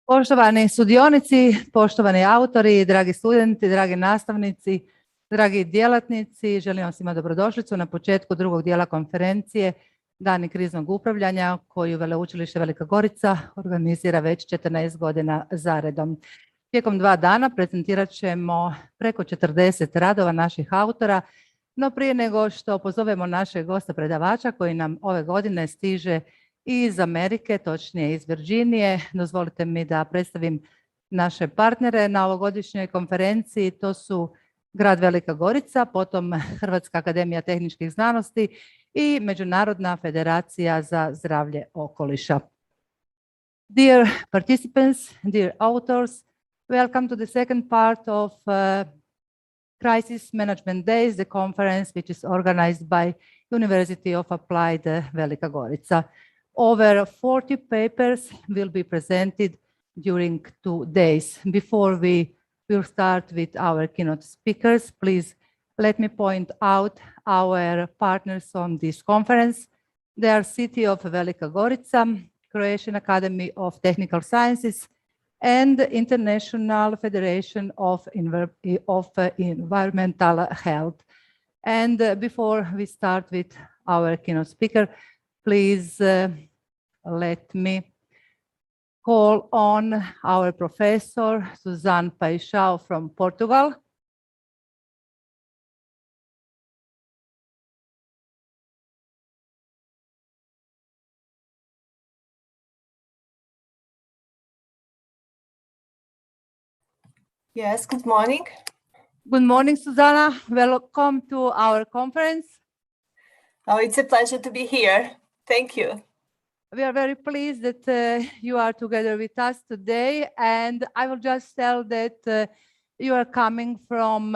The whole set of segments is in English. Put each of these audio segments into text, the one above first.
Poštovani sudionici, poštovani autori, dragi studenti, dragi nastavnici, dragi djelatnici, želim vam svima dobrodošlicu na početku drugog dijela konferencije Dani kriznog upravljanja koju Veleučilište Velika Gorica organizira već 14 godina zaredom. Tijekom 2 dana prezentirat ćemo preko 40 radova naših autora, no prije nego što pozovemo našeg gosta predavača koji nam ove godine stiže iz Amerike, točnije iz Virginije, dozvolite mi da predstavim naše partnere na ovogodišnjoj konferenciji. To su grad Velika Gorica, potom Hrvatska akademija tehničkih znanosti i Međunarodna federacija za zdravlje okoliša. Dear participants, dear authors, welcome to the second part of Crisis Management Days, the conference which is organized by University of Applied Velika Gorica. Over 40 papers will be presented during 2 days. Before we will start with our keynote speakers, please let me point out our partners on this conference. They are City of Velika Gorica, Croatian Academy of Technical Sciences, and International Federation of Environmental Health. And before we start with our keynote speaker, please let me call on our professor, Suzanne Paixão from Portugal. Yes, good morning. Good morning, Susanna. Welcome to our conference. Oh, it's a pleasure to be here. Thank you. We are very pleased that you are together with us today, and I will just tell that you are coming from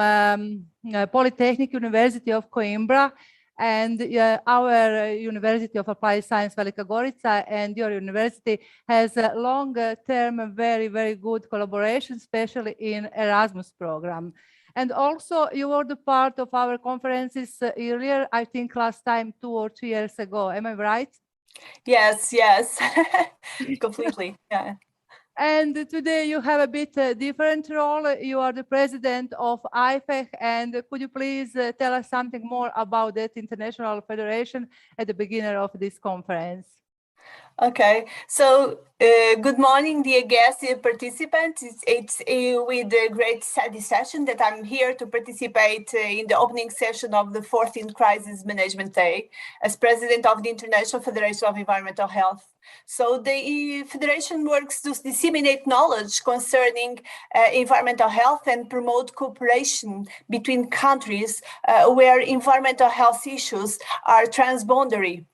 Polytechnic University of Coimbra, and our University of Applied Science Velika Gorica and your university has a long-term, very good collaboration, especially in Erasmus program. And also you were the part of our conferences earlier, I think last time 2 or 3 years ago. Am I right? Yes, completely. Yeah. And today you have a bit different role. You are the president of IFEC, and could you please tell us something more about that international federation at the beginning of this conference? Okay, so good morning, dear guests, dear participants. It's with great satisfaction that I'm here to participate in the opening session of the 14th Crisis Management Day as president of the International Federation of Environmental Health. So the Federation works to disseminate knowledge concerning environmental health and promote cooperation between countries where environmental health issues are transboundary.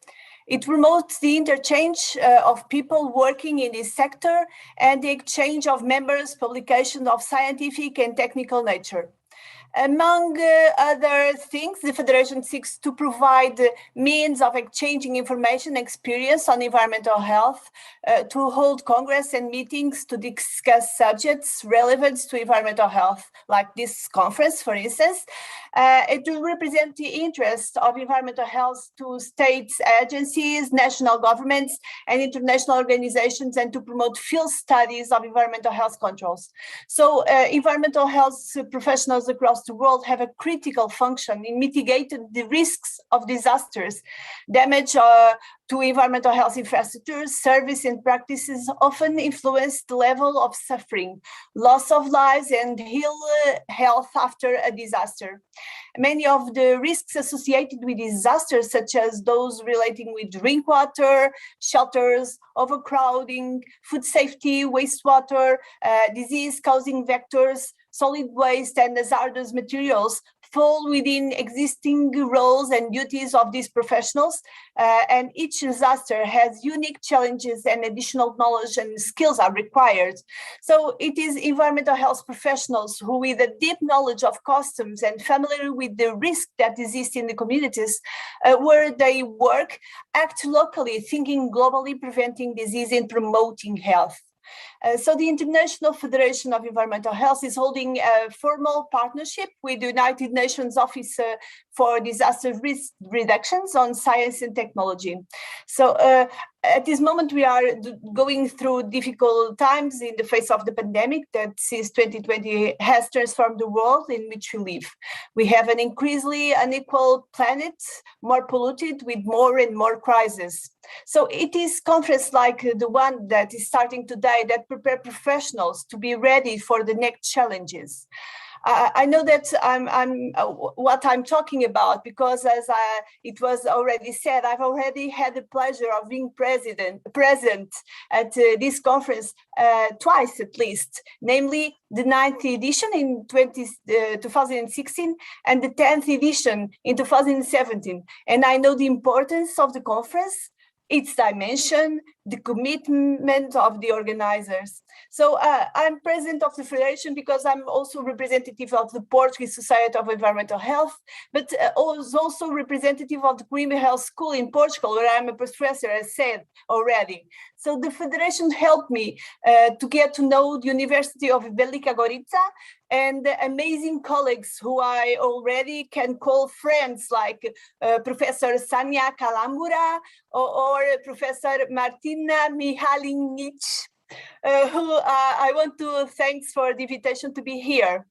It promotes the interchange of people working in this sector and the exchange of members, publication of scientific and technical nature. Among other things, the Federation seeks to provide means of exchanging information and experience on environmental health, to hold congress and meetings to discuss subjects relevant to environmental health, like this conference, for instance, and to represent the interest of environmental health to states, agencies, national governments, and international organizations, and to promote field studies of environmental health controls. So environmental health professionals across the world have a critical function in mitigating the risks of disasters, damage to environmental health infrastructures, service and practices often influence the level of suffering, loss of lives, and ill health after a disaster. Many of the risks associated with disasters, such as those relating with drinking water, shelters, overcrowding, food safety, wastewater, disease-causing vectors, solid waste, and hazardous materials, fall within existing roles and duties of these professionals, and each disaster has unique challenges and additional knowledge and skills are required. So it is environmental health professionals who, with a deep knowledge of customs and familiar with the risk that exists in the communities where they work, act locally, thinking globally, preventing disease and promoting health. So the International Federation of Environmental Health is holding a formal partnership with the United Nations Office for Disaster Risk Reductions on Science and Technology. So at this moment, we are going through difficult times in the face of the pandemic that since 2020 has transformed the world in which we live. We have an increasingly unequal planet, more polluted with more and more crises. So it is conference like the one that is starting today that prepare professionals to be ready for the next challenges. I know that what I'm talking about because as it was already said, I've already had the pleasure of being present at this conference twice at least, namely the 9th edition in 2016 and the 10th edition in 2017. And I know the importance of the conference, its dimension, the commitment of the organizers. So I'm president of the Federation because I'm also representative of the Portuguese Society of Environmental Health, but also representative of the Coimbra Health School in Portugal, where I'm a professor, as said already. So the Federation helped me to get to know the University of Velika Gorica and the amazing colleagues who I already can call friends, like Professor Sania Kalambura or Professor Martina Mihalinic, who I want to thank for the invitation to be here.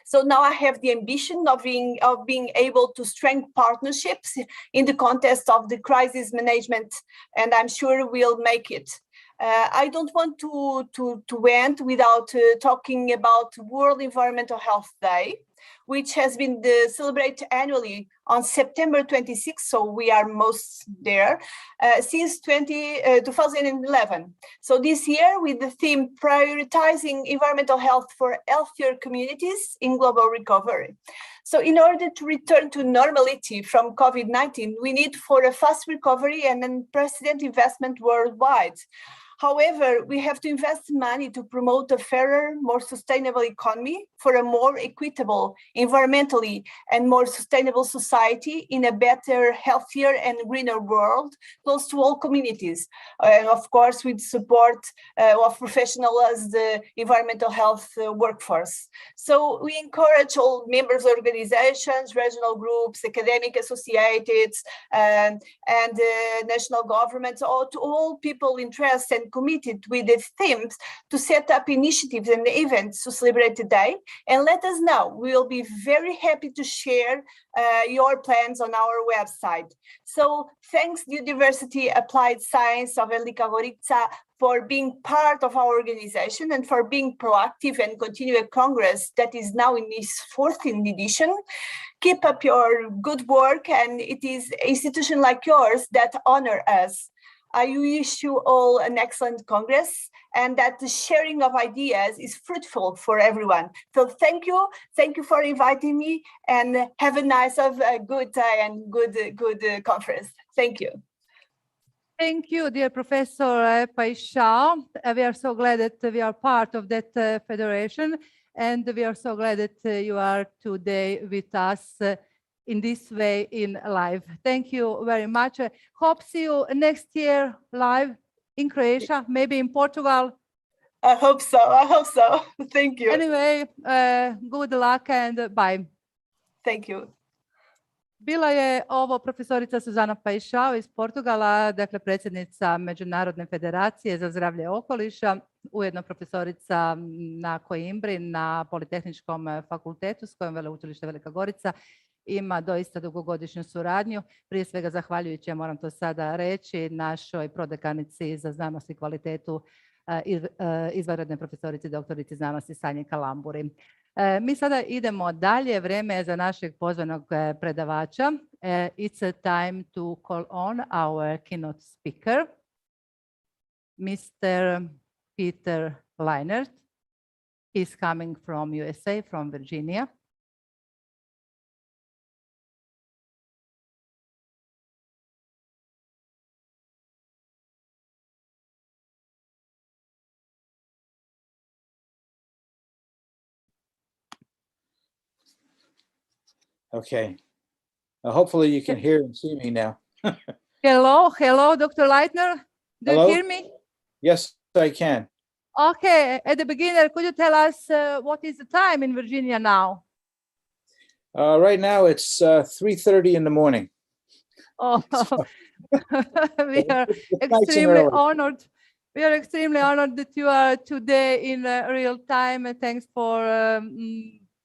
So now I have the ambition of being able to strengthen partnerships in the context of the crisis management, and I'm sure we'll make it. I don't want to end without talking about World Environmental Health Day, which has been celebrated annually on September 26th, so we are most there, since 2011. So this year with the theme Prioritizing Environmental Health for Healthier Communities in Global Recovery. So in order to return to normality from COVID-19, we need for a fast recovery and unprecedented investment worldwide. However, we have to invest money to promote a fairer, more sustainable economy for a more equitable, environmentally and more sustainable society in a better, healthier and greener world, close to all communities. And of course, with support of professionals as the environmental health workforce. So we encourage all members organizations, regional groups, academic associates, and national governments, or to all people interested and committed with the themes to set up initiatives and events to celebrate the day, and let us know. We will be very happy to share your plans on our website. So thanks University Applied Science of Velika Gorica for being part of our organization and for being proactive and continue a congress that is now in its 14th edition. Keep up your good work, and it is an institution like yours that honor us. I wish you all an excellent Congress and that the sharing of ideas is fruitful for everyone. So thank you for inviting me, and have a nice, good day and good conference. Thank you. Thank you, dear Professor Paixão. We are so glad that we are part of that federation, and we are so glad that you are today with us in this way in live. Thank you very much. Hope see you next year live in Croatia, maybe in Portugal. I hope so. Thank you. Anyway, good luck and bye. Thank you. Bila je ovo profesorica Suzana Paixão iz Portugala, dakle predsjednica Međunarodne federacije za zdravlje okoliša, ujedno profesorica na Coimbri na Politehničkom fakultetu s kojom Veleučilište Velika Gorica ima doista dugogodišnju suradnju. Prije svega zahvaljujući, ja moram to sada reći, našoj prodekanici za znanost i kvalitetu, izvanrednoj profesorici doktorici znanosti Sanji Kalamburi. Mi sada idemo dalje, vrijeme je za našeg pozvanog predavača. It's a time to call on our keynote speaker, Mr. Peter Leinert. He's coming from USA, from Virginia. Okay. Hopefully you can hear and see me now. Hello, Dr. Leitner. Do you hear me? Yes, I can. Okay, at the beginning, could you tell us what is the time in Virginia now? Right now it's 3:30 in the morning. Oh, we are It's nice and extremely early. honored. We are extremely honored that you are today in real time. Thanks for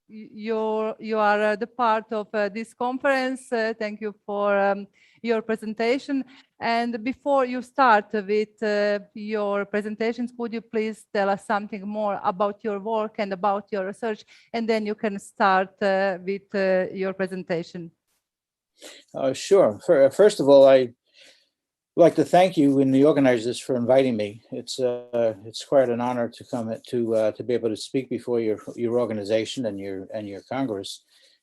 you are the part of this conference. Thank you for your presentation. And before you start with your presentations, could you please tell us something more about your work and about your research, and then you can start with your presentation. Sure. First of all, I'd like to thank you and the organizers for inviting me. It's quite an honor to come to be able to speak before your organization and your Congress.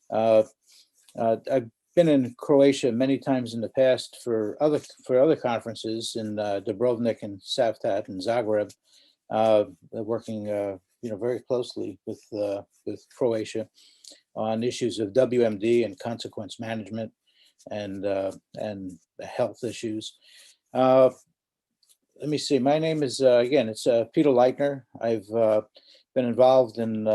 I've been in Croatia many times in the past for other conferences in Dubrovnik and Savtat and Zagreb, working very closely with Croatia on issues of WMD and consequence management and health issues. Let me see. My name is again. It's Peter Leitner. I've been involved in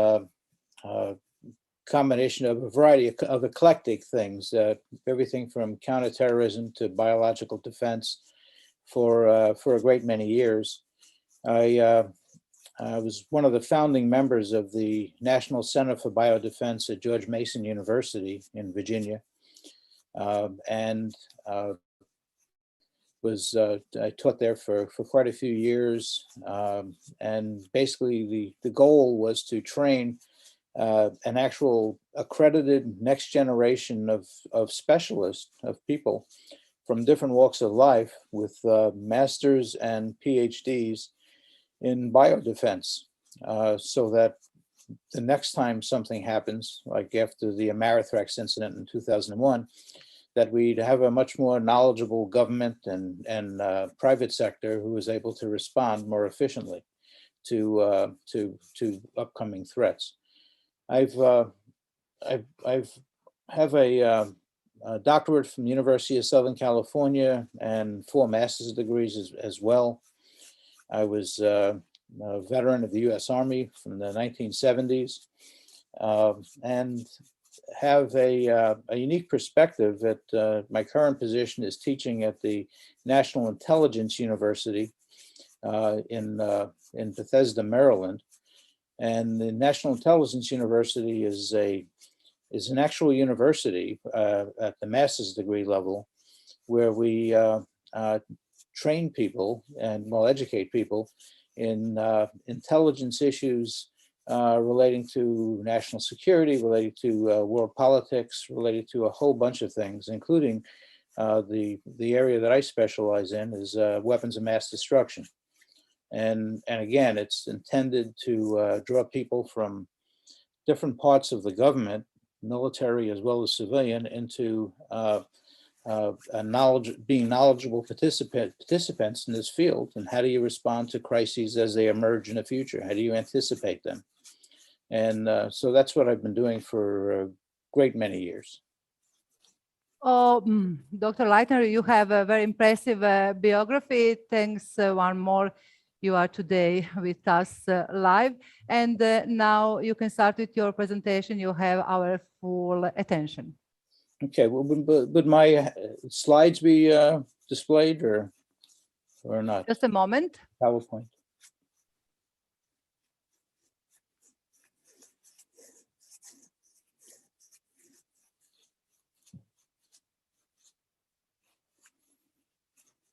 combination of a variety of eclectic things, everything from counterterrorism to biological defense for a great many years. I was one of the founding members of the National Center for Biodefense at George Mason University in Virginia, and I taught there for quite a few years, and basically the goal was to train an actual accredited next generation of specialists, of people from different walks of life with masters and PhDs in biodefense, so that the next time something happens, like after the Amerithrax incident in 2001, that we'd have a much more knowledgeable government and private sector who was able to respond more efficiently to upcoming threats. I've have a doctorate from the University of Southern California and 4 master's degrees as well. I was a veteran of the U.S. Army from the 1970s, and have a unique perspective that my current position is teaching at the National Intelligence University in Bethesda, Maryland. And the National Intelligence University is an actual university at the master's degree level, where we train people and educate people in intelligence issues relating to national security, related to world politics, related to a whole bunch of things, including the area that I specialize in is weapons of mass destruction. And again, it's intended to draw people from different parts of the government, military as well as civilian, into being knowledgeable participants in this field. And how do you respond to crises as they emerge in the future? How do you anticipate them? And so that's what I've been doing for a great many years. Oh, Dr. Leitner, you have a very impressive biography. Thanks one more. You are today with us live. And now you can start with your presentation. You have our full attention. Okay, well, would my slides be displayed or not? Just a moment. PowerPoint.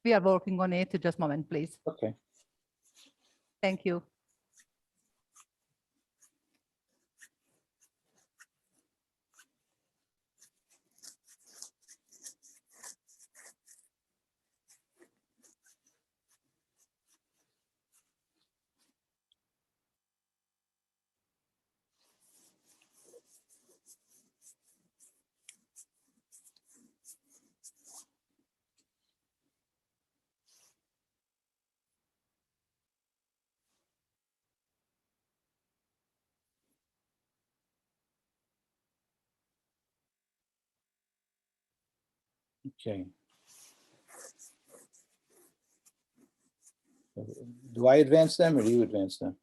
We are working on it. Just a moment, please. Okay. Thank you. Okay. Do I advance them or do you advance them?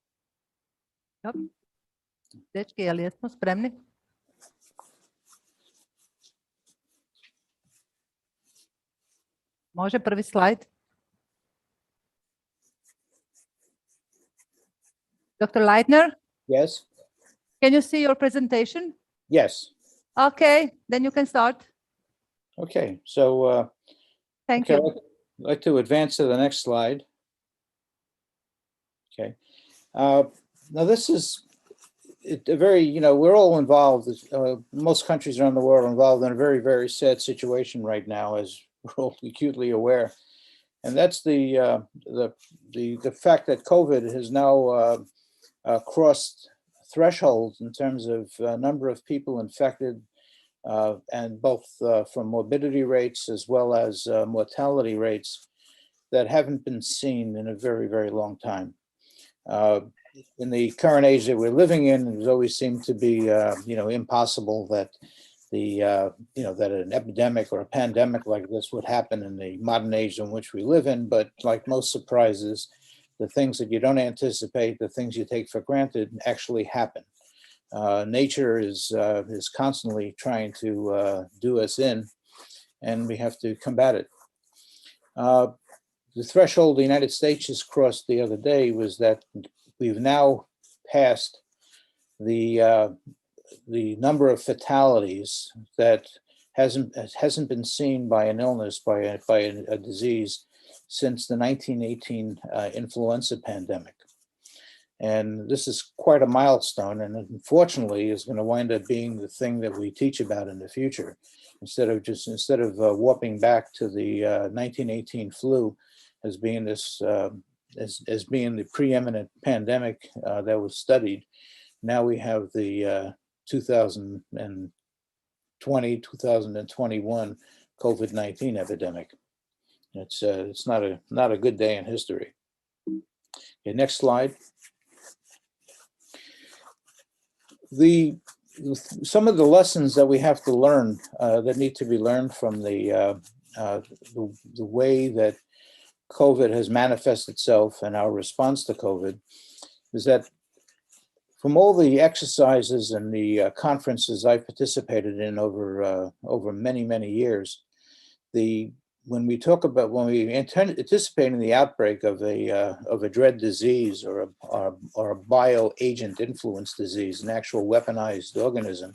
Dobro. Dečki, jel jesmo spremni? Može prvi slajd? Dr. Leitner, Yes? can you see your presentation? Yes. Okay, then you can start. Okay, so Thank okay, you. I'd like to advance to the next slide. Okay. Now this is a very, we're all involved. Most countries around the world are involved in a very, very sad situation right now, as we're all acutely aware. And that's the fact that COVID has now crossed thresholds in terms of number of people infected, and both from morbidity rates as well as mortality rates that haven't been seen in a very, very long time. In the current age that we're living in, it always seemed to be, impossible that that an epidemic or a pandemic like this would happen in the modern age in which we live in. But like most surprises, the things that you don't anticipate, the things you take for granted, actually happen. Nature is constantly trying to do us in, and we have to combat it. The threshold the United States has crossed the other day was that we've now passed the number of fatalities that hasn't been seen by an illness, by a disease, since the 1918 influenza pandemic. And this is quite a milestone, and unfortunately is going to wind up being the thing that we teach about in the future. Instead of warping back to the 1918 flu as being this as being the preeminent pandemic that was studied, now we have the 2020-2021 COVID-19 epidemic. It's not a good day in history. Okay, next slide. Some of the lessons that we have to learn that need to be learned from the way that COVID has manifested itself and our response to COVID is that from all the exercises and the conferences I've participated in over many, many years, when we anticipate in the outbreak of a dread disease or a bioagent influence disease, an actual weaponized organism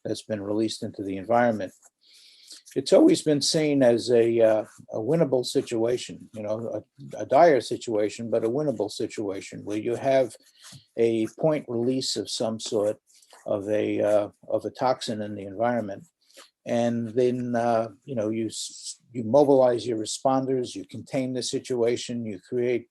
that's been released into the environment, it's always been seen as a winnable situation, a dire situation, but a winnable situation where you have a point release of some sort of a toxin in the environment. And then, you mobilize your responders, you contain the situation, you create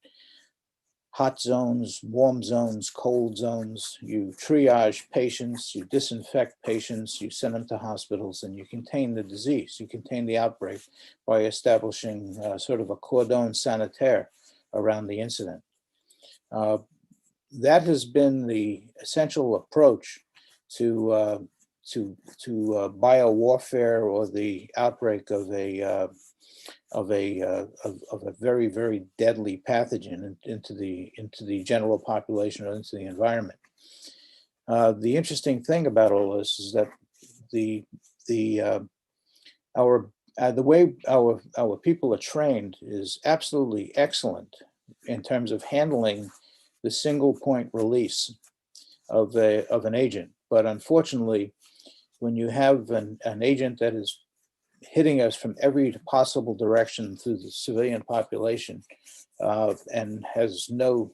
hot zones, warm zones, cold zones, you triage patients, you disinfect patients, you send them to hospitals, and you contain the disease, you contain the outbreak by establishing sort of a cordon sanitaire around the incident. That has been the essential approach to biowarfare or the outbreak of a very, very deadly pathogen into the general population or into the environment. The interesting thing about all this is that the way our people are trained is absolutely excellent in terms of handling the single point release of an agent. But unfortunately, when you have an agent that is hitting us from every possible direction through the civilian population and has no,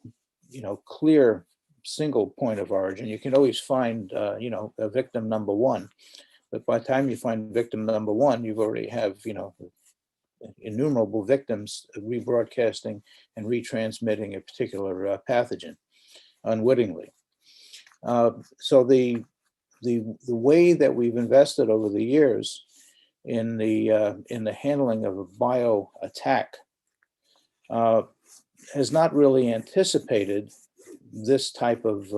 clear single point of origin, you can always find, a victim number one. But by the time you find victim number one, you've already have, innumerable victims rebroadcasting and retransmitting a particular pathogen unwittingly. So the way that we've invested over the years in the handling of a bio attack has not really anticipated this type of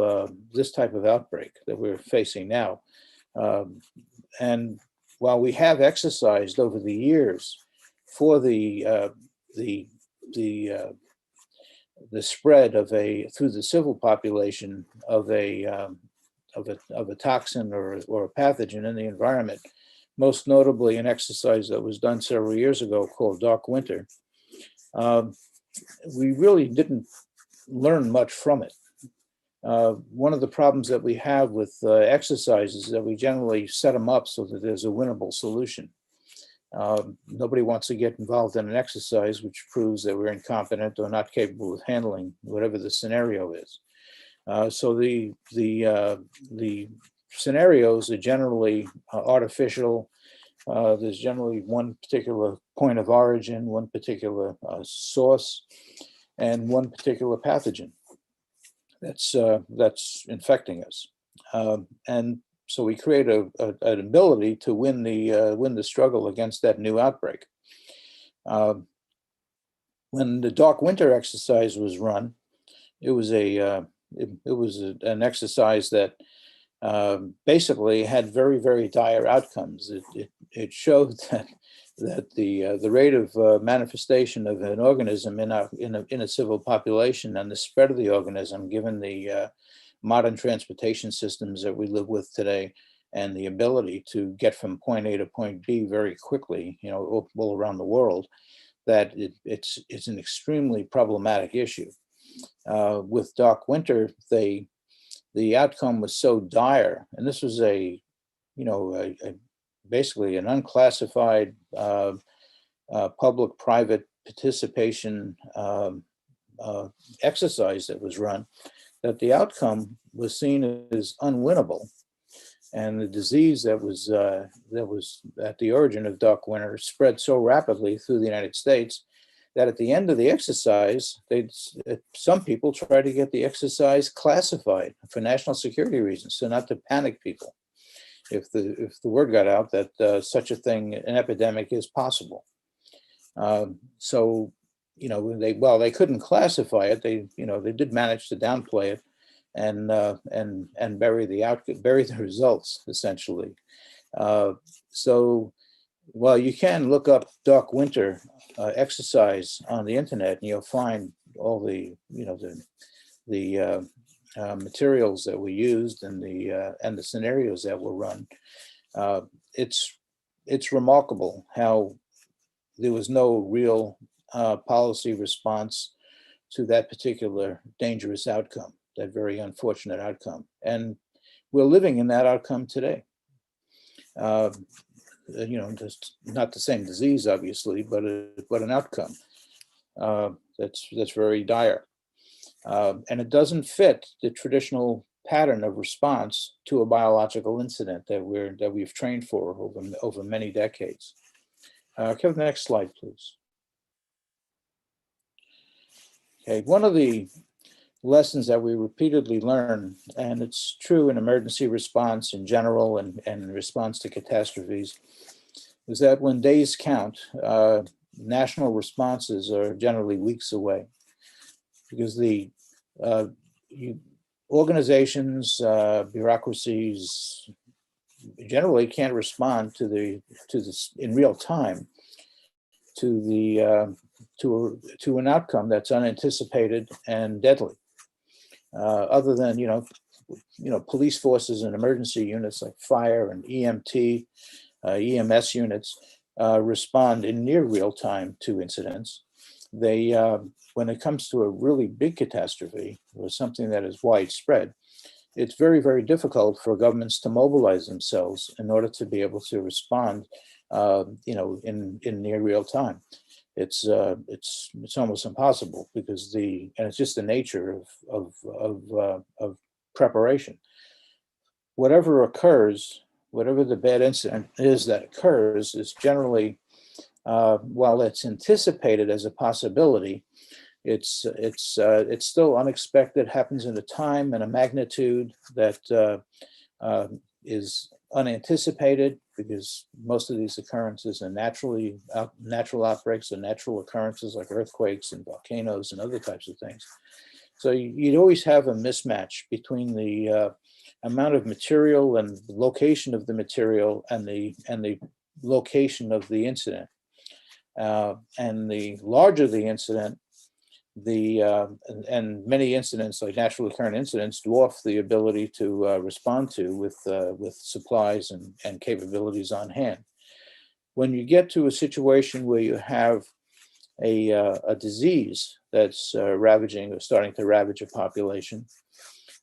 outbreak that we're facing now. And while we have exercised over the years for the the spread through the civil population of a toxin or a pathogen in the environment, most notably an exercise that was done several years ago called Dark Winter. We really didn't learn much from it. One of the problems that we have with exercises is that we generally set them up so that there's a winnable solution. Nobody wants to get involved in an exercise which proves that we're incompetent or not capable of handling whatever the scenario is. So the scenarios are generally artificial. There's generally one particular point of origin, one particular source, and one particular pathogen that's infecting us. And so we create an ability to win the struggle against that new outbreak. When the Dark Winter exercise was run, it was an exercise that basically had very, very dire outcomes. It showed that the rate of manifestation of an organism in a civil population and the spread of the organism, given the modern transportation systems that we live with today, and the ability to get from point A to point B very quickly, all around the world, that it's an extremely problematic issue. With Dark Winter, the outcome was so dire, and this was basically an unclassified public-private participation exercise that was run, that the outcome was seen as unwinnable, and the disease that was at the origin of Dark Winter spread so rapidly through the United States that at the end of the exercise, some people tried to get the exercise classified for national security reasons, so not to panic people if the word got out that such a thing, an epidemic, is possible. So they couldn't classify it. They did manage to downplay it and bury the results essentially. So while you can look up Dark Winter exercise on the internet, and you'll find all the materials that were used and the scenarios that were run. It's remarkable how there was no real policy response to that particular dangerous outcome, that very unfortunate outcome, and we're living in that outcome today. Just not the same disease, obviously, but an outcome that's very dire, and it doesn't fit the traditional pattern of response to a biological incident that we've trained for over many decades. Can we have the next slide, please? Okay, one of the lessons that we repeatedly learn, and it's true in emergency response in general and in response to catastrophes, is that when days count, national responses are generally weeks away, because the organizations, bureaucracies generally can't respond to this in real time to an outcome that's unanticipated and deadly. Other than police forces and emergency units like fire and EMT, EMS units respond in near real time to incidents. They when it comes to a really big catastrophe or something that is widespread, it's very, very difficult for governments to mobilize themselves in order to be able to respond in near real time. It's almost impossible because and it's just the nature of preparation. Whatever occurs, whatever the bad incident is that occurs, is generally, while it's anticipated as a possibility, it's still unexpected, happens in a time and a magnitude that is unanticipated, because most of these occurrences are natural outbreaks and natural occurrences like earthquakes and volcanoes and other types of things. So you'd always have a mismatch between the amount of material and the location of the material and the location of the incident. And the larger the incident, and many incidents, like natural occurrent incidents, dwarf the ability to respond to with supplies and capabilities on hand. When you get to a situation where you have a disease that's ravaging or starting to ravage a population,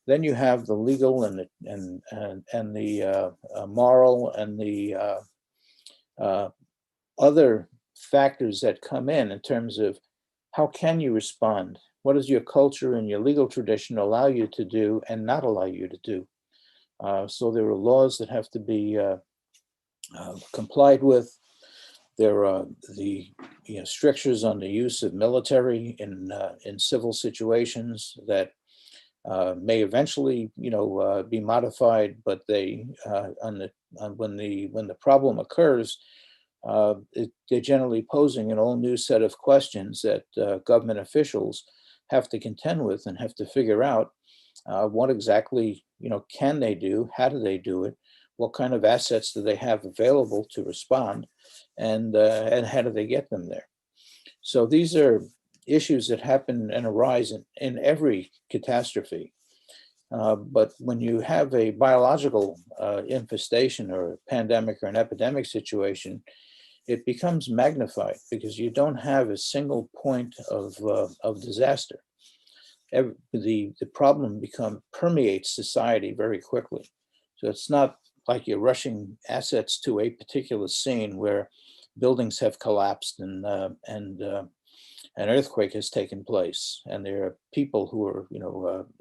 then you have the legal and the moral and the other factors that come in terms of how can you respond? What does your culture and your legal tradition allow you to do and not allow you to do? So there are laws that have to be complied with. There are the strictures on the use of military in civil situations that may eventually be modified, but they when the problem occurs, they're generally posing an all new set of questions that government officials have to contend with and have to figure out what exactly can they do, how do they do it, what kind of assets do they have available to respond, and how do they get them there. So these are issues that happen and arise in every catastrophe. But when you have a biological infestation or a pandemic or an epidemic situation, it becomes magnified because you don't have a single point of disaster. The problem permeates society very quickly. So it's not like you're rushing assets to a particular scene where buildings have collapsed and an earthquake has taken place, and there are people who are,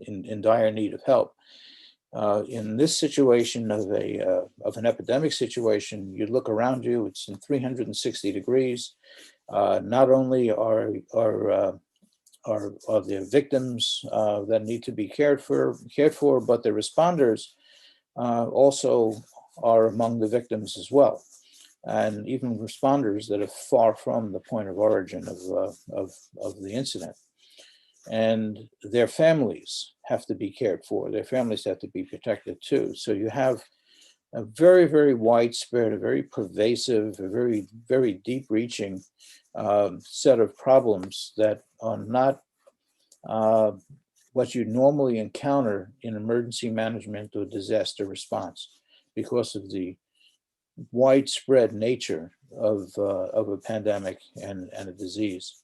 in dire need of help. In this situation of an epidemic situation, you look around you; it's in 360 degrees. Not only are there victims that need to be cared for, but the responders also are among the victims as well, and even responders that are far from the point of origin of the incident. And their families have to be cared for. Their families have to be protected too. So you have a very, very widespread, a very pervasive, a very, very deep-reaching set of problems that are not what you normally encounter in emergency management or disaster response because of the widespread nature of a pandemic and a disease.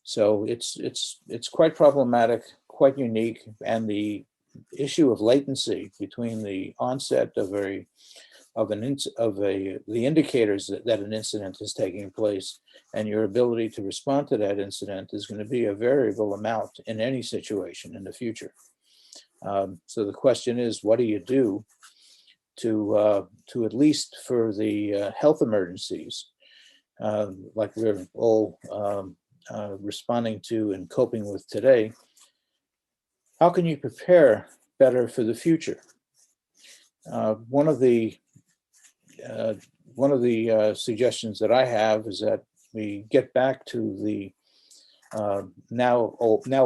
So it's quite problematic, quite unique, and the issue of latency between the onset of the indicators that an incident is taking place and your ability to respond to that incident is going to be a variable amount in any situation in the future. So the question is, what do you do to at least for the health emergencies, like we're all responding to and coping with today? How can you prepare better for the future? One of the suggestions that I have is that we get back to the now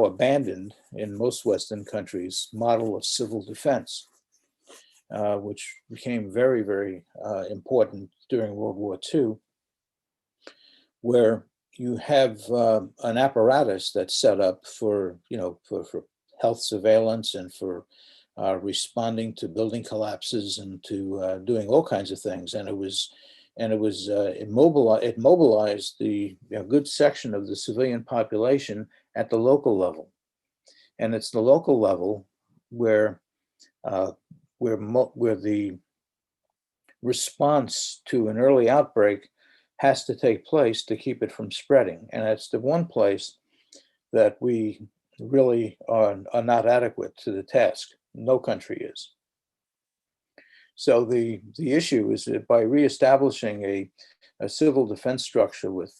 abandoned in most Western countries model of civil defense, which became very, very important during World War II, where you have an apparatus that's set up for health surveillance and for responding to building collapses and to doing all kinds of things. And it mobilized the good section of the civilian population at the local level. And it's the local level where the response to an early outbreak has to take place to keep it from spreading. And that's the one place that we really are not adequate to the task. No country is. So the issue is that by reestablishing a civil defense structure with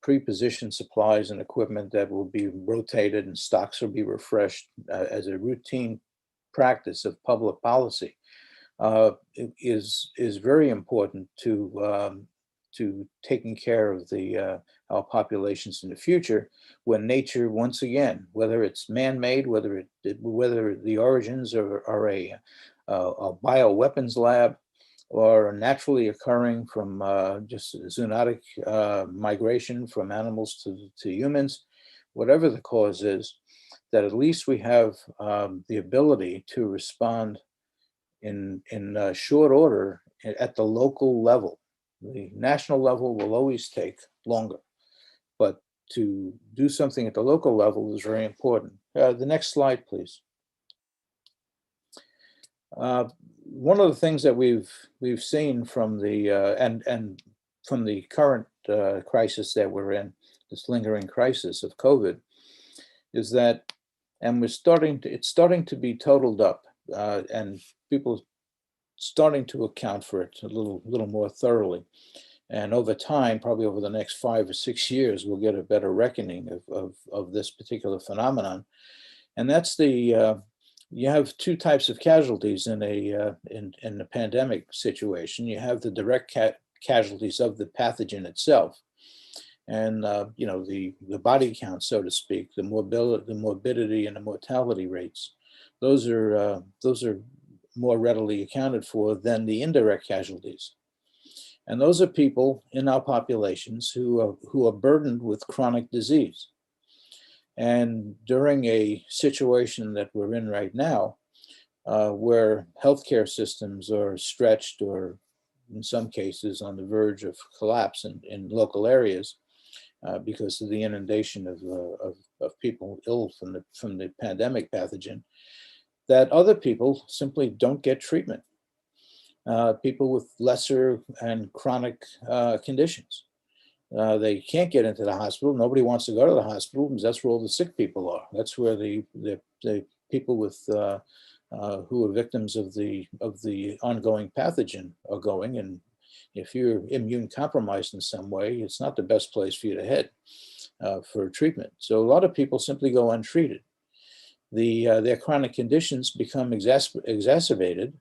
pre-positioned supplies and equipment that will be rotated and stocks will be refreshed as a routine practice of public policy, is very important to taking care of our populations in the future, when nature, once again, whether it's man-made, whether the origins are a bioweapons lab or naturally occurring from just zoonotic migration from animals to humans, whatever the cause is, that at least we have the ability to respond in short order at the local level. The national level will always take longer, but to do something at the local level is very important. The next slide, please. One of the things that we've seen from the and from the current crisis that we're in, this lingering crisis of COVID, is that, and it's starting to be totaled up, and people starting to account for it a little more thoroughly. And over time, probably over the next 5 or 6 years, we'll get a better reckoning of this particular phenomenon. And that's the you have two types of casualties in a pandemic situation. You have the direct casualties of the pathogen itself, and you know, the body count, so to speak, the morbidity and the mortality rates. Those are more readily accounted for than the indirect casualties. And those are people in our populations who are burdened with chronic disease. And during a situation that we're in right now, where healthcare systems are stretched or in some cases on the verge of collapse in local areas because of the inundation of people ill from the pandemic pathogen, that other people simply don't get treatment. People with lesser and chronic conditions. They can't get into the hospital. Nobody wants to go to the hospital because that's where all the sick people are. That's where the people with who are victims of the ongoing pathogen are going. And if you're immune compromised in some way, it's not the best place for you to head for treatment. So a lot of people simply go untreated. Their chronic conditions become exacerbated,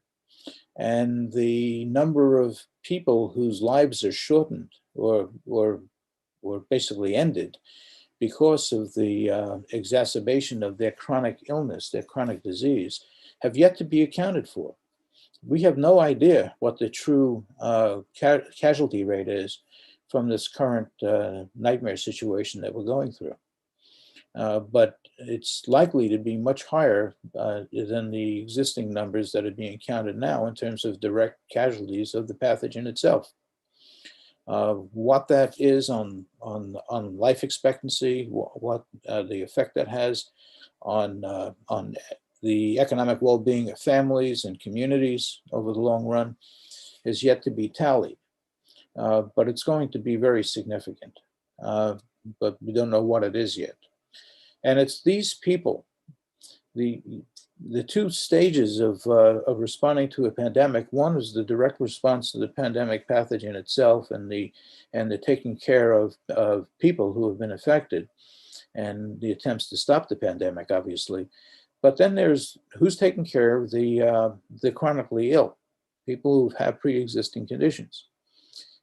and the number of people whose lives are shortened or basically ended because of the exacerbation of their chronic illness, their chronic disease, have yet to be accounted for. We have no idea what the true casualty rate is from this current nightmare situation that we're going through. But it's likely to be much higher than the existing numbers that are being counted now in terms of direct casualties of the pathogen itself. What that is on life expectancy, what the effect that has on the economic well-being of families and communities over the long run is yet to be tallied. But it's going to be very significant. But we don't know what it is yet. And it's these people, the two stages of responding to a pandemic. One is the direct response to the pandemic pathogen itself and the taking care of people who have been affected and the attempts to stop the pandemic, obviously. But then there's who's taking care of the chronically ill, people who have pre-existing conditions.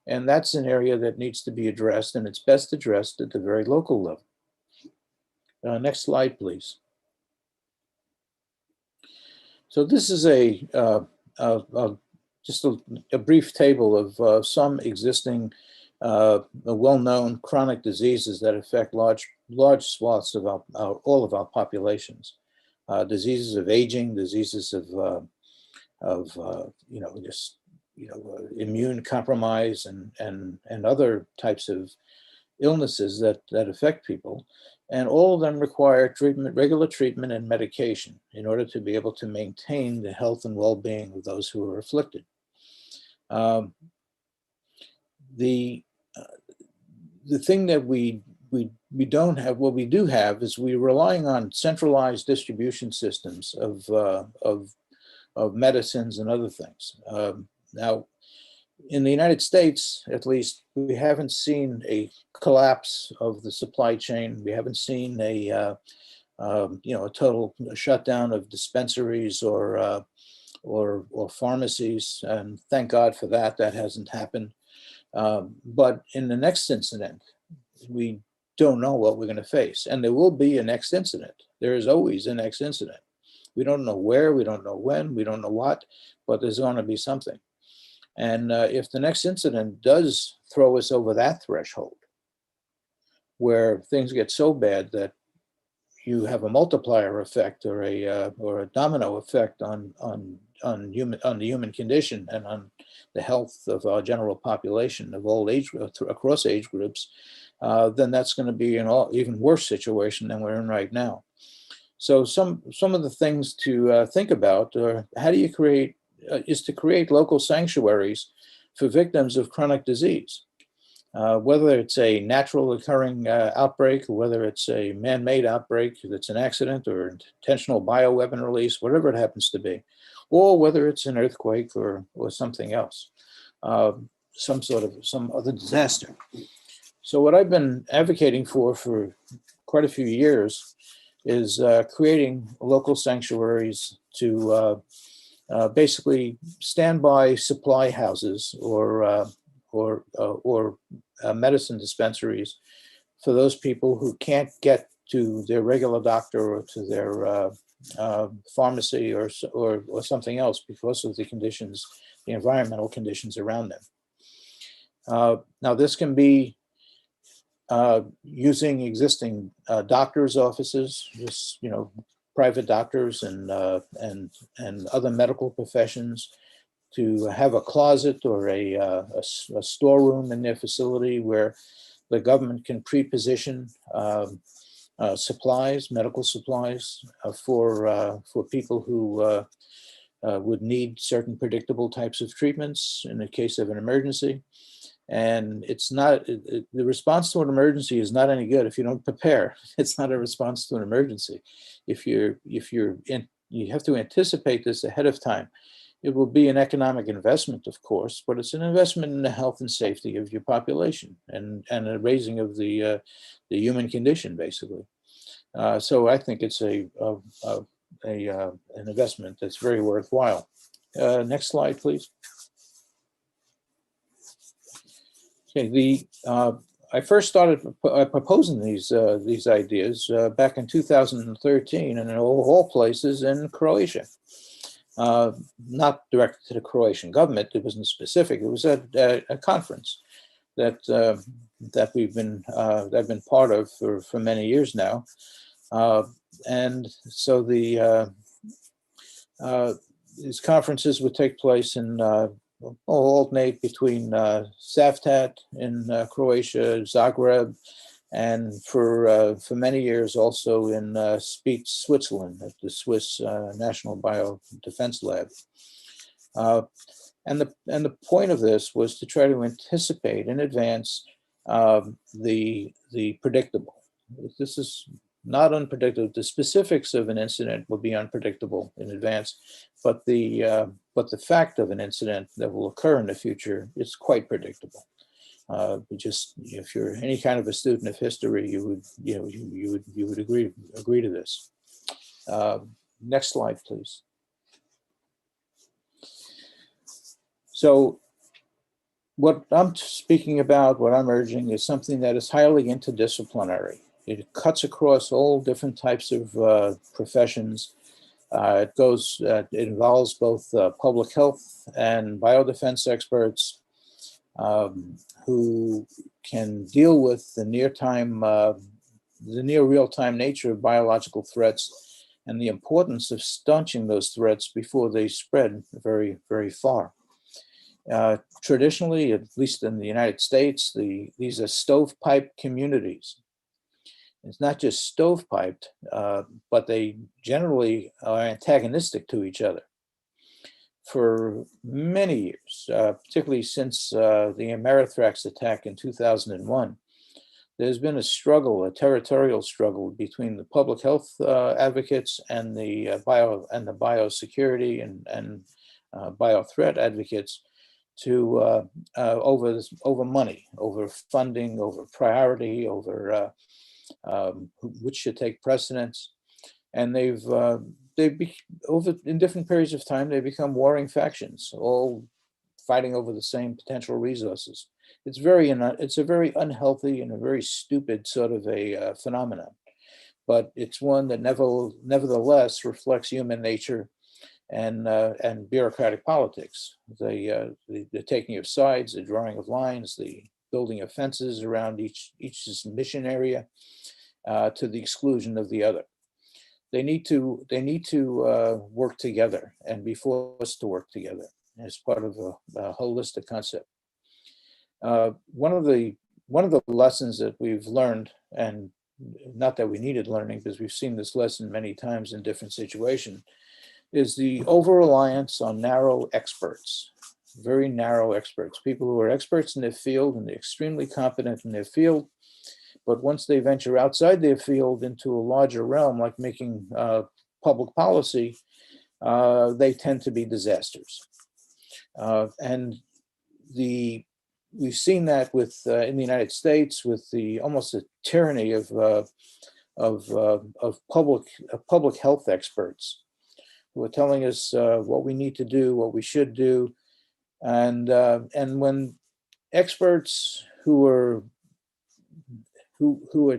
And that's an area that needs to be addressed, and it's best addressed at the very local level. Next slide, please. So this is just a brief table of some existing well-known chronic diseases that affect large swaths of all of our populations. Diseases of aging, diseases of immune compromise, and other types of illnesses that affect people. And all of them require treatment, regular treatment and medication in order to be able to maintain the health and well-being of those who are afflicted. The thing that we don't have, what we do have, is we're relying on centralized distribution systems of medicines and other things. Now, in the United States, at least, we haven't seen a collapse of the supply chain. We haven't seen a total shutdown of dispensaries or pharmacies, and thank God for that. That hasn't happened. But in the next incident, we don't know what we're going to face, and there will be a next incident. There is always a next incident. We don't know where, we don't know when, we don't know what, but there's going to be something. And if the next incident does throw us over that threshold, where things get so bad that you have a multiplier effect or a domino effect on the human condition and on the health of our general population of all age across age groups, then that's going to be an even worse situation than we're in right now. So some of the things to think about are how do you create is to create local sanctuaries for victims of chronic disease. Whether it's a natural occurring outbreak, or whether it's a man-made outbreak that's an accident or intentional bioweapon release, whatever it happens to be, or whether it's an earthquake or something else, some other disaster. So what I've been advocating for quite a few years is creating local sanctuaries to basically standby supply houses or medicine dispensaries for those people who can't get to their regular doctor or to their pharmacy or something else because of the conditions, the environmental conditions around them. Now, this can be using existing doctors' offices, just private doctors and other medical professions, to have a closet or a storeroom in their facility where the government can pre-position supplies, medical supplies for people who would need certain predictable types of treatments in the case of an emergency. And it's not, the response to an emergency is not any good if you don't prepare. It's not a response to an emergency. You have to anticipate this ahead of time. It will be an economic investment, of course, but it's an investment in the health and safety of your population and a raising of the human condition, basically. So I think it's an investment that's very worthwhile. Next slide, please. Okay, I first started proposing these ideas back in 2013, and in all places in Croatia. Not directed to the Croatian government. It wasn't specific. It was at a conference that I've been part of for many years now, and so these conferences would take place in alternate between Savtat in Croatia, Zagreb, and for many years also in Spitz, Switzerland, at the Swiss National Biodefense Lab. And the point of this was to try to anticipate in advance the predictable. This is not unpredictable. The specifics of an incident will be unpredictable in advance, but the fact of an incident that will occur in the future is quite predictable. If you're any kind of a student of history, you would agree to this. Next slide, please. So what I'm speaking about, what I'm urging, is something that is highly interdisciplinary. It cuts across all different types of professions. It involves both public health and biodefense experts who can deal with the near real-time nature of biological threats and the importance of staunching those threats before they spread very, very far. Traditionally, at least in the United States, these are stovepipe communities. It's not just stovepiped, but they generally are antagonistic to each other. For many years, particularly since the Amerithrax attack in 2001, there's been a territorial struggle between the public health advocates and the biosecurity and biothreat advocates over money, over funding, over priority, over which should take precedence. And in different periods of time, they become warring factions, all fighting over the same potential resources. It's a very unhealthy and a very stupid sort of a phenomenon, but it's one that nevertheless reflects human nature and bureaucratic politics. The taking of sides, the drawing of lines, the building of fences around each mission area to the exclusion of the other. they need to work together and be forced to work together as part of a holistic concept. One of the lessons that we've learned, and not that we needed learning because we've seen this lesson many times in different situations, is the over-reliance on narrow experts, very narrow experts, people who are experts in their field and they're extremely competent in their field. But once they venture outside their field into a larger realm, like making public policy, they tend to be disasters. And we've seen that with in the United States with the almost a tyranny of public health experts who are telling us what we need to do, what we should do, and when experts who are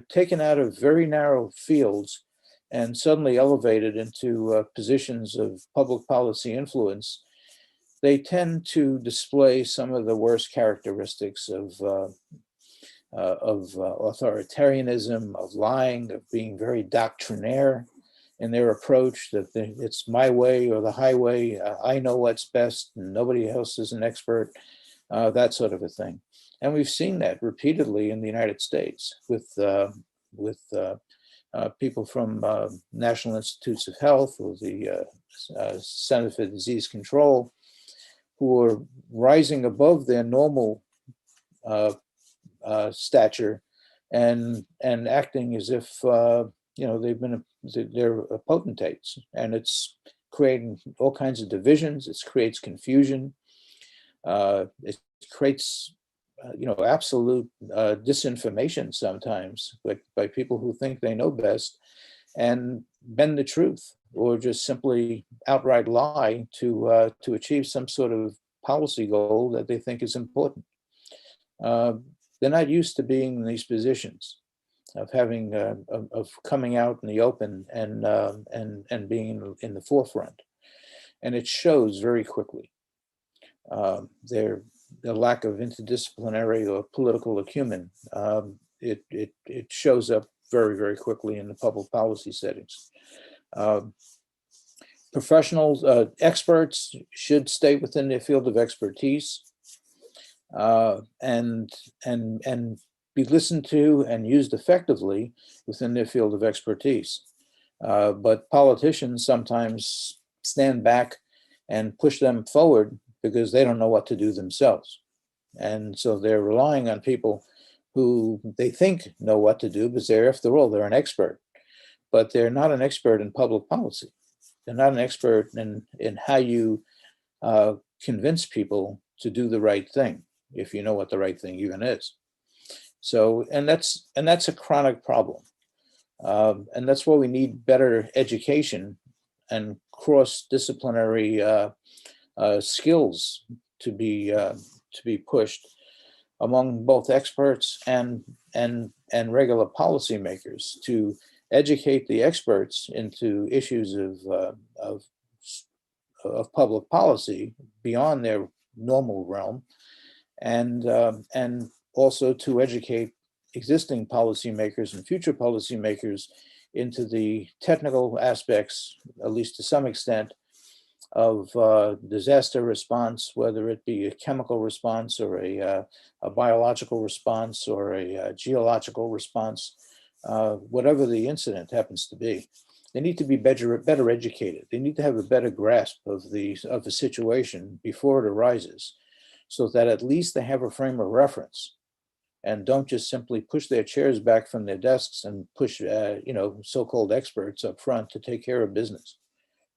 taken out of very narrow fields and suddenly elevated into positions of public policy influence, they tend to display some of the worst characteristics of authoritarianism, of lying, of being very doctrinaire in their approach, that it's my way or the highway, I know what's best, and nobody else is an expert, that sort of a thing. And we've seen that repeatedly in the United States with people from National Institutes of Health or the Center for Disease Control, who are rising above their normal stature and acting as if they're potentates, and it's creating all kinds of divisions. It creates confusion. It creates absolute disinformation sometimes by people who think they know best and bend the truth, or just simply outright lie to achieve some sort of policy goal that they think is important. They're not used to being in these positions of having of coming out in the open and being in the forefront, and it shows very quickly. Their lack of interdisciplinary or political acumen, it shows up very, very quickly in the public policy settings. Professionals, experts should stay within their field of expertise and be listened to and used effectively within their field of expertise. But politicians sometimes stand back and push them forward because they don't know what to do themselves. And so they're relying on people who they think know what to do, because after all, they're an expert. But they're not an expert in public policy. They're not an expert in how you convince people to do the right thing, if you know what the right thing even is. So, and that's a chronic problem. And that's why we need better education and cross-disciplinary skills to be pushed among both experts and regular policymakers, to educate the experts into issues of public policy beyond their normal realm, and also to educate existing policymakers and future policymakers into the technical aspects, at least to some extent, of disaster response, whether it be a chemical response or a biological response or a geological response, whatever the incident happens to be. They need to be better educated. They need to have a better grasp of the situation before it arises, so that at least they have a frame of reference and don't just simply push their chairs back from their desks and push so-called experts up front to take care of business.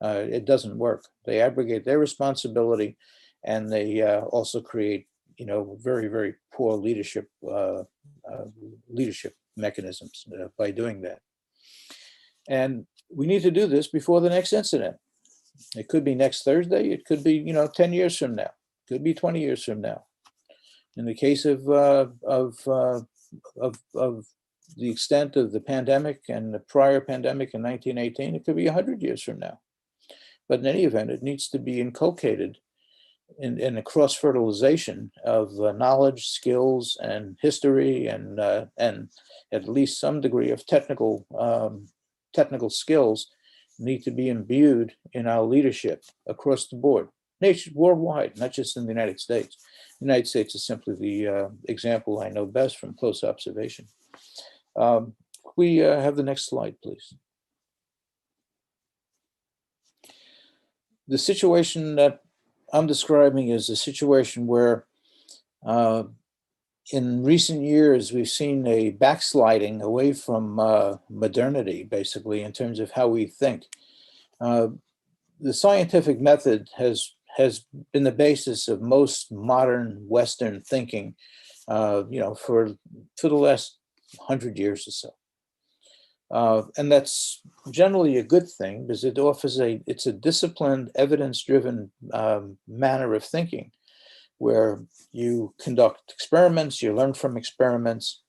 It doesn't work. They abrogate their responsibility, and they also create, very, very poor leadership mechanisms by doing that. And we need to do this before the next incident. It could be next Thursday. It could be, 10 years from now. It could be 20 years from now. In the case of the extent of the pandemic and the prior pandemic in 1918, it could be 100 years from now. But in any event, it needs to be inculcated in a cross-fertilization of knowledge, skills, and history, and at least some degree of technical skills need to be imbued in our leadership across the board, worldwide, not just in the United States. The United States is simply the example I know best from close observation. We have the next slide, please. The situation that I'm describing is a situation where in recent years, we've seen a backsliding away from modernity, basically, in terms of how we think. The scientific method has been the basis of most modern Western thinking, for the last 100 years or so. And that's generally a good thing because it offers it's a disciplined, evidence-driven manner of thinking, where you conduct experiments, you learn from experiments,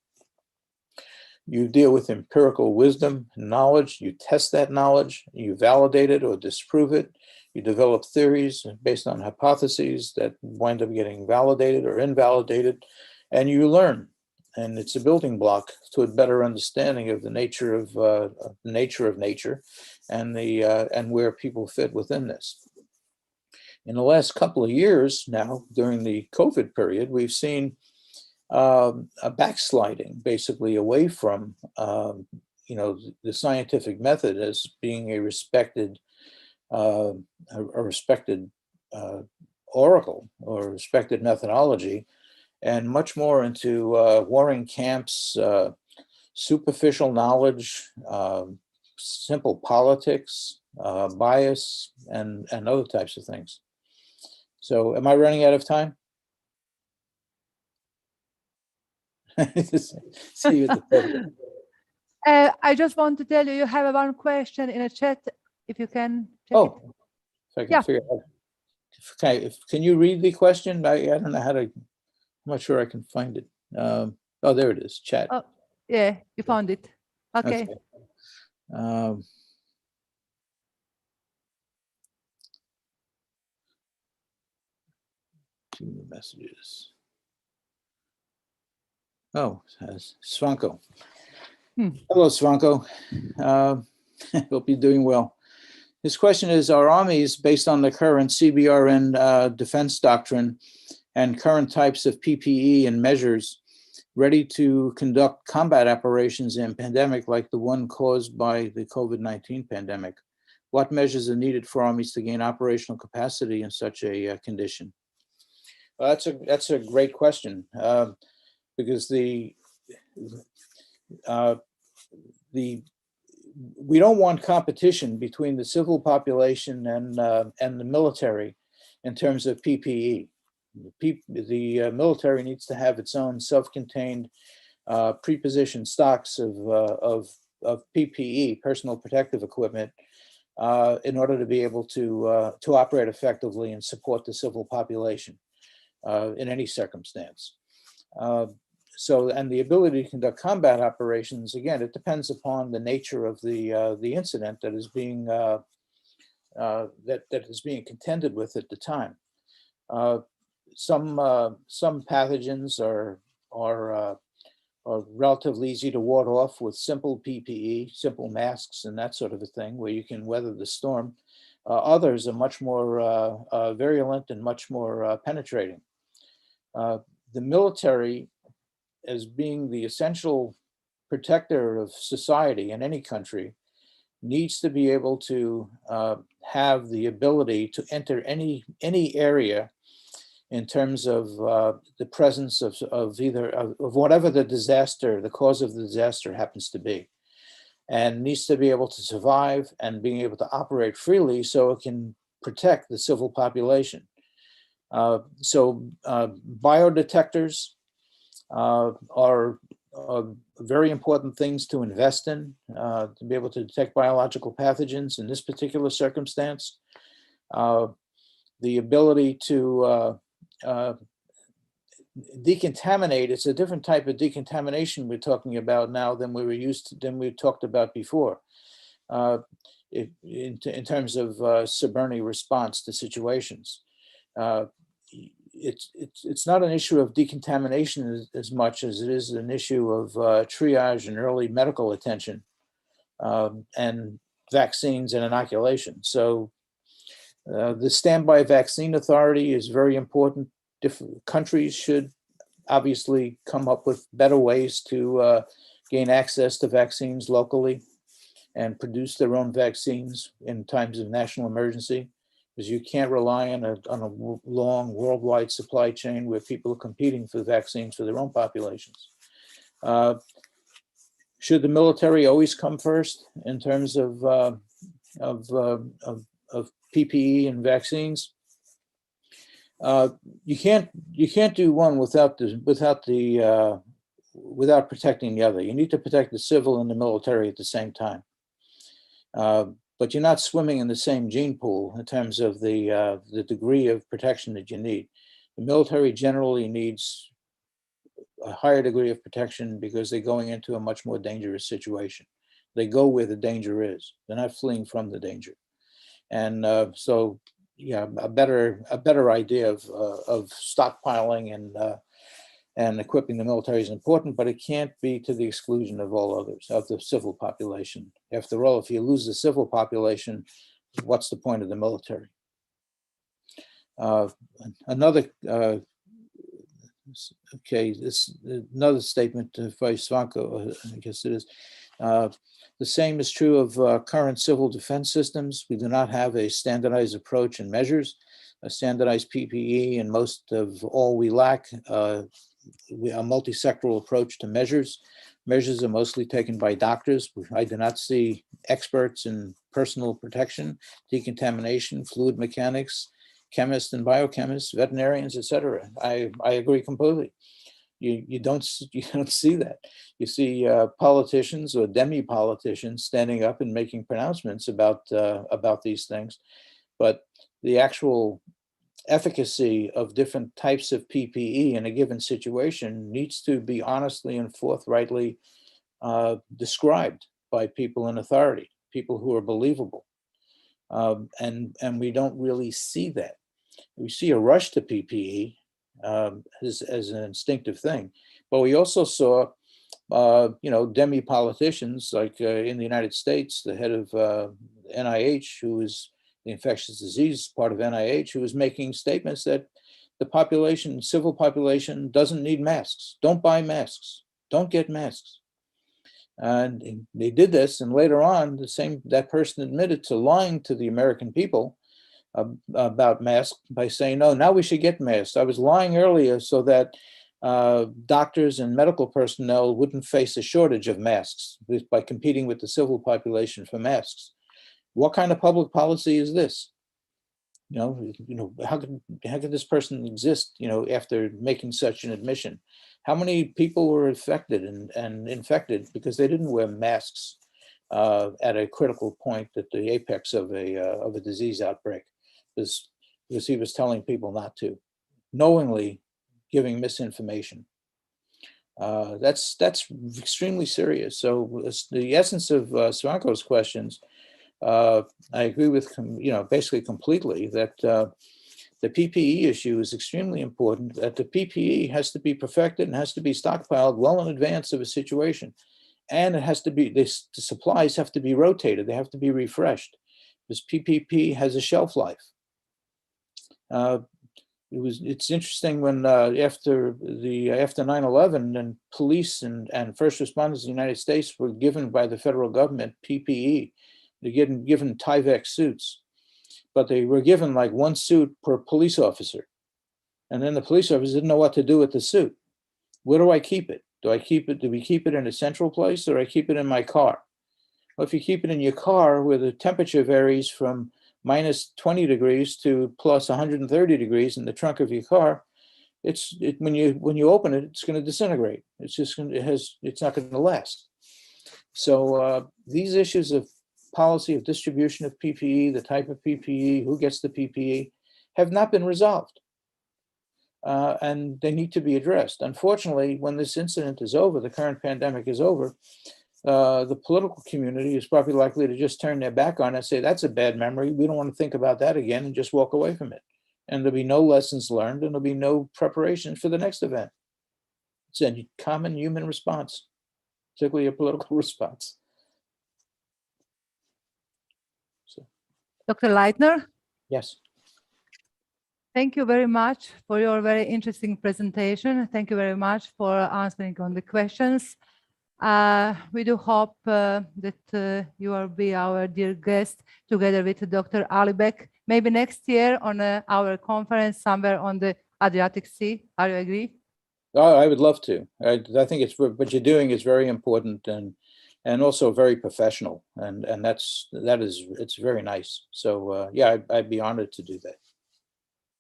you deal with empirical wisdom, knowledge, you test that knowledge, you validate it or disprove it, you develop theories based on hypotheses that wind up getting validated or invalidated, and you learn. And it's a building block to a better understanding of the nature of nature and where people fit within this. In the last couple of years now, during the COVID period, we've seen a backsliding, basically, away from the scientific method as being a respected oracle or respected methodology, and much more into warring camps, superficial knowledge, simple politics, bias, and other types of things. So am I running out of time? See you at the podium. I just want to tell you, you have one question in a chat, if you can check it. If I can figure out. Can you read the question? I don't know how to, I'm not sure I can find it. Oh, there it is, chat. Oh, yeah, you found it. Okay. Messages. Oh, Svanko. Hello, Svanko. Hope you're doing well. His question is, are armies, based on the current CBRN defense doctrine and current types of PPE and measures, ready to conduct combat operations in a pandemic like the one caused by the COVID-19 pandemic? What measures are needed for armies to gain operational capacity in such a condition? Well, that's a great question, because we don't want competition between the civil population and the military in terms of PPE. The military needs to have its own self-contained, pre-positioned stocks of PPE, personal protective equipment, in order to be able to operate effectively and support the civil population in any circumstance. And the ability to conduct combat operations, again, it depends upon the nature of the incident that is being contended with at the time. Some pathogens are relatively easy to ward off with simple PPE, simple masks, and that sort of a thing, where you can weather the storm. Others are much more virulent and much more penetrating. The military, as being the essential protector of society in any country, needs to be able to have the ability to enter any area in terms of the presence of whatever the disaster, the cause of the disaster happens to be, and needs to be able to survive and being able to operate freely so it can protect the civil population. So biodetectors are very important things to invest in, to be able to detect biological pathogens in this particular circumstance. The ability to decontaminate, it's a different type of decontamination we're talking about now than we talked about before, in terms of Soberni response to situations. It's not an issue of decontamination as much as it is an issue of triage and early medical attention, and vaccines and inoculation. So the standby vaccine authority is very important. Different countries should obviously come up with better ways to gain access to vaccines locally and produce their own vaccines in times of national emergency, because you can't rely on a long worldwide supply chain where people are competing for vaccines for their own populations. Should the military always come first in terms of PPE and vaccines? You can't do one without protecting the other. You need to protect the civil and the military at the same time. But you're not swimming in the same gene pool in terms of the degree of protection that you need. The military generally needs a higher degree of protection because they're going into a much more dangerous situation. They go where the danger is. They're not fleeing from the danger. And so, yeah, a better idea of stockpiling and equipping the military is important, but it can't be to the exclusion of all others, of the civil population. After all, if you lose the civil population, what's the point of the military? Another statement by Svanko, I guess it is. The same is true of current civil defense systems. We do not have a standardized approach and measures, a standardized PPE, and most of all we lack a multi-sectoral approach to measures. Measures are mostly taken by doctors. I do not see experts in personal protection, decontamination, fluid mechanics, chemists and biochemists, veterinarians, etc. I agree completely. You don't see that. You see politicians or demi-politicians standing up and making pronouncements about these things, but the actual efficacy of different types of PPE in a given situation needs to be honestly and forthrightly described by people in authority, people who are believable. And we don't really see that. We see a rush to PPE as an instinctive thing, but we also saw, demi-politicians like in the United States, the head of NIH, who is the infectious disease part of NIH, who was making statements that the population, civil population, doesn't need masks. Don't buy masks. Don't get masks. And they did this, and later on, that person admitted to lying to the American people about masks by saying, no, now we should get masks. I was lying earlier so that doctors and medical personnel wouldn't face a shortage of masks by competing with the civil population for masks. What kind of public policy is this? How could this person exist, after making such an admission? How many people were affected and infected because they didn't wear masks at a critical point at the apex of a disease outbreak? Because he was telling people not to, knowingly giving misinformation. That's extremely serious. So the essence of Svanko's questions, I agree with basically completely that the PPE issue is extremely important. That the PPE has to be perfected and has to be stockpiled well in advance of a situation, and it has to be the supplies have to be rotated. They have to be refreshed because PPE has a shelf life. It's interesting when after 9/11 and police and first responders in the United States were given by the federal government PPE. They're given Tyvek suits, but they were given like one suit per police officer. And then the police officer didn't know what to do with the suit. Where do I keep it? Do we keep it in a central place, or do I keep it in my car? Well, if you keep it in your car where the temperature varies from minus 20 degrees to plus 130 degrees in the trunk of your car, when you open it, it's going to disintegrate. It's not going to last. So these issues of policy of distribution of PPE, the type of PPE, who gets the PPE, have not been resolved. And they need to be addressed. Unfortunately, when this incident is over, the current pandemic is over, the political community is probably likely to just turn their back on it and say, that's a bad memory. We don't want to think about that again, and just walk away from it. And there'll be no lessons learned, and there'll be no preparation for the next event. It's a common human response, particularly a political response. Dr. Leitner, Yes. thank you very much for your very interesting presentation. Thank you very much for answering on the questions. We do hope that you will be our dear guest together with Dr. Alibek, maybe next year on our conference somewhere on the Adriatic Sea. Are you agree? Oh, I would love to. I think it's what you're doing is very important and also very professional, and it's very nice. So yeah, I'd be honored to do that.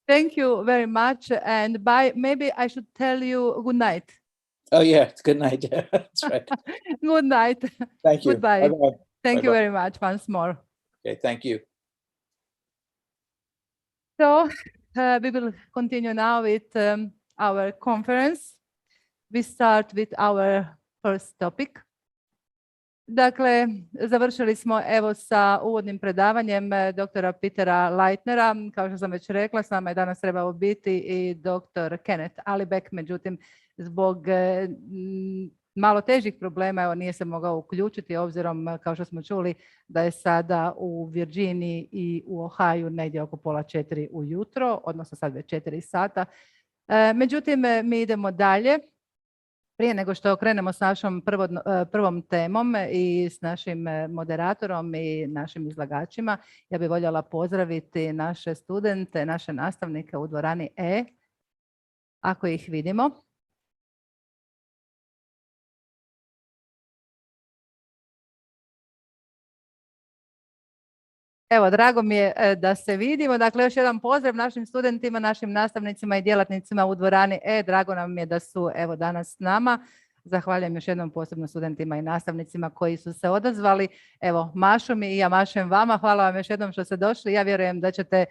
Thank you very much. And maybe I should tell you good night. Oh yeah, it's good night. Yeah, that's right. Good night. Thank you. Goodbye. Bye-bye. Thank you Bye-bye. very much once more. Okay, thank you. So we will continue now with our conference. We start with our first topic. Dakle, završili smo evo sa uvodnim predavanjem doktora Petera Leitnera. Kao što sam već rekla, s nama je danas trebao biti i doktor Kenneth Alibek, međutim, zbog malo težih problema, evo nije se mogao uključiti, obzirom, kao što smo čuli, da je sada u Virginiji i u Ohaju negdje oko 3:30 ujutro, odnosno sad već 4 sata. Međutim, mi idemo dalje. Prije nego što krenemo s našom prvom temom i s našim moderatorom i našim izlagačima, ja bih voljela pozdraviti naše studente, naše nastavnike u dvorani E, ako ih vidimo. Evo, drago mi je da se vidimo. Dakle, još jedan pozdrav našim studentima, našim nastavnicima i djelatnicima u dvorani E. Drago nam je da su evo danas s nama. Zahvaljujem još jednom posebno studentima i nastavnicima koji su se odazvali. Evo, mašu mi i ja mašem vama. Hvala vam još jednom što ste došli. Ja vjerujem da ćete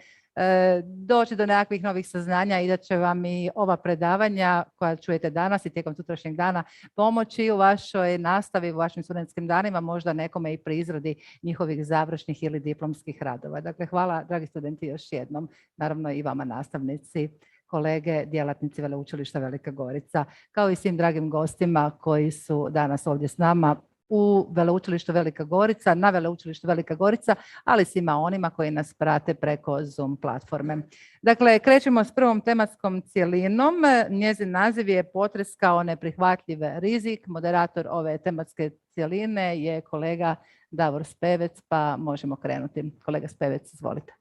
doći do nekakvih novih saznanja i da će vam i ova predavanja koja čujete danas i tijekom sutrašnjeg dana pomoći u vašoj nastavi, u vašim studentskim danima, možda nekome i pri izradi njihovih završnih ili diplomskih radova. Dakle, hvala, dragi studenti, još jednom. Naravno i vama nastavnici, kolege, djelatnici Veleučilišta Velika Gorica, kao i svim dragim gostima koji su danas ovdje s nama u Veleučilištu Velika Gorica, na Veleučilištu Velika Gorica, ali svima onima koji nas prate preko Zoom platforme. Dakle, krećemo s prvom tematskom cjelinom. Njezin naziv je Potres kao neprihvatljiv rizik. Moderator ove tematske cjeline je kolega Davor Spevec, pa možemo krenuti. Kolega Spevec, izvolite.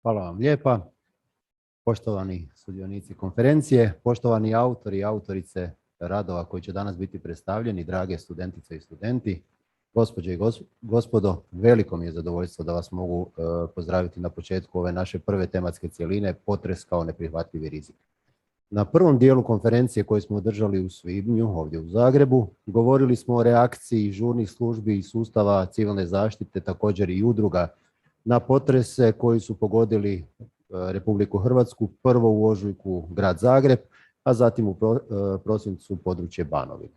Hvala vam lijepa. Poštovani sudionici konferencije, poštovani autori i autorice radova koji će danas biti predstavljeni, drage studentice i studenti, gospođe i gospodo, veliko mi je zadovoljstvo da vas mogu pozdraviti na početku ove naše prve tematske cjeline, potres kao neprihvatljivi rizik. Na prvom dijelu konferencije koju smo održali u svibnju ovdje u Zagrebu, govorili smo o reakciji žurnih službi i sustava civilne zaštite, također i udruga, na potrese koji su pogodili Republiku Hrvatsku, prvo u ožujku grad Zagreb, a zatim u prosincu područje Banovine.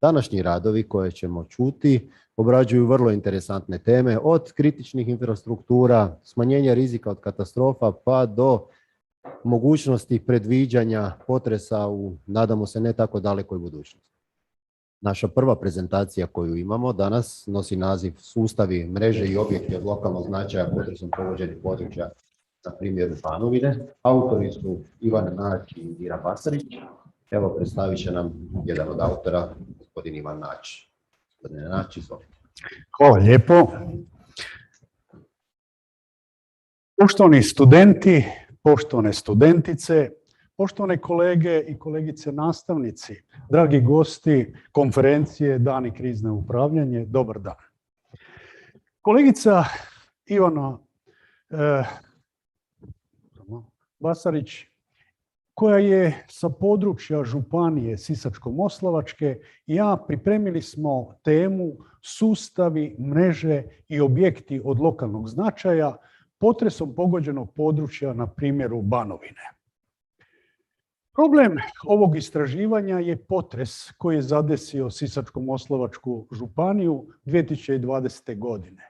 Današnji radovi koje ćemo čuti obrađuju vrlo interesantne teme, od kritičnih infrastruktura, smanjenja rizika od katastrofa, pa do mogućnosti predviđanja potresa u, nadamo se, ne tako dalekoj budućnosti. Naša prva prezentacija koju imamo danas nosi naziv Sustavi, mreže i objekti od lokalnog značaja potresom pogođenih područja na primjeru Banovine. Autori su Ivan Nač i Ira Basarić. Evo, predstavit će nam jedan od autora, gospodin Ivan Nač. Gospodine Nač, izvolite. Hvala lijepo. Poštovani studenti, poštovane studentice, poštovane kolege i kolegice nastavnici, dragi gosti konferencije Dani krizno upravljanje, dobar dan. Kolegica Ivana Basarić, koja je sa područja županije Sisačko-moslavačke, i ja pripremili smo temu Sustavi, mreže i objekti od lokalnog značaja potresom pogođenog područja na primjeru Banovine. Problem ovog istraživanja je potres koji je zadesio Sisačko-moslavačku županiju 2020. godine.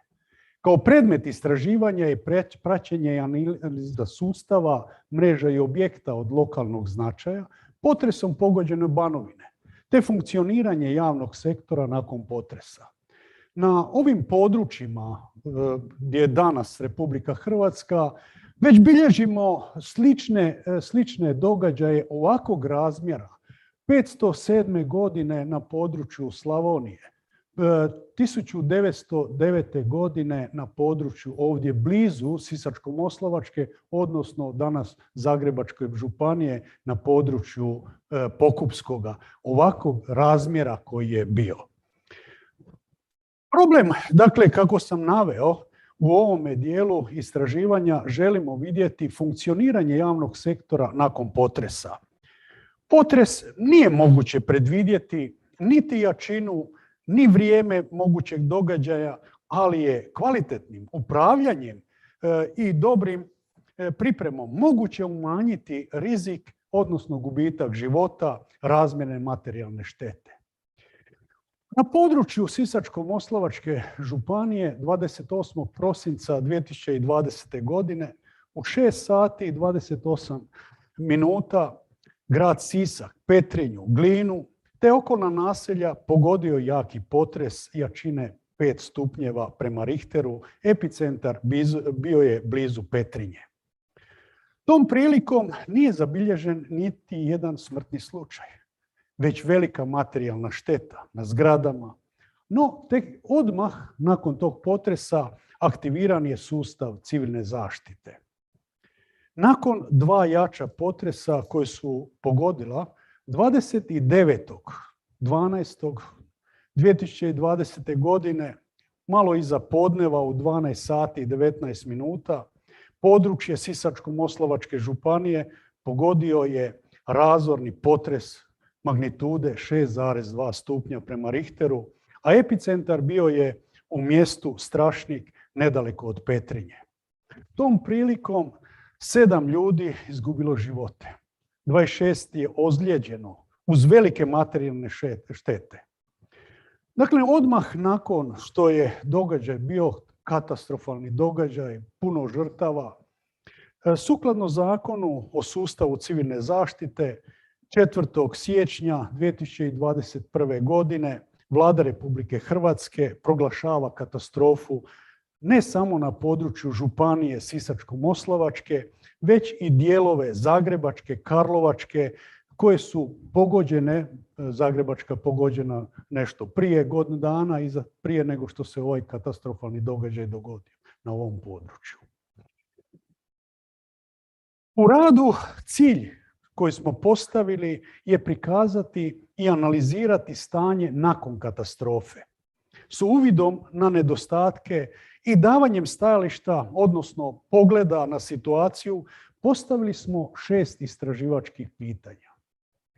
Kao predmet istraživanja je praćenje i analiza sustava, mreža i objekta od lokalnog značaja potresom pogođene Banovine, te funkcioniranje javnog sektora nakon potresa. Na ovim područjima gdje je danas Republika Hrvatska već bilježimo slične događaje ovakvog razmjera. 507. godine na području Slavonije, 1909. godine na području ovdje blizu Sisačko-moslavačke, odnosno danas Zagrebačke županije na području Pokupskoga, ovakvog razmjera koji je bio. Problem, dakle, kako sam naveo, u ovome dijelu istraživanja želimo vidjeti funkcioniranje javnog sektora nakon potresa. Potres nije moguće predvidjeti niti jačinu, ni vrijeme mogućeg događaja, ali je kvalitetnim upravljanjem i dobrim pripremom moguće umanjiti rizik, odnosno gubitak života, razmjerne materijalne štete. Na području Sisačko-moslavačke županije 28. prosinca 2020. godine u 6 sati i 28 minuta grad Sisak, Petrinju, Glinu te okolna naselja pogodio jaki potres jačine 5 stupnjeva prema Richteru. Epicentar bio je blizu Petrinje. Tom prilikom nije zabilježen niti jedan smrtni slučaj, već velika materijalna šteta na zgradama. No, tek odmah nakon tog potresa aktiviran je sustav civilne zaštite. Nakon 2 jača potresa koje su pogodila 29.12.2020. godine, malo iza podneva u 12 sati i 19 minuta, područje Sisačko-moslavačke županije pogodio je razorni potres magnitude 6,2 stupnja prema Richteru, a epicentar bio je u mjestu Strašnik nedaleko od Petrinje. Tom prilikom 7 ljudi izgubilo živote. 26 je ozlijeđeno uz velike materijalne štete. Dakle, odmah nakon što je događaj bio katastrofalni događaj, puno žrtava, sukladno zakonu o sustavu civilne zaštite 4. siječnja 2021. godine Vlada Republike Hrvatske proglašava katastrofu ne samo na području županije Sisačko-moslavačke, već i dijelove Zagrebačke, Karlovačke, koje su pogođene, Zagrebačka pogođena nešto prije godinu dana, prije nego što se ovaj katastrofalni događaj dogodio na ovom području. U radu cilj koji smo postavili je prikazati i analizirati stanje nakon katastrofe. S uvidom na nedostatke i davanjem stajališta, odnosno pogleda na situaciju, postavili smo 6 istraživačkih pitanja.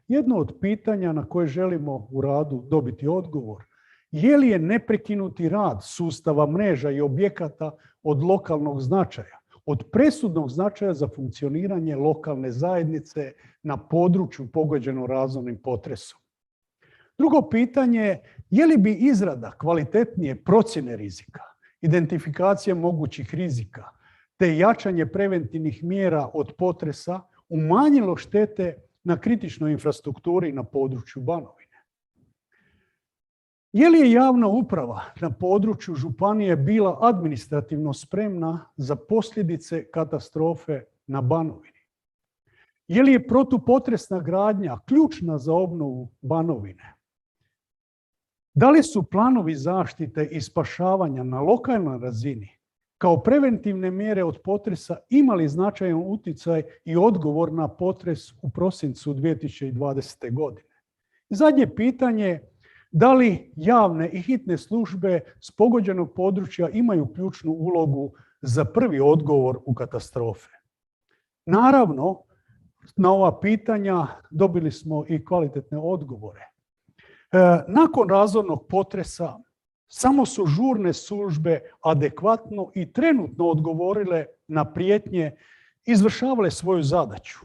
Jedno od pitanja na koje želimo u radu dobiti odgovor je li je neprekinuti rad sustava mreža i objekata od lokalnog značaja, od presudnog značaja za funkcioniranje lokalne zajednice na području pogođeno razornim potresom. Drugo pitanje je li bi izrada kvalitetnije procjene rizika, identifikacija mogućih rizika te jačanje preventivnih mjera od potresa umanjilo štete na kritičnoj infrastrukturi na području Banovine. Je li je javna uprava na području županije bila administrativno spremna za posljedice katastrofe na Banovini? Je li je protupotresna gradnja ključna za obnovu Banovine? Da li su planovi zaštite i spašavanja na lokalnoj razini kao preventivne mjere od potresa imali značajan utjecaj i odgovor na potres u prosincu 2020. godine? Zadnje pitanje, da li javne i hitne službe s pogođenog područja imaju ključnu ulogu za prvi odgovor u katastrofe? Naravno, na ova pitanja dobili smo i kvalitetne odgovore. Nakon razornog potresa samo su žurne službe adekvatno i trenutno odgovorile na prijetnje, izvršavale svoju zadaću.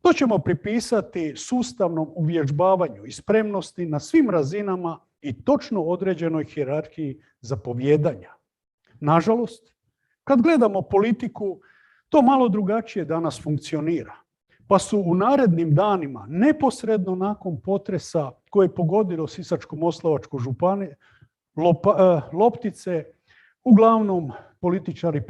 To ćemo pripisati sustavnom uvježbavanju i spremnosti na svim razinama i točno određenoj hijerarhiji zapovijedanja. Nažalost, kad gledamo politiku, to malo drugačije danas funkcionira. Pa su u narednim danima, neposredno nakon potresa koje je pogodilo Sisačko-moslavačku županiju, loptice, uglavnom političari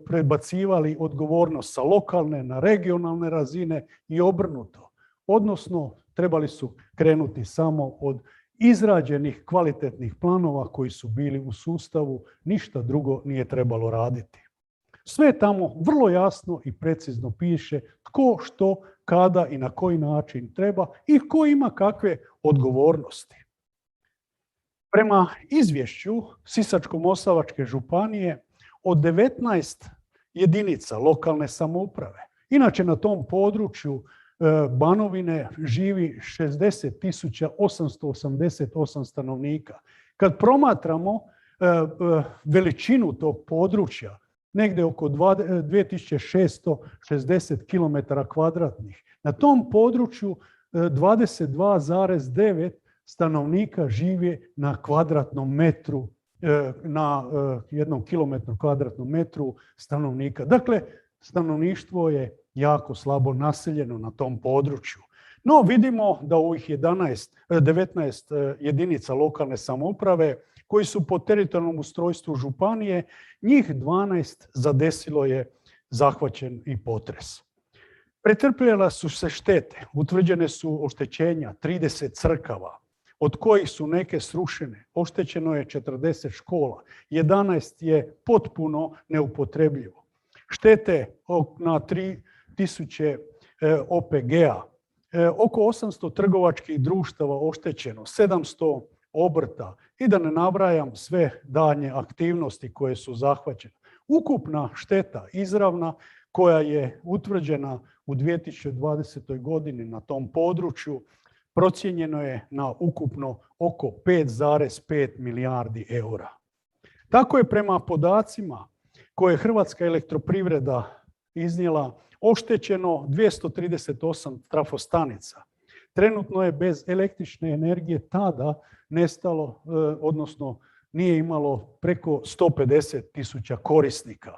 prebacivali odgovornost sa lokalne na regionalne razine i obrnuto. Odnosno, trebali su krenuti samo od izrađenih kvalitetnih planova koji su bili u sustavu, ništa drugo nije trebalo raditi. Sve tamo vrlo jasno i precizno piše tko, što, kada i na koji način treba i tko ima kakve odgovornosti. Prema izvješću Sisačko-moslavačke županije od 19 jedinica lokalne samouprave, inače na tom području Banovine živi 60.888 stanovnika. Kad promatramo veličinu tog područja, negdje oko 2660 km kvadratnih, na tom području 22,9 stanovnika žive na kvadratnom metru, na jednom kilometru kvadratnom metru stanovnika. Dakle, stanovništvo je jako slabo naseljeno na tom području. No, vidimo da u ovih 19 jedinica lokalne samouprave koji su po teritorijalnom ustrojstvu županije, njih 12 zadesilo je zahvaćen i potres. Pretrpjela su se štete, utvrđene su oštećenja 30 crkava, od kojih su neke srušene. Oštećeno je 40 škola, 11 je potpuno neupotrebljivo. Štete na 3000 OPG-a, oko 800 trgovačkih društava oštećeno, 700 obrta i da ne nabrajam sve daljnje aktivnosti koje su zahvaćene. Ukupna šteta izravna koja je utvrđena u 2020. godini na tom području procijenjeno je na ukupno oko 5,5 milijardi eura. Tako je prema podacima koje je Hrvatska elektroprivreda iznijela oštećeno 238 trafostanica. Trenutno je bez električne energije tada nestalo, odnosno nije imalo preko 150.000 korisnika.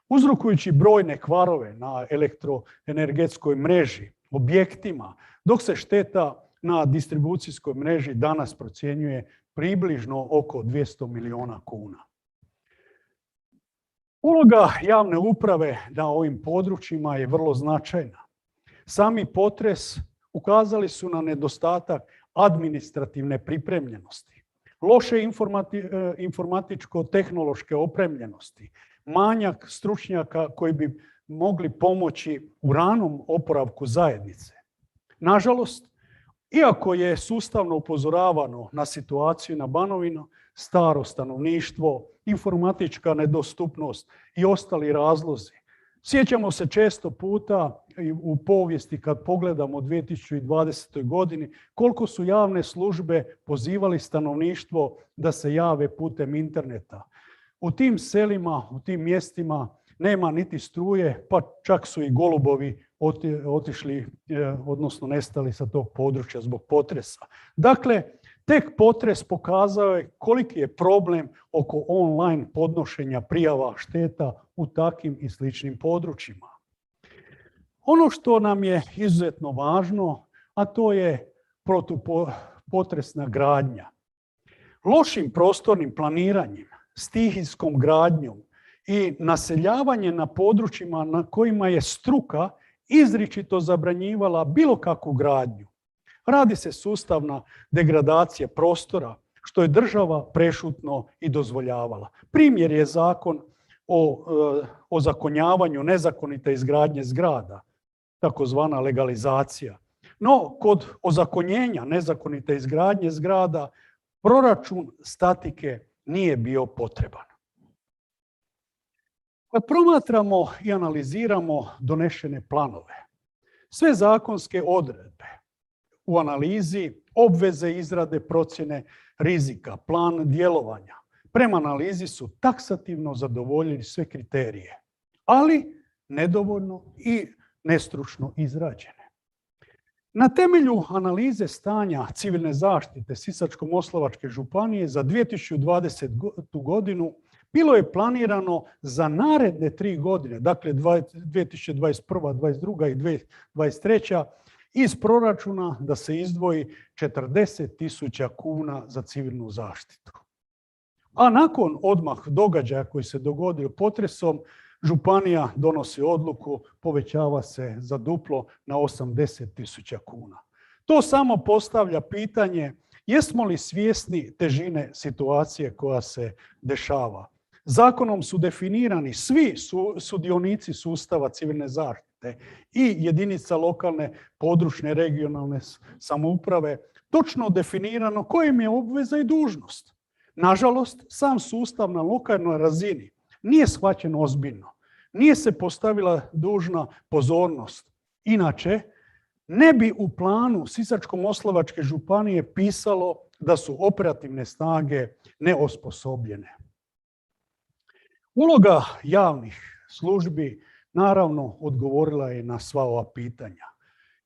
Uzrokujući brojne kvarove na elektroenergetskoj mreži, objektima, dok se šteta na distribucijskoj mreži danas procjenjuje približno oko 200 milijuna kuna. Uloga javne uprave na ovim područjima je vrlo značajna. Sami potres ukazali su na nedostatak administrativne pripremljenosti, loše informatičko-tehnološke opremljenosti, manjak stručnjaka koji bi mogli pomoći u ranom oporavku zajednice. Nažalost, iako je sustavno upozoravano na situaciju na Banovini, staro stanovništvo, informatička nedostupnost i ostali razlozi. Sjećamo se često puta u povijesti kad pogledamo u 2020. godini koliko su javne službe pozivali stanovništvo da se jave putem interneta. U tim selima, u tim mjestima nema niti struje, pa čak su i golubovi otišli, odnosno nestali sa tog područja zbog potresa. Dakle, tek potres pokazao je koliki je problem oko online podnošenja prijava šteta u takvim i sličnim područjima. Ono što nam je izuzetno važno, a to je protupotresna gradnja. Lošim prostornim planiranjem, stihijskom gradnjom i naseljavanje na područjima na kojima je struka izričito zabranjivala bilo kakvu gradnju. Radi se sustavna degradacija prostora, što je država prešutno i dozvoljavala. Primjer je zakon o ozakonjavanju nezakonite izgradnje zgrada, takozvana legalizacija. No, kod ozakonjenja nezakonite izgradnje zgrada, proračun statike nije bio potreban. Kad promatramo i analiziramo donešene planove, sve zakonske odredbe u analizi, obveze izrade procjene rizika, plan djelovanja, prema analizi su taksativno zadovoljili sve kriterije, ali nedovoljno i nestručno izrađene. Na temelju analize stanja civilne zaštite Sisačko-moslavačke županije za 2020. godinu bilo je planirano za naredne 3 godine, dakle 2021., 2022. i 2023. iz proračuna da se izdvoji 40.000 kuna za civilnu zaštitu. A nakon odmah događaja koji se dogodio potresom, županija donosi odluku, povećava se za duplo na 80.000 kuna. To samo postavlja pitanje jesmo li svjesni težine situacije koja se dešava. Zakonom su definirani svi sudionici sustava civilne zaštite i jedinica lokalne, područne, regionalne samouprave, točno definirano koja im je obveza i dužnost. Nažalost, sam sustav na lokalnoj razini nije shvaćen ozbiljno. Nije se postavila dužna pozornost. Inače, ne bi u planu Sisačko-moslavačke županije pisalo da su operativne snage neosposobljene. Uloga javnih službi naravno odgovorila je na sva ova pitanja.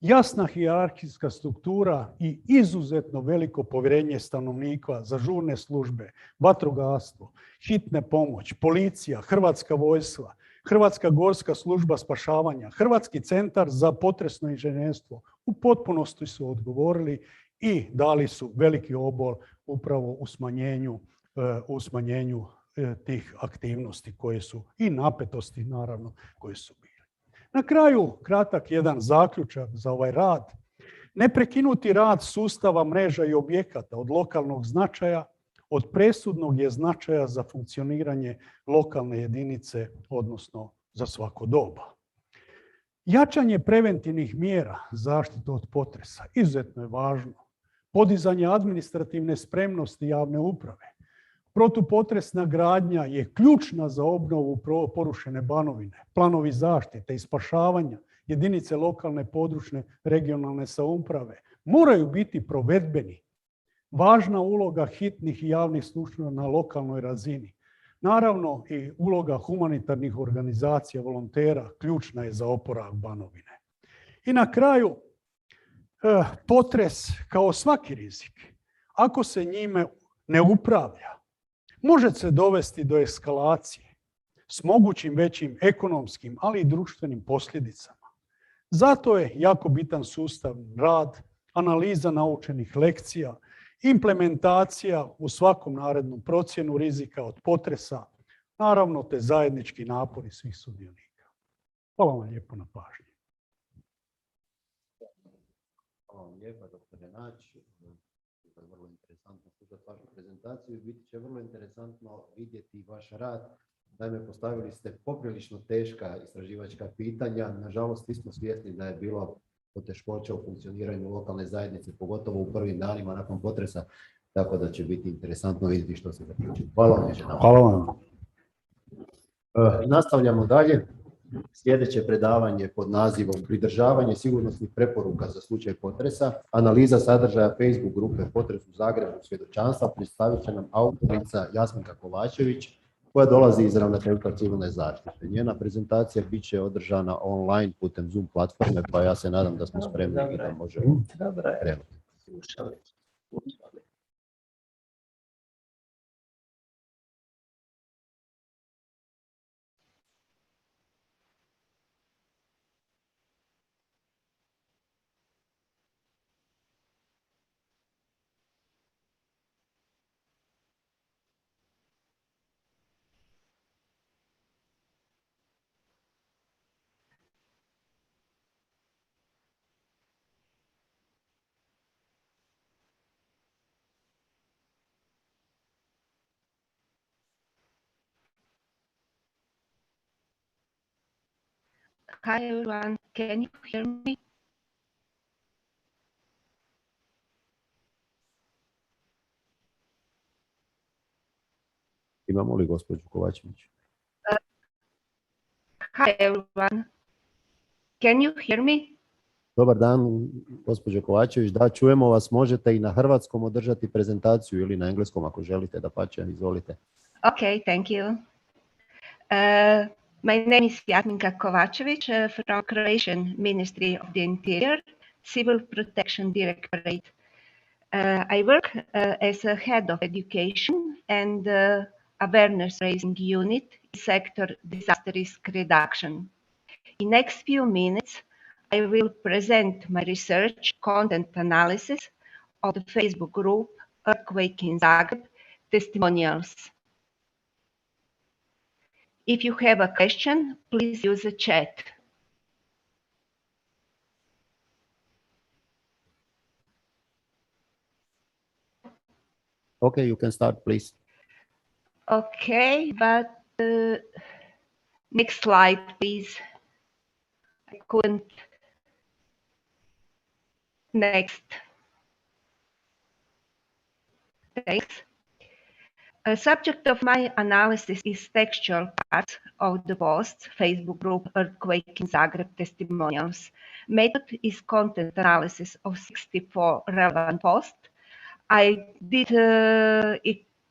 Jasna hijerarhijska struktura i izuzetno veliko povjerenje stanovnika za žurne službe, vatrogastvo, hitne pomoć, policija, Hrvatska vojska, Hrvatska gorska služba spašavanja, Hrvatski centar za potresno inženjerstvo u potpunosti su odgovorili i dali su veliki obol upravo u smanjenju tih aktivnosti koje su i napetosti naravno koje su bile. Na kraju kratak jedan zaključak za ovaj rad. Neprekinuti rad sustava mreža i objekata od lokalnog značaja, od presudnog je značaja za funkcioniranje lokalne jedinice, odnosno za svako doba. Jačanje preventivnih mjera zaštite od potresa izuzetno je važno. Podizanje administrativne spremnosti javne uprave. Protupotresna gradnja je ključna za obnovu porušene Banovine. Planovi zaštite i spašavanja jedinice lokalne, područne, regionalne samouprave moraju biti provedbeni. Važna uloga hitnih i javnih službi na lokalnoj razini. Naravno i uloga humanitarnih organizacija, volontera, ključna je za oporavak Banovine. I na kraju, potres kao svaki rizik, ako se njime ne upravlja, može se dovesti do eskalacije s mogućim većim ekonomskim, ali i društvenim posljedicama. Zato je jako bitan sustav rad, analiza naučenih lekcija, implementacija u svakom narednom procjenu rizika od potresa, naravno te zajednički napori svih sudionika. Hvala vam lijepo na pažnji. Hvala vam lijepa, doktore Nač. Vrlo interesantno slušati vašu prezentaciju. Biti će vrlo interesantno vidjeti vaš rad. Naime, postavili ste poprilično teška istraživačka pitanja. Nažalost, nismo svjesni da je bilo poteškoća u funkcioniranju lokalne zajednice, pogotovo u prvim danima nakon potresa, tako da će biti interesantno vidjeti što se zaključi. Hvala vam. Hvala vam. Nastavljamo dalje. Sljedeće predavanje pod nazivom Pridržavanje sigurnosnih preporuka za slučaj potresa, analiza sadržaja Facebook grupe Potres u Zagrebu svjedočanstva, predstavit će nam autorica Jasminka Kovačević, koja dolazi iz Ravnateljstva civilne zaštite. Njena prezentacija bit će održana online putem Zoom platforme, pa ja se nadam da smo spremni i da možemo krenuti. Hi everyone, can you hear me? Imamo li gospođu Kovačević? Hi everyone, can you hear me? Dobar dan, gospođo Kovačević. Da, čujemo vas. Možete i na hrvatskom održati prezentaciju ili na engleskom ako želite, dapače, izvolite. Okay, thank you. My name is Jasminka Kovačević from Croatian Ministry of the Interior, Civil Protection Directorate. I work as a head of education and awareness raising unit in sector disaster risk reduction. In next few minutes, I will present my research content analysis of the Facebook group Earthquake in Zagreb Testimonials. If you have a question, please use the chat. Okay, you can start, please. Okay, but next slide, please. I couldn't. Next. Thanks. A subject of my analysis is textual parts of the post, Facebook group Earthquake in Zagreb Testimonials. Method is content analysis of 64 relevant posts. I did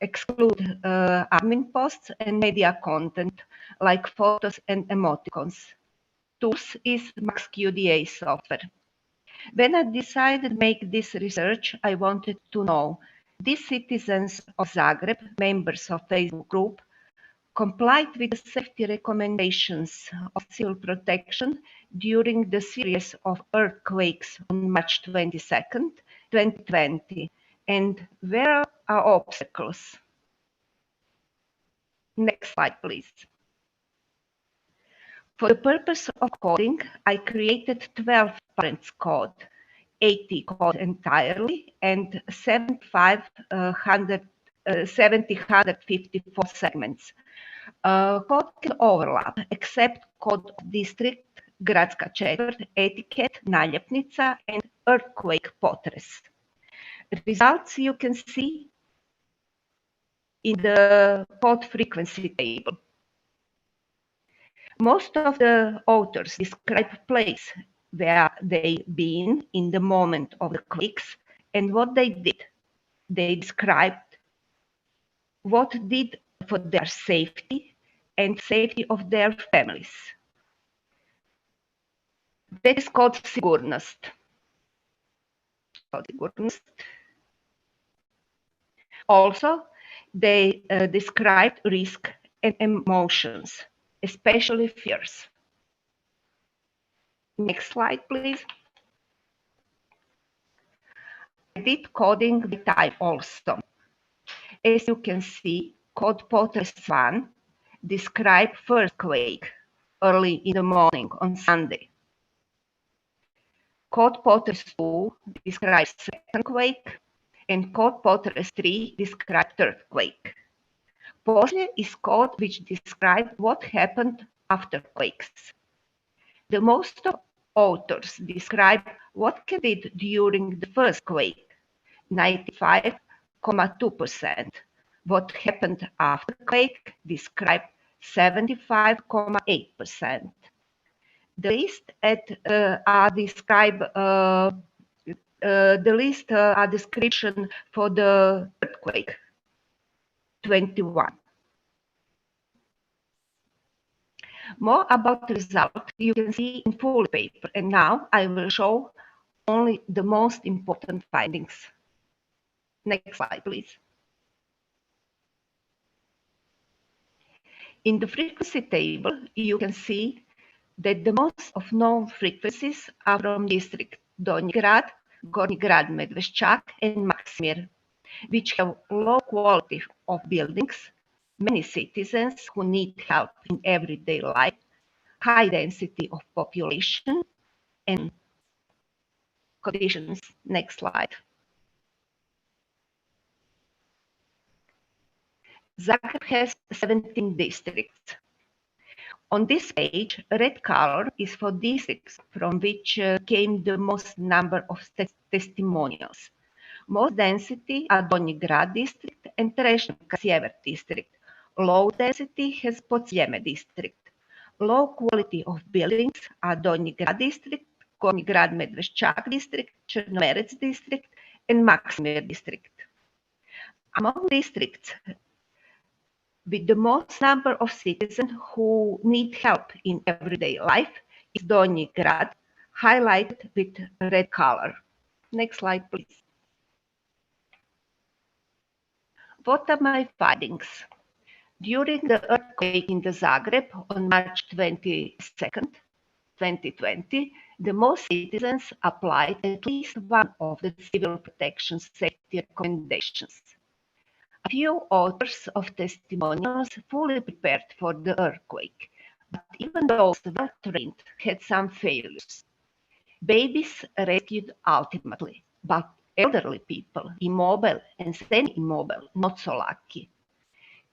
exclude admin posts and media content like photos and emoticons. Tools is MaxQDA software. When I decided to make this research, I wanted to know, these citizens of Zagreb, members of Facebook group, complied with the safety recommendations of civil protection during the series of earthquakes on March 22nd, 2020, and where are obstacles? Next slide, please. For the purpose of coding, I created 12 parents code, 80 code entirely, and 754 segments. Code can overlap, except code of district, gradska četvrt, etiquette, naljepnica, and earthquake potres. Results you can see in the code frequency table. Most of the authors describe place where they been in the moment of the quakes and what they did. They described what did for their safety and safety of their families. That is called sigurnost. Also, they described risk and emotions, especially fears. Next slide, please. I did coding by type also. As you can see, code potres 1 describe first quake early in the morning on Sunday. Code potres 2 describes second quake, and code potres 3 describe third quake. Poslije is code which describes what happened after quakes. The most of authors describe what can be did during the first quake, 95.2%. What happened after quake described 75.8%. The list are description for the earthquake 21. More about the result you can see in full paper, and now I will show only the most important findings. Next slide, please. In the frequency table, you can see that the most of known frequencies are from district Donji Grad, Gornji Grad Medveščak, and Maksimir, which have low quality of buildings, many citizens who need help in everyday life, high density of population, and conditions. Next slide. Zagreb has 17 districts. On this page, red color is for districts from which came the most number of testimonials. Most density are Donji Grad district and Trešnjevka Sjever district. Low density has Podsljeme district. Low quality of buildings are Donji Grad district, Gornji Grad Medveščak district, Črnomerec district, and Maksimir district. Among districts with the most number of citizens who need help in everyday life is Donji Grad, highlighted with red color. Next slide, please. What are my findings? During the earthquake in the Zagreb on March 22nd, 2020, the most citizens applied at least one of the civil protection safety recommendations. A few authors of testimonials fully prepared for the earthquake, but even those well-trained had some failures. Babies rescued ultimately, but elderly people, immobile and semi-immobile, not so lucky.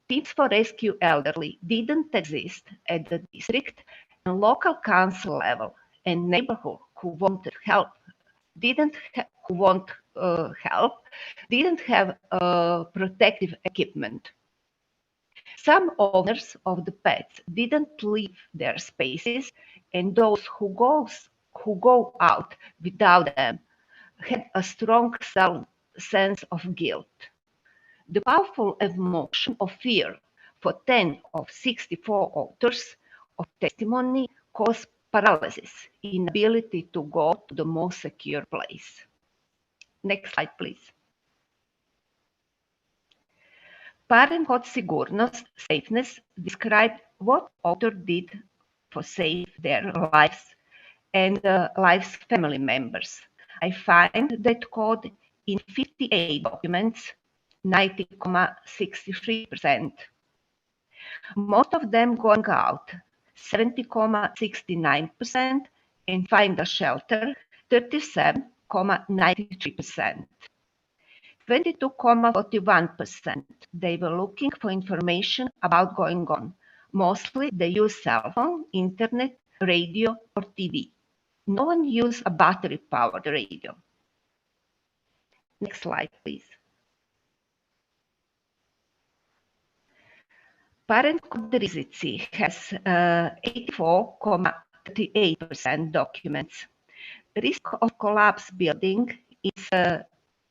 Teams for rescue elderly didn't exist at the district and local council level, and neighborhood who wanted help didn't have protective equipment. Some owners of the pets didn't leave their spaces, and those who go out without them had a strong sense of guilt. The powerful emotion of fear for 10 of 64 authors of testimony caused paralysis, inability to go to the most secure place. Next slide, please. Parenthood Sigurnost, Safeness, described what author did for save their lives and the lives of family members. I find that code in 58 documents, 90.63%. Most of them going out, 70.69%, and find a shelter, 37.93%. 22.41%. They were looking for information about going on. Mostly they use cell phone, internet, radio, or TV. No one used a battery-powered radio. Next slide, please. Parenthood Rizici has 84.38% documents. Risk of collapse building is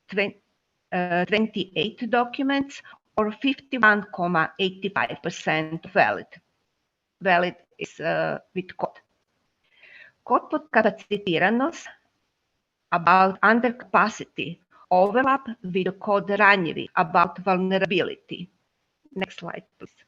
28 documents or 51.85% valid. Valid is with code. Code podkapacitiranost about undercapacity overlap with the code ranjivi about vulnerability. Next slide, please.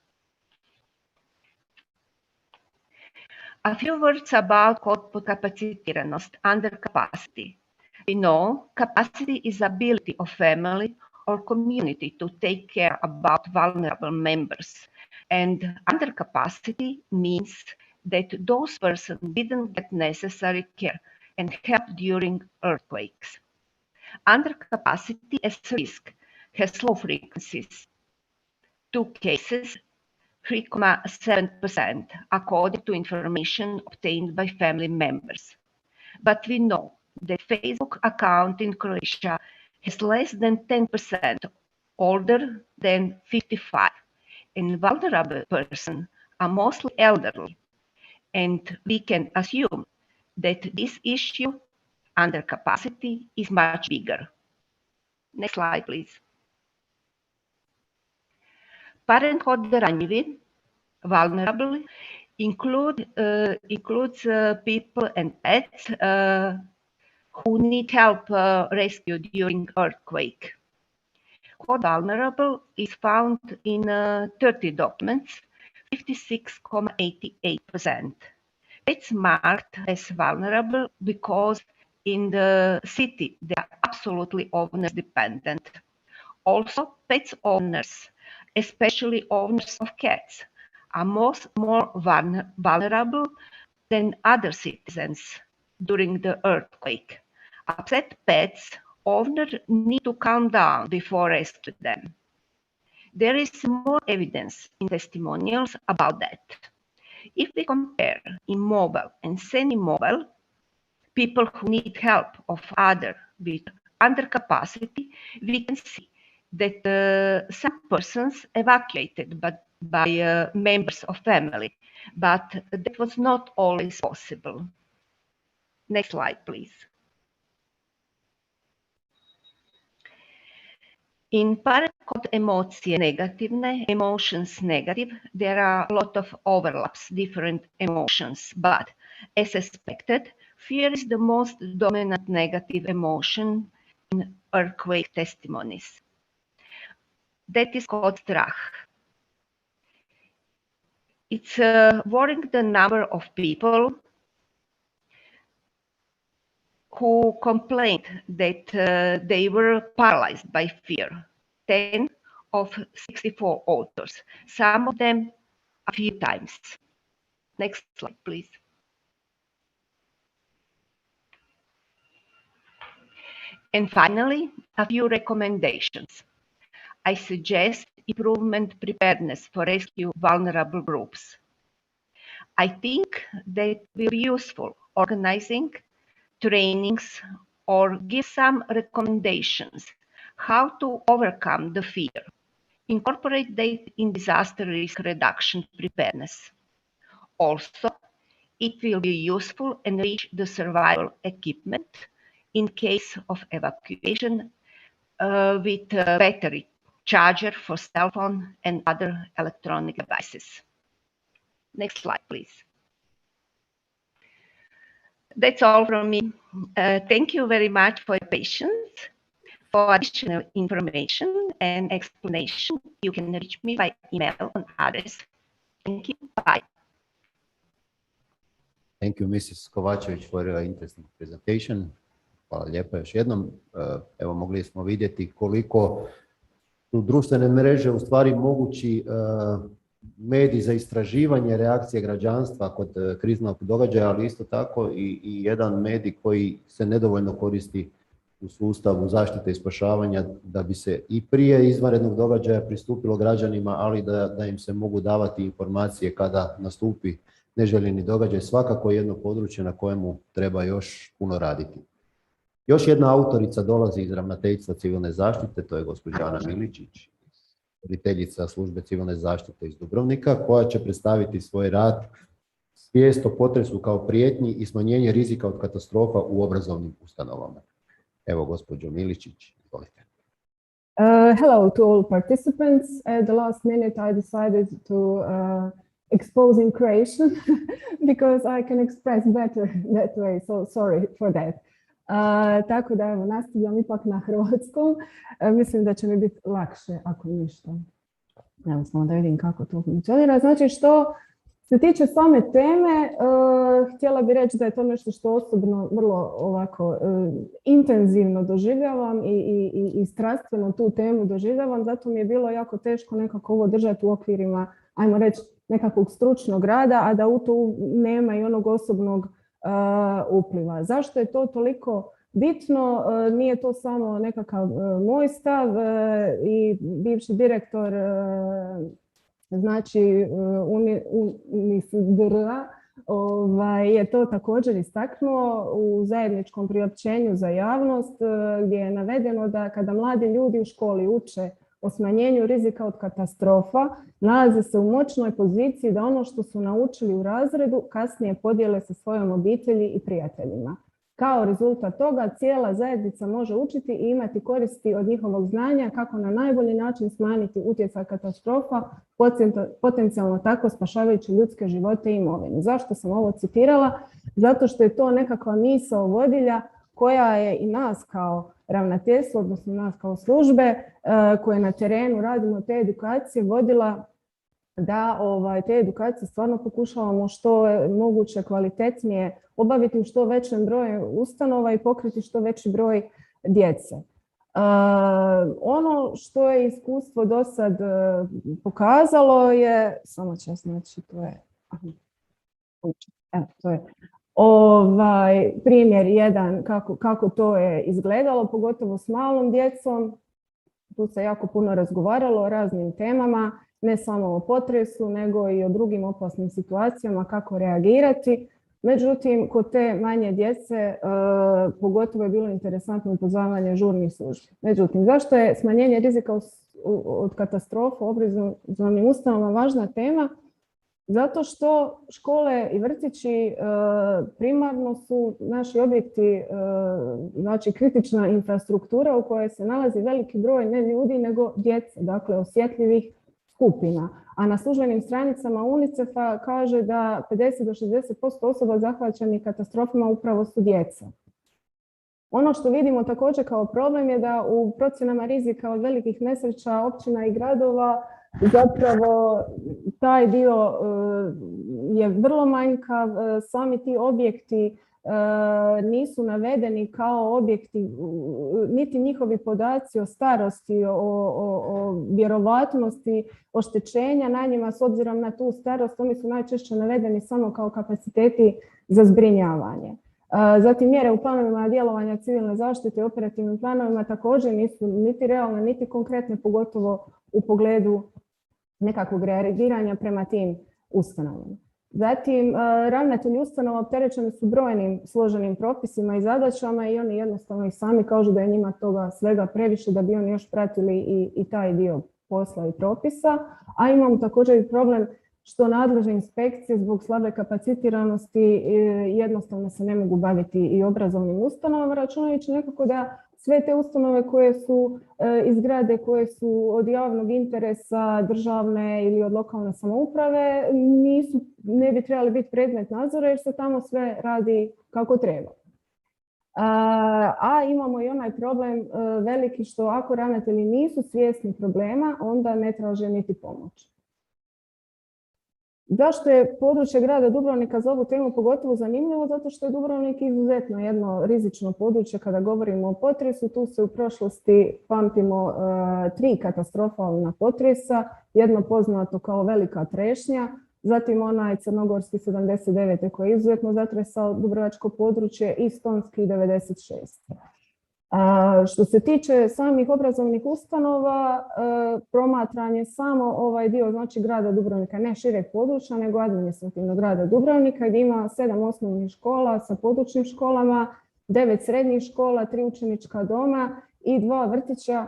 A few words about code podkapacitiranost, undercapacity. We know capacity is ability of family or community to take care about vulnerable members. And undercapacity means that those persons didn't get necessary care and help during earthquakes. Undercapacity as risk has low frequencies. 2 cases, 3.7%, according to information obtained by family members. But we know that Facebook account in Croatia has less than 10% older than 55, and vulnerable persons are mostly elderly. And we can assume that this issue, undercapacity, is much bigger. Next slide, please. Parenthood ranjivi, vulnerable, includes people and pets who need help rescue during earthquake. Code vulnerable is found in 30 documents, 56.88%. Pets marked as vulnerable because in the city they are absolutely owners dependent. Also, pets owners, especially owners of cats, are more vulnerable than other citizens during the earthquake. Upset pets owners need to calm down before rescuing them. There is more evidence in testimonials about that. If we compare immobile and semi-mobile, people who need help of others with undercapacity, we can see that some persons evacuated by members of family, but that was not always possible. Next slide, please. In parenthood emocije negativne, emotions negative, there are a lot of overlaps, different emotions, but as expected, fear is the most dominant negative emotion in earthquake testimonies. That is called strach. It's worrying the number of people who complained that they were paralyzed by fear. 10 of 64 authors, some of them a few times. Next slide, please. And finally, a few recommendations. I suggest improvement preparedness for rescue vulnerable groups. I think that will be useful organizing trainings or give some recommendations how to overcome the fear. Incorporate that in disaster risk reduction preparedness. Also, it will be useful and enrich the survival equipment in case of evacuation with a battery charger for cell phone and other electronic devices. Next slide, please. That's all from me. Thank you very much for your patience. For additional information and explanation, you can reach me by email on address. Thank you. Bye. Thank you, Mrs. Kovačević, for your interesting presentation. Hvala lijepo još jednom. Evo, mogli smo vidjeti koliko su društvene mreže u stvari mogući medij za istraživanje reakcije građanstva kod kriznog događaja, ali isto tako i jedan medij koji se nedovoljno koristi u sustavu zaštite i spašavanja da bi se i prije izvanrednog događaja pristupilo građanima, ali da im se mogu davati informacije kada nastupi neželjeni događaj. Svakako jedno područje na kojemu treba još puno raditi. Još jedna autorica dolazi iz Ravnateljstva civilne zaštite, to je gospođa Ana Miličić, voditeljica službe civilne zaštite iz Dubrovnika, koja će predstaviti svoj rad svijest o potresu kao prijetnji i smanjenje rizika od katastrofa u obrazovnim ustanovama. Evo, gospođo Miličić, izvolite. Hello to all participants. At the last minute I decided to expose in Croatian because I can express better that way, so sorry for that. Tako da evo, nastavljam ipak na hrvatskom. Mislim da će mi biti lakše ako ništa. Evo samo da vidim kako to funkcionira. Znači, što se tiče same teme, htjela bih reći da je to nešto što osobno vrlo ovako intenzivno doživljavam i strastveno tu temu doživljavam. Zato mi je bilo jako teško nekako ovo držati u okvirima, ajmo reći, nekakvog stručnog rada, a da u to nema i onog osobnog upliva. Zašto je to toliko bitno? Nije to samo nekakav moj stav i bivši direktor znači UNISDR-a je to također istaknuo u zajedničkom priopćenju za javnost gdje je navedeno da kada mladi ljudi u školi uče o smanjenju rizika od katastrofa, nalaze se u moćnoj poziciji da ono što su naučili u razredu kasnije podijele sa svojom obitelji i prijateljima. Kao rezultat toga cijela zajednica može učiti i imati koristi od njihovog znanja kako na najbolji način smanjiti utjecaj katastrofa, potencijalno tako spašavajući ljudske živote i imovinu. Zašto sam ovo citirala? Zato što je to nekakva misao vodilja koja je i nas kao ravnateljstvo, odnosno nas kao službe koje na terenu radimo te edukacije vodila da te edukacije stvarno pokušavamo što je moguće kvalitetnije obaviti u što većem broju ustanova i pokriti što veći broj djece. Ono što je iskustvo do sad pokazalo je, samo čas, znači to je, evo, to je primjer jedan kako to je izgledalo, pogotovo s malom djecom. Tu se jako puno razgovaralo o raznim temama, ne samo o potresu, nego i o drugim opasnim situacijama, kako reagirati. Međutim, kod te manje djece pogotovo je bilo interesantno upoznavanje žurnih službi. Međutim, zašto je smanjenje rizika od katastrofa u obrazovnim ustanovama važna tema? Zato što škole i vrtići primarno su naši objekti, znači kritična infrastruktura u kojoj se nalazi veliki broj ne ljudi nego djece, dakle osjetljivih skupina. A na službenim stranicama UNICEF-a kaže da 50 do 60% osoba zahvaćenih katastrofama upravo su djeca. Ono što vidimo također kao problem je da u procjenama rizika od velikih nesreća općina i gradova zapravo taj dio je vrlo manjkav. Sami ti objekti nisu navedeni kao objekti, niti njihovi podaci o starosti, o vjerovatnosti oštećenja na njima s obzirom na tu starost, oni su najčešće navedeni samo kao kapaciteti za zbrinjavanje. Zatim mjere u planovima djelovanja civilne zaštite i operativnim planovima također nisu niti realne, niti konkretne, pogotovo u pogledu nekakvog reagiranja prema tim ustanovama. Zatim, ravnatelji ustanova opterećeni su brojnim složenim propisima i zadaćama i oni jednostavno i sami kažu da je njima toga svega previše da bi oni još pratili i taj dio posla i propisa. A imamo također i problem što nadležne inspekcije zbog slabe kapacitiranosti jednostavno se ne mogu baviti i obrazovnim ustanovama, računajući nekako da sve te ustanove koje su iz zgrade, koje su od javnog interesa, državne ili od lokalne samouprave, ne bi trebali biti predmet nadzora jer se tamo sve radi kako treba. A imamo i onaj problem veliki što ako ravnatelji nisu svjesni problema, onda ne traže niti pomoć. Zašto je područje grada Dubrovnika za ovu temu pogotovo zanimljivo? Zato što je Dubrovnik izuzetno jedno rizično područje kada govorimo o potresu. Tu se u prošlosti pamtimo 3 katastrofalna potresa, jedno poznato kao velika trešnja, zatim onaj crnogorski 79. koji je izuzetno zatresao dubrovačko područje i stonski 96. Što se tiče samih obrazovnih ustanova, promatranje samo ovaj dio, znači grada Dubrovnika, ne šireg područja, nego administrativnog grada Dubrovnika, gdje ima 7 osnovnih škola sa područnim školama, 9 srednjih škola, 3 učenička doma i 2 vrtića,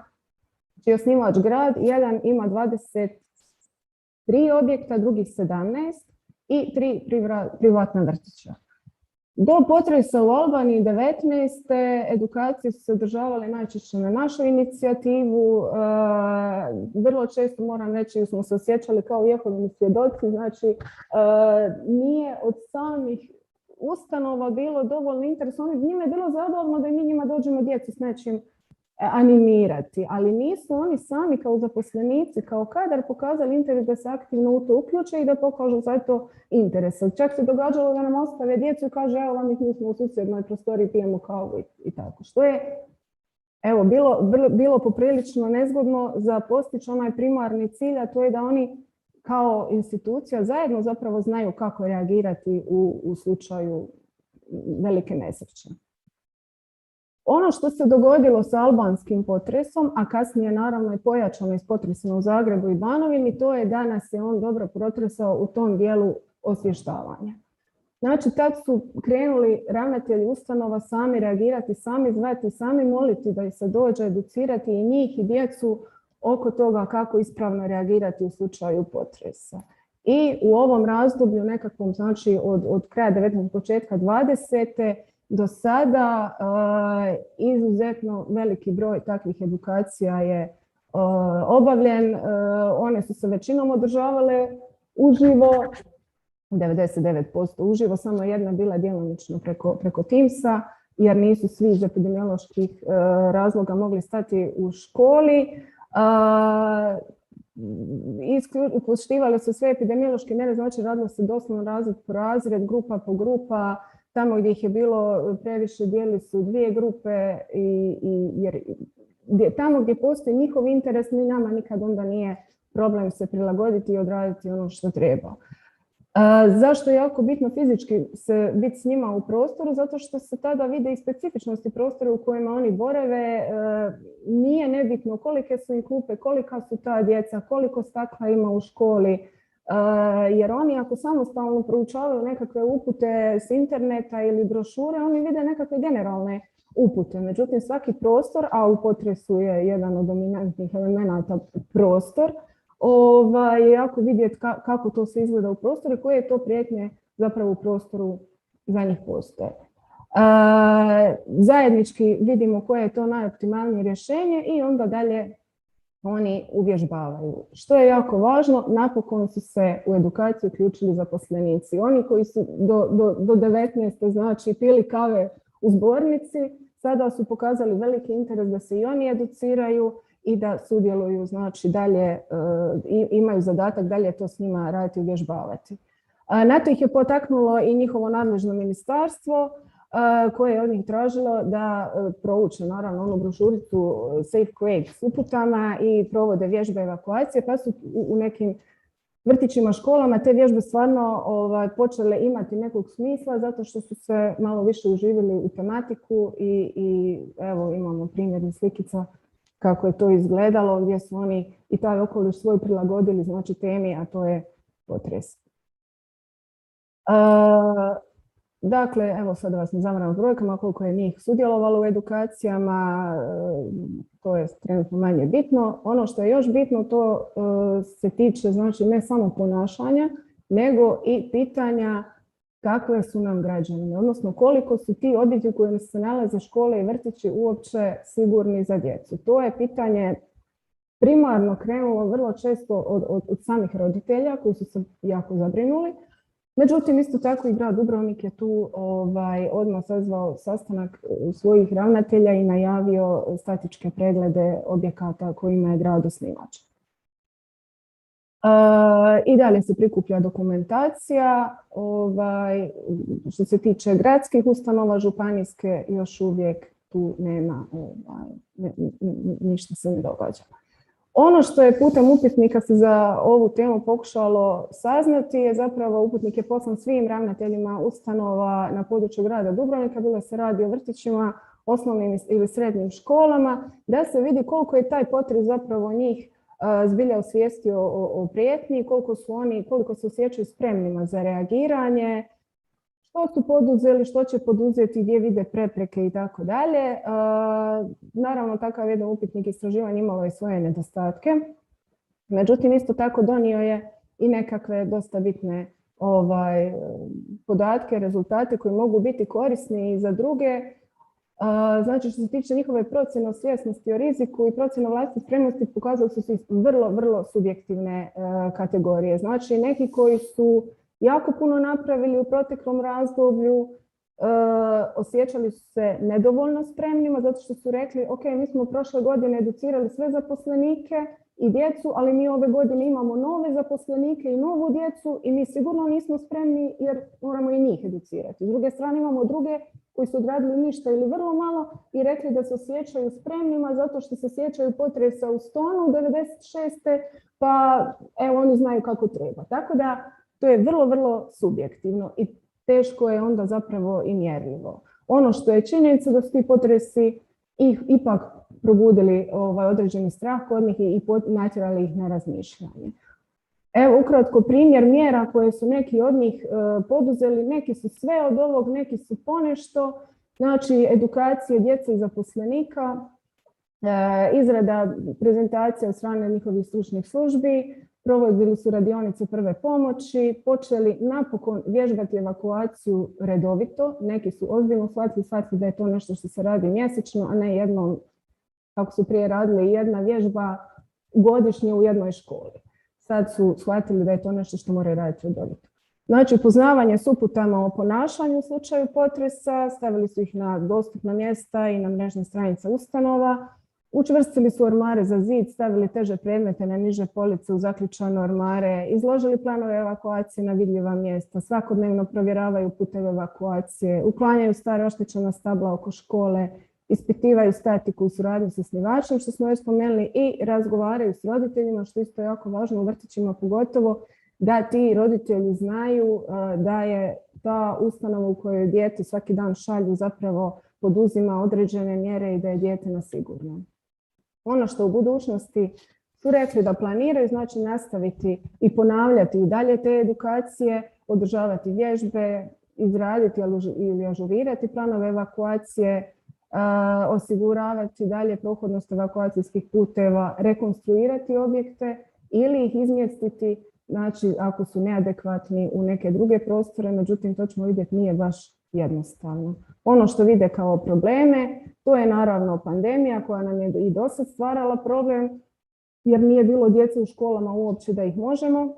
čiji je osnivač grad. Jedan ima 23 objekta, drugih 17 i 3 privatna vrtića. Do potresa u Albaniji 19. edukacije su se održavale najčešće na našu inicijativu. Vrlo često, moram reći, smo se osjećali kao Jehovini svjedoci. Znači, nije od samih ustanova bilo dovoljno interesno. Njima je bilo zabavno da mi njima dođemo djecu s nečim animirati, ali nisu oni sami kao zaposlenici, kao kadar pokazali interes da se aktivno u to uključe i da pokažu za to interes. Čak se događalo da nam ostave djecu i kaže evo vam ih mi smo u susjednoj prostoriji, pijemo kavu i tako. Što je bilo poprilično nezgodno za postići onaj primarni cilj, a to je da oni kao institucija zajedno zapravo znaju kako reagirati u slučaju velike nesreće. Ono što se dogodilo sa albanskim potresom, a kasnije naravno i pojačano iz potresima u Zagrebu i Banovini, to je da nas je on dobro protresao u tom dijelu osvještavanja. Znači, tad su krenuli ravnatelji ustanova sami reagirati, sami zvati, sami moliti da ih se dođe educirati i njih i djecu oko toga kako ispravno reagirati u slučaju potresa. I u ovom razdoblju nekakvom, znači od kraja 19. početka 20. do sada izuzetno veliki broj takvih edukacija je obavljen. One su se većinom održavale uživo, 99% uživo, samo jedna bila djelomično preko Teamsa, jer nisu svi iz epidemioloških razloga mogli stati u školi. Poštivale su sve epidemiološke mjere, znači radilo se doslovno razred po razred, grupa po grupa. Tamo gdje ih je bilo previše dijeli su 2 grupe jer tamo gdje postoji njihov interes, ni nama nikad onda nije problem se prilagoditi i odraditi ono što treba. Zašto je jako bitno fizički se biti s njima u prostoru? Zato što se tada vide i specifičnosti prostora u kojima oni borave. Nije nebitno kolike su im klupe, kolika su ta djeca, koliko stakla ima u školi. Jer oni ako samostalno proučavaju nekakve upute s interneta ili brošure, oni vide nekakve generalne upute. Međutim, svaki prostor, a u potresu je jedan od dominantnih elemenata prostor, je jako vidjeti kako to se izgleda u prostoru i koje je to prijetnje zapravo u prostoru za njih postoje. Zajednički vidimo koje je to najoptimalnije rješenje i onda dalje oni uvježbavaju. Što je jako važno, napokon su se u edukaciju uključili zaposlenici. Oni koji su do 19. znači pili kave u zbornici, sada su pokazali veliki interes da se i oni educiraju i da sudjeluju, znači dalje imaju zadatak dalje to s njima raditi i uvježbavati. Na to ih je potaknulo i njihovo nadležno ministarstvo. koje je od njih tražilo da prouče naravno onu brošuricu Safe Quake s uputama i provode vježbe evakuacije, pa su u nekim vrtićima, školama te vježbe stvarno počele imati nekog smisla zato što su se malo više uživili u tematiku i evo imamo primjer i slikica kako je to izgledalo, gdje su oni i taj okoliš svoj prilagodili, znači temi, a to je potres. Dakle, evo sada vas ne zamaram brojkama koliko je njih sudjelovalo u edukacijama, to je trenutno manje bitno. Ono što je još bitno, to se tiče znači ne samo ponašanja, nego i pitanja kakve su nam građani, odnosno koliko su ti objekti u kojima se nalaze škole i vrtići uopće sigurni za djecu. To je pitanje primarno krenulo vrlo često od samih roditelja koji su se jako zabrinuli. Međutim, isto tako i grad Dubrovnik je tu odmah sazvao sastanak svojih ravnatelja i najavio statičke preglede objekata kojima je grad osnivač. I dalje se prikuplja dokumentacija. Što se tiče gradskih ustanova, županijske još uvijek tu nema, ništa se ne događa. Ono što je putem upitnika se za ovu temu pokušalo saznati je zapravo upitnik je poslan svim ravnateljima ustanova na području grada Dubrovnika, bilo se radi o vrtićima, osnovnim ili srednjim školama, da se vidi koliko je taj potres zapravo njih zbilja osvijestio o prijetnji, koliko se osjećaju spremnima za reagiranje, što su poduzeli, što će poduzeti, gdje vide prepreke i tako dalje. Naravno, takav jedan upitnik istraživanja imalo je svoje nedostatke. Međutim, isto tako donio je i nekakve dosta bitne podatke, rezultate koji mogu biti korisni i za druge. Znači, što se tiče njihove procjene o svjesnosti o riziku i procjene vlastite spremnosti, pokazali su se vrlo, vrlo subjektivne kategorije. Znači, neki koji su jako puno napravili u proteklom razdoblju, osjećali su se nedovoljno spremnima zato što su rekli ok, mi smo prošle godine educirali sve zaposlenike i djecu, ali mi ove godine imamo nove zaposlenike i novu djecu i mi sigurno nismo spremni jer moramo i njih educirati. S druge strane imamo druge koji su odradili ništa ili vrlo malo i rekli da se osjećaju spremnima zato što se sjećaju potresa u Stonu 96. pa evo oni znaju kako treba. Tako da to je vrlo, vrlo subjektivno i teško je onda zapravo i mjerljivo. Ono što je činjenica da su ti potresi ipak probudili određeni strah kod njih i natjerali ih na razmišljanje. Evo ukratko primjer mjera koje su neki od njih poduzeli, neki su sve od ovog, neki su ponešto, znači edukacije djece i zaposlenika, izrada prezentacija od strane njihovih stručnih službi, provodili su radionice prve pomoći, počeli napokon vježbati evakuaciju redovito. Neki su ozbiljno shvatili da je to nešto što se radi mjesečno, a ne jednom, kako su prije radili, jedna vježba godišnje u jednoj školi. Sad su shvatili da je to nešto što moraju raditi redovito. Znači, poznavanje s uputama o ponašanju u slučaju potresa, stavili su ih na dostupna mjesta i na mrežne stranice ustanova. Učvrstili su ormare za zid, stavili teže predmete na niže police u zaključane ormare, izložili planove evakuacije na vidljiva mjesta, svakodnevno provjeravaju puteve evakuacije, uklanjaju stare oštećena stabla oko škole, ispitivaju statiku u suradnji s osnivačem, što smo već spomenuli, i razgovaraju s roditeljima, što isto je jako važno u vrtićima pogotovo, da ti roditelji znaju da je ta ustanova u kojoj dijete svaki dan šalju zapravo poduzima određene mjere i da je dijete na sigurnom. Ono što u budućnosti su rekli da planiraju, znači nastaviti i ponavljati i dalje te edukacije, održavati vježbe, izraditi ili ažurirati planove evakuacije, osiguravati dalje prohodnost evakuacijskih puteva, rekonstruirati objekte ili ih izmjestiti, znači ako su neadekvatni u neke druge prostore, međutim to ćemo vidjeti nije baš jednostavno. Ono što vide kao probleme, to je naravno pandemija koja nam je i dosad stvarala problem jer nije bilo djece u školama uopće da ih možemo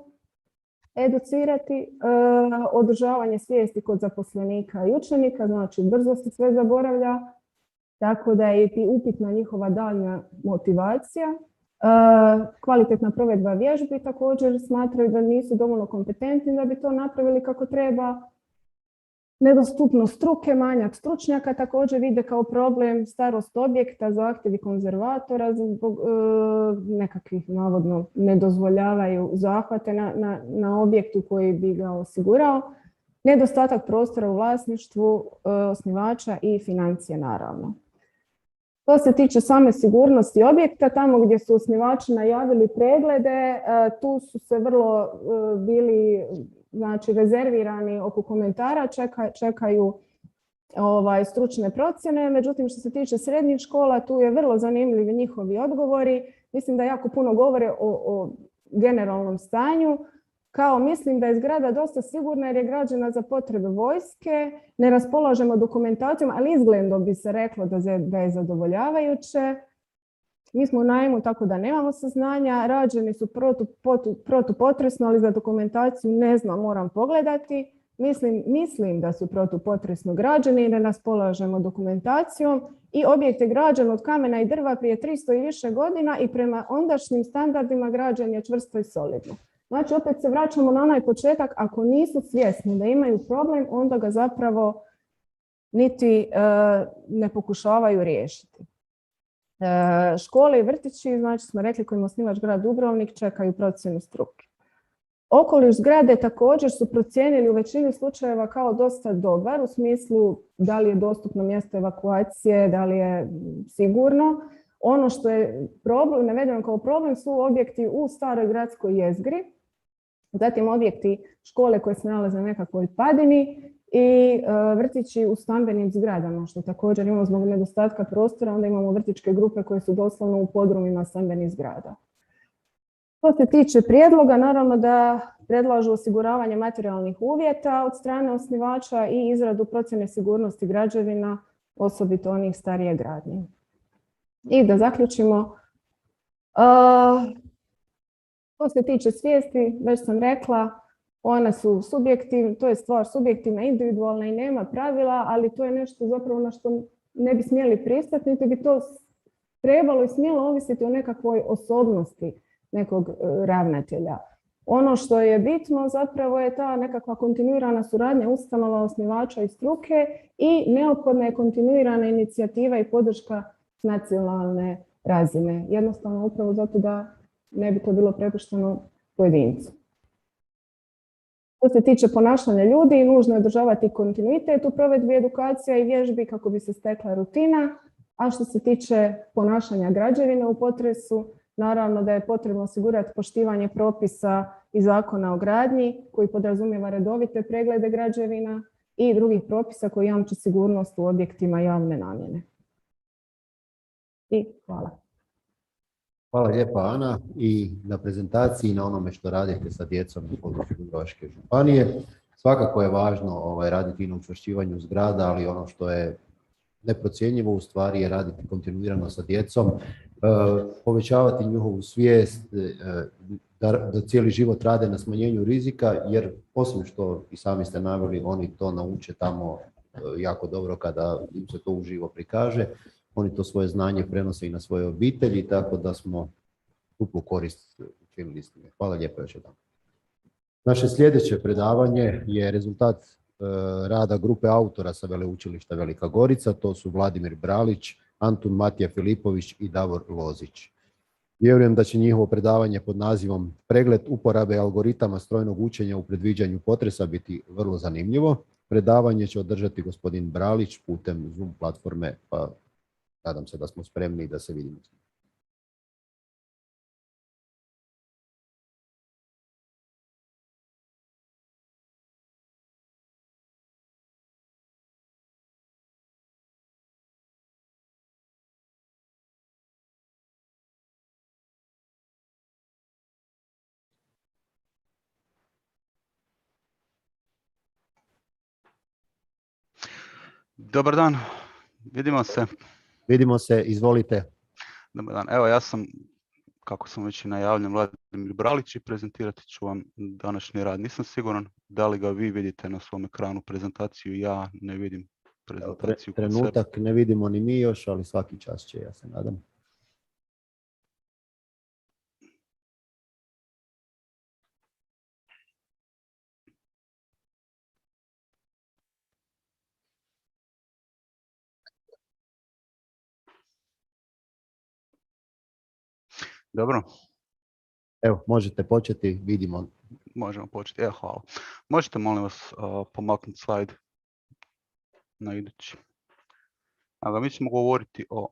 educirati, održavanje svijesti kod zaposlenika i učenika, znači brzo se sve zaboravlja, tako da je i upitna njihova daljnja motivacija. Kvalitetna provedba vježbi također smatraju da nisu dovoljno kompetentni da bi to napravili kako treba. Nedostupnost struke, manjak stručnjaka također vide kao problem, starost objekta, zahtjevi konzervatora zbog nekakvih navodno ne dozvoljavaju zahvate na objektu koji bi ga osigurao, nedostatak prostora u vlasništvu osnivača i financije naravno. Što se tiče same sigurnosti objekta, tamo gdje su osnivači najavili preglede, tu su se vrlo bili rezervirani oko komentara, čekaju stručne procjene. Međutim, što se tiče srednjih škola, tu je vrlo zanimljivi njihovi odgovori. Mislim da jako puno govore o generalnom stanju. Kao mislim da je zgrada dosta sigurna jer je građena za potrebe vojske, ne raspolažemo dokumentacijom, ali izgledno bi se reklo da je zadovoljavajuće. Mi smo u najmu, tako da nemamo saznanja, rađeni su protupotresno, ali za dokumentaciju ne znam, moram pogledati. Mislim da su protupotresno građeni i ne raspolažemo dokumentacijom i objekt je građen od kamena i drva prije 300 i više godina i prema ondašnjim standardima građen je čvrsto i solidno. Znači, opet se vraćamo na onaj početak, ako nisu svjesni da imaju problem, onda ga zapravo niti ne pokušavaju riješiti. Škole i vrtići, znači smo rekli kojim osnivač grad Dubrovnik, čekaju procjenu struke. Okoliš zgrade također su procijenili u većini slučajeva kao dosta dobar, u smislu da li je dostupno mjesto evakuacije, da li je sigurno. Ono što je navedeno kao problem su objekti u staroj gradskoj jezgri, zatim objekti škole koje se nalaze na nekakvoj padini i vrtići u stambenim zgradama, što također imamo zbog nedostatka prostora, onda imamo vrtićke grupe koje su doslovno u podrumima stambenih zgrada. Što se tiče prijedloga, naravno da predlažu osiguravanje materijalnih uvjeta od strane osnivača i izradu procjene sigurnosti građevina, osobito onih starije gradnje. I da zaključimo, što se tiče svijesti, već sam rekla, one su subjektivne, to je stvar subjektivna, individualna i nema pravila, ali to je nešto zapravo na što ne bi smjeli pristati, niti bi to trebalo i smjelo ovisiti o nekakvoj osobnosti nekog ravnatelja. Ono što je bitno zapravo je ta nekakva kontinuirana suradnja ustanova, osnivača i struke i neophodna je kontinuirana inicijativa i podrška s nacionalne razine. Jednostavno upravo zato da ne bi to bilo prepušteno pojedincu. Što se tiče ponašanja ljudi, nužno je održavati kontinuitet u provedbi edukacija i vježbi kako bi se stekla rutina, a što se tiče ponašanja građevina u potresu, naravno da je potrebno osigurati poštivanje propisa i zakona o gradnji koji podrazumijeva redovite preglede građevina i drugih propisa koji jamče sigurnost u objektima javne namjene. I hvala. Hvala lijepa Ana i na prezentaciji i na onome što radite sa djecom u području Dubrovačke županije. Svakako je važno raditi i na učvršćivanju zgrada, ali ono što je neprocjenjivo u stvari je raditi kontinuirano sa djecom, povećavati njihovu svijest da cijeli život rade na smanjenju rizika, jer osim što i sami ste naveli, oni to nauče tamo jako dobro kada im se to uživo prikaže. Oni to svoje znanje prenose i na svoje obitelji, tako da smo duplu korist učinili s time. Hvala lijepo još jedan. Naše sljedeće predavanje je rezultat rada grupe autora sa Veleučilišta Velika Gorica. To su Vladimir Bralić, Antun Matija Filipović i Davor Lozić. Vjerujem da će njihovo predavanje pod nazivom Pregled uporabe algoritama strojnog učenja u predviđanju potresa biti vrlo zanimljivo. Predavanje će održati gospodin Bralić putem Zoom platforme, pa nadam se da smo spremni da se vidimo. Dobar dan, vidimo se. Vidimo se, izvolite. Dobar dan, evo ja sam, kako sam već i najavljen, Vladimir Bralić i prezentirati ću vam današnji rad. Nisam siguran da li ga vi vidite na svom ekranu prezentaciju, ja ne vidim prezentaciju. Trenutak ne vidimo ni mi još, ali svaki čas će, ja se nadam. Dobro, Evo, možete početi, vidimo. možemo početi. Evo, hvala. Možete, molim vas, pomaknuti slajd na idući. A mi ćemo govoriti o...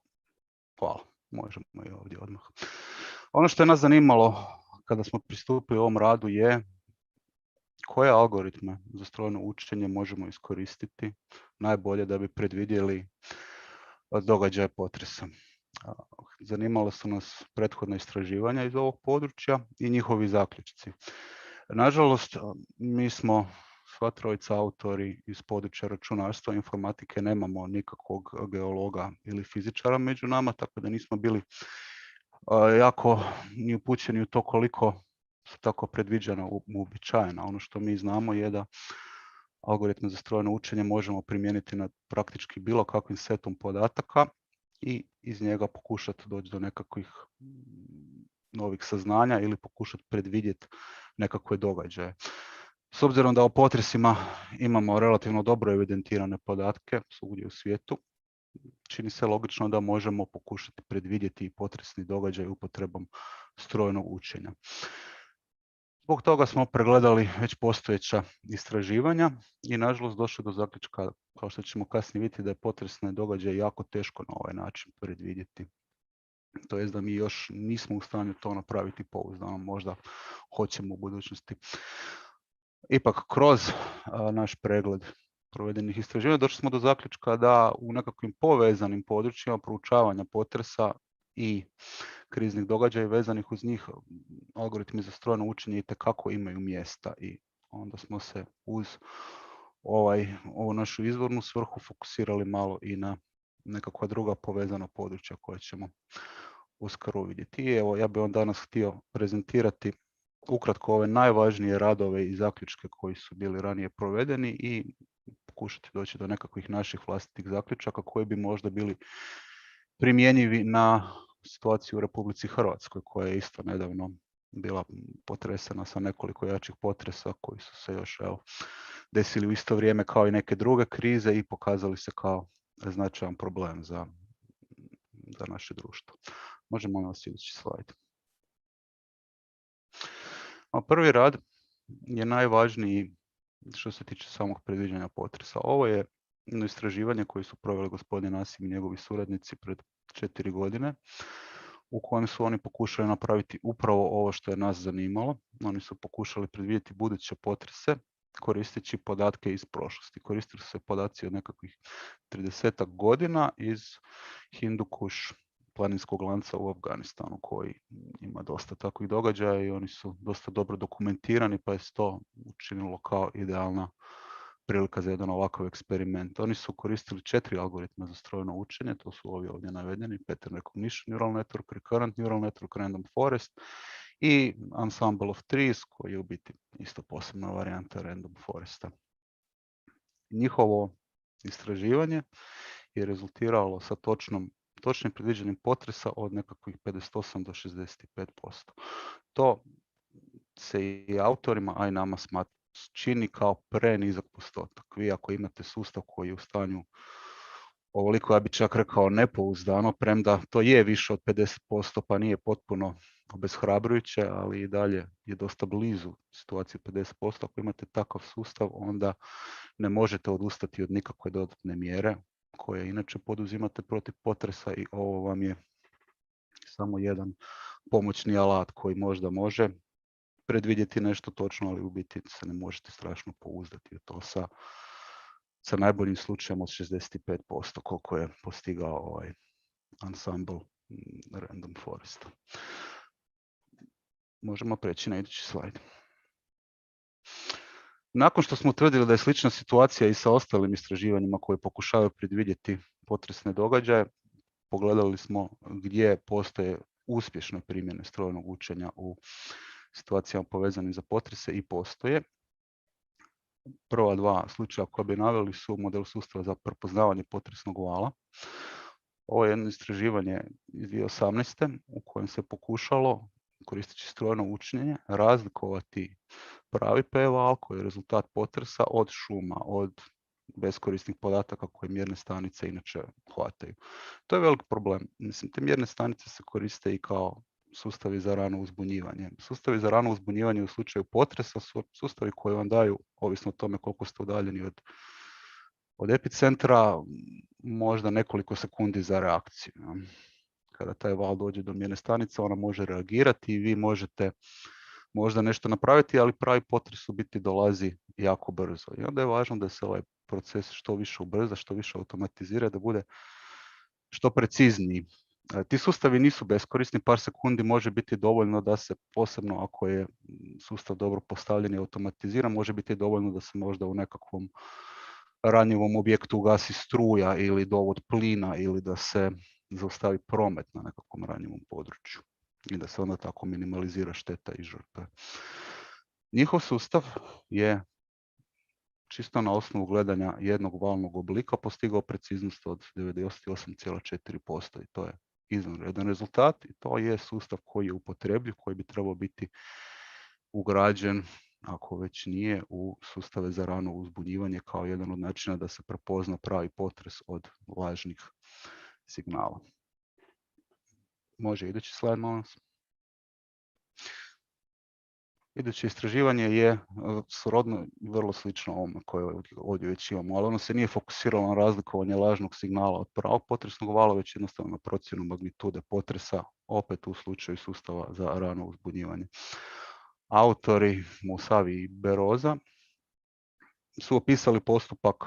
Hvala, možemo i ovdje odmah. Ono što je nas zanimalo kada smo pristupili ovom radu je koje algoritme za strojno učenje možemo iskoristiti najbolje da bi predvidjeli događaje potresa. Zanimala su nas prethodna istraživanja iz ovog područja i njihovi zaključci. Nažalost, mi smo sva trojica autori iz područja računarstva i informatike, nemamo nikakvog geologa ili fizičara među nama, tako da nismo bili jako ni upućeni u to koliko su tako predviđena uobičajena. Ono što mi znamo je da algoritme za strojno učenje možemo primijeniti na praktički bilo kakvim setom podataka i iz njega pokušati doći do nekakvih novih saznanja ili pokušati predvidjeti nekakve događaje. S obzirom da o potresima imamo relativno dobro evidentirane podatke svugdje u svijetu, čini se logično da možemo pokušati predvidjeti i potresni događaj upotrebom strojnog učenja. Zbog toga smo pregledali već postojeća istraživanja i nažalost došli do zaključka, kao što ćemo kasnije vidjeti, da je potresne događaje jako teško na ovaj način predvidjeti. To jest da mi još nismo u stanju to napraviti pouzdano, možda hoćemo u budućnosti. Ipak, kroz naš pregled provedenih istraživanja došli smo do zaključka da u nekakvim povezanim područjima proučavanja potresa i kriznih događaja vezanih uz njih algoritmi za strojno učenje itekako imaju mjesta i onda smo se uz ovu našu izvornu svrhu fokusirali malo i na nekakva druga povezana područja koja ćemo uskoro vidjeti. I evo, ja bih vam danas htio prezentirati ukratko ove najvažnije radove i zaključke koji su bili ranije provedeni i pokušati doći do nekakvih naših vlastitih zaključaka koji bi možda bili primjenjivi na situaciju u Republici Hrvatskoj, koja je isto nedavno bila potresena sa nekoliko jačih potresa koji su se još desili u isto vrijeme kao i neke druge krize i pokazali se kao značajan problem za naše društvo. Možemo nas idući slajd. Prvi rad je najvažniji što se tiče samog predviđanja potresa. Ovo je jedno istraživanje koje su proveli gospodin Nasim i njegovi suradnici pred 4 godine, u kojem su oni pokušali napraviti upravo ovo što je nas zanimalo. Oni su pokušali predvidjeti buduće potrese koristeći podatke iz prošlosti. Koristili su se podaci od nekakvih 30-ak godina iz Hindukuš planinskog lanca u Afganistanu, koji ima dosta takvih događaja i oni su dosta dobro dokumentirani, pa je to učinilo kao idealna prilika za jedan ovakav eksperiment. Oni su koristili 4 algoritma za strojno učenje, to su ovi ovdje navedeni: pattern recognition neural network, recurrent neural network, random forest i ensemble of trees, koji je u biti isto posebna varijanta random foresta. Njihovo istraživanje je rezultiralo sa točnim predviđenim potresa od nekakvih 58 do 65%. To se i autorima, a i nama čini kao prenizak postotak. Vi ako imate sustav koji je u stanju ovoliko, ja bih čak rekao, nepouzdano, premda to je više od 50%, pa nije potpuno obeshrabrujuće, ali i dalje je dosta blizu situacije 50%. Ako imate takav sustav, onda ne možete odustati od nikakve dodatne mjere koje inače poduzimate protiv potresa i ovo vam je samo jedan pomoćni alat koji možda može predvidjeti nešto točno, ali u biti se ne možete strašno pouzdati u to sa najboljim slučajem od 65%, koliko je postigao ovaj ensemble random forest. Možemo preći na idući slajd. Nakon što smo utvrdili da je slična situacija i sa ostalim istraživanjima koje pokušavaju predvidjeti potresne događaje, pogledali smo gdje postoje uspješne primjene strojnog učenja u situacijama povezanim za potrese i postoje. Prva dva slučaja koja bi naveli su model sustava za prepoznavanje potresnog vala. Ovo je jedno istraživanje iz 2018. u kojem se pokušalo, koristeći strojno učenje, razlikovati pravi P-val koji je rezultat potresa od šuma, od beskorisnih podataka koje mjerne stanice inače hvataju. To je velik problem. Mislim, te mjerne stanice se koriste i kao sustavi za rano uzbunjivanje. Sustavi za rano uzbunjivanje u slučaju potresa su sustavi koji vam daju, ovisno o tome koliko ste udaljeni od epicentra, možda nekoliko sekundi za reakciju. Kada taj val dođe do mjerne stanice, ona može reagirati i vi možete možda nešto napraviti, ali pravi potres u biti dolazi jako brzo. I onda je važno da se ovaj proces što više ubrza, što više automatizira, da bude što precizniji. Ti sustavi nisu beskorisni, par sekundi može biti dovoljno da se, posebno ako je sustav dobro postavljen i automatiziran, može biti dovoljno da se možda u nekakvom ranjivom objektu ugasi struja ili dovod plina ili da se zaustavi promet na nekakvom ranjivom području i da se onda tako minimalizira šteta i žrtve. Njihov sustav je čisto na osnovu gledanja jednog valnog oblika postigao preciznost od 98,4% i to je izvanredan rezultat i to je sustav koji je upotrebljiv, koji bi trebao biti ugrađen, ako već nije, u sustave za rano uzbunjivanje kao jedan od načina da se prepozna pravi potres od lažnih signala. Može idući slajd, molim vas. Iduće istraživanje je srodno vrlo slično ovome koje ovdje već imamo, ali ono se nije fokusiralo na razlikovanje lažnog signala od pravog potresnog vala, već jednostavno na procjenu magnitude potresa, opet u slučaju sustava za rano uzbunjivanje. Autori Musavi i Beroza su opisali postupak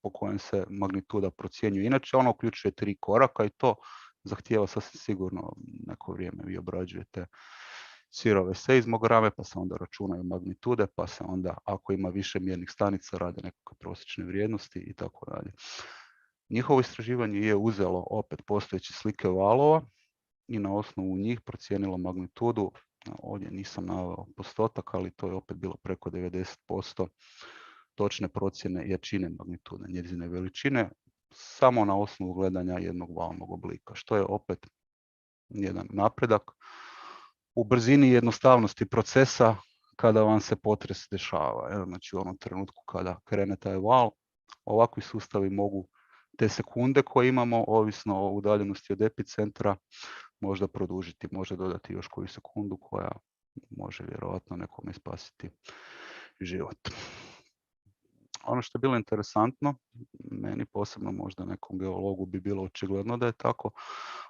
po kojem se magnituda procjenjuje. Inače, ono uključuje 3 koraka i to zahtijeva sasvim sigurno neko vrijeme. Vi obrađujete sirove seizmograme, pa se onda računaju magnitude, pa se onda, ako ima više mjernih stanica, rade nekakve prosječne vrijednosti i tako dalje. Njihovo istraživanje je uzelo opet postojeće slike valova i na osnovu njih procijenilo magnitudu. Ovdje nisam naveo postotak, ali to je opet bilo preko 90% točne procjene jačine magnitude, njezine veličine, samo na osnovu gledanja jednog valnog oblika, što je opet jedan napredak u brzini i jednostavnosti procesa kada vam se potres dešava. Znači u onom trenutku kada krene taj val, ovakvi sustavi mogu te sekunde koje imamo, ovisno o udaljenosti od epicentra, možda produžiti, može dodati još koju sekundu koja može vjerojatno nekome spasiti život. Ono što je bilo interesantno, meni posebno možda nekom geologu bi bilo očigledno da je tako,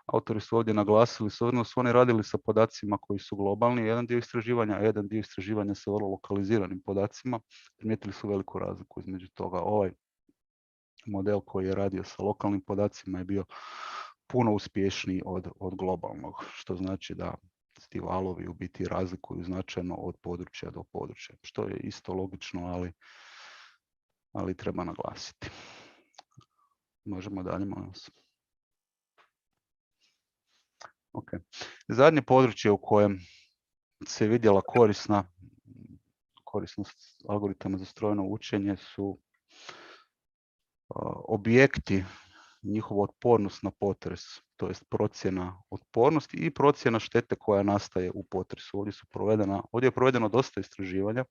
autori su ovdje naglasili, su oni radili sa podacima koji su globalni, jedan dio istraživanja sa vrlo lokaliziranim podacima, primijetili su veliku razliku između toga. Ovaj model koji je radio sa lokalnim podacima je bio puno uspješniji od globalnog, što znači da ti valovi u biti razlikuju značajno od područja do područja, što je isto logično, ali treba naglasiti. Možemo dalje, molim vas. Okay. Zadnje područje u kojem se vidjela korisnost algoritama za strojno učenje su objekti, njihova otpornost na potres, to jest procjena otpornosti i procjena štete koja nastaje u potresu. Ovdje je provedeno dosta istraživanja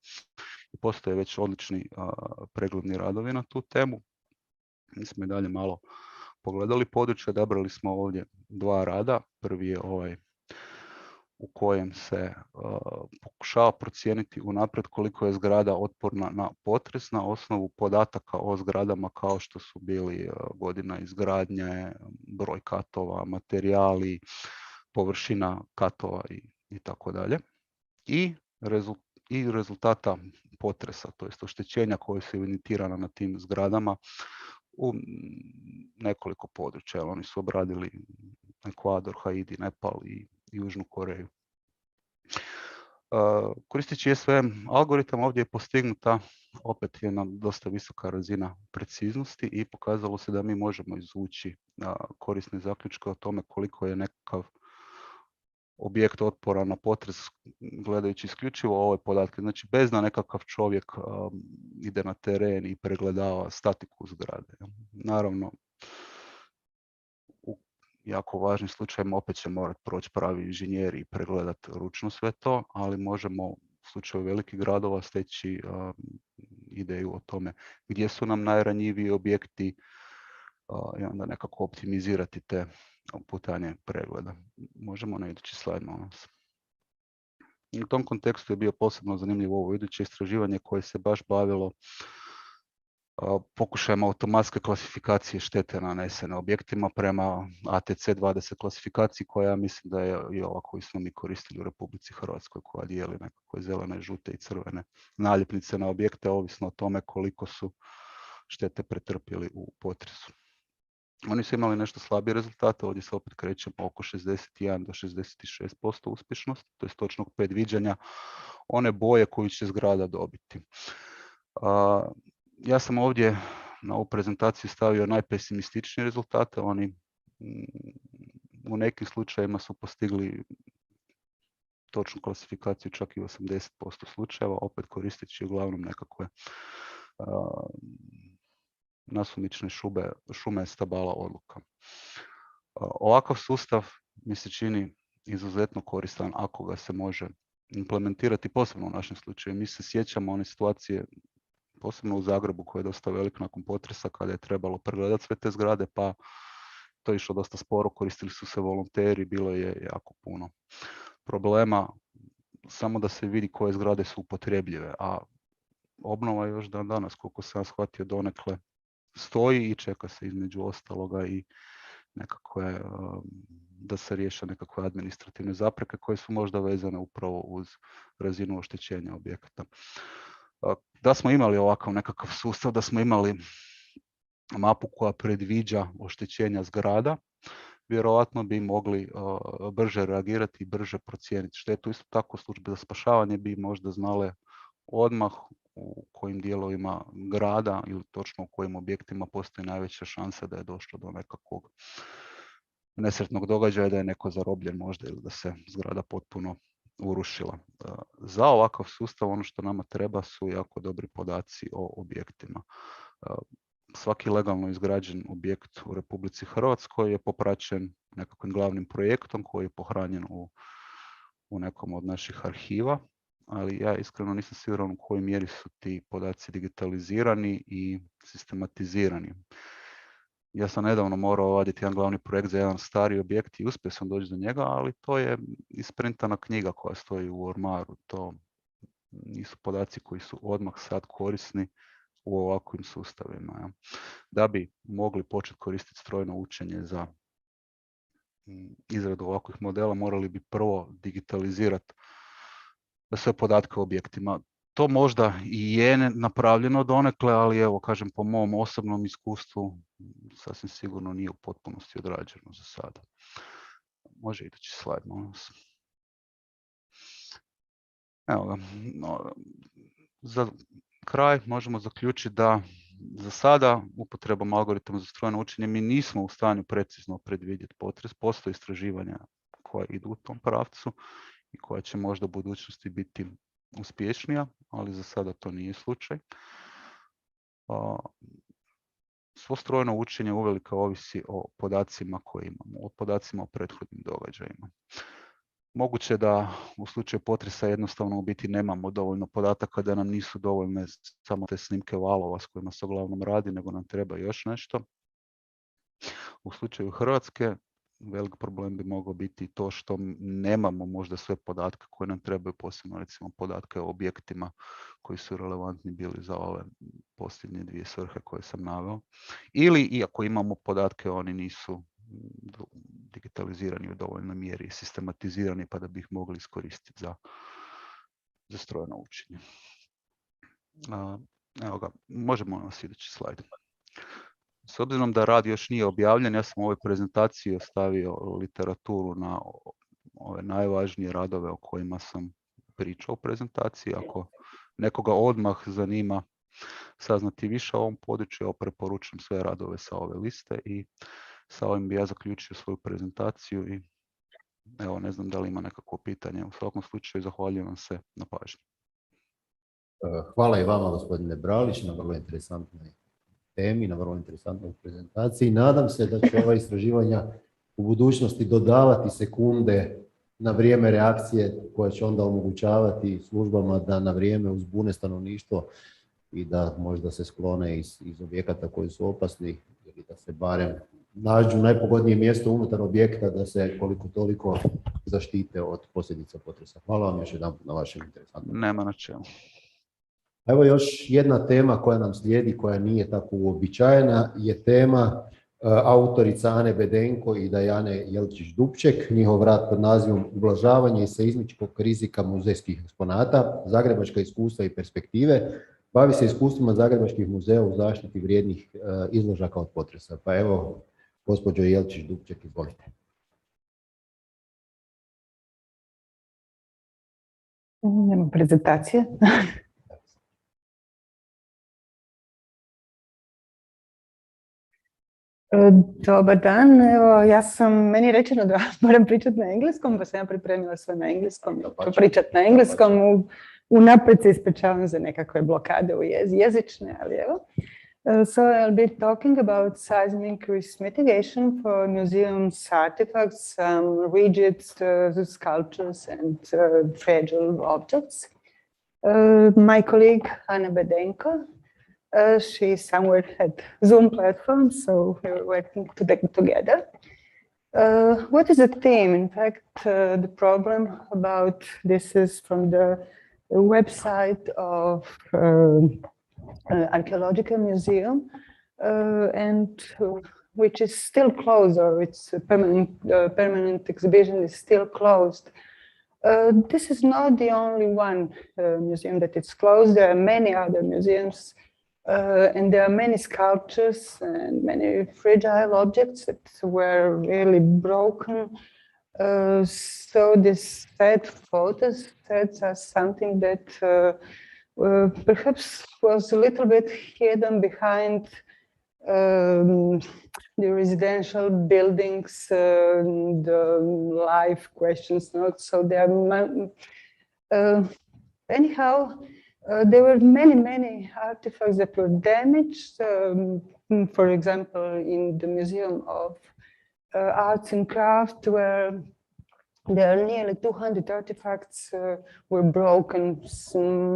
i postoje već odlični pregledni radovi na tu temu. Mi smo i dalje malo pogledali područje, odabrali smo ovdje 2 rada. Prvi je ovaj u kojem se pokušava procijeniti unaprijed koliko je zgrada otporna na potres na osnovu podataka o zgradama kao što su bili godina izgradnje, broj katova, materijali, površina katova i tako dalje. I rezultata potresa, to jest oštećenja koje su evidentirana na tim zgradama u nekoliko područja. Oni su obradili Ekvador, Haiti, Nepal i Južnu Koreju. Koristeći SVM algoritam ovdje je postignuta opet jedna dosta visoka razina preciznosti i pokazalo se da mi možemo izvući korisne zaključke o tome koliko je nekakav objekt otporan na potres gledajući isključivo ove podatke. Znači bez da nekakav čovjek ide na teren i pregledava statiku zgrade. Naravno, u jako važnim slučajima opet će morati proći pravi inženjeri i pregledati ručno sve to, ali možemo u slučaju velikih gradova steći ideju o tome gdje su nam najranjiviji objekti i onda nekako optimizirati te putanje pregleda. Možemo na idući slajd, molim vas. U tom kontekstu je bio posebno zanimljivo ovo iduće istraživanje koje se baš bavilo pokušajima automatske klasifikacije štete nanesene objektima prema ATC20 klasifikaciji koja mislim da je i ova koju smo mi koristili u Republici Hrvatskoj, koja dijeli nekakve zelene, žute i crvene naljepnice na objekte ovisno o tome koliko su štete pretrpjeli u potresu. Oni su imali nešto slabije rezultate, ovdje se opet krećemo oko 61 do 66% uspješnosti, to je točnog predviđanja one boje koju će zgrada dobiti. Ja sam ovdje na ovu prezentaciju stavio najpesimističnije rezultate, oni u nekim slučajevima su postigli točnu klasifikaciju čak i u 80% slučajeva, opet koristeći uglavnom nekakve nasumične šume stabala odluka. Ovakav sustav mi se čini izuzetno koristan ako ga se može implementirati, posebno u našem slučaju. Mi se sjećamo one situacije, posebno u Zagrebu koji je dosta velik nakon potresa, kada je trebalo pregledati sve te zgrade, pa to je išlo dosta sporo, koristili su se volonteri, bilo je jako puno problema, samo da se vidi koje zgrade su upotrebljive, a obnova još dan danas, koliko sam shvatio, donekle stoji i čeka se između ostaloga i nekakve, da se riješe nekakve administrativne zapreke koje su možda vezane upravo uz razinu oštećenja objekata. Da smo imali ovakav nekakav sustav, da smo imali mapu koja predviđa oštećenja zgrada, vjerojatno bi mogli brže reagirati i brže procijeniti štetu. Isto tako službe za spašavanje bi možda znale odmah u kojim dijelovima grada ili točno u kojim objektima postoji najveća šansa da je došlo do nekakvog nesretnog događaja, da je neko zarobljen možda ili da se zgrada potpuno urušila. Za ovakav sustav ono što nama treba su jako dobri podaci o objektima. Svaki legalno izgrađen objekt u Republici Hrvatskoj je popraćen nekakvim glavnim projektom koji je pohranjen u nekom od naših arhiva, ali ja iskreno nisam siguran u kojoj mjeri su ti podaci digitalizirani i sistematizirani. Ja sam nedavno morao vaditi jedan glavni projekt za jedan stari objekt i uspio sam doći do njega, ali to je isprintana knjiga koja stoji u ormaru. To nisu podaci koji su odmah sad korisni u ovakvim sustavima. Ja. Da bi mogli početi koristiti strojno učenje za izradu ovakvih modela, morali bi prvo digitalizirati sve podatke o objektima. To možda i je napravljeno donekle, ali evo, kažem, po mom osobnom iskustvu sasvim sigurno nije u potpunosti odrađeno za sada. Može idući slajd, molim vas. Evo ga. Za kraj možemo zaključiti da za sada upotrebom algoritma za strojno učenje mi nismo u stanju precizno predvidjeti potres. Postoje istraživanja koja idu u tom pravcu i koja će možda u budućnosti biti uspješnija, ali za sada to nije slučaj. Svo strojno učenje uvelike ovisi o podacima koje imamo, o podacima o prethodnim događajima. Moguće da u slučaju potresa jednostavno u biti nemamo dovoljno podataka, da nam nisu dovoljne samo te snimke valova s kojima se uglavnom radi, nego nam treba još nešto. U slučaju Hrvatske velik problem bi mogao biti to što nemamo možda sve podatke koje nam trebaju, posebno recimo podatke o objektima koji su relevantni bili za ove posljednje dvije svrhe koje sam naveo. Ili, iako imamo podatke, oni nisu digitalizirani u dovoljnoj mjeri, sistematizirani pa da bi ih mogli iskoristiti za strojno učenje. Evo ga, možemo na sljedeći slajd. S obzirom da rad još nije objavljen, ja sam u ovoj prezentaciji ostavio literaturu na ove najvažnije radove o kojima sam pričao u prezentaciji. Ako nekoga odmah zanima saznati više o ovom području, ja preporučujem sve radove sa ove liste i sa ovim bi ja zaključio svoju prezentaciju i evo, ne znam da li ima nekakvo pitanje. U svakom slučaju zahvaljujem vam se na pažnji. Hvala i vama, gospodine Bralić, na vrlo interesantnoj temi, na vrlo interesantnoj prezentaciji. Nadam se da će ova istraživanja u budućnosti dodavati sekunde na vrijeme reakcije koje će onda omogućavati službama da na vrijeme uzbune stanovništvo i da možda se sklone iz objekata koji su opasni ili da se barem nađu najpogodnije mjesto unutar objekta da se koliko toliko zaštite od posljedica potresa. Hvala vam još jedanput na vašem interesantnom. Nema na čemu. Evo još jedna tema koja nam slijedi, koja nije tako uobičajena, je tema autorica Ane Bedenko i Dajane Jelčić-Dupček, njihov rad pod nazivom Ublažavanje seizmičkog rizika muzejskih eksponata, zagrebačka iskustva i perspektive, bavi se iskustvima zagrebačkih muzeja u zaštiti vrijednih izložaka od potresa. Pa evo, gospođo Jelčić-Dupček, izvolite. Nema prezentacije. Dobar dan, evo meni je rečeno da moram pričati na engleskom, pa sam ja pripremila sve na engleskom. Ću pričati na engleskom, unaprijed se ispričavam za nekakve blokade u jezične, ali evo. So I'll be talking about seismic risk mitigation for museums artifacts, rigid sculptures and fragile objects. My colleague Anna Bedenko, she's somewhere at Zoom platform, so we're working together. What is the theme? In fact, the problem about this is from the website of Archaeological Museum, and which is still closed, or its permanent exhibition is still closed. This is not the only one museum that is closed. There are many other museums, and there are many sculptures and many fragile objects that were really broken. So this sad photos sets us something that perhaps was a little bit hidden behind the residential buildings, the life questions. Not so there are anyhow. There were many artifacts that were damaged. For example, in the Museum of Arts and Crafts, where there are nearly 200 artifacts were broken,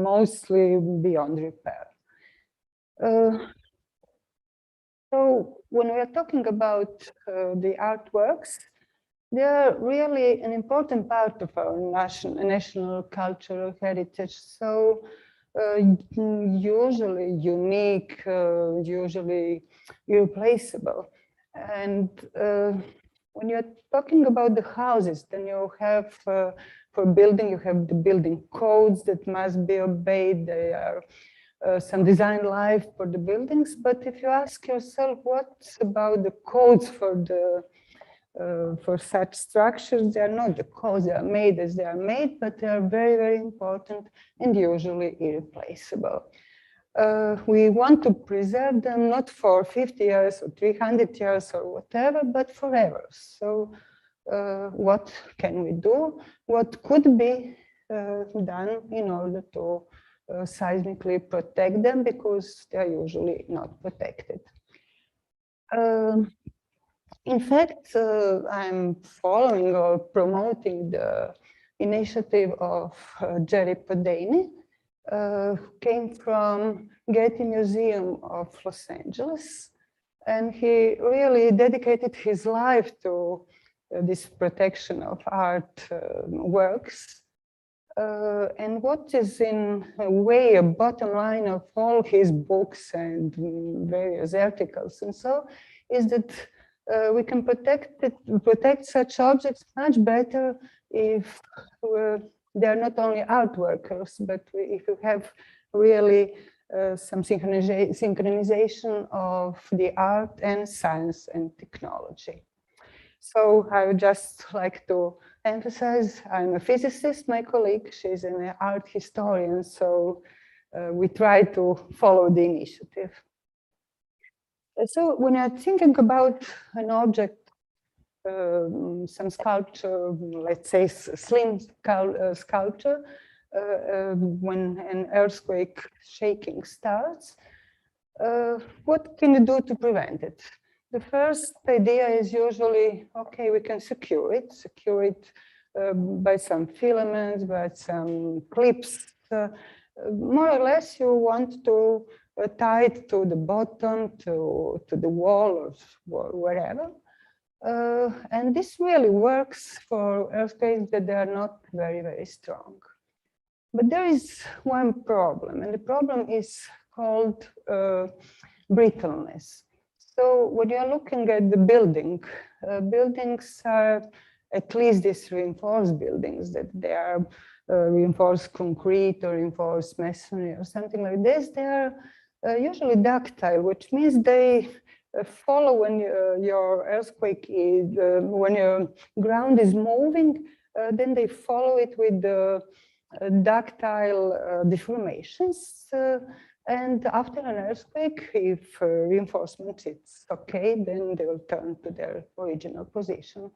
mostly beyond repair. So when we are talking about the artworks, they are really an important part of our national cultural heritage. So usually unique, usually irreplaceable. And when you're talking about the houses, then you have, for building, you have the building codes that must be obeyed. There are some design life for the buildings. But if you ask yourself, what's about the codes for such structures, they are not the codes, they are made as they are made, but they are very important and usually irreplaceable. We want to preserve them not for 50 years or 300 years or whatever, but forever. So what can we do? What could be done in order to seismically protect them, because they are usually not protected. In fact, I'm following or promoting the initiative of Jerry Padani, who came from Getty Museum of Los Angeles, and he really dedicated his life to this protection of art works. And what is in a way a bottom line of all his books and various articles and so is that we can protect such objects much better if they are not only art workers, but if you have really some synchronization of the art and science and technology. So I would just like to emphasize, I'm a physicist, my colleague, she's an art historian, so we try to follow the initiative. So when you're thinking about an object, some sculpture, let's say slim sculpture, when an earthquake shaking starts, what can you do to prevent it? The first idea is usually, okay, we can secure it by some filaments, by some clips. More or less, you want to tied to the bottom, to the wall or wherever. And this really works for earthquakes that they are not very, very strong. But there is one problem, and the problem is called brittleness. So when you're looking at the building, buildings are, at least these reinforced buildings, that they are reinforced concrete or reinforced masonry or something like this, they are usually ductile, which means they follow when your earthquake is, when your ground is moving, then they follow it with the ductile deformations. And after an earthquake, if reinforcement is okay, then they will turn to their original position.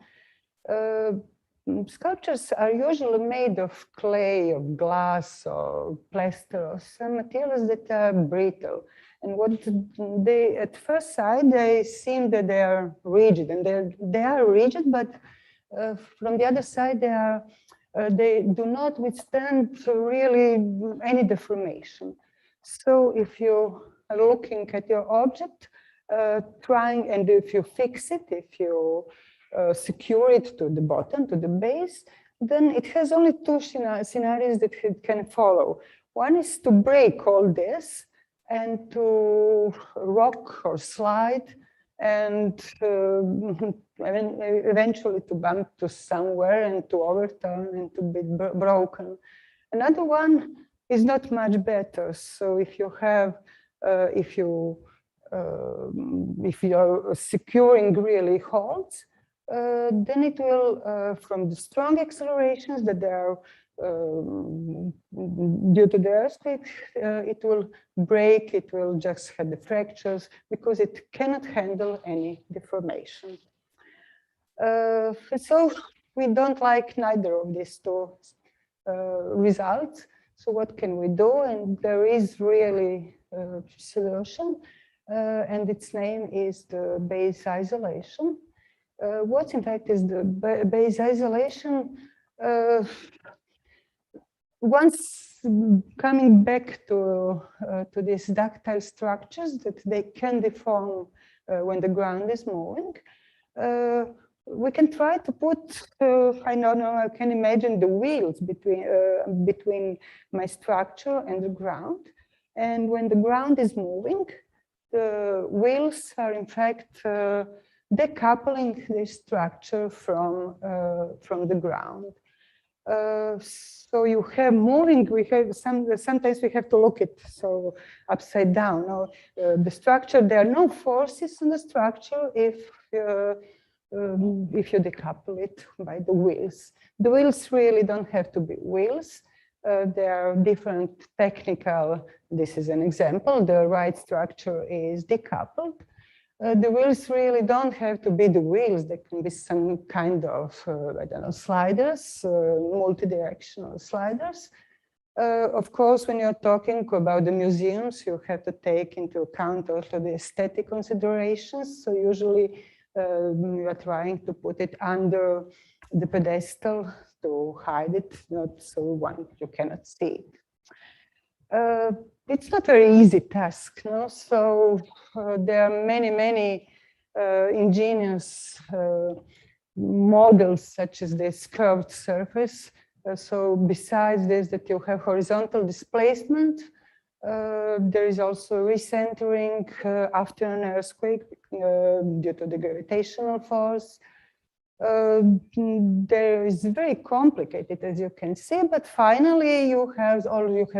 Sculptures are usually made of clay or glass or plaster or some materials that are brittle. And what they, at first sight, they seem that they are rigid, and they are rigid, but from the other side, they do not withstand really any deformation. So if you are looking at your object, and if you fix it, if you secure it to the bottom, to the base, then it has only two scenarios that it can follow. One is to break all this and to rock or slide and eventually to bump to somewhere and to overturn and to be broken. Another one is not much better. So if you have, if you're securing really holds, then it will, from the strong accelerations that are due to the earthquake, it will break, it will just have the fractures because it cannot handle any deformation. So we don't like neither of these two results. So what can we do? And there is really a solution, and its name is the base isolation. What in fact is the base isolation? Once coming back to these ductile structures that they can deform when the ground is moving, we can try to put, I don't know, I can imagine the wheels between my structure and the ground. And when the ground is moving, the wheels are in fact decoupling the structure from the ground. So you have moving, we have sometimes we have to look it so upside down. No, the structure, there are no forces on the structure if you decouple it by the wheels. The wheels really don't have to be wheels. There are different technical, this is an example, the right structure is decoupled. The wheels really don't have to be the wheels. They can be some kind of, I don't know, sliders, multi-directional sliders. Of course, when you're talking about the museums, you have to take into account also the aesthetic considerations. So usually you are trying to put it under the pedestal to hide it, not so you cannot see it. It's not a very easy task, no? So there are many ingenious models such as this curved surface. So besides this, that you have horizontal displacement, there is also recentering after an earthquake due to the gravitational force. There is very complicated, as you can see, but finally you have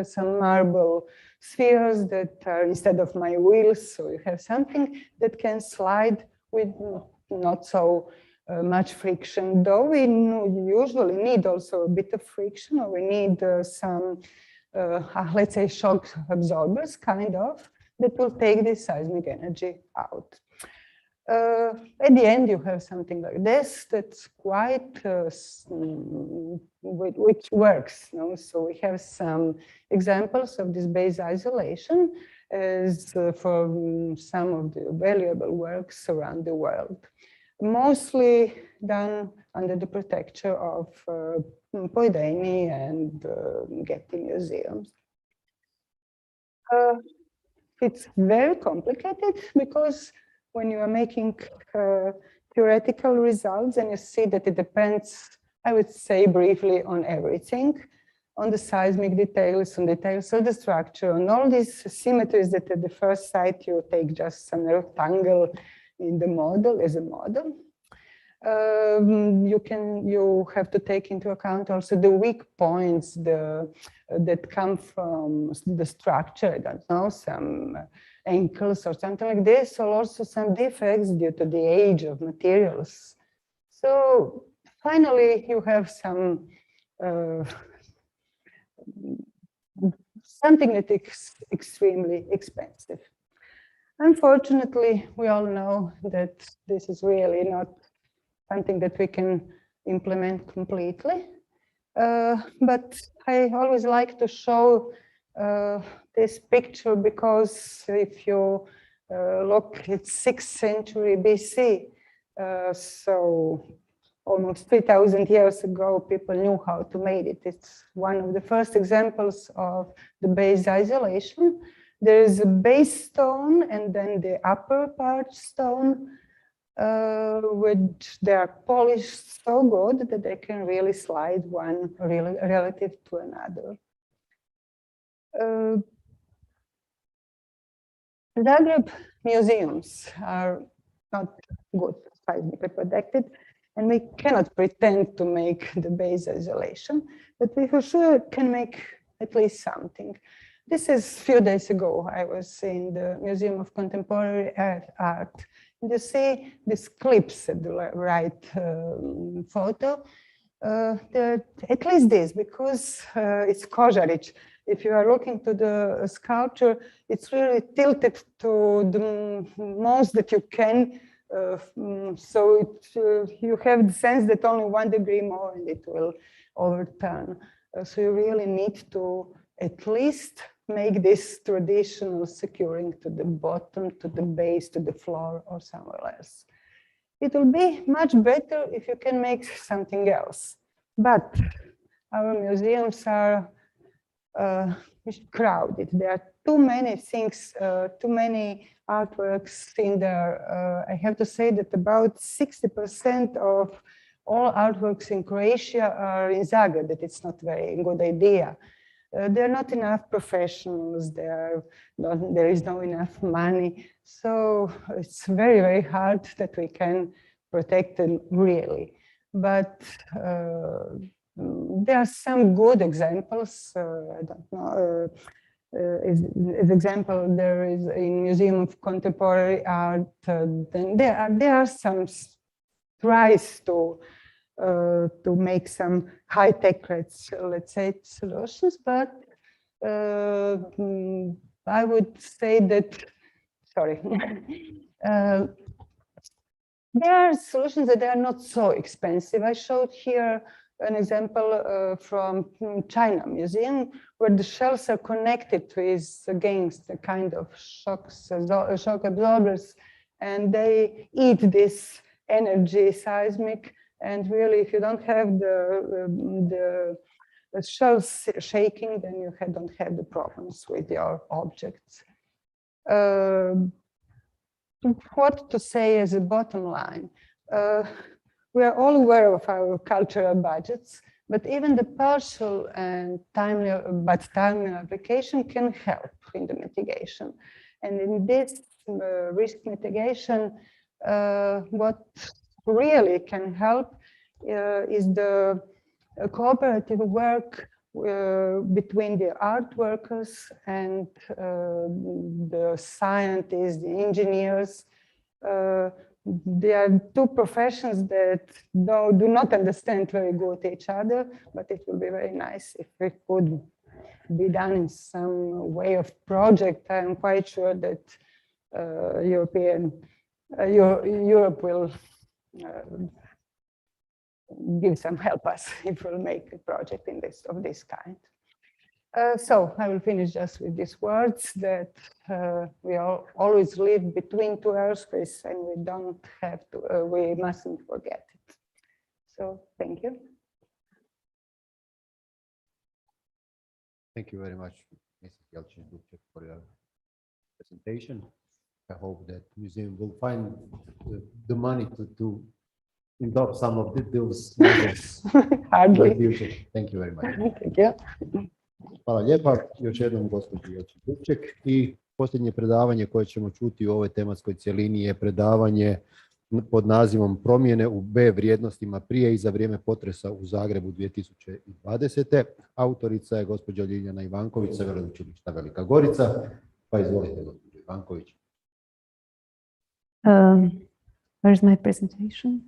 some marble spheres that are instead of my wheels, so you have something that can slide with not so much friction, though we usually need also a bit of friction, or we need some, let's say, shock absorbers, kind of, that will take this seismic energy out. At the end, you have something like this that's quite, which works. No? So we have some examples of this base isolation as for some of the valuable works around the world, mostly done under the protection of Dani and Getty museums. it's very complicated because when you are making theoretical results and you see that it depends, I would say briefly, on everything, on the seismic details, on details of the structure, on all these symmetries that at the first sight you take just some rectangle in the model as a model. You have to take into account also the weak points that come from the structure. I don't know, some ankles or something like this, or also some defects due to the age of materials. So finally, you have some something that is extremely expensive. Unfortunately, we all know that this is really not something that we can implement completely. But I always like to show this picture because if you look at 6th century BC, so almost 3,000 years ago, people knew how to make it. It's one of the first examples of the base isolation. There is a base stone and then the upper part stone, which they are polished so good that they can really slide one relative to another. Zagreb museums are not good seismically protected, and we cannot pretend to make the base isolation, but we for sure can make at least something. This is a few days ago. I was in the Museum of Contemporary Art. You see these clips at the right photo. At least this, because it's Kožarić. If you are looking to the sculpture, it's really tilted to the most that you can. So you have the sense that only 1 degree more and it will overturn. So you really need to at least make this traditional securing to the bottom, to the base, to the floor, or somewhere else. It will be much better if you can make something else. But our museums are crowded. There are too many things, too many artworks in there. I have to say that about 60% of all artworks in Croatia are in Zagreb, that it's not very good idea. There are not enough professionals, there is no enough money. So it's very, very hard that we can protect them really. But there are some good examples. I don't know. As example, there is in Museum of Contemporary Art. Then there are some tries to make some high-tech, let's say, solutions, but I would say that, sorry, there are solutions that are not so expensive. I showed here an example from China Museum, where the shells are connected against a kind of shock absorbers, and they eat this energy seismic. And really, if you don't have the shells shaking, then you don't have the problems with your objects. What to say as a bottom line? We are all aware of our cultural budgets, but even the partial and timely application can help in the mitigation. And in this risk mitigation, what really can help is the cooperative work between the art workers and the scientists, the engineers. There are two professions that do not understand very good each other, but it will be very nice if it could be done in some way of project. I'm quite sure that Europe will give some help us if we'll make a project of this kind. So I will finish just with these words that we always live between two airspaces, and we don't have to, we mustn't forget it. So thank you. Thank you very much, Mrs. Jelčić-Dubček, for your presentation. I hope that museum will find the money to adopt some of those measures in Hardly. the future. Thank you very much. Thank you. Hvala lijepa još jednom gospođi Dubček. I posljednje predavanje koje ćemo čuti u ovoj tematskoj cjelini je predavanje pod nazivom Promjene u B vrijednostima prije i za vrijeme potresa u Zagrebu 2020. Autorica je gospođa Ljiljana Ivanković sa Veleučilišta Velika Gorica. Pa izvolite, gospođo Ivanković. Where's my presentation?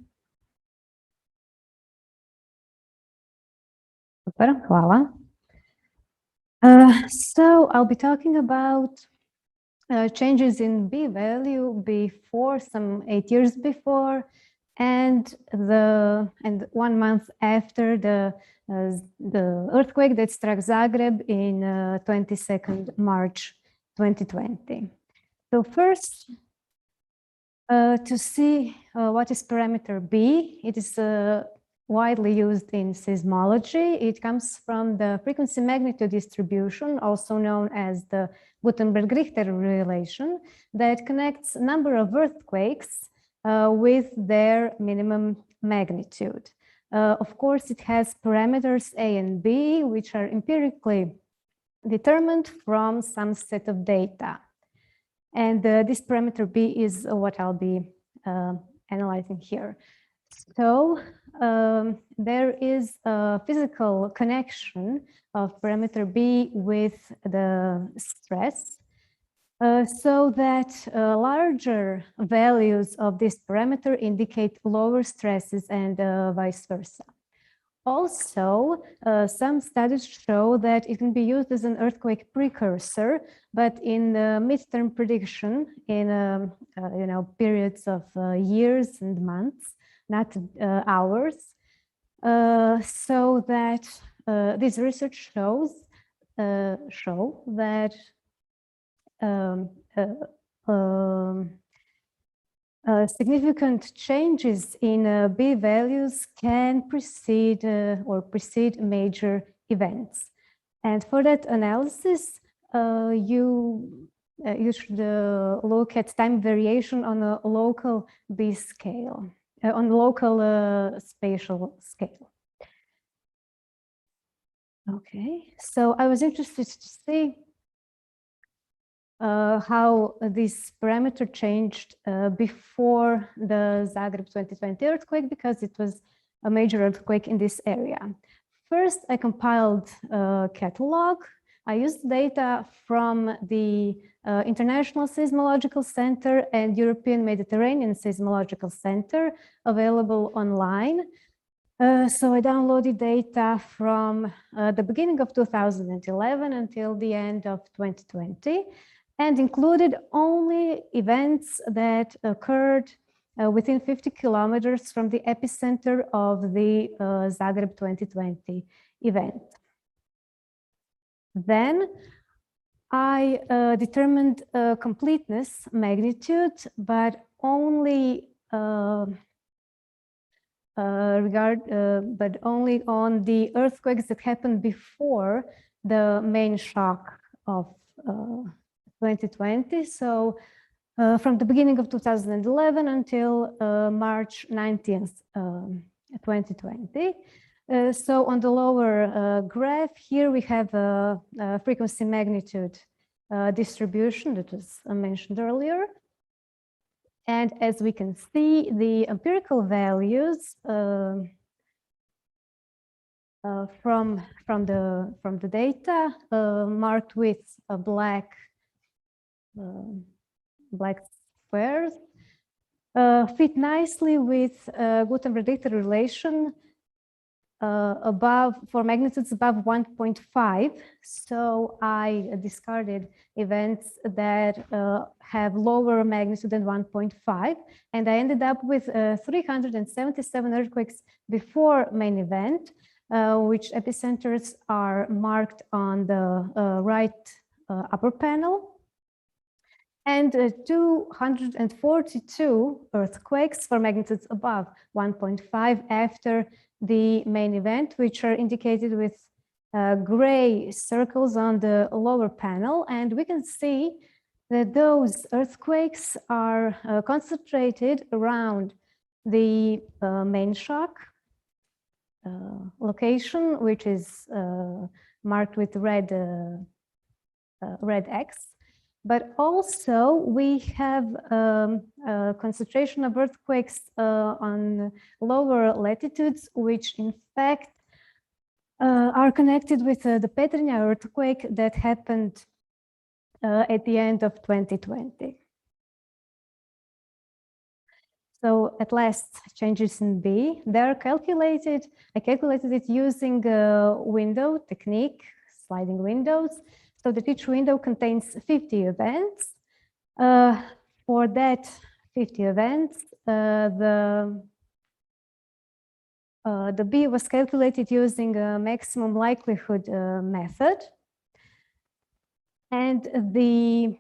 Super, hvala. So I'll be talking about changes in B value before, some 8 years before, and 1 month after the earthquake that struck Zagreb in 22nd March 2020. So first, to see what is parameter B, it is widely used in seismology. It comes from the frequency magnitude distribution, also known as the Gutenberg-Richter relation, that connects number of earthquakes with their minimum magnitude. Of course, it has parameters A and B, which are empirically determined from some set of data. And this parameter B is what I'll be analyzing here. So there is a physical connection of parameter B with the stress, so that larger values of this parameter indicate lower stresses and vice versa. Also, some studies show that it can be used as an earthquake precursor, but in the midterm prediction, in periods of years and months, not hours, so that this research show that significant changes in B values can precede major events. And for that analysis, you should look at time variation on a local B scale, on local spatial scale. Okay, so I was interested to see how this parameter changed before the Zagreb 2020 earthquake, because it was a major earthquake in this area. First, I compiled a catalog. I used data from the International Seismological Center and European Mediterranean Seismological Center available online. So I downloaded data from the beginning of 2011 until the end of 2020. And included only events that occurred within 50 kilometers from the epicenter of the Zagreb 2020 event. Then I determined completeness magnitude, but only on the earthquakes that happened before the main shock of 2020. So from the beginning of 2011 until March 19th, 2020. So on the lower graph here, we have a frequency magnitude distribution that was mentioned earlier. And as we can see, the empirical values from the data marked with a black squares fit nicely with Gutenberg-Richter relation for magnitudes above 1.5. So I discarded events that have lower magnitude than 1.5, and I ended up with 377 earthquakes before main event, which epicenters are marked on the right upper panel. And 242 earthquakes for magnitudes above 1.5 after the main event, which are indicated with gray circles on the lower panel. And we can see that those earthquakes are concentrated around the main shock location, which is marked with red X. But also we have a concentration of earthquakes on lower latitudes, which in fact are connected with the Petrinja earthquake that happened at the end of 2020. So at last, changes in B, they're calculated. I calculated it using a window technique, sliding windows, so that each window contains 50 events. For that 50 events, the B was calculated using a maximum likelihood method. And the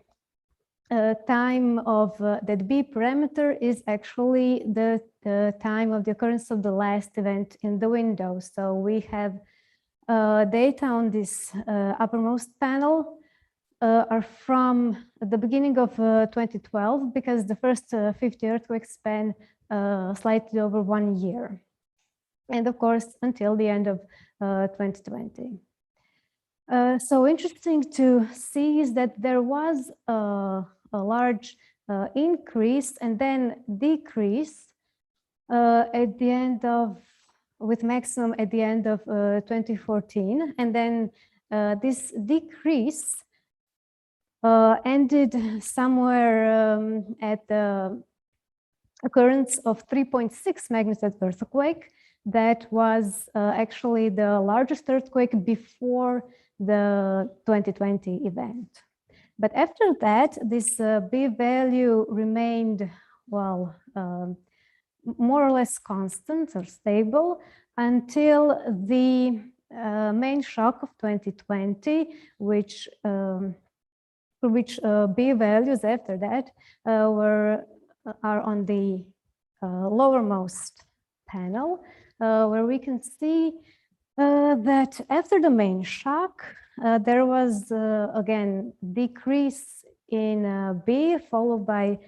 time of that B parameter is actually the time of the occurrence of the last event in the window. So we have data on this uppermost panel are from the beginning of 2012, because the first 50 earthquakes span slightly over 1 year. And of course, until the end of 2020. So interesting to see is that there was a large increase and then decrease at the end of, with maximum at the end of 2014. And then this decrease ended somewhere at the occurrence of 3.6 magnitude earthquake. That was actually the largest earthquake before the 2020 event. But after that, this B value remained, well, more or less constant or stable until the main shock of 2020, which B values after that are on the lowermost panel, where we can see that after the main shock, there was again decrease in B followed by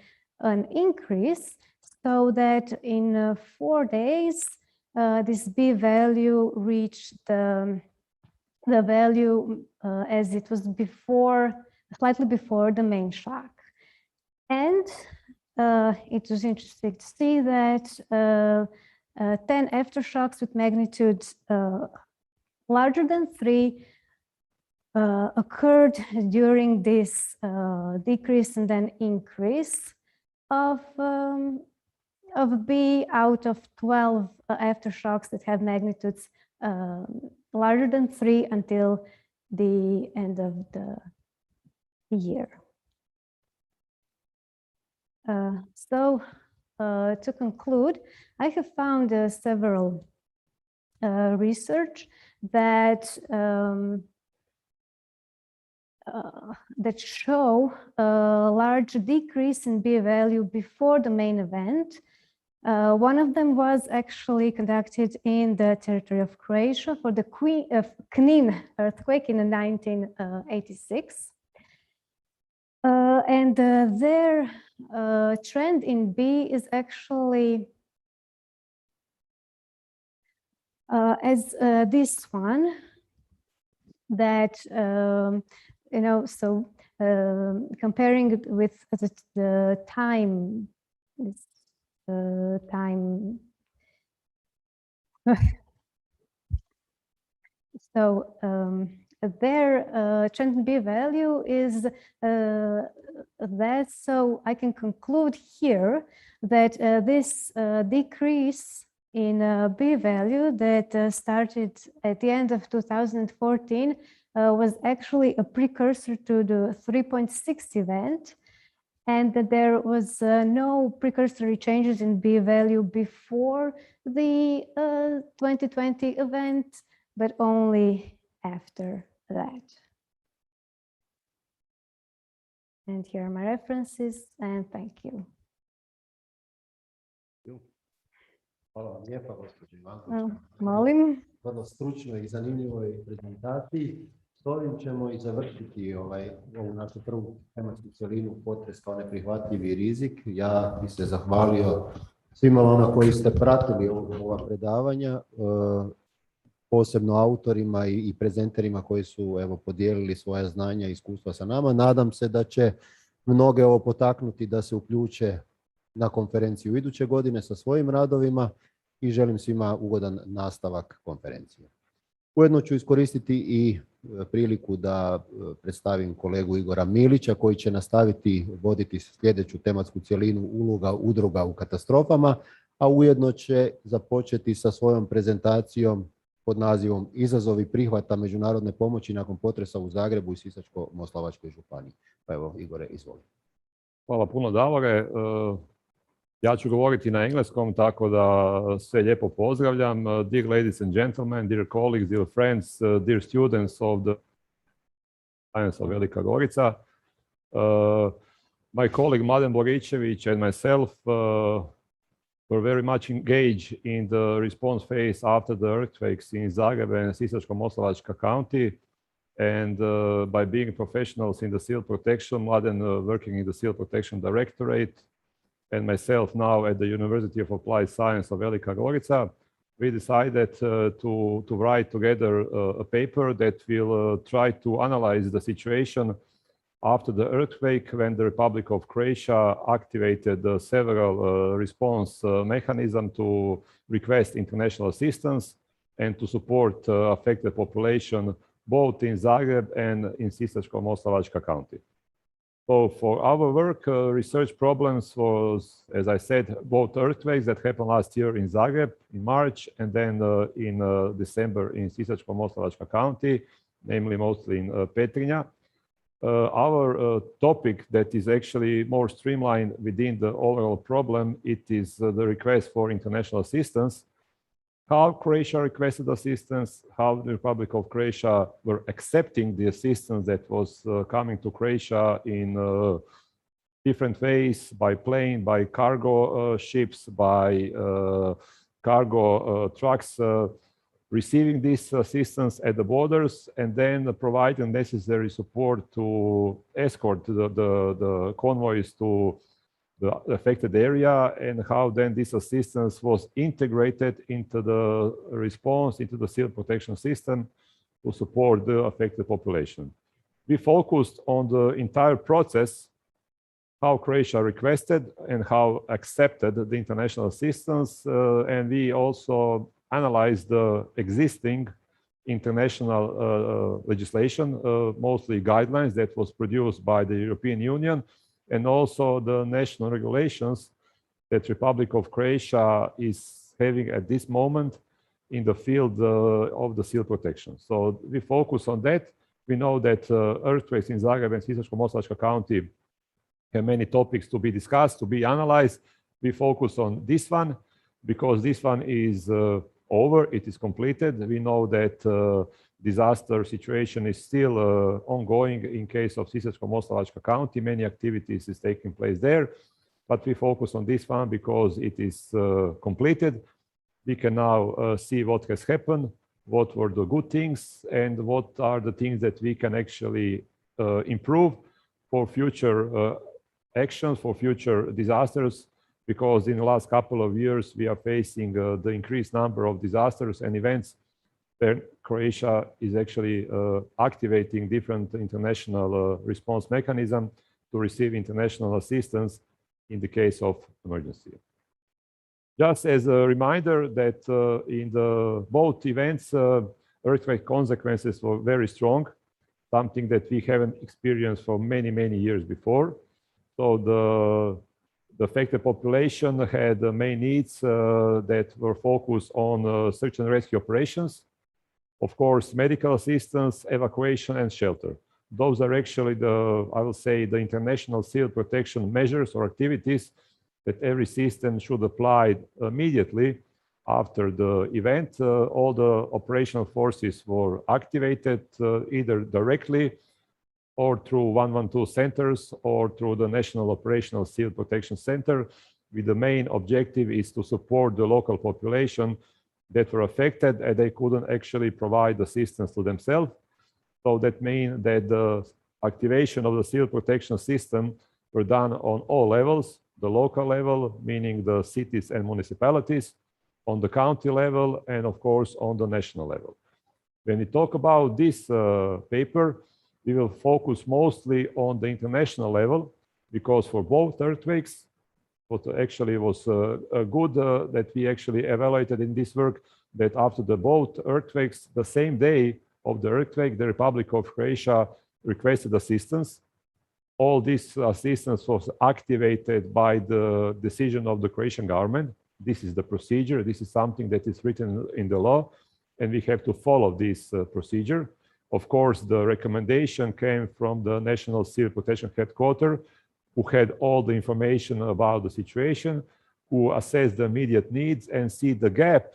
an increase, so that in 4 days this B value reached the value as it was before, slightly before the main shock. And it was interesting to see that 10 aftershocks with magnitudes larger than 3 occurred during this decrease and then increase of B out of 12 aftershocks that have magnitudes larger than 3 until the end of the year. To conclude, I have found several research that that show a large decrease in B value before the main event. One of them was actually conducted in the territory of Croatia for the Knin earthquake in 1986. And their trend in B is actually as this one, that you know, so comparing it with the time, this time. So their trend B value is that, so I can conclude here that this decrease in B value that started at the end of 2014 was actually a precursor to the 3.6 event, and that there was no precursory changes in B value before the 2020 event, but only after that. And here are my references, and thank you. Hvala vam lijepa, gospođo Ivanković. Molim. Vrlo stručnoj i zanimljivoj prezentaciji. S ovim ćemo i završiti ovu našu prvu tematsku cjelinu potres kao neprihvatljivi rizik. Ja bih se zahvalio svima vama koji ste pratili ova predavanja, posebno autorima i prezenterima koji su podijelili svoja znanja i iskustva sa nama. Nadam se da će mnoge ovo potaknuti da se uključe na konferenciju iduće godine sa svojim radovima i želim svima ugodan nastavak konferencije. Ujedno ću iskoristiti i priliku da predstavim kolegu Igora Milića koji će nastaviti voditi sljedeću tematsku cjelinu uloga udruga u katastrofama, a ujedno će započeti sa svojom prezentacijom pod nazivom Izazovi prihvata međunarodne pomoći nakon potresa u Zagrebu i Sisačko-moslavačkoj županiji. Pa evo, Igore, izvoli. Hvala puno, Davore. Ja ću govoriti na engleskom, tako da sve lijepo pozdravljam. Dear ladies and gentlemen, dear colleagues, dear friends, dear students of the Science of Velika Gorica. My colleague Mladen Boričević and myself were very much engaged in the response phase after the earthquakes in Zagreb and Sisačko-moslavačka county. And by being professionals in the SEAL protection, Mladen working in the SEAL protection directorate, and myself now at the University of Applied Science of Velika Gorica, we decided to write together a paper that will try to analyze the situation after the earthquake when the Republic of Croatia activated several response mechanisms to request international assistance and to support affected population both in Zagreb and in Sisačko-moslavačka county. So for our work, research problems was, as I said, both earthquakes that happened last year in Zagreb in March and then in December in Sisačko-moslavačka county, namely mostly in Petrinja. Our topic that is actually more streamlined within the overall problem, it is the request for international assistance. How Croatia requested assistance, how the Republic of Croatia were accepting the assistance that was coming to Croatia in different ways, by plane, by cargo ships, by cargo trucks, receiving this assistance at the borders, and then providing necessary support to escort the convoys to the affected area, and how then this assistance was integrated into the response, into the SEAL protection system to support the affected population. We focused on the entire process, how Croatia requested and how accepted the international assistance, and we also analyzed the existing international legislation, mostly guidelines that was produced by the European Union, and also the national regulations that Republic of Croatia is having at this moment in the field of the SEAL protection. So we focus on that. We know that earthquakes in Zagreb and Sisačko-moslavačka county have many topics to be discussed, to be analyzed. We focus on this one because this one is over, it is completed. We know that disaster situation is still ongoing in case of Sisačko-moslavačka county. Many activities is taking place there, but we focus on this one because it is completed. We can now see what has happened, what were the good things, and what are the things that we can actually improve for future actions, for future disasters, because in the last couple of years we are facing the increased number of disasters and events where Croatia is actually activating different international response mechanisms to receive international assistance in the case of emergency. Just as a reminder that in the both events, earthquake consequences were very strong, something that we haven't experienced for many, many years before. So the affected population had the main needs that were focused on search and rescue operations, of course, medical assistance, evacuation, and shelter. Those are actually I will say, the international SEAL protection measures or activities that every system should apply immediately after the event. All the operational forces were activated either directly or through 112 centers or through the National Operational SEAL Protection Center, with the main objective is to support the local population that were affected and they couldn't actually provide assistance to themselves. So that means that the activation of the civil protection system were done on all levels, the local level, meaning the cities and municipalities, on the county level, and of course on the national level. When we talk about this paper, we will focus mostly on the international level, because for both earthquakes, what actually was good that we actually evaluated in this work, that after the both earthquakes, the same day of the earthquake, the Republic of Croatia requested assistance. All this assistance was activated by the decision of the Croatian government. This is the procedure. This is something that is written in the law, and we have to follow this procedure. Of course, the recommendation came from the National Civil Protection Headquarters, who had all the information about the situation, who assessed the immediate needs and see the gap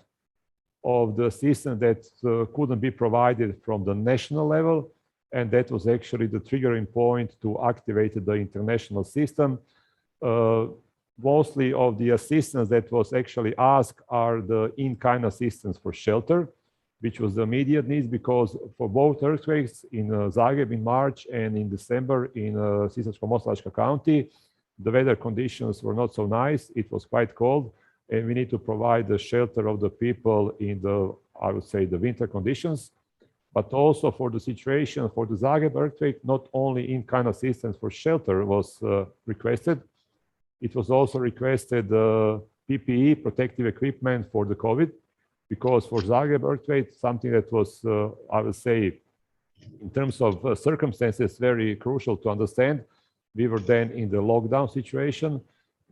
of the system that couldn't be provided from the national level. And that was actually the triggering point to activate the international system. Mostly of the assistance that was actually asked are the in-kind assistance for shelter, which was the immediate needs, because for both earthquakes in Zagreb in March and in December in Sisačko-moslavačka county, the weather conditions were not so nice. It was quite cold, and we need to provide the shelter of the people in the, I would say, the winter conditions. But also for the situation for the Zagreb earthquake, not only in-kind assistance for shelter was requested, it was also requested PPE, protective equipment for the COVID, because for Zagreb earthquake, something that was, I would say, in terms of circumstances, very crucial to understand. We were then in the lockdown situation.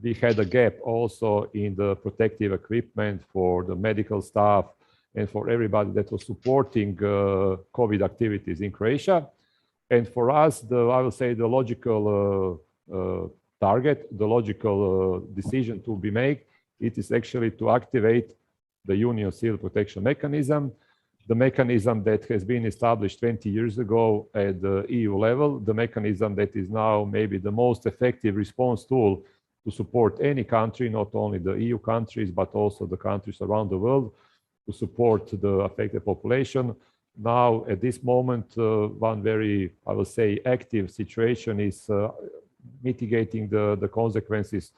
We had a gap also in the protective equipment for the medical staff and for everybody that was supporting COVID activities in Croatia. And for us, I would say the logical target, the logical decision to be made, it is actually to activate the Union Civil Protection Mechanism, the mechanism that has been established 20 years ago at the EU level, the mechanism that is now maybe the most effective response tool to support any country, not only the EU countries, but also the countries around the world, to support the affected population. Now, at this moment, one very, I will say, active situation is mitigating the consequences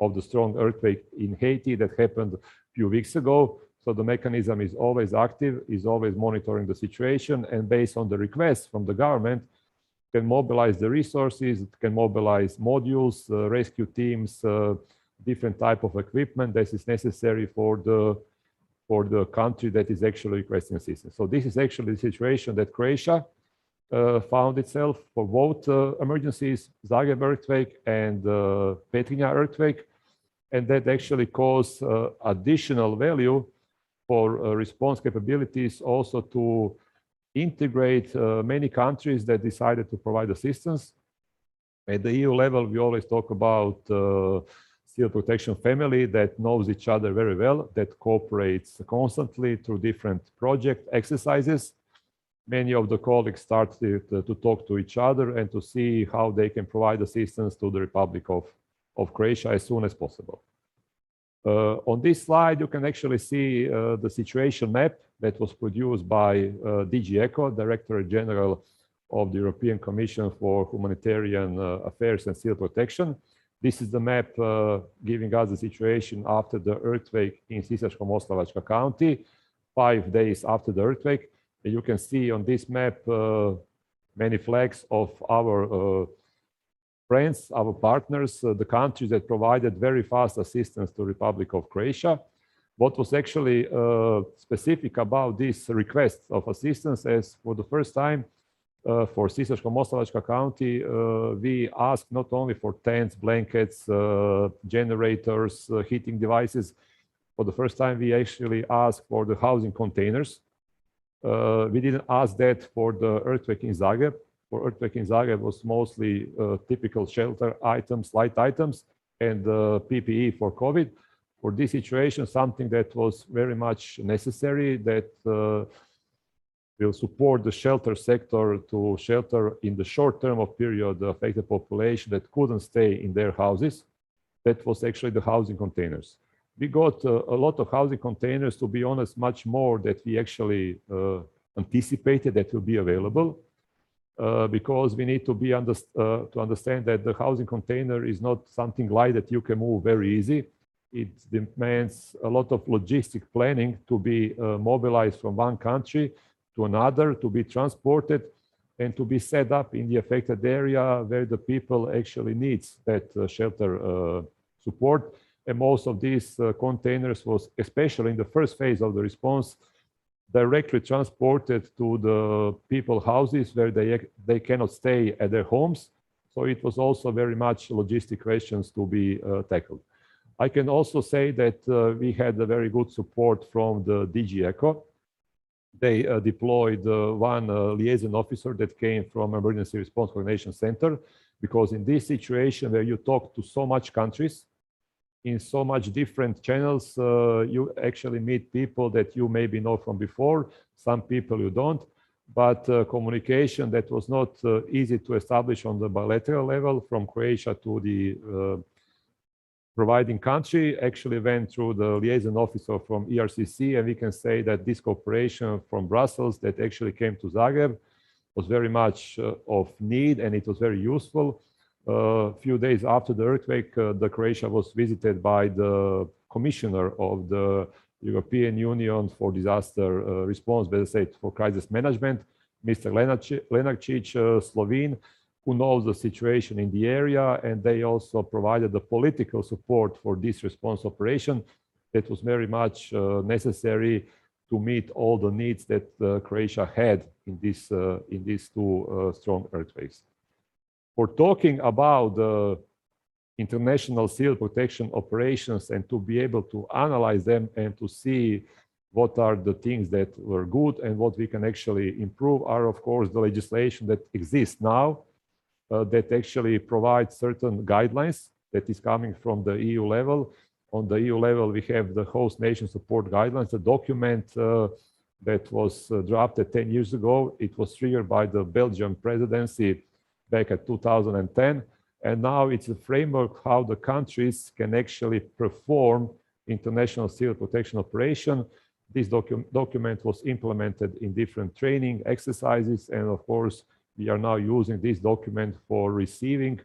of the strong earthquake in Haiti that happened a few weeks ago. So the mechanism is always active, is always monitoring the situation, and based on the requests from the government, can mobilize the resources, can mobilize modules, rescue teams, different type of equipment that is necessary for the country that is actually requesting assistance. So this is actually the situation that Croatia found itself for both emergencies, Zagreb earthquake and Petrinja earthquake, and that actually caused additional value for response capabilities, also to integrate many countries that decided to provide assistance. At the EU level, we always talk about civil protection family that knows each other very well, that cooperates constantly through different project exercises. Many of the colleagues started to talk to each other and to see how they can provide assistance to the Republic of Croatia as soon as possible. On this slide, you can actually see the situation map that was produced by DG ECHO, Directorate General of the European Commission for Humanitarian Affairs and Civil Protection. This is the map giving us the situation after the earthquake in Sisačko-moslavačka county, 5 days after the earthquake. And you can see on this map many flags of our friends, our partners, the countries that provided very fast assistance to the Republic of Croatia. What was actually specific about this request of assistance is for the first time for Sisačko-moslavačka county, we asked not only for tents, blankets, generators, heating devices. For the first time, we actually asked for the housing containers. We didn't ask that for the earthquake in Zagreb. For earthquake in Zagreb was mostly typical shelter items, light items, and PPE for COVID. For this situation, something that was very much necessary, that will support the shelter sector to shelter in the short term of period the affected population that couldn't stay in their houses. That was actually the housing containers. We got a lot of housing containers, to be honest, much more that we actually anticipated that will be available. because we need to be to understand that the housing container is not something light that you can move very easy. It demands a lot of logistic planning to be mobilized from one country to another, to be transported, and to be set up in the affected area where the people actually needs that shelter support. And most of these containers was, especially in the first phase of the response, directly transported to the people houses where they cannot stay at their homes. So it was also very much logistic questions to be tackled. I can also say that we had a very good support from the DG ECHO. They deployed one liaison officer that came from Emergency Response Coordination Center, because in this situation where you talk to so much countries, in so much different channels, you actually meet people that you maybe know from before, some people you don't, but communication that was not easy to establish on the bilateral level from Croatia to the providing country actually went through the liaison officer from ERCC, and we can say that this cooperation from Brussels that actually came to Zagreb was very much of need, and it was very useful. A few days after the earthquake, the Croatia was visited by the commissioner of the European Union for disaster response, better said for crisis management, Mr. Lenarčić, Slovene, who knows the situation in the area, and they also provided the political support for this response operation that was very much necessary to meet all the needs that Croatia had in these two strong earthquakes. For talking about the international civil protection operations and to be able to analyze them and to see what are the things that were good and what we can actually improve are, of course, the legislation that exists now that actually provides certain guidelines that is coming from the EU level. On the EU level, we have the host nation support guidelines, a document that was drafted 10 years ago. It was triggered by the Belgian presidency back at 2010. And now it's a framework how the countries can actually perform international civil protection operation. This document was implemented in different training exercises. And of course, we are now using this document for receiving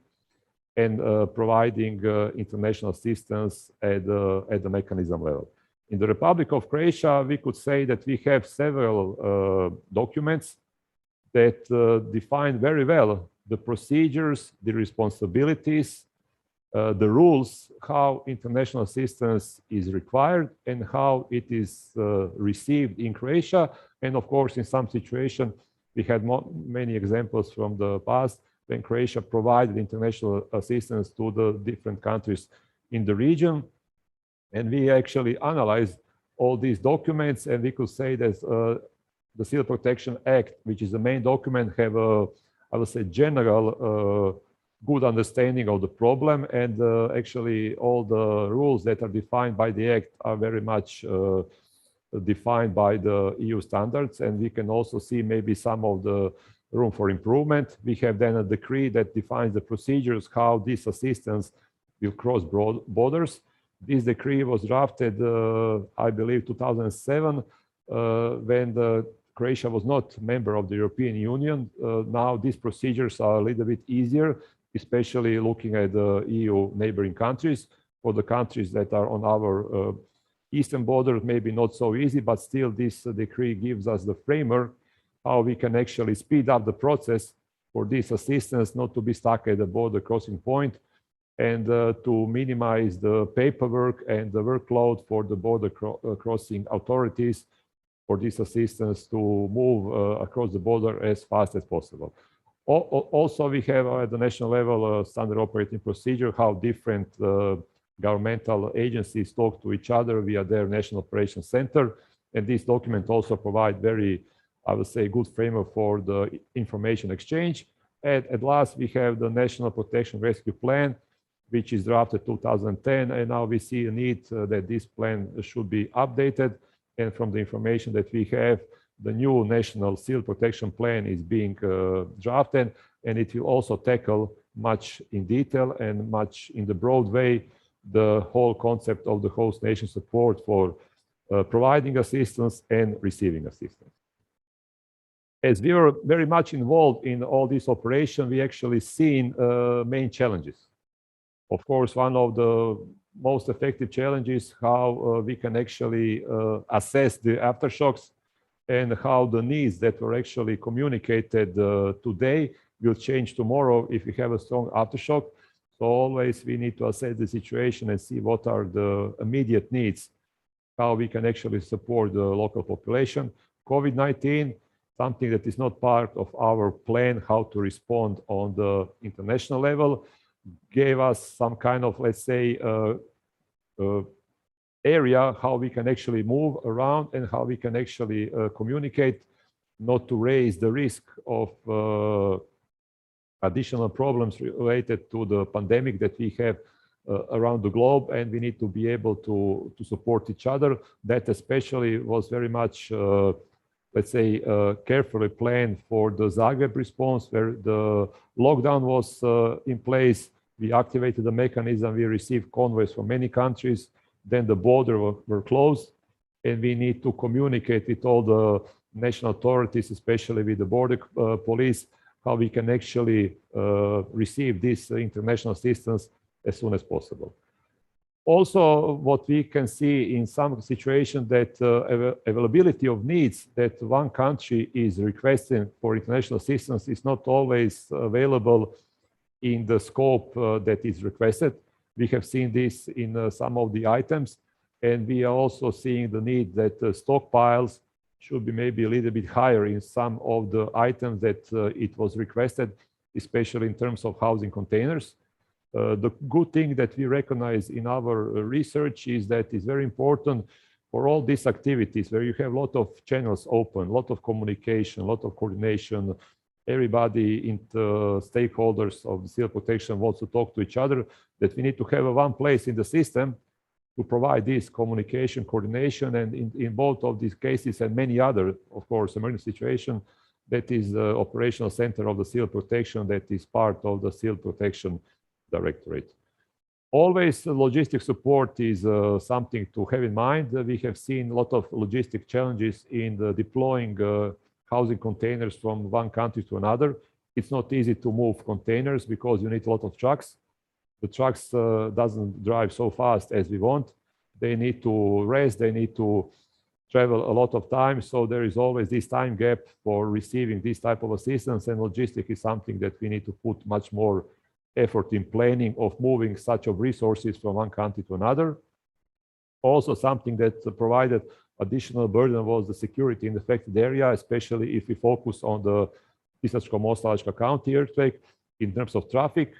and providing international assistance at the mechanism level. In the Republic of Croatia, we could say that we have several documents that define very well the procedures, the responsibilities, the rules, how international assistance is required and how it is received in Croatia. And of course, in some situation, we had many examples from the past when Croatia provided international assistance to the different countries in the region. And we actually analyzed all these documents, and we could say that the Civil Protection Act, which is the main document, have a, I would say, general good understanding of the problem, and actually all the rules that are defined by the Act are very much defined by the EU standards, and we can also see maybe some of the room for improvement. We have then a decree that defines the procedures, how this assistance will cross borders. This decree was drafted, I believe, 2007, when Croatia was not a member of the European Union. Now these procedures are a little bit easier, especially looking at the EU neighboring countries. For the countries that are on our eastern border, maybe not so easy, but still this decree gives us the framework how we can actually speed up the process for this assistance not to be stuck at the border crossing point, and to minimize the paperwork and the workload for the border crossing authorities for this assistance to move across the border as fast as possible. Also, we have at the national level a standard operating procedure, how different governmental agencies talk to each other via their National Operations Center. And this document also provides very, I would say, good framework for the information exchange. And at last, we have the National Protection Rescue Plan, which is drafted 2010. And now we see a need that this plan should be updated. And from the information that we have, the new National Civil Protection Plan is being drafted, and it will also tackle much in detail and much in the broad way the whole concept of the host nation support for providing assistance and receiving assistance. As we were very much involved in all this operation, we actually seen main challenges. Of course, one of the most effective challenges how we can actually assess the aftershocks and how the needs that were actually communicated today will change tomorrow if we have a strong aftershock. So always we need to assess the situation and see what are the immediate needs, how we can actually support the local population. COVID-19, something that is not part of our plan how to respond on the international level, gave us some kind of, let's say, area how we can actually move around and how we can actually communicate, not to raise the risk of additional problems related to the pandemic that we have around the globe, and we need to be able to support each other. That especially was very much, let's say, carefully planned for the Zagreb response, where the lockdown was in place. We activated the mechanism, we received convoys from many countries, then the borders were closed, and we need to communicate with all the national authorities, especially with the border police, how we can actually receive this international assistance as soon as possible. Also, what we can see in some situations that availability of needs that one country is requesting for international assistance is not always available in the scope that is requested. We have seen this in some of the items, and we are also seeing the need that stockpiles should be maybe a little bit higher in some of the items that it was requested, especially in terms of housing containers. The good thing that we recognize in our research is that it's very important for all these activities where you have a lot of channels open, a lot of communication, a lot of coordination. Everybody in the stakeholders of the civil protection wants to talk to each other, that we need to have one place in the system to provide this communication, coordination, and in both of these cases and many other, of course, emergency situation, that is the operational center of the civil protection that is part of the civil protection directorate. Always logistic support is something to have in mind. We have seen a lot of logistic challenges in the deploying housing containers from one country to another. It's not easy to move containers because you need a lot of trucks. The trucks doesn't drive so fast as we want. They need to rest, they need to travel a lot of time. So there is always this time gap for receiving this type of assistance, and logistics is something that we need to put much more effort in planning of moving such of resources from one country to another. Also something that provided additional burden was the security in the affected area, especially if we focus on the Sisačko-Moslavačka County earthquake in terms of traffic.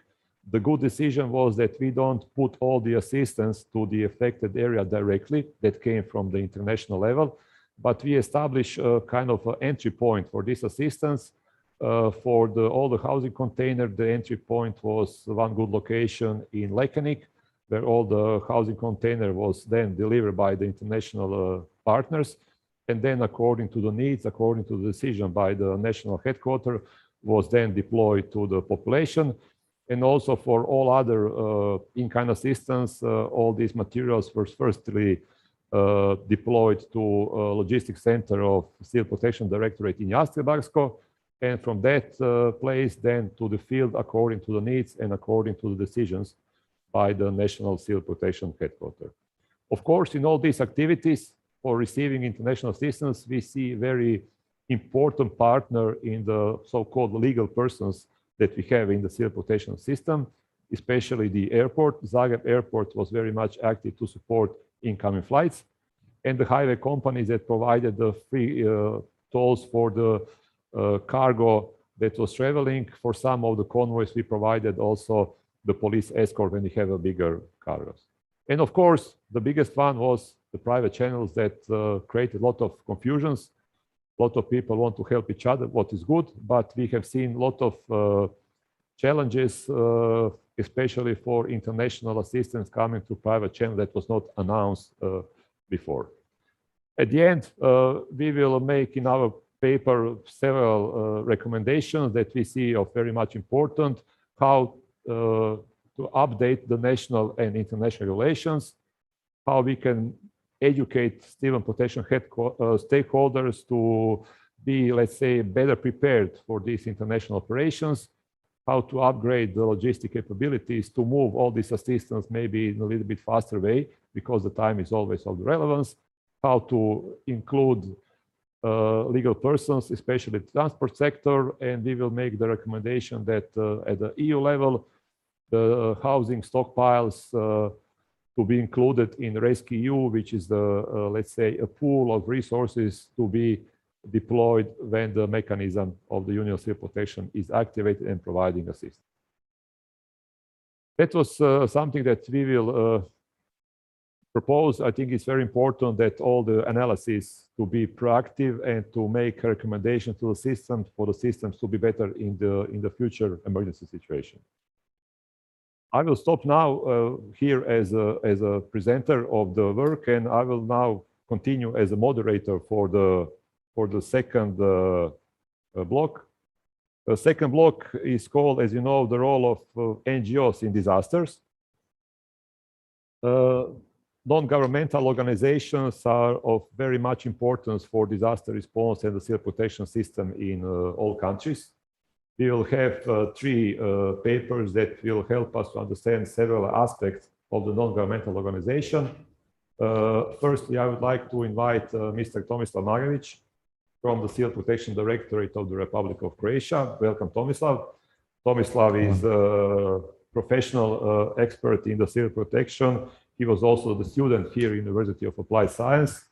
The good decision was that we don't put all the assistance to the affected area directly that came from the international level, but we established a kind of an entry point for this assistance. For all the housing container, the entry point was one good location in Lekenik, where all the housing container was then delivered by the international partners. And then according to the needs, according to the decision by the national headquarters, was then deployed to the population. And also for all other in-kind assistance, all these materials were firstly deployed to logistics center of Civil Protection Directorate in Jastrebarsko. And from that place then to the field according to the needs and according to the decisions by the National Civil Protection Headquarters. Of course, in all these activities for receiving international assistance, we see very important partner in the so-called legal persons that we have in the civil protection system, especially the airport. Zagreb Airport was very much active to support incoming flights, and the highway companies that provided the free tolls for the cargo that was traveling. For some of the convoys, we provided also the police escort when we have a bigger cargos. And of course, the biggest one was the private channels that created a lot of confusions. A lot of people want to help each other, what is good, but we have seen a lot of challenges, especially for international assistance coming to private channel that was not announced before. At the end, we will make in our paper several recommendations that we see of very much important, how to update the national and international relations, how we can educate civil protection stakeholders to be, let's say, better prepared for these international operations, how to upgrade the logistic capabilities to move all these assistance maybe in a little bit faster way, because the time is always of the relevance, how to include legal persons, especially the transport sector, and we will make the recommendation that at the EU level, the housing stockpiles to be included in RescEU, which is the, let's say, a pool of resources to be deployed when the mechanism of the Union Civil Protection is activated and providing assistance. That was something that we will propose. I think it's very important that all the analysis to be proactive and to make recommendations to the systems for the systems to be better in the future emergency situation. I will stop now here as a presenter of the work, and I will now continue as a moderator for the second block. The second block is called, as you know, the role of NGOs in disasters. Non-governmental organizations are of very much importance for disaster response and the civil protection system in all countries. We will have three papers that will help us to understand several aspects of the non-governmental organization. Firstly, I would like to invite Mr. Tomislav Magević from the Civil Protection Directorate of the Republic of Croatia. Welcome, Tomislav. Tomislav is a professional expert in the civil protection. He was also the student here at University of Applied Science.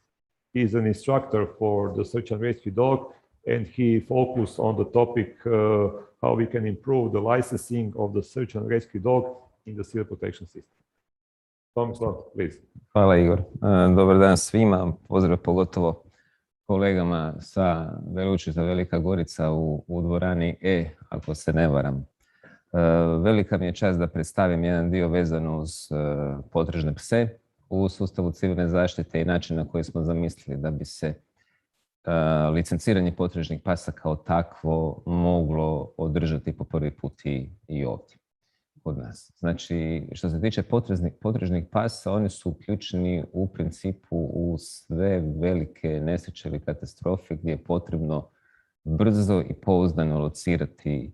He's an instructor for the search and rescue dog, and he focused on the topic how we can improve the licensing of the search and rescue dog in the civil protection system. Tomislav, please. Hvala, Igor. Dobar dan svima. Pozdrav pogotovo kolegama sa Veleučilišta Velika Gorica u dvorani E, ako se ne varam. Velika mi je čast da predstavim jedan dio vezano uz potrežne pse u sustavu civilne zaštite i način na koji smo zamislili da bi se licenciranje potrežnih pasa kao takvo moglo održati po prvi put i ovdje kod nas. Znači, što se tiče potrežnih pasa, oni su uključeni u principu u sve velike nesreće ili katastrofe gdje je potrebno brzo i pouzdano locirati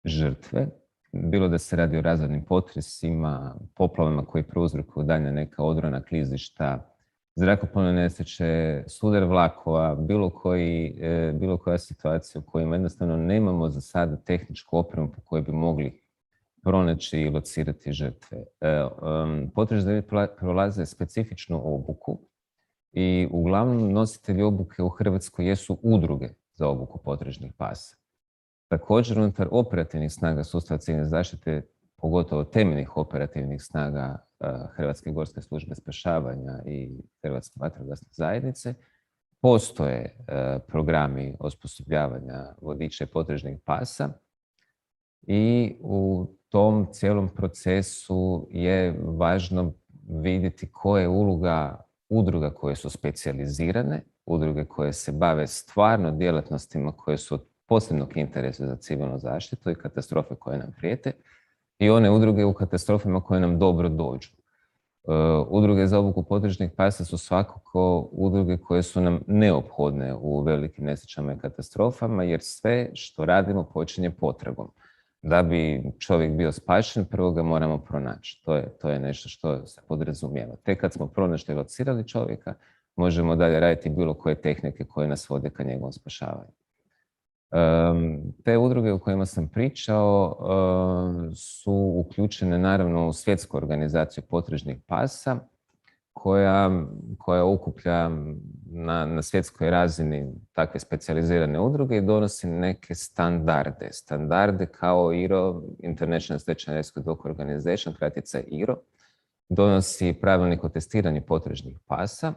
žrtve. Bilo da se radi o razornim potresima, poplavama koji prouzrokuju daljnja neka odrona klizišta, zrakoplovne nesreće, sudar vlakova, bilo koja situacija u kojima jednostavno nemamo za sada tehničku opremu po kojoj bi mogli pronaći i locirati žrtve. Potrežni prolaze specifičnu obuku i uglavnom nositelji obuke u Hrvatskoj jesu udruge za obuku potrežnih pasa. Također, unutar operativnih snaga sustava civilne zaštite, pogotovo temeljnih operativnih snaga Hrvatske gorske službe spašavanja i Hrvatske vatrogasne zajednice, postoje programi osposobljavanja vodiča i potrežnih pasa i u tom cijelom procesu je važno vidjeti koja je uloga udruga koje su specijalizirane, udruge koje se bave stvarno djelatnostima koje su od posebnog interesa za civilnu zaštitu i katastrofe koje nam prijete i one udruge u katastrofama koje nam dobro dođu. Udruge za obuku potrežnih pasa su svakako udruge koje su nam neophodne u velikim nesrećama i katastrofama, jer sve što radimo počinje potragom. Da bi čovjek bio spašen, prvo ga moramo pronaći. To je nešto što se podrazumijeva. Tek kad smo pronašli i locirali čovjeka, možemo dalje raditi bilo koje tehnike koje nas vode ka njegovom spašavanju. Te udruge o kojima sam pričao su uključene naravno u svjetsku organizaciju potrežnih pasa koja okuplja na svjetskoj razini takve specijalizirane udruge i donosi neke standarde. Standarde kao IRO, International Search and Rescue Dog Organization, kratica IRO, donosi pravilnik o testiranju potrežnih pasa.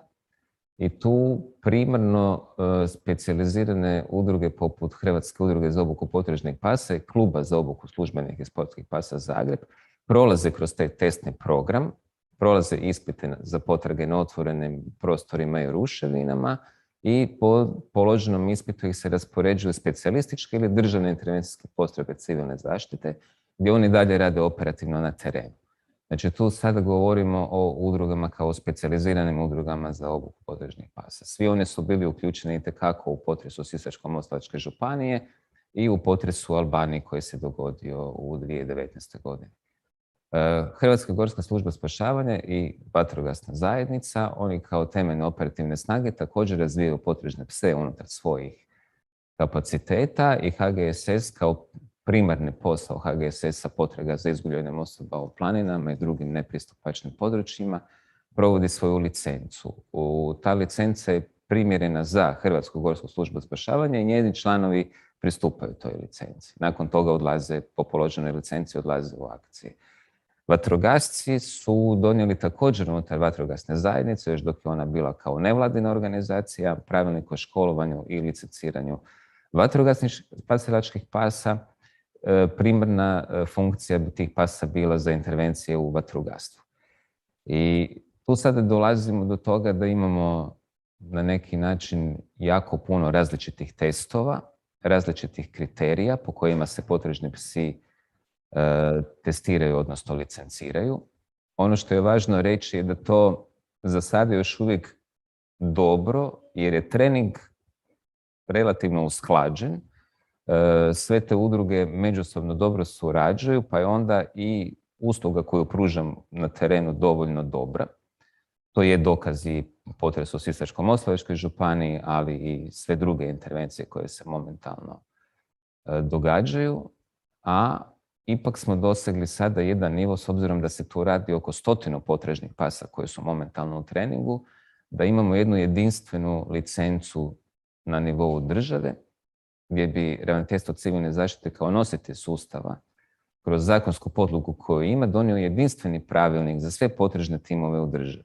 I tu primarno specijalizirane udruge poput Hrvatske udruge za obuku potrežnih pasa i Kluba za obuku službenih i sportskih pasa Zagreb prolaze kroz taj testni program, prolaze ispite za potrage na otvorenim prostorima i ruševinama i po položenom ispitu ih se raspoređuju specijalističke ili državne intervencijske postrojbe civilne zaštite gdje oni dalje rade operativno na terenu. Znači tu sada govorimo o udrugama kao specijaliziranim udrugama za obuku potrežnih pasa. Svi oni su bili uključeni itekako u potresu Sisačko-moslavačke županije i u potresu u Albaniji koji se dogodio u 2019. godine. Hrvatska gorska služba spašavanja i vatrogasna zajednica, oni kao temeljne operativne snage također razvijaju potrežne pse unutar svojih kapaciteta i HGSS kao primarni posao HGSS-a potraga za izgubljenim osobama u planinama i drugim nepristupačnim područjima provodi svoju licencu. Ta licenca je primjerena za Hrvatsku gorsku službu spašavanja i njezini članovi pristupaju toj licenci. Nakon toga odlaze po položenoj licenci, odlaze u akcije. Vatrogasci su donijeli također unutar vatrogasne zajednice, još dok je ona bila kao nevladina organizacija, pravilnik o školovanju i licenciranju vatrogasnih spasilačkih pasa. Primarna funkcija bi tih pasa bila za intervencije u vatrogastvu. I tu sada dolazimo do toga da imamo na neki način jako puno različitih testova, različitih kriterija po kojima se potrežni psi testiraju, odnosno licenciraju. Ono što je važno reći je da to za sada još uvijek dobro, jer je trening relativno usklađen. Sve te udruge međusobno dobro surađuju, pa je onda i usluga koju pružam na terenu dovoljno dobra. To je dokaz i potresu u Sisačko-moslavačkoj županiji, ali i sve druge intervencije koje se momentalno događaju. A ipak smo dosegli sada jedan nivo, s obzirom da se tu radi oko 100 potrežnih pasa koji su momentalno u treningu, da imamo jednu jedinstvenu licencu na nivou države, gdje bi Ravnateljstvo civilne zaštite kao nositelj sustava kroz zakonsku podlogu koju ima donio jedinstveni pravilnik za sve potrežne timove u državi.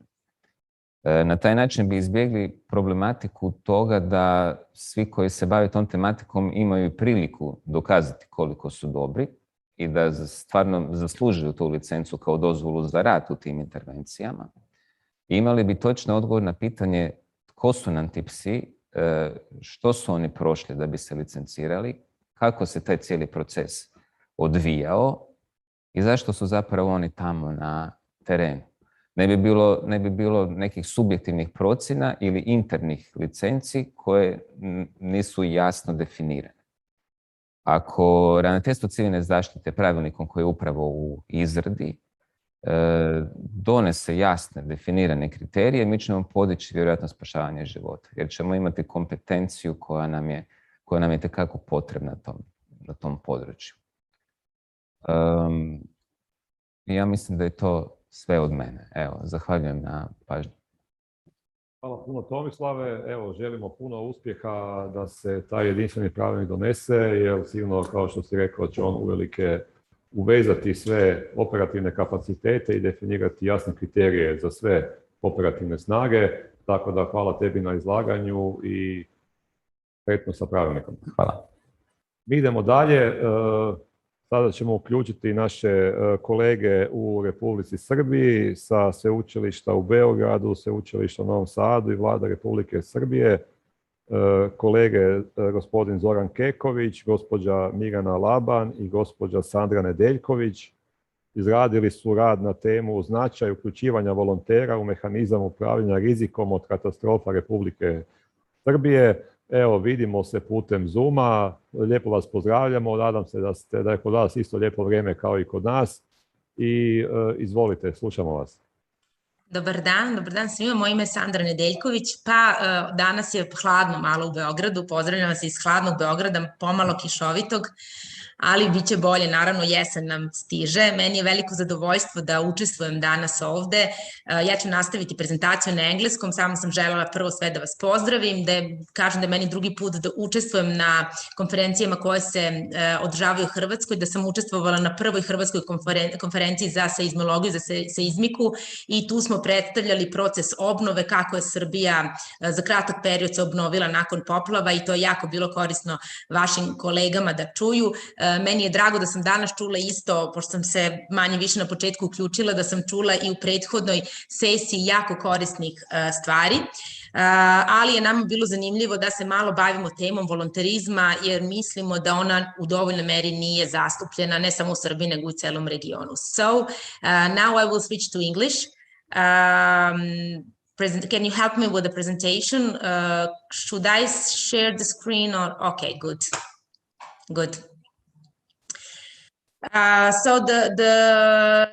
Na taj način bi izbjegli problematiku toga da svi koji se bave tom tematikom imaju priliku dokazati koliko su dobri i da stvarno zaslužuju tu licencu kao dozvolu za rad u tim intervencijama. Imali bi točan odgovor na pitanje tko su nam ti psi, što su oni prošli da bi se licencirali, kako se taj cijeli proces odvijao i zašto su zapravo oni tamo na terenu. Ne bi bilo nekih subjektivnih procjena ili internih licenci koje nisu jasno definirane. Ako Ravnateljstvo civilne zaštite pravilnikom koji je upravo u izradi donese jasne, definirane kriterije, mi ćemo podići vjerojatno spašavanje života, jer ćemo imati kompetenciju koja nam je tekako potrebna na tom području. Ja mislim da je to sve od mene. Evo, zahvaljujem na pažnji. Hvala puno Tomislave. Evo, želimo puno uspjeha da se taj jedinstveni pravilnik donese, jer sigurno, kao što si rekao, će on uvelike uvezati sve operativne kapacitete i definirati jasne kriterije za sve operativne snage. Tako da hvala tebi na izlaganju i sretno sa pravilnikom. Hvala. Mi idemo dalje. Sada ćemo uključiti naše kolege u Republici Srbiji sa sveučilišta u Beogradu, sveučilišta u Novom Sadu i Vlada Republike Srbije. Kolege gospodin Zoran Keković, gospođa Mirjana Laban i gospođa Sandra Nedeljković izradili su rad na temu značaj uključivanja volontera u mehanizam upravljanja rizikom od katastrofa Republike Srbije. Evo, vidimo se putem Zooma, lijepo vas pozdravljamo, nadam se da je kod vas isto lijepo vrijeme kao i kod nas i izvolite, slušamo vas. Dobar dan svima, moje ime je Sandra Nedeljković, pa danas je hladno malo u Beogradu, pozdravljam vas iz hladnog Beograda, pomalo kišovitog, ali bit će bolje, naravno jesen nam stiže. Meni je veliko zadovoljstvo da učestvujem danas ovde. Ja ću nastaviti prezentaciju na engleskom, samo sam želela prvo sve da vas pozdravim, da kažem da je meni drugi put da učestvujem na konferencijama koje se održavaju u Hrvatskoj, da sam učestvovala na prvoj hrvatskoj konferenciji za seizmologiju, za seizmiku i tu smo predstavljali proces obnove, kako je Srbija za kratak period se obnovila nakon poplava i to je jako bilo korisno vašim kolegama da čuju. Meni je drago da sam danas čula isto, pošto sam se manje više na početku uključila, da sam čula i u prethodnoj sesiji jako korisnih stvari, ali je nama bilo zanimljivo da se malo bavimo temom volonterizma, jer mislimo da ona u dovoljnoj meri nije zastupljena, ne samo u Srbiji, nego u celom regionu. So, now I will switch to English. Can you help me with the presentation? Should I share the screen or? Okay, good. Good. So the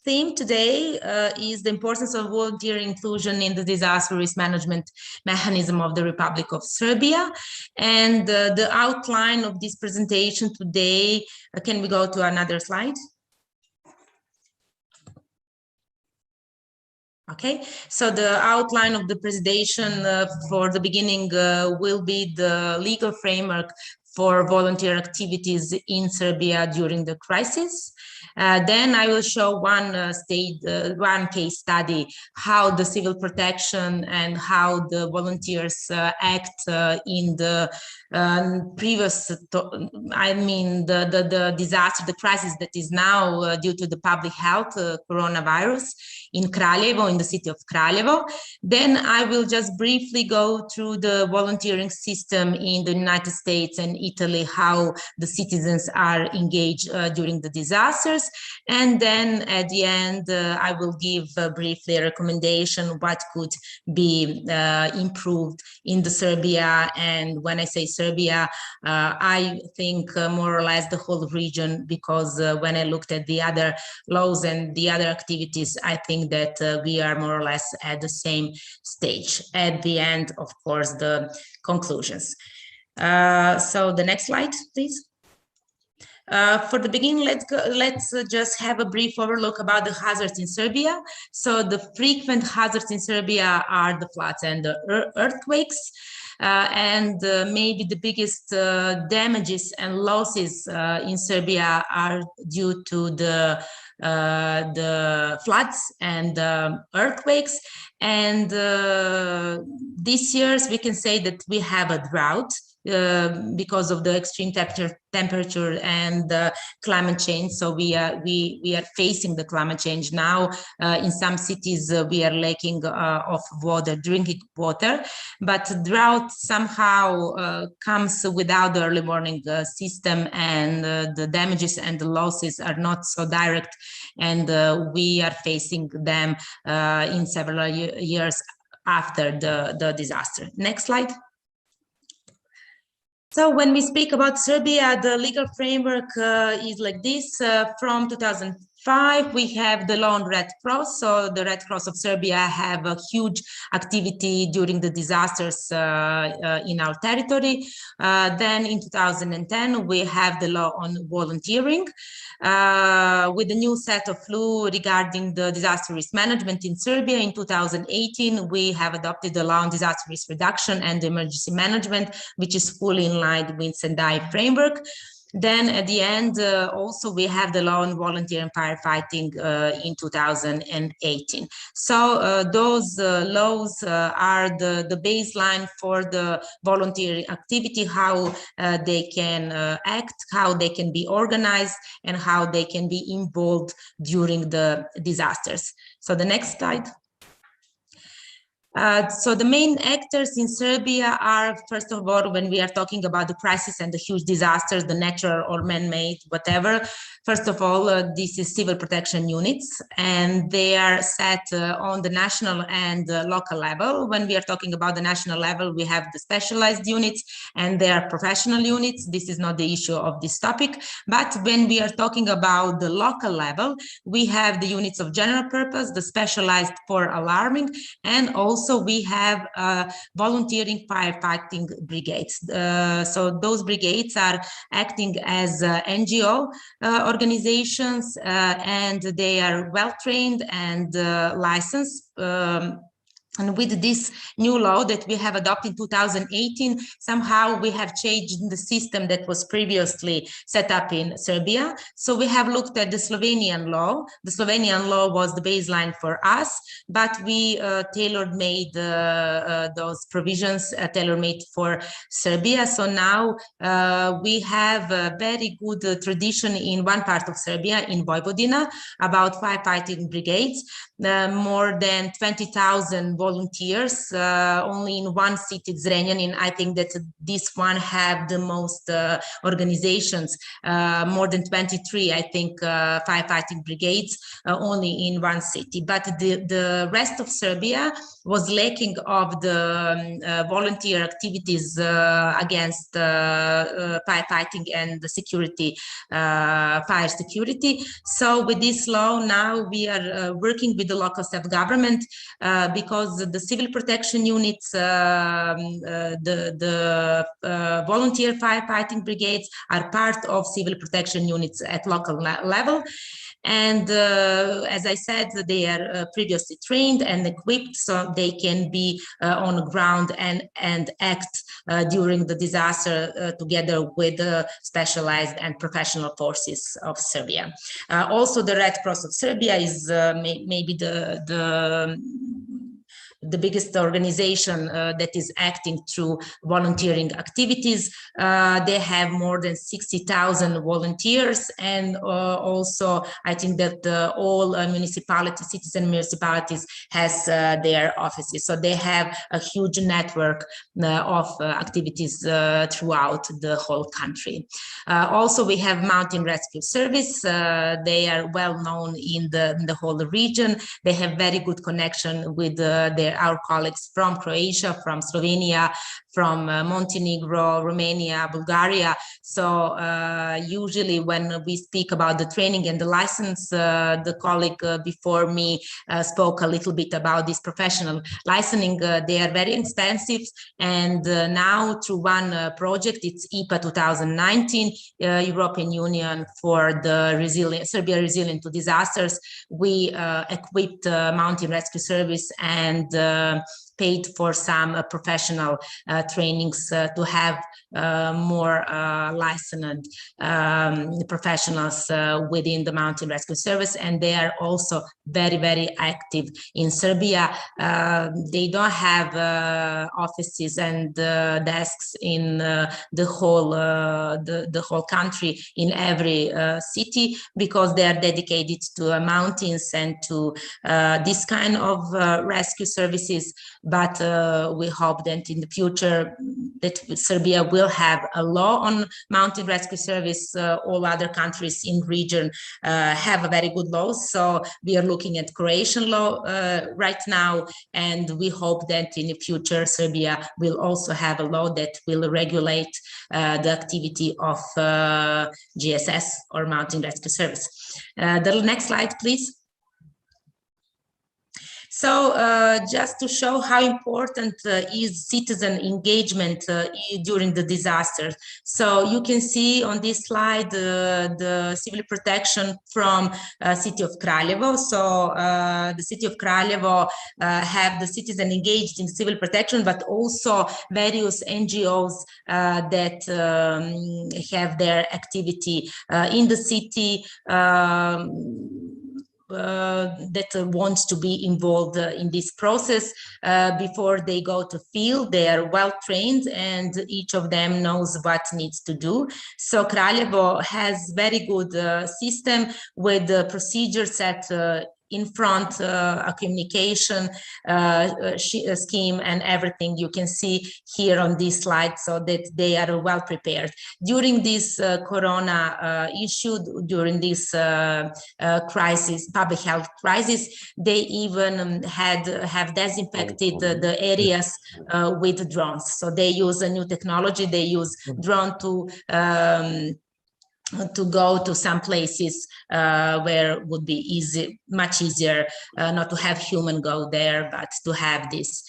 theme today is the importance of volunteer inclusion in the disaster risk management mechanism of the Republic of Serbia. And the outline of this presentation today, can we go to another slide? Okay, so the outline of the presentation for the beginning will be the legal framework for volunteer activities in Serbia during the crisis. Then I will show one case study, how the civil protection and how the volunteers act in the previous, the disaster, the crisis that is now due to the public health coronavirus in Kraljevo, in the city of Kraljevo. Then I will just briefly go through the volunteering system in the United States and Italy, how the citizens are engaged during the disasters. And then at the end, I will give briefly a recommendation what could be improved in the Serbia. And when I say Serbia, I think more or less the whole region, because when I looked at the other laws and the other activities, I think that we are more or less at the same stage. At the end, of course, the conclusions. So the next slide, please. For the beginning, let's just have a brief overlook about the hazards in Serbia. So the frequent hazards in Serbia are the floods and the earthquakes. And maybe the biggest damages and losses in Serbia are due to the floods and the earthquakes. And this year we can say that we have a drought because of the extreme temperature and climate change. So we are facing the climate change now. In some cities we are lacking of water, drinking water, but drought somehow comes without the early warning system, and the damages and the losses are not so direct, and we are facing them in several years after the disaster. Next slide. So when we speak about Serbia, the legal framework is like this. From 2005, we have the law on Red Cross. So the Red Cross of Serbia have a huge activity during the disasters in our territory. Then in 2010, we have the law on volunteering. With the new set of law regarding the disaster risk management in Serbia in 2018, we have adopted the law on disaster risk reduction and emergency management, which is fully in line with Sendai framework. Then at the end, also we have the law on volunteer and firefighting in 2018. So those laws are the baseline for the volunteer activity, how they can act, how they can be organized, and how they can be involved during the disasters. So the next slide. So the main actors in Serbia are, first of all, when we are talking about the crisis and the huge disasters, the natural or man-made, whatever, first of all, this is civil protection units, and they are set on the national and local level. When we are talking about the national level, we have the specialized units and they are professional units. This is not the issue of this topic. But when we are talking about the local level, we have the units of general purpose, the specialized for alarming, and also we have volunteering firefighting brigades. So those brigades are acting as NGO organizations, and they are well trained and licensed. And with this new law that we have adopted in 2018, somehow we have changed the system that was previously set up in Serbia. So we have looked at the Slovenian law. The Slovenian law was the baseline for us, but we tailor-made those provisions, tailor-made for Serbia. So now we have a very good tradition in one part of Serbia, in Vojvodina, about firefighting brigades, more than 20,000 volunteers, only in one city, Zrenjanin. I think that this one have the most organizations, more than 23, I think, firefighting brigades, only in one city. But the rest of Serbia was lacking of the volunteer activities against firefighting and the security, fire security. So with this law, now we are working with the local self-government because the civil protection units, the volunteer firefighting brigades are part of civil protection units at local level. And as I said, they are previously trained and equipped, so they can be on the ground and act during the disaster together with the specialized and professional forces of Serbia. Also, the Red Cross of Serbia is maybe the biggest organization that is acting through volunteering activities. They have more than 60,000 volunteers, and also I think that all municipalities, cities and municipalities has their offices. So they have a huge network of activities throughout the whole country. Also, we have Mountain Rescue Service. They are well known in the whole region. They have very good connection with our colleagues from Croatia, from Slovenia, from Montenegro, Romania, Bulgaria. So usually when we speak about the training and the license, the colleague before me spoke a little bit about this professional licensing. They are very expensive, and now through one project, it's IPA 2019, European Union for the Serbia resilient to disasters, we equipped Mountain Rescue Service and paid for some professional trainings to have more licensed professionals within the Mountain Rescue Service, and they are also very, very active in Serbia. They don't have offices and desks in the whole country, in every city, because they are dedicated to mountains and to this kind of rescue services. But we hope that in the future that Serbia will have a law on mountain rescue service. All other countries in region have a very good law. So we are looking at Croatian law right now, and we hope that in the future Serbia will also have a law that will regulate the activity of GSS or Mountain Rescue Service. The next slide, please. So just to show how important is citizen engagement during the disaster. So you can see on this slide the civil protection from city of Kraljevo. So the city of Kraljevo have the citizen engaged in civil protection, but also various NGOs that have their activity in the city, that wants to be involved in this process. Before they go to field, they are well trained and each of them knows what needs to do. So Kraljevo has very good system with the procedures set in front, a communication scheme and everything you can see here on this slide, so that they are well prepared. During this corona issue, during this crisis, public health crisis, they even have disinfected the areas with drones. So they use a new technology. They use drone to go to some places where it would be much easier not to have human go there, but to have these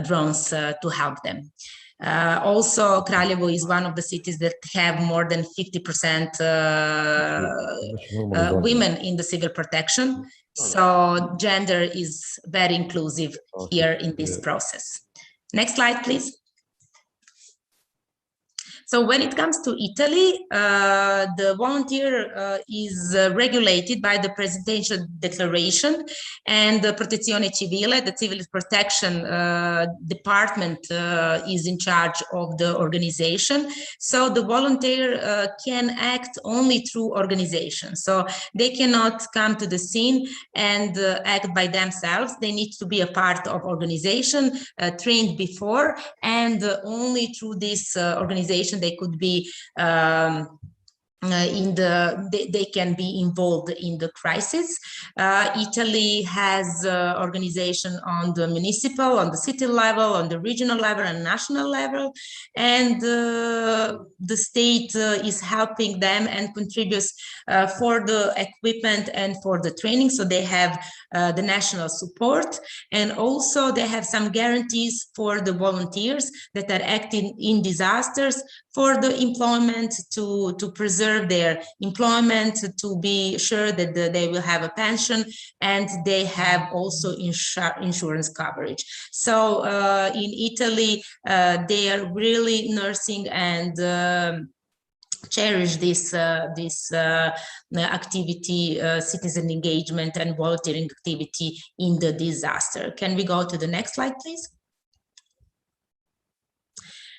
drones to help them. Also, Kraljevo is one of the cities that have more than 50% women in the civil protection. So gender is very inclusive here in this process. Next slide, please. So when it comes to Italy, the volunteer is regulated by the Presidential Declaration, and the Protezione Civile, the Civil Protection Department, is in charge of the organization. So the volunteer can act only through organization. So they cannot come to the scene and act by themselves. They need to be a part of organization, trained before, and only through this organization they could be they can be involved in the crisis. Italy has organization on the municipal, on the city level, on the regional level and national level, and the state is helping them and contributes for the equipment and for the training. So they have the national support, and also they have some guarantees for the volunteers that are acting in disasters for the employment, to preserve their employment, to be sure that they will have a pension, and they have also insurance coverage. So in Italy, they are really nursing and cherish this activity, citizen engagement and volunteering activity in the disaster. Can we go to the next slide, please?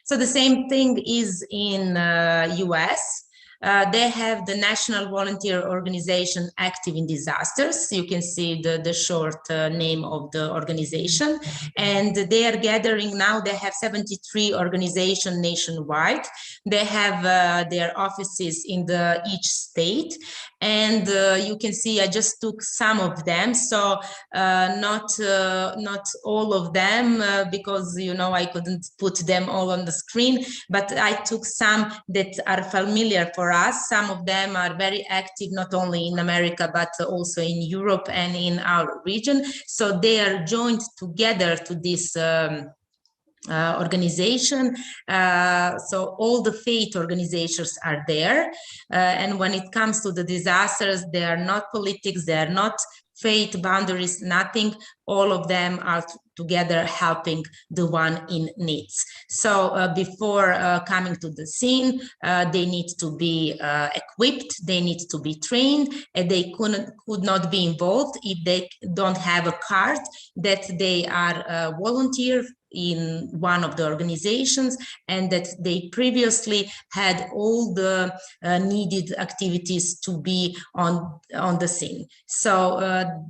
So the same thing is in US. They have the National Volunteer Organization active in disasters. You can see the short name of the organization. And they are gathering now, they have 73 organizations nationwide. They have their offices in each state. And you can see I just took some of them. So not all of them, because, you know, I couldn't put them all on the screen, but I took some that are familiar for us. Some of them are very active, not only in America, but also in Europe and in our region. So they are joined together to this organization. So all the faith organizations are there. And when it comes to the disasters, they are not politics, they are not faith boundaries, nothing. All of them are together helping the one in needs. So before coming to the scene, they need to be equipped, they need to be trained, and they could not be involved if they don't have a card that they are a volunteer in one of the organizations, and that they previously had all the needed activities to be on the scene. So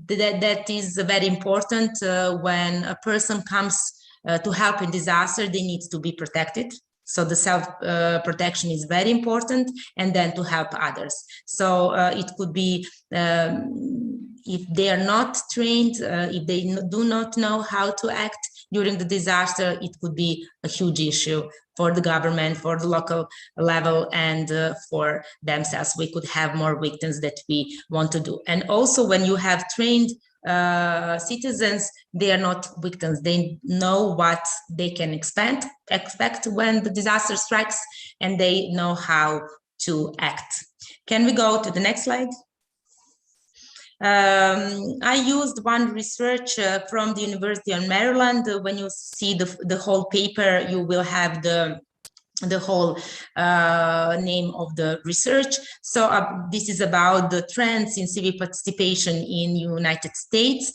that is very important. When a person comes to help in disaster, they need to be protected. So the self-protection is very important, and then to help others. So it could be, if they are not trained, if they do not know how to act during the disaster, it could be a huge issue for the government, for the local level, and for themselves. We could have more victims that we want to do. And also when you have trained citizens, they are not victims. They know what they can expect when the disaster strikes, and they know how to act. Can we go to the next slide? I used one research from the University of Maryland. When you see the whole paper, you will have the whole name of the research. So this is about the trends in civic participation in United States.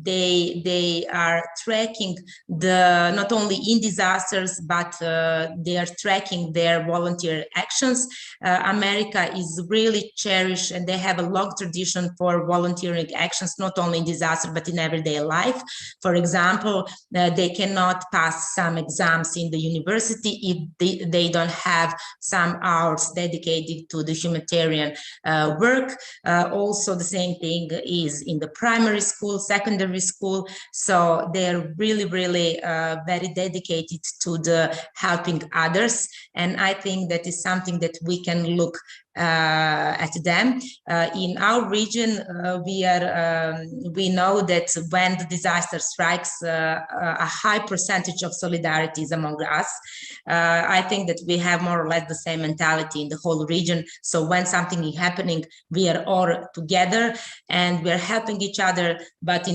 They are tracking not only in disasters, but they are tracking their volunteer actions. America is really cherished, and they have a long tradition for volunteering actions, not only in disaster, but in everyday life. For example, they cannot pass some exams in the university if they don't have some hours dedicated to the humanitarian work. Also, the same thing is in the primary school, secondary school. So they're really, really very dedicated to the helping others. And I think that is something that we can look at them. In our region, we know that when the disaster strikes, a high percentage of solidarity is among us. I think that we have more or less the same mentality in the whole region. So when something is happening, we are all together and we are helping each other, but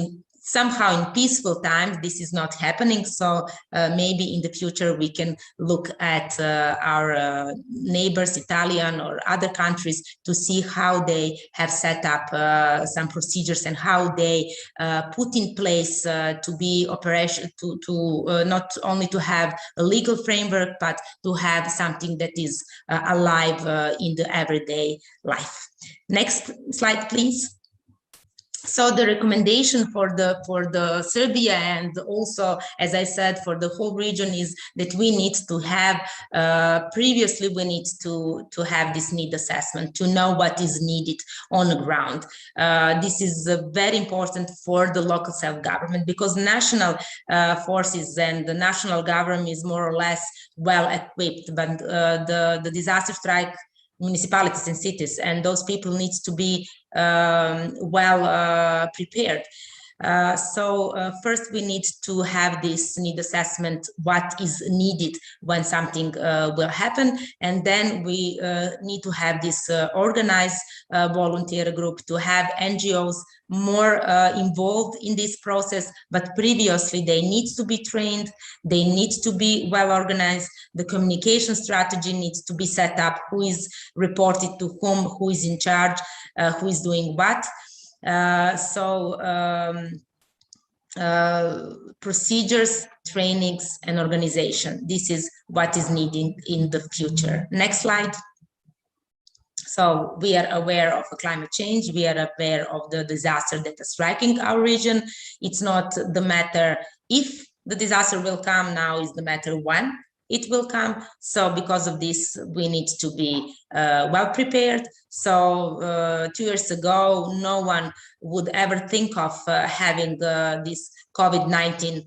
somehow in peaceful times, this is not happening. So maybe in the future, we can look at our neighbors, Italian or other countries, to see how they have set up some procedures and how they put in place to be operation, to not only to have a legal framework, but to have something that is alive in the everyday life. Next slide, please. So the recommendation for the Serbia and also, as I said, for the whole region is that we need to have, previously we need to have this need assessment to know what is needed on the ground. This is very important for the local self-government because national forces and the national government is more or less well equipped, but the disaster strike municipalities and cities, and those people need to be well prepared. So first we need to have this need assessment, what is needed when something will happen. And then we need to have this organized volunteer group, to have NGOs more involved in this process, but previously they need to be trained, they need to be well organized, the communication strategy needs to be set up, who is reported to whom, who is in charge, who is doing what. Procedures, trainings, and organization. This is what is needed in the future. Next slide. So we are aware of climate change. We are aware of the disaster that is striking our region. It's not the matter if the disaster will come now, is the matter when it will come. So because of this, we need to be well prepared. So 2 years ago, no one would ever think of having this COVID-19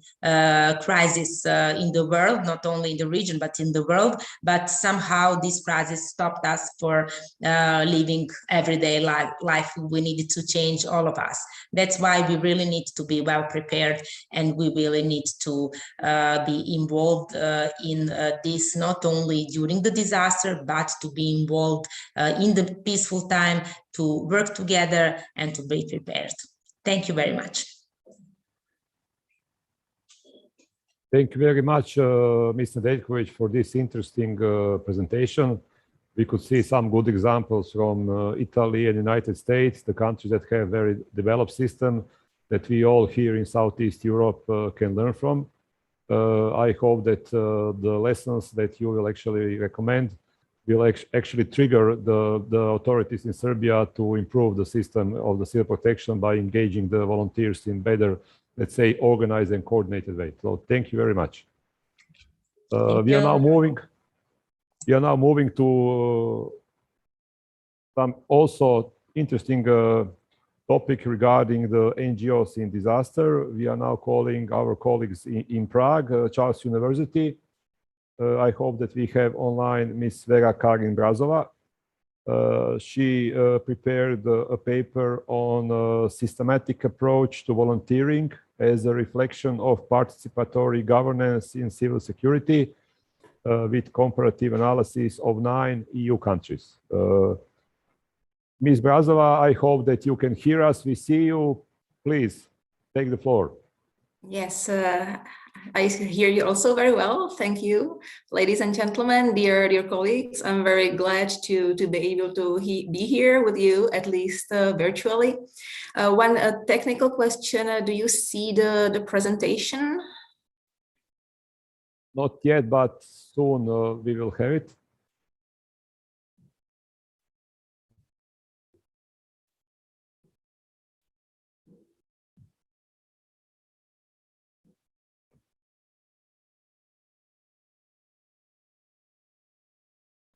crisis in the world, not only in the region, but in the world. But somehow this crisis stopped us for living everyday life. We needed to change, all of us. That's why we really need to be well prepared, and we really need to be involved in this, not only during the disaster, but to be involved in the peaceful time, to work together and to be prepared. Thank you very much. Thank you very much, Ms. Nedeljković, for this interesting presentation. We could see some good examples from Italy and United States, the countries that have very developed system that we all here in Southeast Europe can learn from. I hope that the lessons that you will actually recommend will actually trigger the authorities in Serbia to improve the system of the civil protection by engaging the volunteers in better, let's say, organized and coordinated way. So thank you very much. We are now moving to some also interesting topic regarding the NGOs in disaster. We are now calling our colleagues in Prague, Charles University. I hope that we have online Ms. Vera Karin-Brazova. She prepared a paper on a systematic approach to volunteering as a reflection of participatory governance in civil security with comparative analysis of 9 EU countries. Ms. Brazova, I hope that you can hear us. We see you. Please take the floor. Yes, I hear you also very well. Thank you, ladies and gentlemen, dear colleagues. I'm very glad to be able to be here with you, at least virtually. One technical question, do you see the presentation? Not yet, but soon we will have it.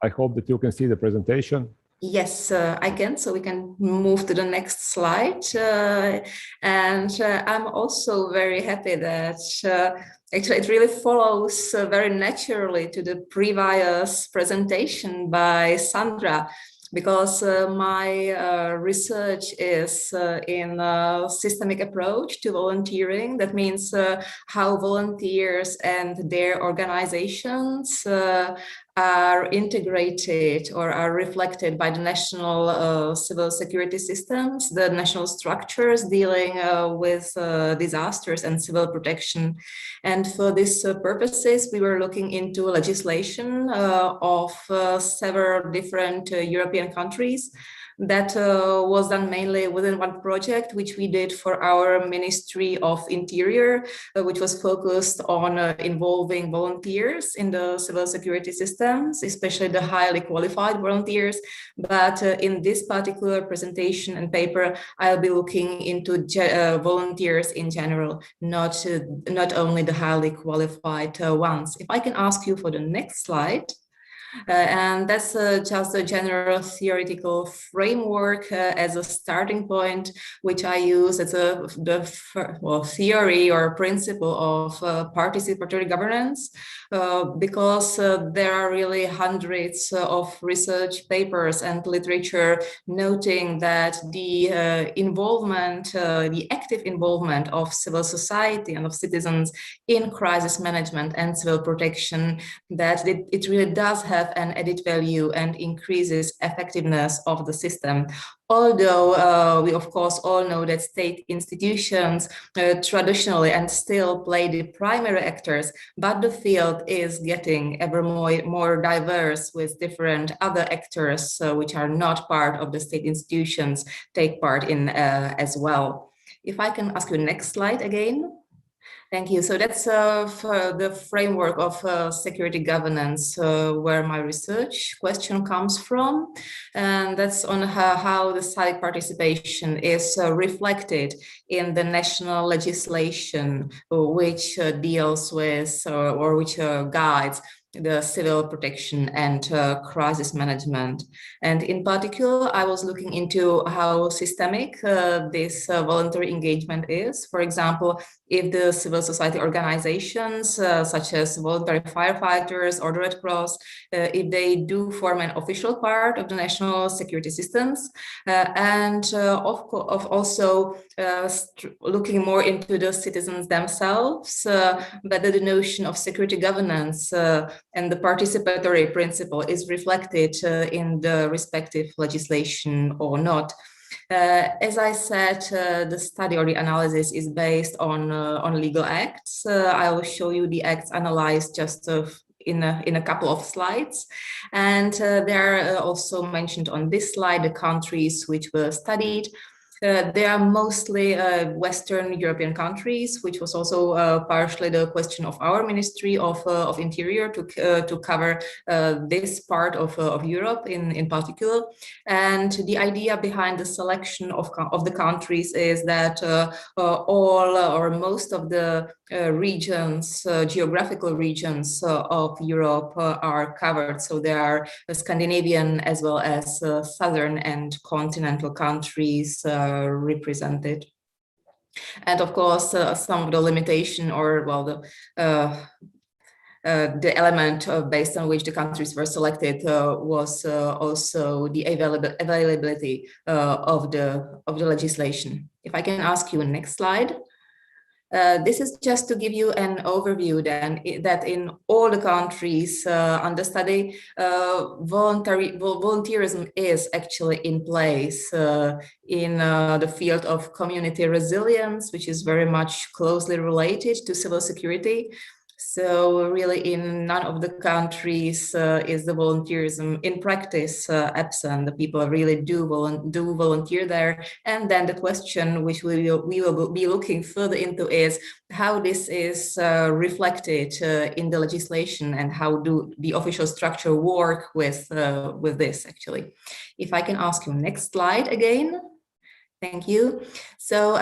I hope that you can see the presentation. Yes, I can. So we can move to the next slide. I'm also very happy that actually it really follows very naturally to the previous presentation by Sandra. because my research is in a systemic approach to volunteering. That means how volunteers and their organizations are integrated or are reflected by the national civil security systems, the national structures dealing with disasters and civil protection. And for these purposes, we were looking into legislation of several different European countries. That was done mainly within one project, which we did for our Ministry of Interior, which was focused on involving volunteers in the civil security systems, especially the highly qualified volunteers. But in this particular presentation and paper, I'll be looking into volunteers in general, not only the highly qualified ones. If I can ask you for the next slide. And that's just a general theoretical framework as a starting point, which I use as the theory or principle of participatory governance, because there are really hundreds of research papers and literature noting that the involvement, the active involvement of civil society and of citizens in crisis management and civil protection, that it really does have an added value and increases effectiveness of the system. Although we of course all know that state institutions traditionally and still play the primary actors, but the field is getting ever more diverse with different other actors which are not part of the state institutions take part in as well. If I can ask you next slide again. Thank you. So that's for the framework of security governance, where my research question comes from. And that's on how the civic participation is reflected in the national legislation, which deals with or which guides the civil protection and crisis management. And in particular, I was looking into how systemic this voluntary engagement is. For example, if the civil society organizations, such as voluntary firefighters or the Red Cross, if they do form an official part of the national security systems, and also looking more into the citizens themselves, whether the notion of security governance and the participatory principle is reflected in the respective legislation or not. As I said, the study or the analysis is based on legal acts. I will show you the acts analyzed just in a couple of slides. And they are also mentioned on this slide, the countries which were studied. They are mostly Western European countries, which was also partially the question of our Ministry of Interior to cover this part of Europe in particular. And the idea behind the selection of the countries is that all or most of the regions, geographical regions of Europe are covered. So there are Scandinavian as well as southern and continental countries represented. And of course, some of the limitation or the element based on which the countries were selected was also the availability of the legislation. If I can ask you a next slide. This is just to give you an overview then that in all the countries under study, volunteerism is actually in place in the field of community resilience, which is very much closely related to civil security. So really in none of the countries is the volunteerism in practice absent. The people really do volunteer there. And then the question which we will be looking further into is how this is reflected in the legislation and how do the official structure work with this actually. If I can ask you next slide again. Thank you. So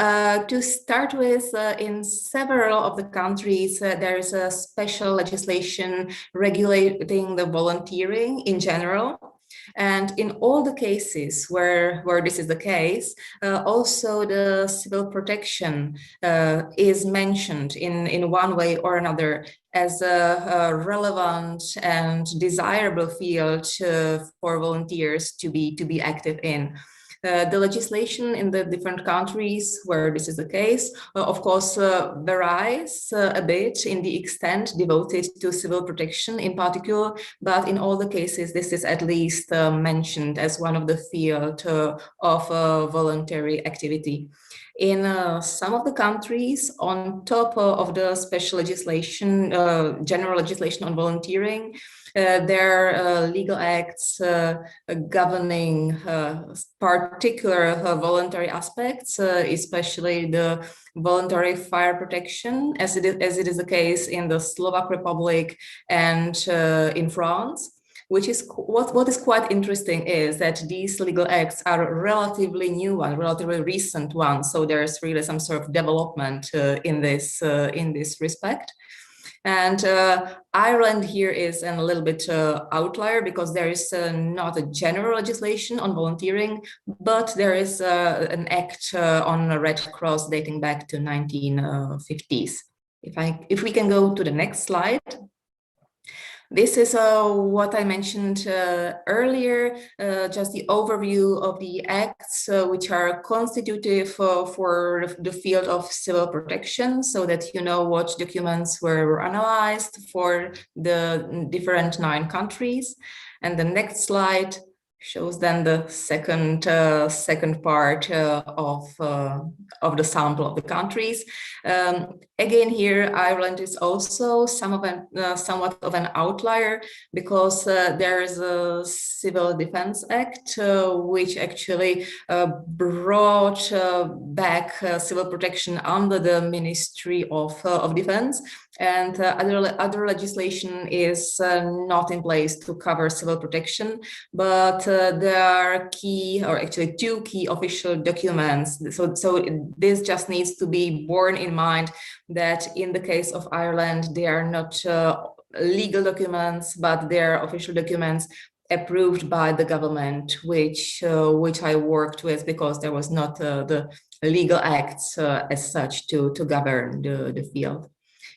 to start with, in several of the countries, there is a special legislation regulating the volunteering in general. And in all the cases where this is the case, also the civil protection is mentioned in one way or another as a relevant and desirable field for volunteers to be active in. The legislation in the different countries where this is the case, of course, varies a bit in the extent devoted to civil protection in particular, but in all the cases, this is at least mentioned as one of the fields of voluntary activity. In some of the countries, on top of the special legislation, general legislation on volunteering, there are legal acts governing particular voluntary aspects, especially the voluntary fire protection, as it is the case in the Slovak Republic and in France. Which is what is quite interesting is that these legal acts are relatively new ones, relatively recent ones. So there's really some sort of development in this respect. And Ireland here is a little bit outlier because there is not a general legislation on volunteering, but there is an act on a Red Cross dating back to 1950s. If we can go to the next slide. This is what I mentioned earlier, just the overview of the acts which are constitutive for the field of civil protection, so that you know what documents were analyzed for the different 9 countries. And the next slide shows then the second part of the sample of the countries. Again, here Ireland is also somewhat of an outlier because there is a Civil Defence Act which actually brought back civil protection under the Ministry of Defence. And other legislation is not in place to cover civil protection, but there are key, or actually 2 key official documents. So this just needs to be borne in mind that in the case of Ireland, they are not legal documents, but they are official documents approved by the government, which I worked with because there was not the legal acts as such to govern the field.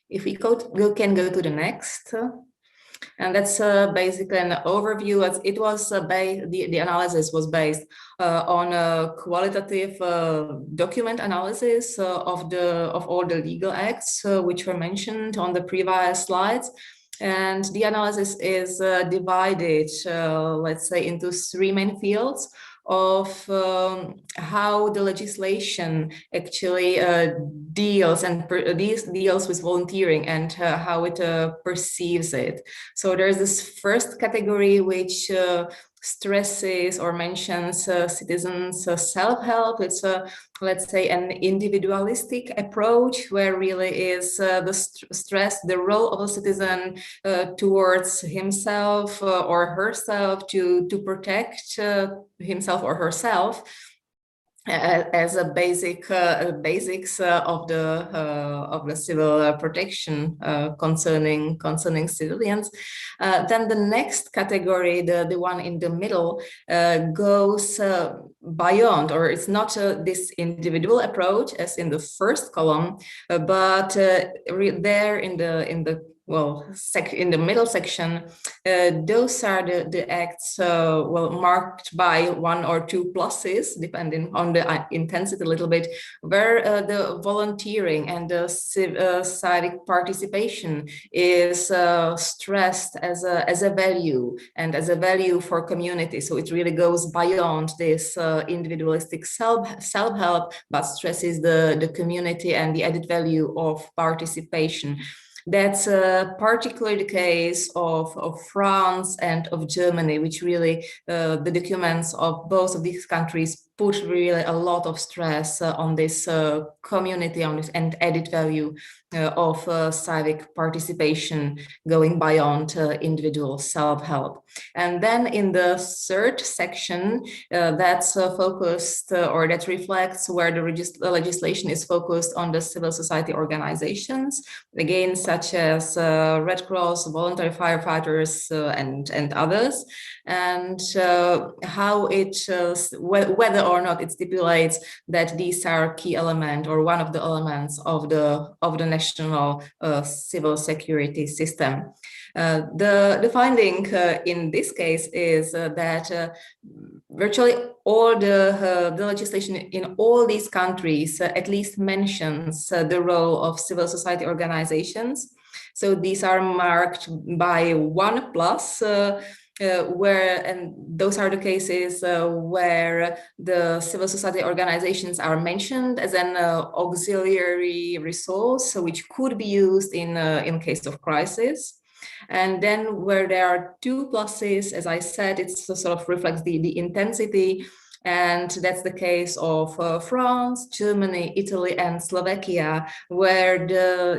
If we can go to the next, and that's basically an overview. It was the analysis was based on a qualitative document analysis of all the legal acts which were mentioned on the previous slides. And the analysis is divided, let's say, into 3 main fields of how the legislation actually deals with volunteering and how it perceives it. So there's this first category which stresses or mentions citizens' self-help. It's let's say an individualistic approach where really is the role of a citizen towards himself or herself to protect himself or herself as a basics of the civil protection concerning civilians. Then the next category, the one in the middle, goes beyond, or it's not this individual approach as in the first column, but there in the in the middle section, those are the acts marked by 1 or 2 pluses, depending on the intensity a little bit, where the volunteering and the civic participation is stressed as a value and as a value for community. So it really goes beyond this individualistic self-help, but stresses the community and the added value of participation. That's particularly the case of France and of Germany, which really the documents of both of these countries put really a lot of stress on this community, on this and added value of civic participation going beyond individual self-help. And then in the third section, that's focused or that reflects where the legislation is focused on the civil society organizations, again, such as Red Cross, voluntary firefighters, and others, and how it, whether or not it stipulates that these are key element or one of the elements of the national civil security system. The finding in this case is that virtually all the legislation in all these countries at least mentions the role of civil society organizations. So these are marked by 1+, and those are the cases where the civil society organizations are mentioned as an auxiliary resource, which could be used in case of crisis. And then where there are 2+, as I said, it sort of reflects the intensity. And that's the case of France, Germany, Italy, and Slovakia, where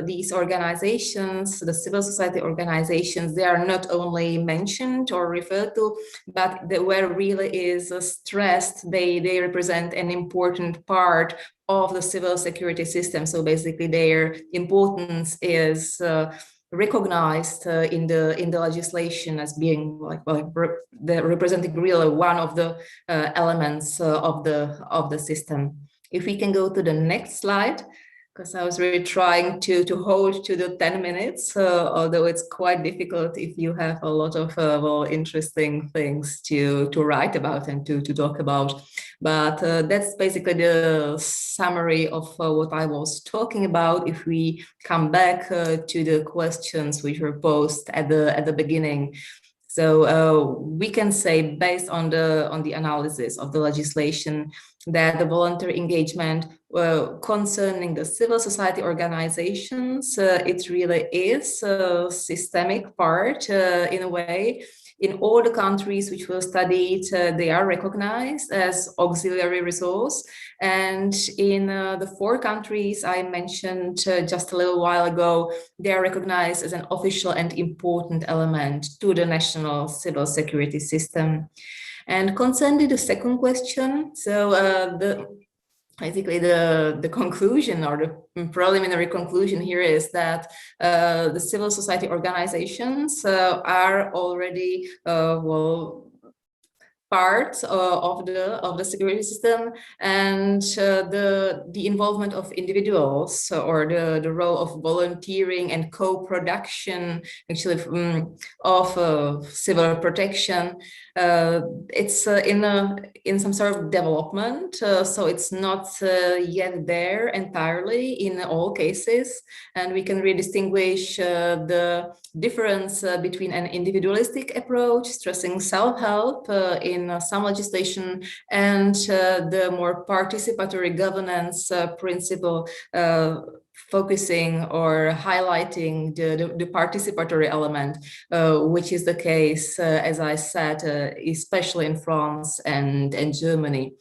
these organizations, the civil society organizations, they are not only mentioned or referred to, but where really is stressed, they represent an important part of the civil security system. So basically their importance is recognized in the legislation as being representing really one of the elements of the system. If we can go to the next slide, because I was really trying to hold to the 10 minutes, although it's quite difficult if you have a lot of interesting things to write about and to talk about. But that's basically the summary of what I was talking about. If we come back to the questions which were posed at the beginning. So we can say, based on the analysis of the legislation, that the voluntary engagement concerning the civil society organizations, it really is a systemic part in a way. In all the countries which were studied, they are recognized as auxiliary resource. And in the 4 countries I mentioned just a little while ago, they are recognized as an official and important element to the national civil security system. And concerning the second question, so basically the conclusion or the preliminary conclusion here is that the civil society organizations are already part of the security system, and the involvement of individuals or the role of volunteering and co-production actually of civil protection, it's in some sort of development, so it's not yet there entirely in all cases, and we can really distinguish the difference between an individualistic approach stressing self-help in some legislation and the more participatory governance principle focusing or highlighting the participatory element, which is the case, as I said, especially in France and Germany.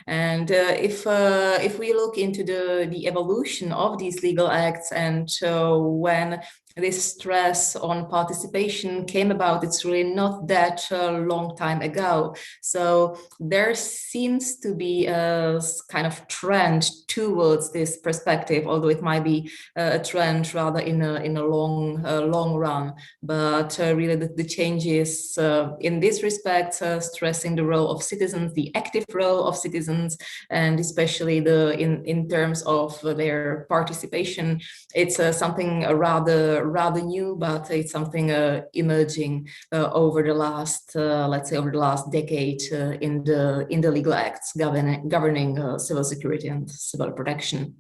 And if we look into the evolution of these legal acts and when this stress on participation came about, it's really not that long time ago. So there seems to be a kind of trend towards this perspective, although it might be a trend rather in a long run. But really the changes in this respect, stressing the role of citizens, the active role of citizens, and especially in terms of their participation, it's something rather new, but it's something emerging over the last, let's say, over the last decade in the legal acts governing civil security and civil protection.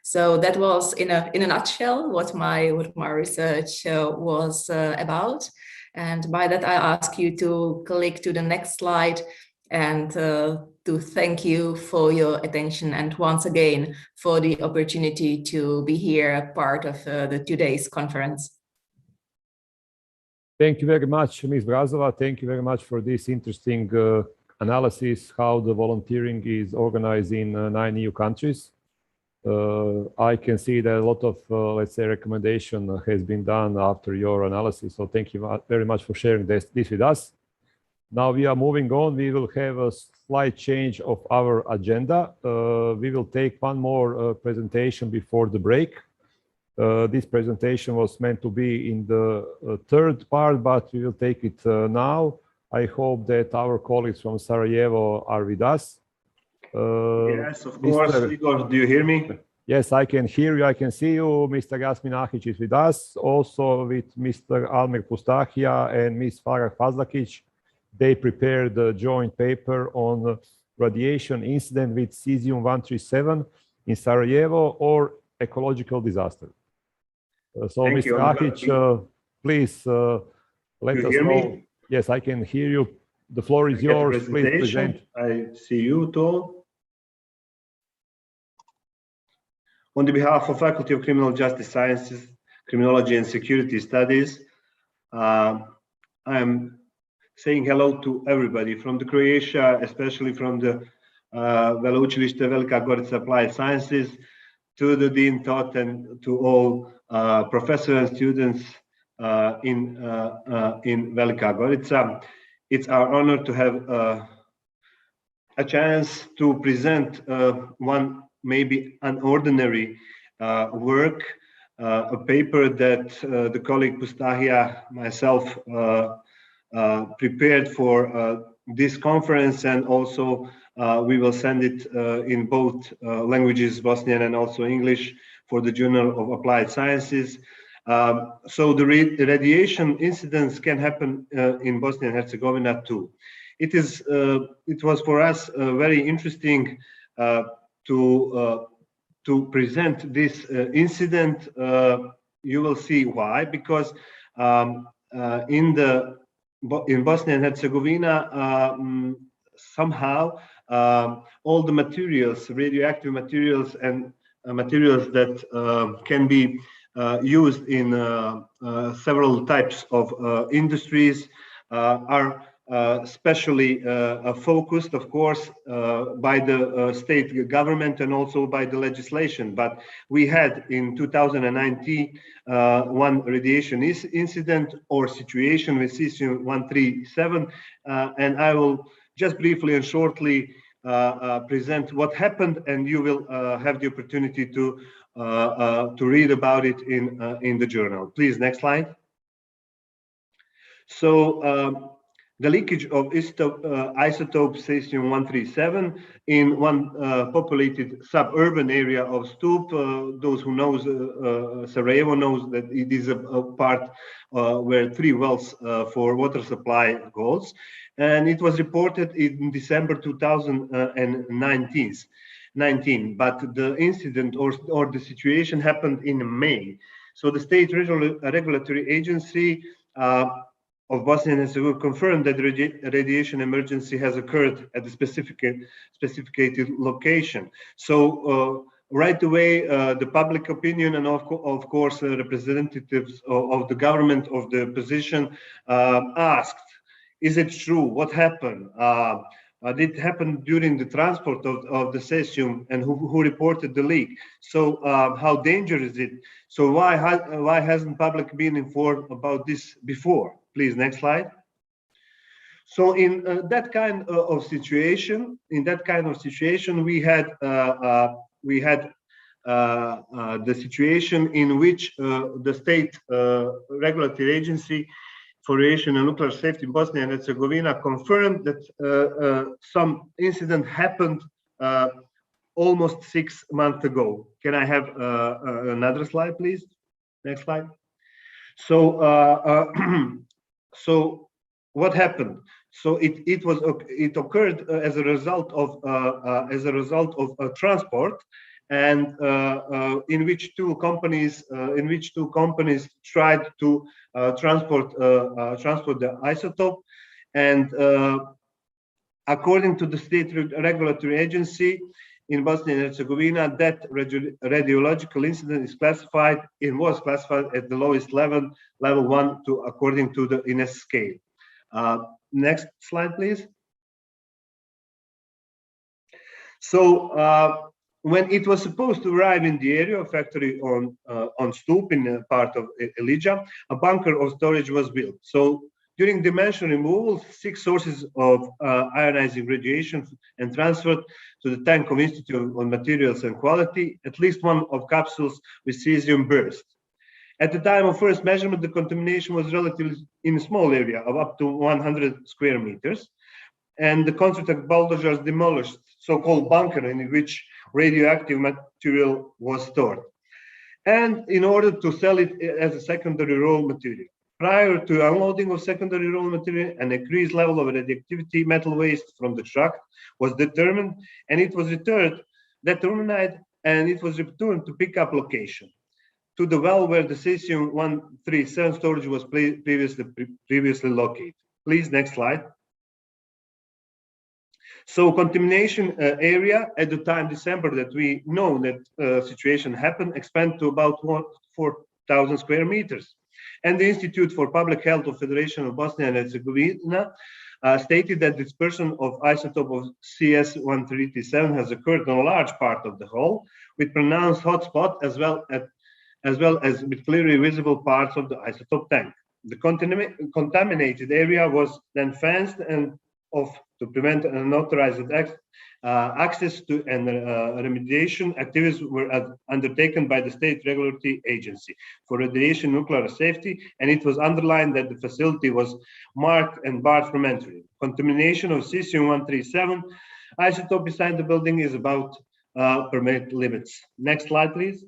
So that was in a nutshell what my research was about. And by that, I ask you to click to the next slide and to thank you for your attention and once again for the opportunity to be here part of today's conference. Thank you very much, Ms. Brazova. Thank you very much for this interesting analysis how the volunteering is organized in 9 EU countries. I can see that a lot of, let's say, recommendation has been done after your analysis. So thank you very much for sharing this with us. Now we are moving on. We will have a slight change of our agenda. We will take one more presentation before the break. This presentation was meant to be in the third part, but we will take it now. I hope that our colleagues from Sarajevo are with us. Yes, of course. Igor, do you hear me? Yes, I can hear you. I can see you. Mr. Gasminahic is with us. Also with Mr. Almir Pustahija and Ms. Farah Fazlakic. They prepared a joint paper on radiation incident with cesium-137 in Sarajevo or ecological disaster. So, Thank Mr. Ahic, please let us know. Me? Yes, I can hear you. The floor is yours. Please present. I see you too. On the behalf of Faculty of Criminal Justice Sciences, Criminology and Security Studies, I am saying hello to everybody from the Croatia, especially from the Veleučilište Velika Gorica Applied Sciences, to the Dean Todt and to all professors and students in Velika Gorica. It's our honor to have a chance to present one maybe unordinary work, a paper that the colleague Pustahija, myself, prepared for this conference, and also we will send it in both languages, Bosnian and also English, for the Journal of Applied Sciences. So the radiation incidents can happen in Bosnia and Herzegovina too. It was for us very interesting to present this incident. You will see why, because in Bosnia and Herzegovina, somehow all the materials, radioactive materials and materials that can be used in several types of industries are specially focused, of course, by the state government and also by the legislation. But we had in 2019 one radiation incident or situation with cesium-137, and I will just briefly and shortly present what happened, and you will have the opportunity to read about it in the journal. Please, next slide. So the leakage of isotope cesium-137 in one populated suburban area of Stup. Those who knows Sarajevo knows that it is a part where 3 wells for water supply goes, and it was reported in December 2019. But the incident or the situation happened in May. So the state regulatory agency of Bosnia and Herzegovina confirmed that radiation emergency has occurred at the specified location. So right away, the public opinion and of course representatives of the government of the position asked, is it true? What happened? Did it happen during the transport of the cesium, and who reported the leak? So how dangerous is it? So why hasn't public been informed about this before? Please, next slide. So in that kind of situation, we had the situation in which the state regulatory agency for radiation and nuclear safety in Bosnia and Herzegovina confirmed that some incident happened almost 6 months ago. Can I have another slide, please? Next slide. So so what happened? So it occurred as a result of transport, and in which two companies tried to transport the isotope, and according to the state regulatory agency in Bosnia and Herzegovina, that radiological incident was classified at the lowest level 1, according to the INES scale. Next slide, please. So when it was supposed to arrive in the area, a factory on Stup in a part of Ilija, a bunker of storage was built. So during dimension removal, 6 sources of ionizing radiation and transferred to the tank of Institute on Materials and Quality. At least one of capsules with cesium burst. At the time of first measurement, the contamination was relatively in a small area of up to 100 square meters. And the contract bulldozers demolished so-called bunker in which radioactive material was stored, and in order to sell it as a secondary raw material. Prior to unloading of secondary raw material, an increased level of radioactivity metal waste from the truck was determined, and it was determined, and it was returned to pickup location, to the well where the cesium-137 storage was previously located. Please, next slide. So contamination area at the time December that we know that situation happened expanded to about 4,000 square meters. And the Institute for Public Health of Federation of Bosnia and Herzegovina stated that dispersion of isotope of CS-137 has occurred on a large part of the hull, with pronounced hotspot as well as with clearly visible parts of the isotope tank. The contaminated area was then fenced and off to prevent unauthorized access to, and remediation activities were undertaken by the state regulatory agency for radiation nuclear safety, and it was underlined that the facility was marked and barred from entry. Contamination of cesium-137 isotope beside the building is about permitted limits. Next slide, please.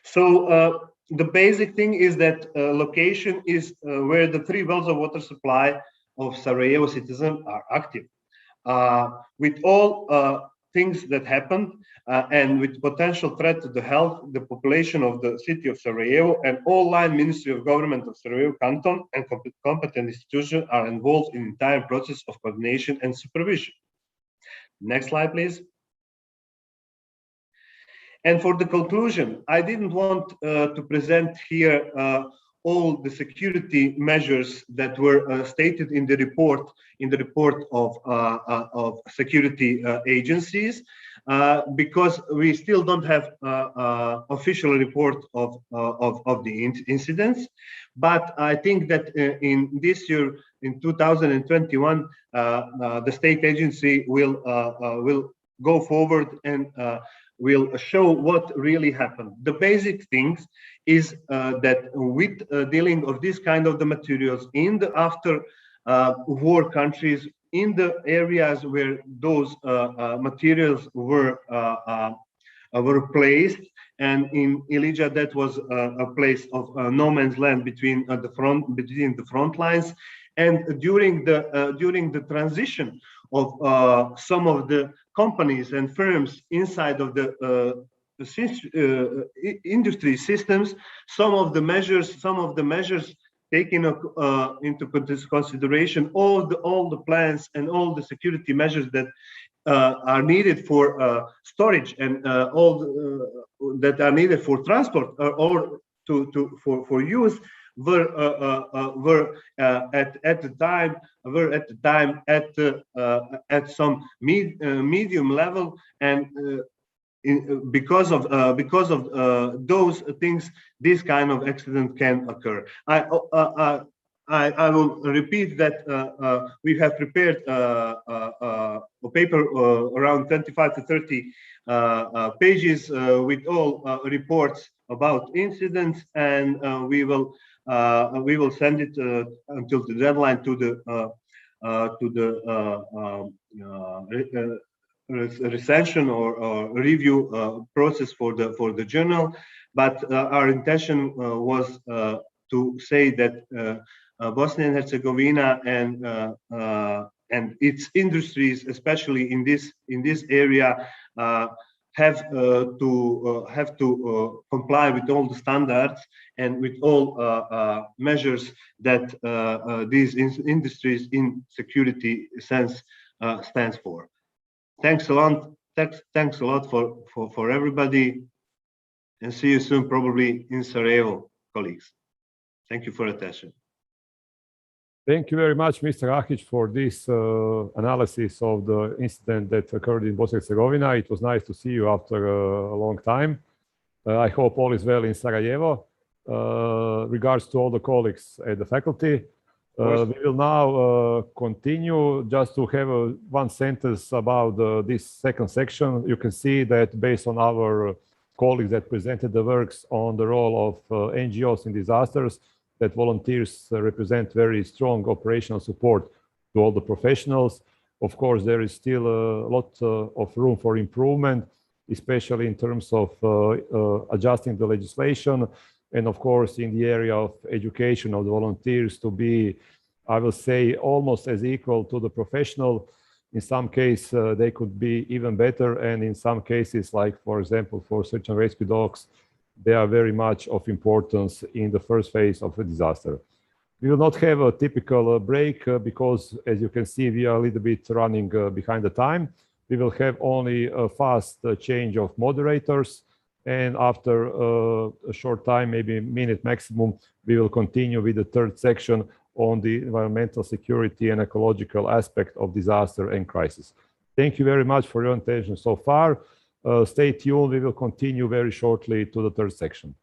So the basic thing is that location is where the 3 wells of water supply of Sarajevo citizens are active. With all things that happened and with potential threat to the health, the population of the city of Sarajevo and all line Ministry of Government of Sarajevo Canton and competent institutions are involved in the entire process of coordination and supervision. Next slide, please. And for the conclusion, I didn't want to present here all the security measures that were stated in the report of security agencies, because we still don't have official report of the incidents. But I think that in this year, in 2021, the state agency will go forward and will show what really happened. The basic things is that with dealing of this kind of the materials in the after war countries, in the areas where those materials were placed, and in Ilija that was a place of no man's land between the front lines, and during the transition of some of the companies and firms inside of the industry systems, some of the measures taking into consideration all the plans and all the security measures that are needed for storage and that are needed for transport or for use were at the time at some medium level, and because of those things, this kind of accident can occur. I will repeat that we have prepared a paper around 25 to 30 pages with all reports about incidents, and we will send it until the deadline to the recension or review process for the journal. But our intention was to say that Bosnia and Herzegovina and its industries, especially in this area, have to comply with all the standards and with all measures that these industries in security sense stands for. Thanks a lot. Thanks a lot for everybody, and see you soon, probably in Sarajevo, colleagues. Thank you for attention. Thank you very much, Mr. Ahic, for this analysis of the incident that occurred in Bosnia and Herzegovina. It was nice to see you after a long time. I hope all is well in Sarajevo. Regards to all the colleagues at the faculty. We will now continue. Just to have one sentence about this second section. You can see that based on our colleagues that presented the works on the role of NGOs in disasters, that volunteers represent very strong operational support to all the professionals. Of course, there is still a lot of room for improvement, especially in terms of adjusting the legislation, and of course in the area of education of the volunteers to be, I will say, almost as equal to the professional. In some cases, they could be even better, and in some cases, like for example, for search and rescue dogs, they are very much of importance in the first phase of a disaster. We will not have a typical break because, as you can see, we are a little bit running behind the time. We will have only a fast change of moderators, and after a short time, maybe a minute maximum, we will continue with the third section on the environmental security and ecological aspect of disaster and crisis. Thank you very much for your attention so far. Stay tuned, we will continue very shortly to the third section.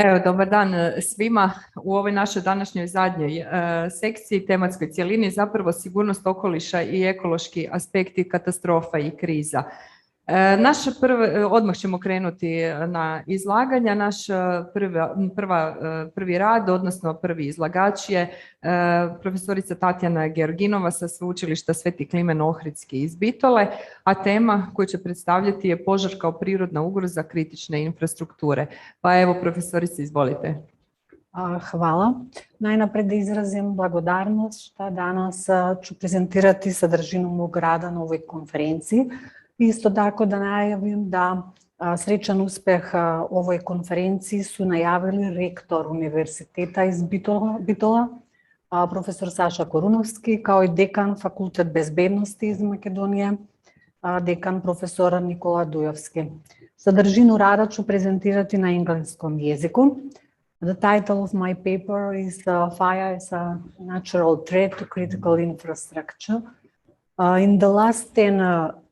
Evo, dobar dan svima. U ovoj našoj današnjoj zadnjoj sekciji, tematskoj cjelini, zapravo sigurnost okoliša i ekološki aspekti katastrofa i kriza. Odmah ćemo krenuti na izlaganja. Naš prvi rad, odnosno prvi izlagač je profesorica Tatjana Georginova sa Sveučilišta Sveti Klimen Ohridski iz Bitole, a tema koju će predstavljati je požar kao prirodna ugroza kritične infrastrukture. Pa evo, profesorice, izvolite. Hvala. Najnapred da izrazim blagodarnost što danas ću prezentirati sadržinu mog rada na ovoj konferenciji. Isto tako da najavim da srećan uspeh ovoj konferenciji su najavili rektor Univerziteta iz Bitola, profesor Saša Korunovski, kao i dekan Fakultet bezbednosti iz Makedonije, dekan profesor Nikola Dujovski. Sadržinu rada ću prezentirati na engleskom jeziku. The title of my paper is Fire as a Natural Threat to Critical Infrastructure. In the last 10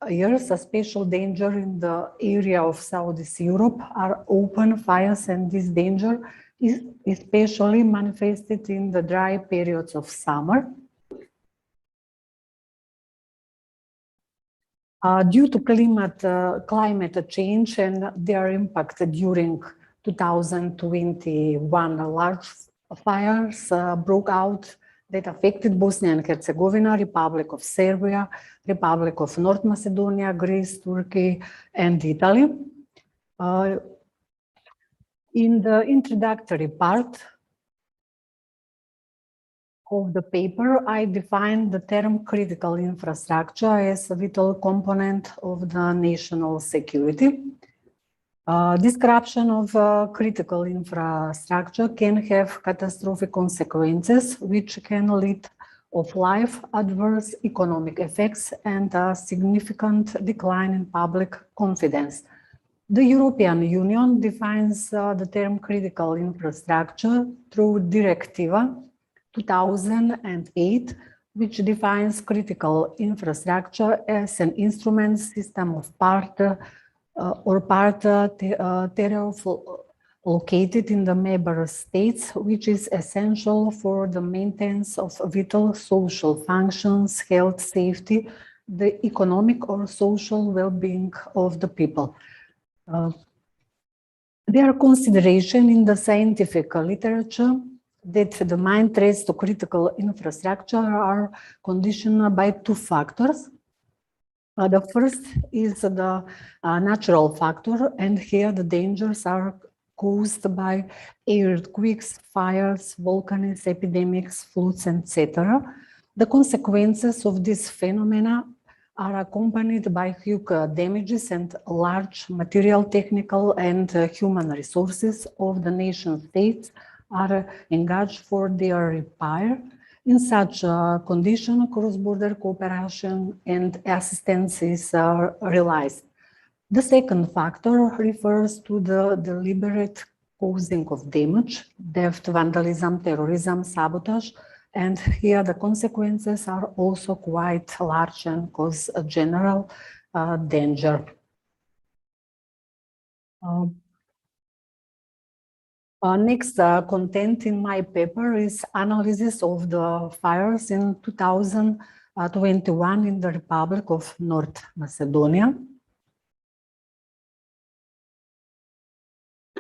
years, a special danger in the area of Southeast Europe are open fires, and this danger is especially manifested in the dry periods of summer. Due to climate change and their impact during 2021, large fires broke out that affected Bosnia and Herzegovina, Republic of Serbia, Republic of North Macedonia, Greece, Turkey, and Italy. In the introductory part of the paper, I defined the term critical infrastructure as a vital component of the national security. Description of critical infrastructure can have catastrophic consequences, which can lead to life, adverse economic effects, and a significant decline in public confidence. The European Union defines the term critical infrastructure through Directiva 2008, which defines critical infrastructure as an instrument system of thereof located in the member states, which is essential for the maintenance of vital social functions, health, safety, the economic or social well-being of the people. There are considerations in the scientific literature that the main threats to critical infrastructure are conditioned by two factors. The first is the natural factor, and here the dangers are caused by earthquakes, fires, volcanoes, epidemics, floods, etc. The consequences of this phenomena are accompanied by huge damages and large material, technical, and human resources of the nation states are engaged for their repair. In such a condition, cross-border cooperation and assistance is realized. The second factor refers to the deliberate causing of damage, theft, vandalism, terrorism, sabotage, and here the consequences are also quite large and cause a general danger. Next content in my paper is analysis of the fires in 2021 in the Republic of North Macedonia.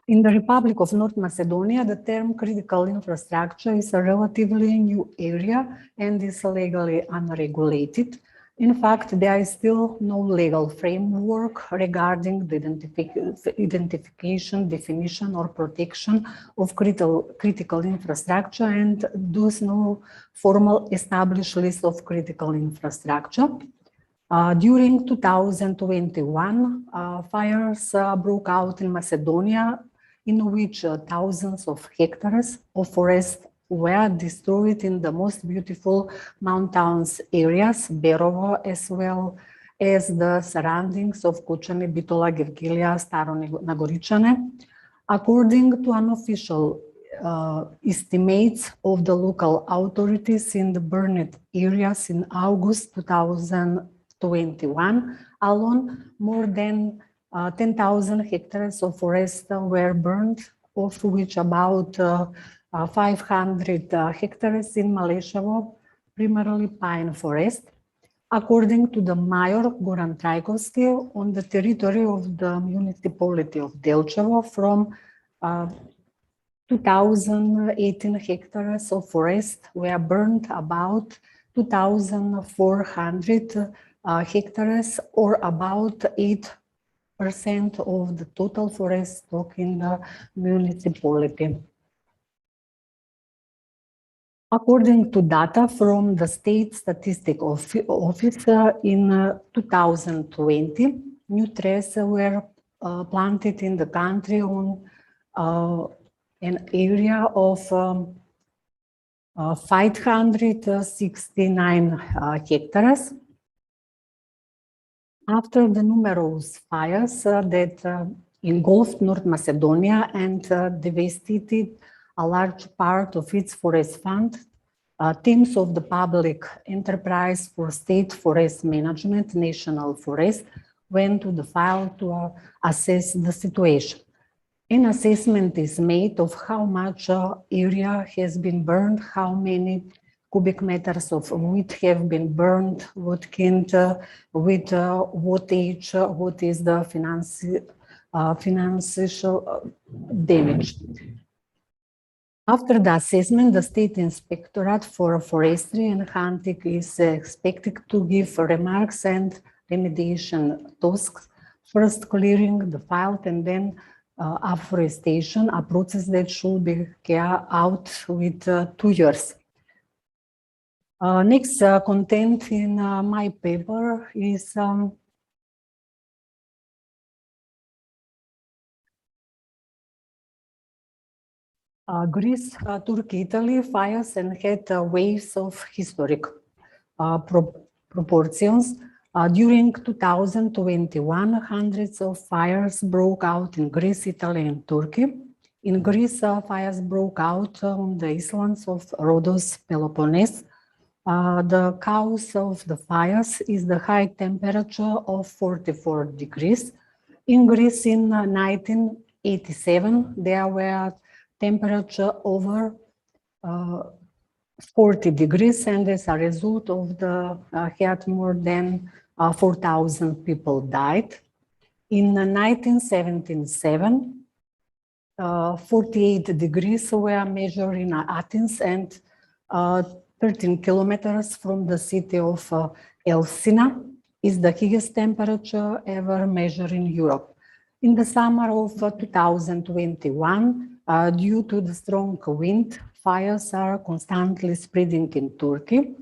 In the Republic of North Macedonia, the term critical infrastructure is a relatively new area and is legally unregulated. In fact, there is still no legal framework regarding the identification, definition, or protection of critical infrastructure, and thus no formal established list of critical infrastructure. During 2021, fires broke out in Macedonia, in which thousands of hectares of forest were destroyed in the most beautiful mountains areas, Berovo, as well as the surroundings of Kučani, Bitola, Gergelija, Staro Nagoričane. According to unofficial estimates of the local authorities in the burned areas in August 2021 alone, more than 10,000 hectares of forest were burned, of which about 500 hectares in Maleševo, primarily pine forest. According to the mayor Goran Trajkovski, on the territory of the municipality of Delčevo, from 2018 hectares of forest were burned, about 2,400 hectares, or about 8% of the total forest stock in the municipality. According to data from the State Statistic Office, in 2020, new trees were planted in the country on an area of 569 hectares. After the numerous fires that engulfed North Macedonia and devastated a large part of its forest fund, teams of the Public Enterprise for State Forest Management, National Forest, went to the file to assess the situation. An assessment is made of how much area has been burned, how many cubic meters of wood have been burned, what kind, with what age, what is the financial damage. After the assessment, the State Inspectorate for Forestry and Hunting is expected to give remarks and remediation tasks, first clearing the file and then afforestation, a process that should be carried out with 2 years. Next content in my paper is Greece, Turkey, Italy fires and had waves of historic proportions. During 2021, hundreds of fires broke out in Greece, Italy, and Turkey. In Greece, fires broke out on the islands of Rhodos, Peloponnese. The cause of the fires is the high temperature of 44 degrees. In Greece in 1980, 87, there were temperature over 40 degrees, and as a result of the heat, more than 4,000 people died. In 1977, 48 degrees were measured in Athens, and 13 kilometers from the city of Elsinore is the highest temperature ever measured in Europe. In the summer of 2021, due to the strong wind, fires are constantly spreading in Turkey.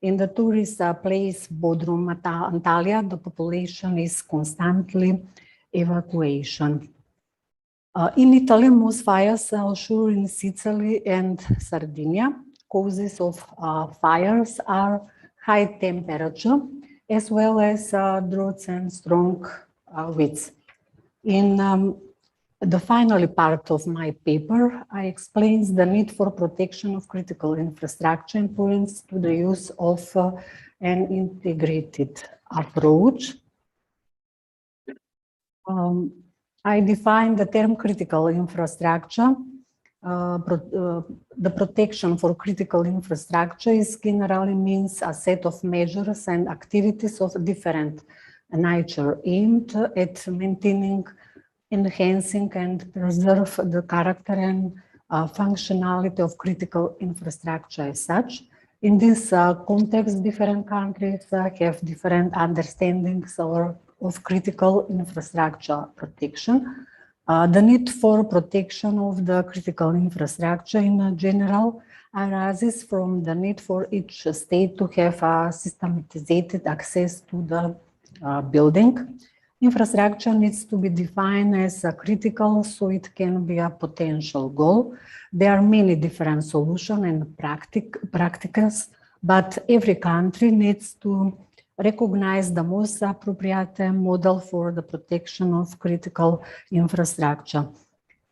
In the tourist place Bodrum, Antalya, the population is constantly evacuation. In Italy, most fires occur in Sicily and Sardinia. Causes of fires are high temperature, as well as droughts and strong winds. In the final part of my paper, I explain the need for protection of critical infrastructure and points to the use of an integrated approach. I define the term critical infrastructure. The protection for critical infrastructure is generally means a set of measures and activities of different nature aimed at maintaining, enhancing, and preserve the character and functionality of critical infrastructure as such. In this context, different countries have different understandings of critical infrastructure protection. The need for protection of the critical infrastructure in general arises from the need for each state to have a systematized access to the building. Infrastructure needs to be defined as critical so it can be a potential goal. There are many different solutions and practices, but every country needs to recognize the most appropriate model for the protection of critical infrastructure.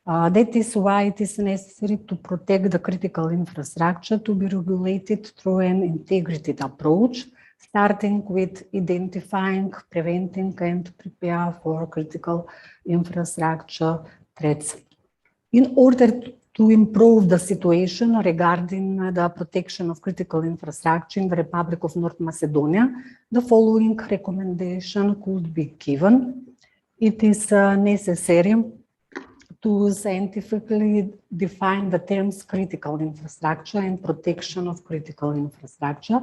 That is why it is necessary to protect the critical infrastructure to be regulated through an integrated approach, starting with identifying, preventing, and prepare for critical infrastructure threats. In order to improve the situation regarding the protection of critical infrastructure in the Republic of North Macedonia, the following recommendation could be given. It is necessary to scientifically define the terms critical infrastructure and protection of critical infrastructure.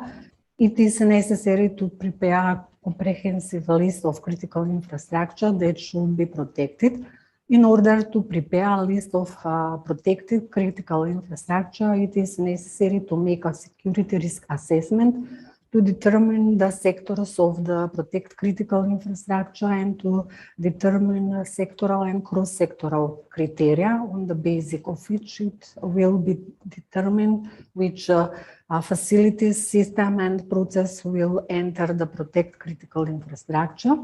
It is necessary to prepare a comprehensive list of critical infrastructure that should be protected. In order to prepare a list of protected critical infrastructure, it is necessary to make a security risk assessment to determine the sectors of the protected critical infrastructure and to determine sectoral and cross-sectoral criteria on the basis of which it will be determined which facilities, system, and process will enter the protected critical infrastructure.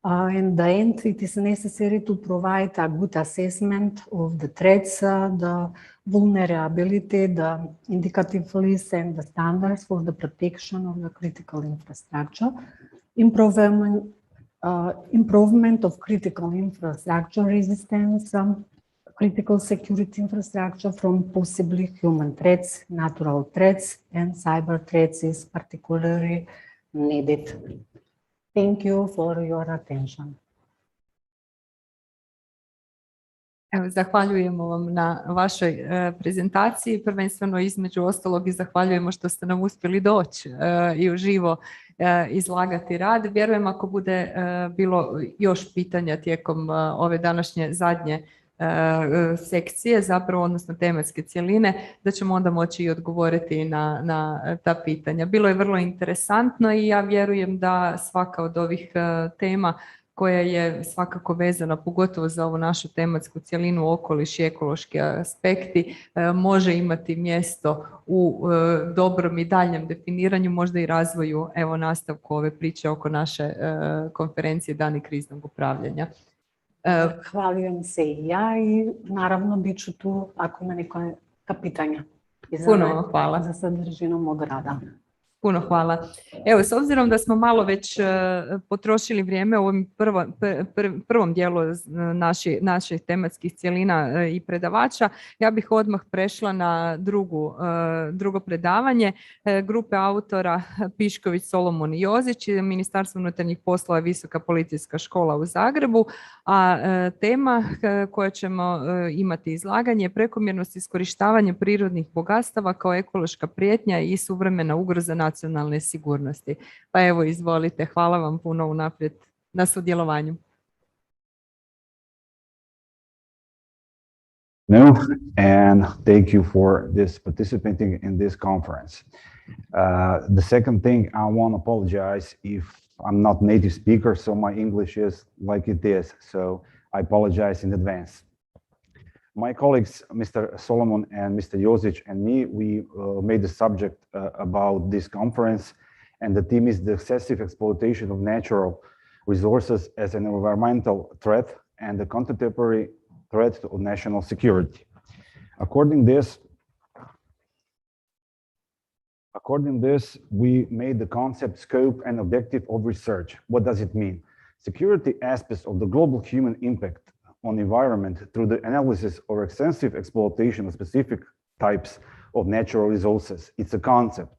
In the end, it is necessary to provide a good assessment of the threats, the vulnerability, the indicative list, and the standards for the protection of the critical infrastructure. Improvement of critical infrastructure resistance, critical security infrastructure from possibly human threats, natural threats, and cyber threats is particularly needed. Thank you for your attention. Evo, zahvaljujemo vam na vašoj prezentaciji, prvenstveno između ostalog i zahvaljujemo što ste nam uspjeli doći i uživo izlagati rad. Vjerujem ako bude bilo još pitanja tijekom ove današnje zadnje sekcije, zapravo odnosno tematske cjeline, da ćemo onda moći i odgovoriti na ta pitanja. Bilo je vrlo interesantno i ja vjerujem da svaka od ovih tema koja je svakako vezana pogotovo za ovu našu tematsku cjelinu okoliš i ekološki aspekti može imati mjesto u dobrom i daljem definiranju, možda i razvoju, evo nastavku ove priče oko naše konferencije Dani kriznog upravljanja. Hvaljujem se i ja i naravno bit ću tu ako ima neka pitanja. Puno vam hvala. Za sadržinu mog rada. Puno hvala. Evo, s obzirom da smo malo već potrošili vrijeme u ovom prvom dijelu naših tematskih cjelina i predavača, ja bih odmah prešla na drugo predavanje grupe autora Pišković, Solomon i Jozić, Ministarstvo unutarnjih poslova i Visoka policijska škola u Zagrebu, a tema koja ćemo imati izlaganje je prekomjernost iskorištavanja prirodnih bogatstava kao ekološka prijetnja i suvremena ugroza nacionalne sigurnosti. Pa evo, izvolite, hvala vam puno unaprijed na sudjelovanju. And thank you for participating in this conference. The second thing, I want to apologize if I'm not native speaker, so my English is like it is. So I apologize in advance. My colleagues, Mr. Solomon and Mr. Jozic and me, we made the subject about this conference, and the theme is the excessive exploitation of natural resources as an environmental threat and the contemporary threat to national security. According this, we made the concept, scope, and objective of research. What does it mean? Security aspects of the global human impact on environment through the analysis or extensive exploitation of specific types of natural resources. It's a concept.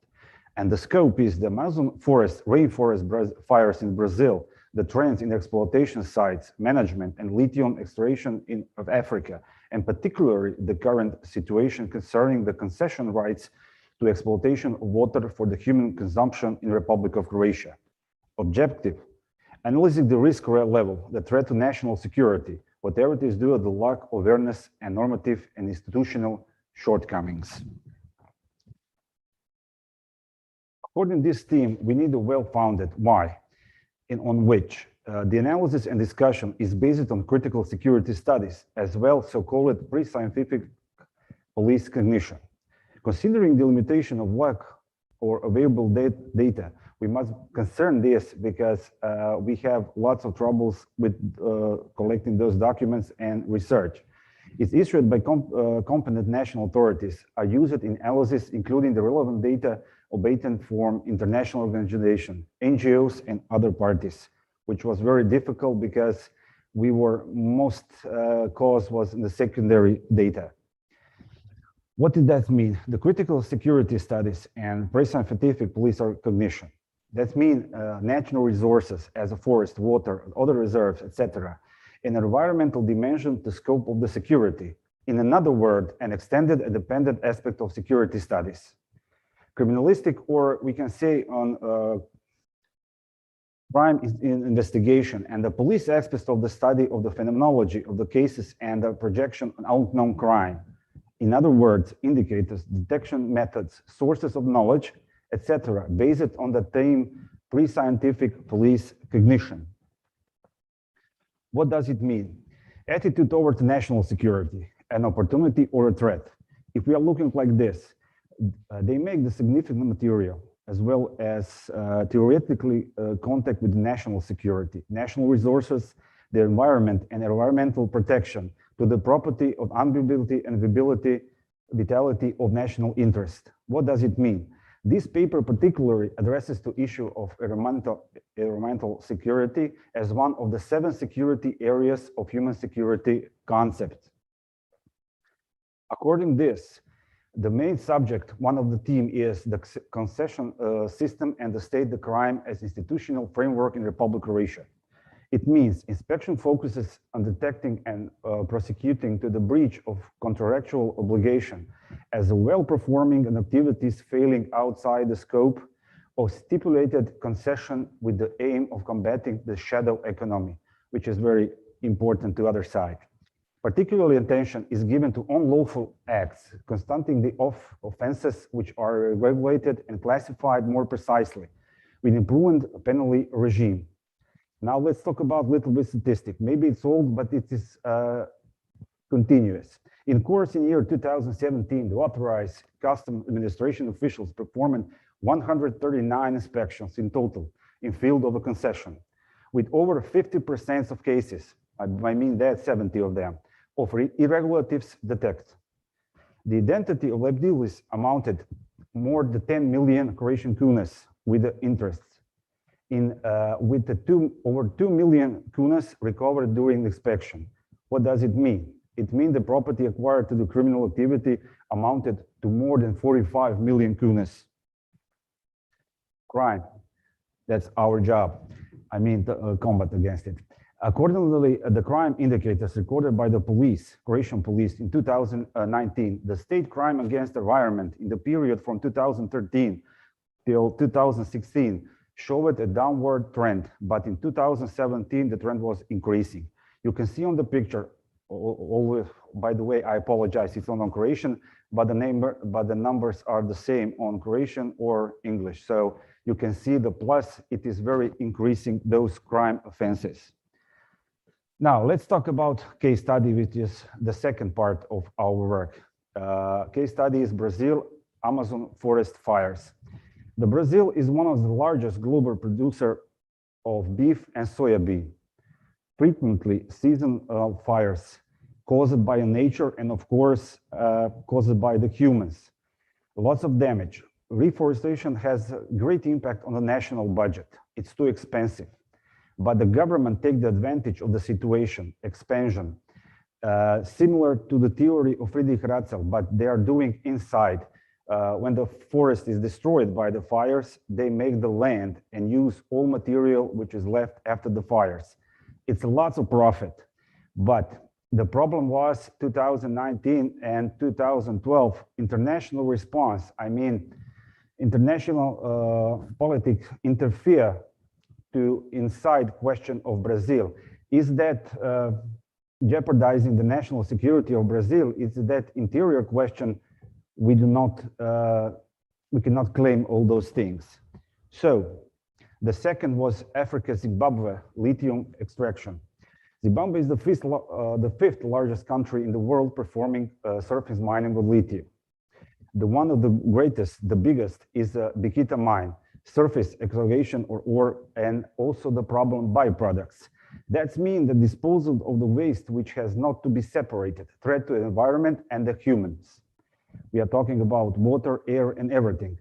And the scope is the Amazon forest, rainforest fires in Brazil, the trends in exploitation sites, management, and lithium extraction of Africa, and particularly the current situation concerning the concession rights to exploitation of water for the human consumption in Republic of Croatia. Objective, analyzing the risk level, the threat to national security, whatever it is due to the lack of awareness and normative and institutional shortcomings. According to this theme, we need a well-founded why, and on which the analysis and discussion is based on critical security studies, as well so-called pre-scientific police cognition. Considering the limitation of lack or available data, we must concern this because we have lots of troubles with collecting those documents and research. It's issued by competent national authorities, are used in analysis, including the relevant data obtained from international organizations, NGOs, and other parties, which was very difficult because we were most cause was in the secondary data. What did that mean? The critical security studies and pre-scientific police cognition. That means natural resources as a forest, water, other reserves, etc. An environmental dimension, the scope of the security. In another word, an extended and dependent aspect of security studies. Criminalistic, or we can say on crime investigation and the police aspect of the study of the phenomenology of the cases and the projection on unknown crime. In other words, indicators, detection methods, sources of knowledge, etc., based on the theme pre-scientific police cognition. What does it mean? Attitude towards national security, an opportunity or a threat. If we are looking like this, they make the significant material as well as theoretically contact with national security, national resources, the environment and environmental protection to the property of unviability and vitality of national interest. What does it mean? This paper particularly addresses the issue of environmental security as one of the 7 security areas of human security concept. According to this, the main subject, one of the theme is the concession system and the state the crime as institutional framework in Republic of Croatia. It means inspection focuses on detecting and prosecuting to the breach of contractual obligation as well performing and activities failing outside the scope of stipulated concession with the aim of combating the shadow economy, which is very important to other side. Particularly attention is given to unlawful acts, constituting the offenses which are regulated and classified more precisely with improved penalty regime. Now let's talk about a little bit statistic. Maybe it's old, but it is continuous. In course in year 2017, the authorized custom administration officials performed 139 inspections in total in field of a concession, with over 50% of cases, I mean that 70 of them, of irregularities detected. The identity of liabilities amounted more than 10 million Croatian kunas with the interests. With the over 2 million kunas recovered during the inspection. What does it mean? It means the property acquired to the criminal activity amounted to more than 45 million kunas. Crime, that's our job. I mean, the combat against it. Accordingly, the crime indicators recorded by the police, Croatian police, in 2019, the state crime against the environment in the period from 2013 till 2016 showed a downward trend, but in 2017, the trend was increasing. You can see on the picture, always, by the way, I apologize, it's not on Croatian, but the numbers are the same on Croatian or English. So you can see the plus, it is very increasing those crime offenses. Now, let's talk about case study, which is the second part of our work. Case study is Brazil, Amazon forest fires. The Brazil is one of the largest global producer of beef and soybean. Frequently, seasonal fires caused by nature and, of course, caused by the humans. Lots of damage. Reforestation has a great impact on the national budget. It's too expensive. But the government takes the advantage of the situation, expansion, similar to the theory of Friedrich Ratzel, but they are doing inside. When the forest is destroyed by the fires, they make the land and use all material which is left after the fires. It's lots of profit, but the problem was 2019 and 2012 international response. I mean, international politics interfere to inside question of Brazil. Is that jeopardizing the national security of Brazil? Is that interior question? We cannot claim all those things. So the second was Africa, Zimbabwe, lithium extraction. Zimbabwe is the fifth largest country in the world performing surface mining of lithium. One of the greatest, the biggest, is the Bikita mine, surface excavation or ore, and also the problem byproducts. That means the disposal of the waste which has not to be separated, threat to the environment and the humans. We are talking about water, air, and everything.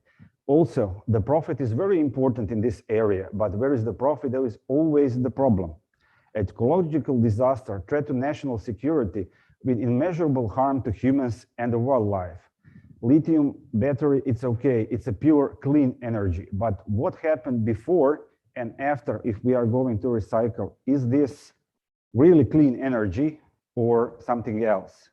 Also, the profit is very important in this area, but where is the profit? There is always the problem. Ecological disaster, threat to national security with immeasurable harm to humans and the wildlife. Lithium battery, it's okay, it's a pure, clean energy. But what happened before and after if we are going to recycle? Is this really clean energy or something else?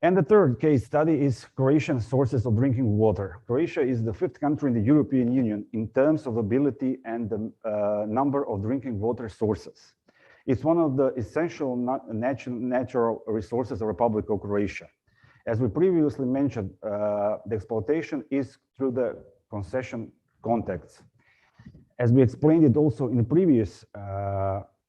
And the third case study is Croatian sources of drinking water. Croatia is the fifth country in the European Union in terms of ability and the number of drinking water sources. It's one of the essential natural resources of the Republic of Croatia. As we previously mentioned, the exploitation is through the concession contacts. As we explained it also in the previous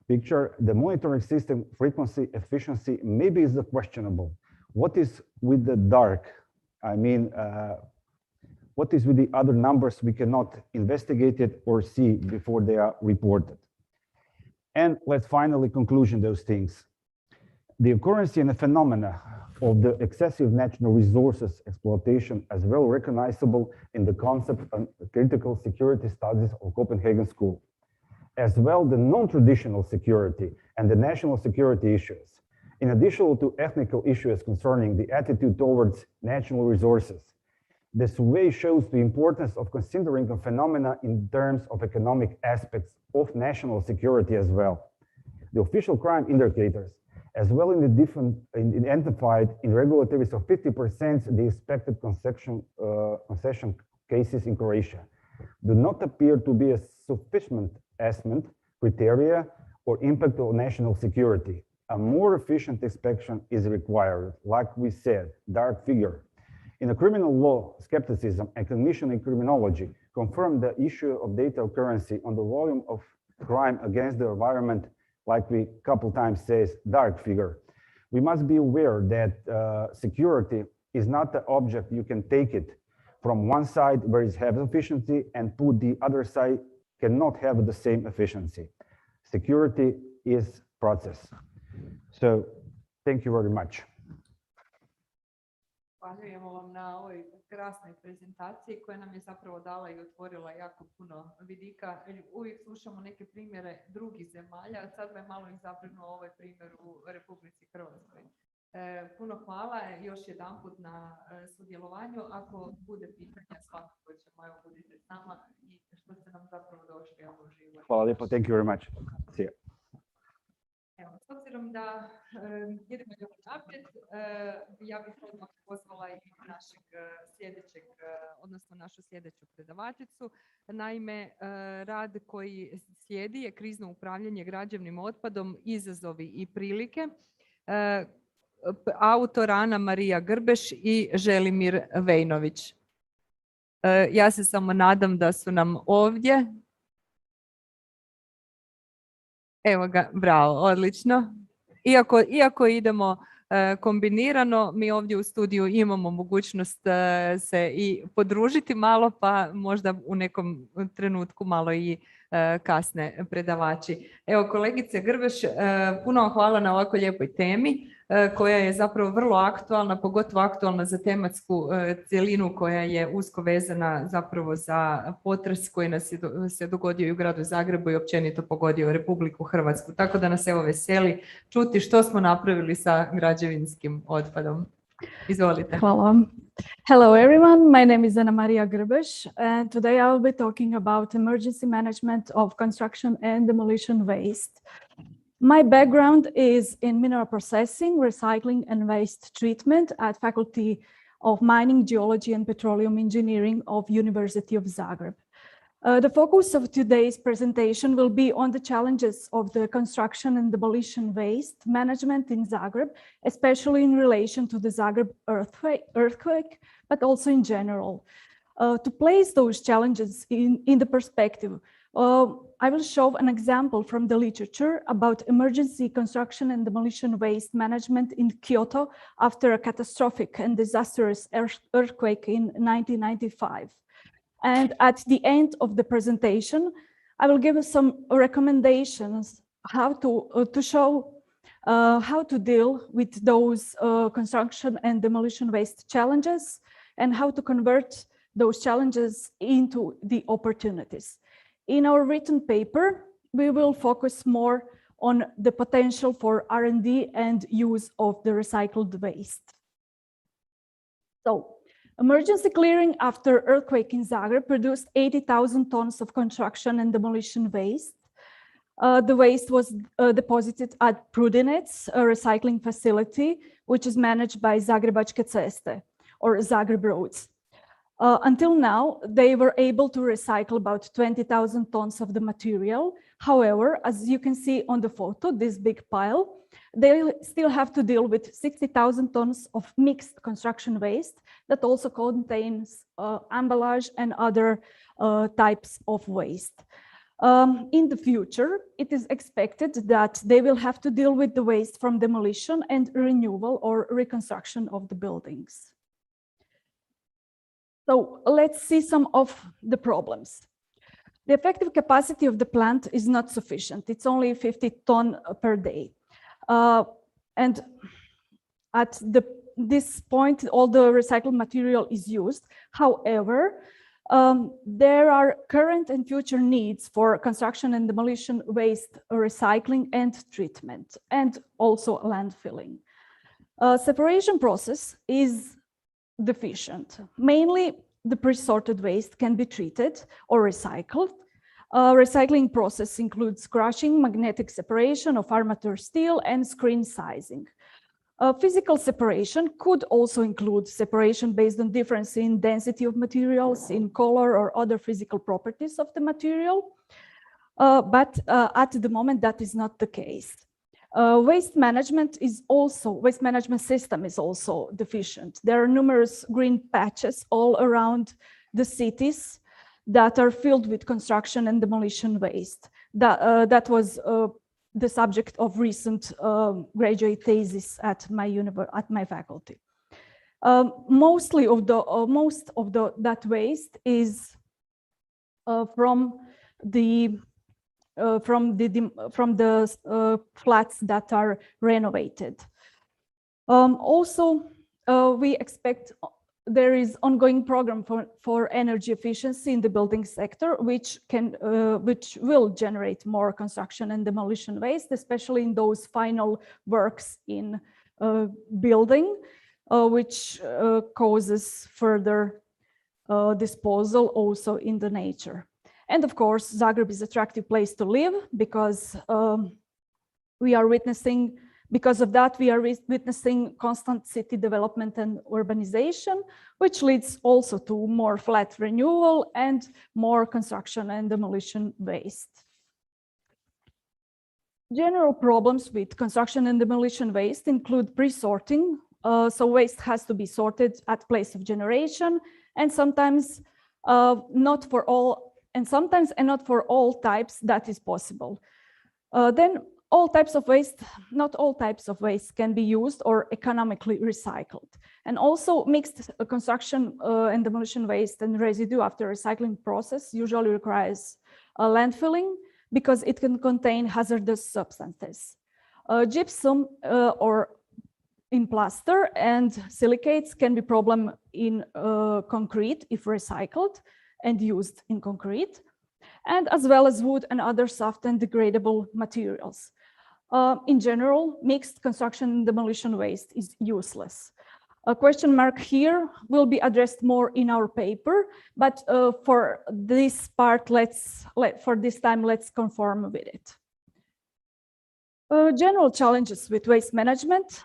picture, the monitoring system frequency efficiency maybe is questionable. What is with the dark? I mean, what is with the other numbers we cannot investigate it or see before they are reported? And let's finally conclusion those things. The occurrence and the phenomena of the excessive natural resources exploitation as well recognizable in the concept of critical security studies of Copenhagen School, as well the non-traditional security and the national security issues. In addition to ethnical issues concerning the attitude towards natural resources, the survey shows the importance of considering the phenomena in terms of economic aspects of national security as well. The official crime indicators, as well in the different identified irregularities of 50% the expected concession cases in Croatia, do not appear to be a sufficient estimate criteria or impact on national security. A more efficient inspection is required, like we said, dark figure. In a criminal law, skepticism and cognition in criminology confirm the issue of data occurrency on the volume of crime against the environment, like we couple times says, dark figure. We must be aware that security is not the object you can take it from one side where it has efficiency and put the other side cannot have the same efficiency. Security is process. So thank you very much. Zahvaljujemo vam na ovoj krasnoj prezentaciji koja nam je zapravo dala i otvorila jako puno vidika. Uvijek slušamo neke primjere drugih zemalja, a sad me malo i zabrinuo ovaj primjer u Republici Hrvatskoj. Puno hvala još jedanput na sudjelovanju. Ako bude pitanja, svakako ćemo, evo, budite s nama i što ste nam zapravo došli uživo. Hvala lijepo, thank you very much. See you. Evo, s obzirom da idemo još naprijed, ja bih odmah pozvala i našeg sljedećeg, odnosno našu sljedeću predavateljicu. Naime, rad koji slijedi je krizno upravljanje građevnim otpadom, izazovi i prilike. Autor Ana Marija Grbeš i Želimir Vejnović. Ja se samo nadam da su nam ovdje. Evo ga, bravo, odlično. Iako idemo kombinirano, mi ovdje u studiju imamo mogućnost se i podružiti malo, pa možda u nekom trenutku malo i kasne predavači. Evo, kolegice Grbeš, puno vam hvala na ovako lijepoj temi koja je zapravo vrlo aktualna, pogotovo aktualna za tematsku cjelinu koja je usko vezana zapravo za potres koji se dogodio i u gradu Zagrebu i općenito pogodio Republiku Hrvatsku. Tako da nas evo veseli čuti što smo napravili sa građevinskim otpadom. Izvolite. Hvala vam. Hello everyone, my name is Ana Marija Grbeš and today I will be talking about emergency management of construction and demolition waste. My background is in mineral processing, recycling and waste treatment at Faculty of Mining, Geology and Petroleum Engineering of University of Zagreb. The focus of today's presentation will be on the challenges of the construction and demolition waste management in Zagreb, especially in relation to the Zagreb earthquake, but also in general. To place those challenges in the perspective, I will show an example from the literature about emergency construction and demolition waste management in Kyoto after a catastrophic and disastrous earthquake in 1995. And at the end of the presentation, I will give some recommendations how to show how to deal with those construction and demolition waste challenges and how to convert those challenges into the opportunities. In our written paper, we will focus more on the potential for R&D and use of the recycled waste. So, emergency clearing after earthquake in Zagreb produced 80,000 tons of construction and demolition waste. The waste was deposited at Prudinec, a recycling facility, which is managed by Zagrebačke ceste, or Zagreb Roads. Until now, they were able to recycle about 20,000 tons of the material. However, as you can see on the photo, this big pile, they still have to deal with 60,000 tons of mixed construction waste that also contains emballage and other types of waste. In the future, it is expected that they will have to deal with the waste from demolition and renewal or reconstruction of the buildings. So let's see some of the problems. The effective capacity of the plant is not sufficient. It's only 50 tons per day. And at this point, all the recycled material is used. However, there are current and future needs for construction and demolition waste recycling and treatment, and also landfilling. Separation process is deficient. Mainly, the pre-sorted waste can be treated or recycled. Recycling process includes crushing, magnetic separation of armature steel, and screen sizing. Physical separation could also include separation based on difference in density of materials, in color, or other physical properties of the material. But at the moment, that is not the case. Waste management system is also deficient. There are numerous green patches all around the cities that are filled with construction and demolition waste. That was the subject of recent graduate thesis at my faculty. Most of that waste is from the flats that are renovated. Also, we expect there is ongoing program for energy efficiency in the building sector, which will generate more construction and demolition waste, especially in those final works in building, which causes further disposal also in the nature. And of course, Zagreb is an attractive place to live because because of that, we are witnessing constant city development and urbanization, which leads also to more flat renewal and more construction and demolition waste. General problems with construction and demolition waste include pre-sorting. So waste has to be sorted at place of generation, and sometimes not for all types that is possible. Then not all types of waste can be used or economically recycled. And also mixed construction and demolition waste and residue after recycling process usually requires landfilling because it can contain hazardous substances. Gypsum or in plaster and silicates can be problem in concrete if recycled and used in concrete, and as well as wood and other soft and degradable materials. In general, mixed construction and demolition waste is useless. A question mark here will be addressed more in our paper, but for this part, for this time, let's conform with it. General challenges with waste management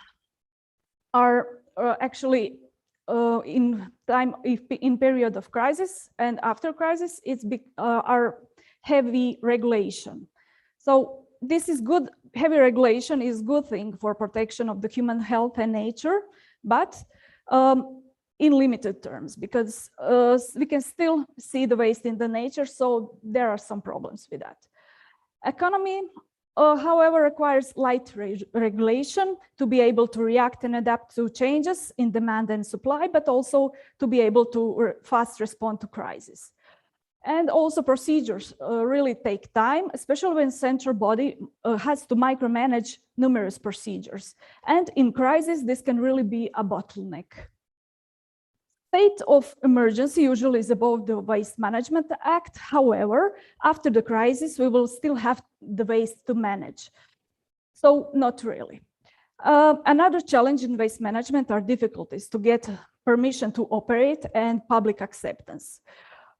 are actually in period of crisis and after crisis, are heavy regulation. So this is good. Heavy regulation is good thing for protection of the human health and nature, but in limited terms, because we can still see the waste in the nature, so there are some problems with that. Economy, however, requires light regulation to be able to react and adapt to changes in demand and supply, but also to be able to fast respond to crisis. And also procedures really take time, especially when central body has to micromanage numerous procedures. And in crisis, this can really be a bottleneck. State of emergency usually is above the Waste Management Act. However, after the crisis, we will still have the waste to manage. So not really. Another challenge in waste management are difficulties to get permission to operate and public acceptance.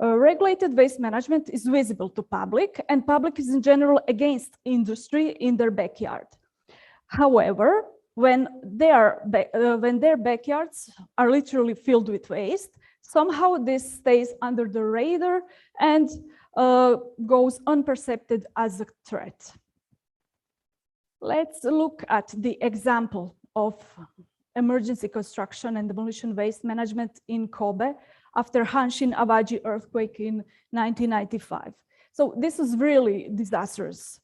Regulated waste management is visible to public, and public is in general against industry in their backyard. However, when their backyards are literally filled with waste, somehow this stays under the radar and goes unperceived as a threat. Let's look at the example of emergency construction and demolition waste management in Kobe after Hanshin Awaji earthquake in 1995. So this is really disastrous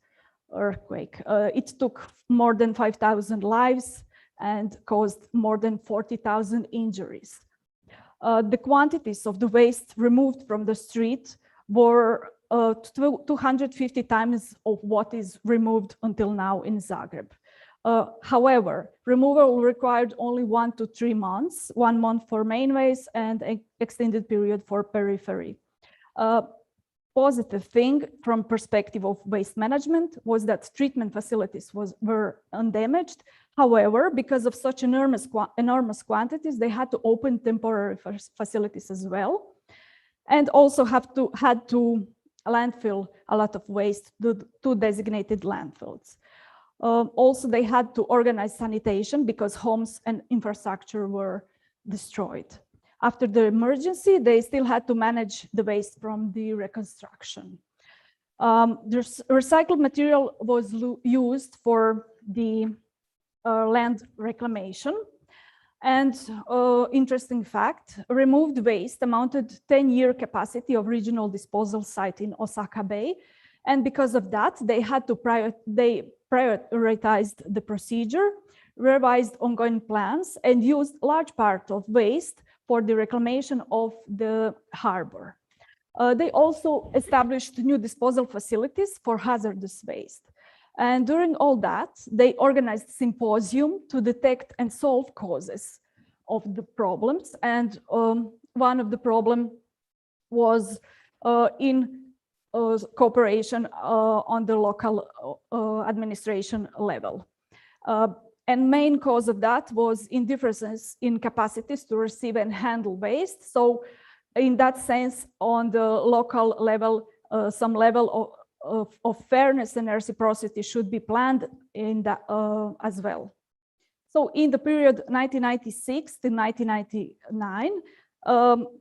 earthquake. It took more than 5,000 lives and caused more than 40,000 injuries. The quantities of the waste removed from the street were 250 times of what is removed until now in Zagreb. However, removal required only 1 to 3 months, 1 month for main waste and an extended period for periphery. Positive thing from perspective of waste management was that treatment facilities were undamaged. However, because of such enormous quantities, they had to open temporary facilities as well, and also had to landfill a lot of waste to designated landfills. Also, they had to organize sanitation because homes and infrastructure were destroyed. After the emergency, they still had to manage the waste from the reconstruction. The recycled material was used for the land reclamation. And interesting fact, removed waste amounted 10-year capacity of regional disposal site in Osaka Bay. And because of that, they had to prioritized the procedure, revised ongoing plans, and used large part of waste for the reclamation of the harbor. They also established new disposal facilities for hazardous waste. And during all that, they organized symposium to detect and solve causes of the problems, and one of the problem was in cooperation on the local administration level. And main cause of that was indifferences in capacities to receive and handle waste. So in that sense, on the local level, some level of fairness and reciprocity should be planned in that as well. So in the period 1996 to 1999,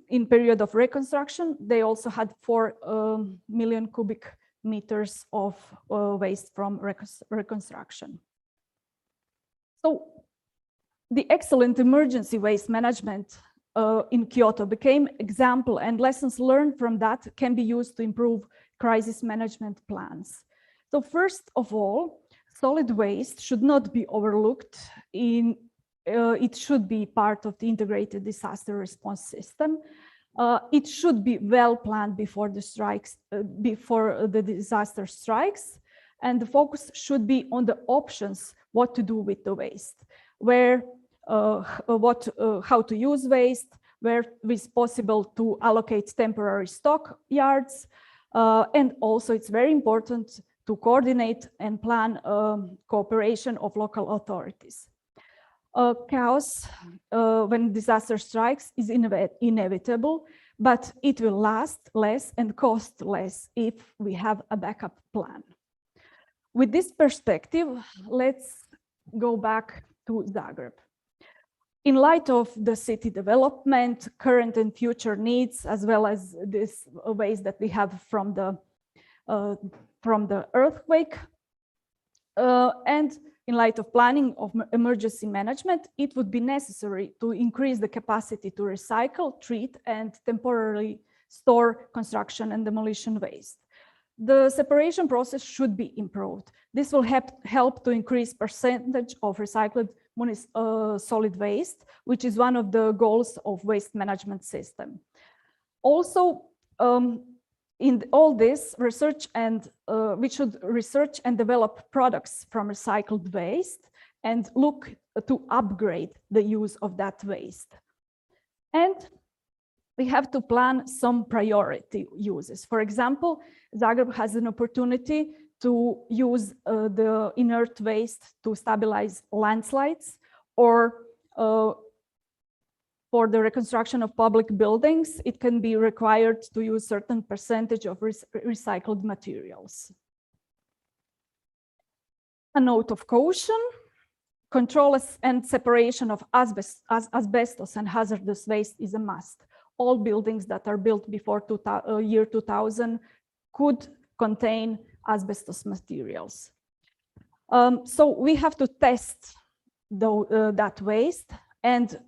in period of reconstruction, they also had 4 million cubic meters of waste from reconstruction. So the excellent emergency waste management in Kyoto became example, and lessons learned from that can be used to improve crisis management plans. So first of all, solid waste should not be overlooked. It should be part of the integrated disaster response system. It should be well planned before the strikes, before the disaster strikes, and the focus should be on the options, what to do with the waste, where, how to use waste, where it's possible to allocate temporary stock yards, and also it's very important to coordinate and plan cooperation of local authorities. Chaos when disaster strikes is inevitable, but it will last less and cost less if we have a backup plan. With this perspective, let's go back to Zagreb. In light of the city development, current and future needs, as well as this waste that we have from the earthquake, and in light of planning of emergency management, it would be necessary to increase the capacity to recycle, treat, and temporarily store construction and demolition waste. The separation process should be improved. This will help to increase percentage of recycled solid waste, which is one of the goals of waste management system. Also, in all this research, and we should research and develop products from recycled waste and look to upgrade the use of that waste. And we have to plan some priority uses. For example, Zagreb has an opportunity to use the inert waste to stabilize landslides, or for the reconstruction of public buildings, it can be required to use certain percentage of recycled materials. A note of caution: control and separation of asbestos and hazardous waste is a must. All buildings that are built before year 2000 could contain asbestos materials. So we have to test that waste, and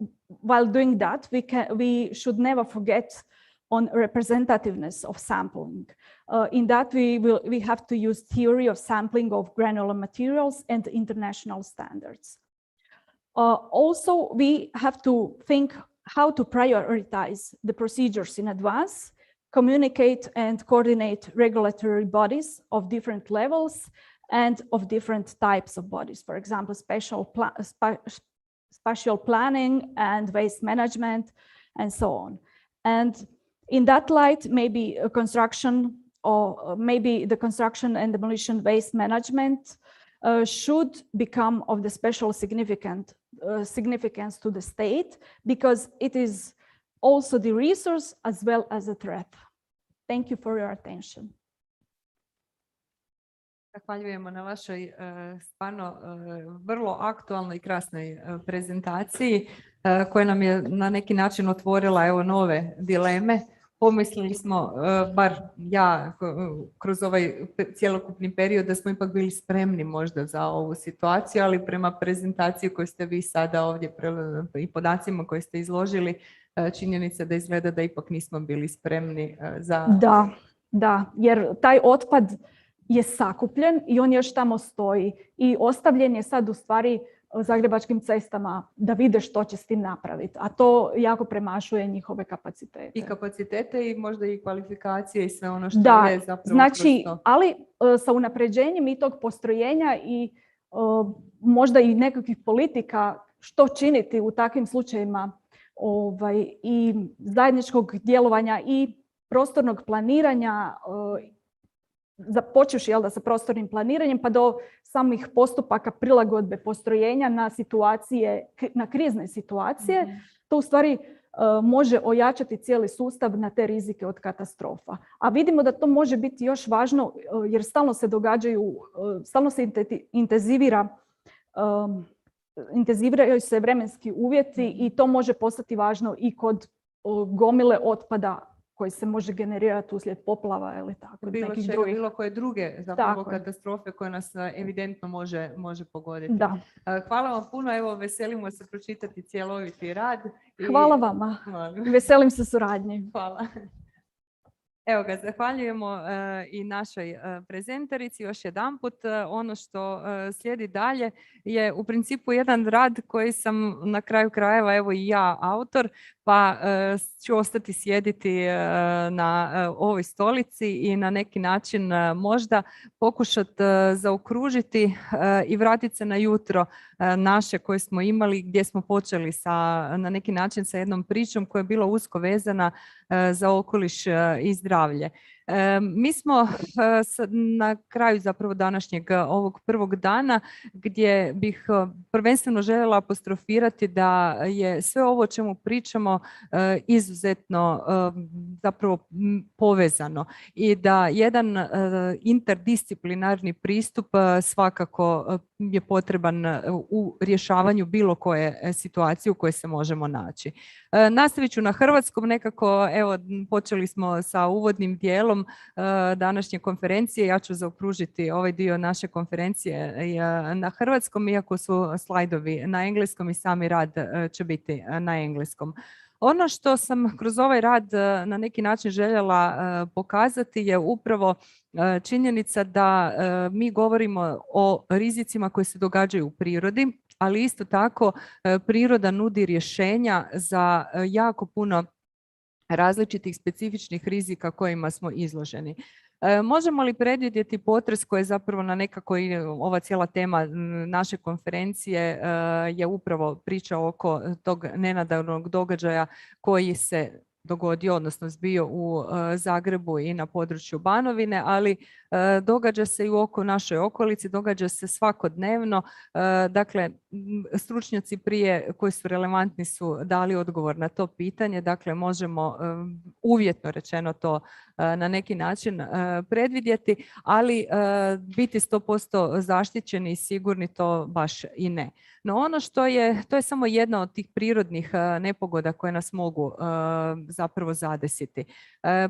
while doing that, we should never forget on representativeness of sampling. In that, we have to use theory of sampling of granular materials and international standards. Also, we have to think how to prioritize the procedures in advance, communicate and coordinate regulatory bodies of different levels and of different types of bodies. For example, spatial planning and waste management, and so on. And in that light, maybe a construction, or maybe the construction and demolition waste management should become of the special significance to the state, because it is also the resource as well as a threat. Thank you for your attention. Zahvaljujemo na vašoj stvarno vrlo aktualnoj i krasnoj prezentaciji koja nam je na neki način otvorila evo nove dileme. Pomislili smo, bar ja kroz ovaj cjelokupni period, da smo ipak bili spremni možda za ovu situaciju, ali prema prezentaciji koju ste vi sada ovdje i podacima koje ste izložili, činjenica da izgleda da ipak nismo bili spremni za... Da, jer taj otpad je sakupljen i on još tamo stoji i ostavljen je sad u stvari zagrebačkim cestama da vide što će s tim napraviti, a to jako premašuje njihove kapacitete. I kapacitete i možda i kvalifikacije i sve ono što je zapravo... Znači, ali sa unapređenjem i tog postrojenja i možda i nekakvih politika što činiti u takvim slučajevima i zajedničkog djelovanja i prostornog planiranja, počevši sa prostornim planiranjem pa do samih postupaka prilagodbe postrojenja na krizne situacije. To u stvari može ojačati cijeli sustav na te rizike od katastrofa. A vidimo da to može biti još važno jer stalno se intenziviraju se vremenski uvjeti i to može postati važno i kod gomile otpada koji se može generirati uslijed poplava ili tako. Bilo koje druge zapravo katastrofe koje nas evidentno može pogoditi. Da. Hvala vam puno, evo veselimo se pročitati cjeloviti rad. Hvala vama. Veselim se suradnji. Hvala. Evo ga, zahvaljujemo i našoj prezenterici još jedanput. Ono što slijedi dalje je u principu jedan rad koji sam na kraju krajeva, evo i ja autor, pa ću ostati sjediti na ovoj stolici i na neki način možda pokušati zaokružiti i vratiti se na jutro naše koje smo imali, gdje smo počeli na neki način sa jednom pričom koja je bila usko vezana za okoliš i zdravlje. Mi smo na kraju zapravo današnjeg ovog prvog dana gdje bih prvenstveno željela apostrofirati da je sve ovo o čemu pričamo izuzetno zapravo povezano i da jedan interdisciplinarni pristup svakako je potreban u rješavanju bilo koje situacije u kojoj se možemo naći. Nastavit ću na hrvatskom nekako, evo počeli smo sa uvodnim dijelom današnje konferencije. Ja ću zaokružiti ovaj dio naše konferencije na hrvatskom, iako su slajdovi na engleskom i sami rad će biti na engleskom. Ono što sam kroz ovaj rad na neki način željela pokazati je upravo činjenica da mi govorimo o rizicima koji se događaju u prirodi, ali isto tako priroda nudi rješenja za jako puno različitih specifičnih rizika kojima smo izloženi. Možemo li predvidjeti potres koji je zapravo na nekako i ova cijela tema naše konferencije je upravo priča oko tog nenadavnog događaja koji se dogodio, odnosno zbio u Zagrebu i na području Banovine, ali događa se i u našoj okolici, događa se svakodnevno. Dakle, stručnjaci prije koji su relevantni su dali odgovor na to pitanje, dakle možemo uvjetno rečeno to na neki način predvidjeti, ali biti 100% zaštićeni i sigurni to baš i ne. No ono to je samo jedna od tih prirodnih nepogoda koje nas mogu zapravo zadesiti.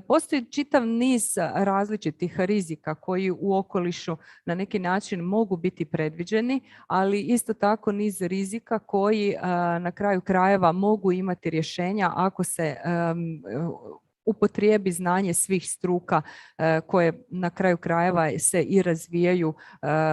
Postoji čitav niz različitih rizika koji u okolišu na neki način mogu biti predviđeni, ali isto tako niz rizika koji na kraju krajeva mogu imati rješenja ako se upotrijebi znanje svih struka koje na kraju krajeva se i razvijaju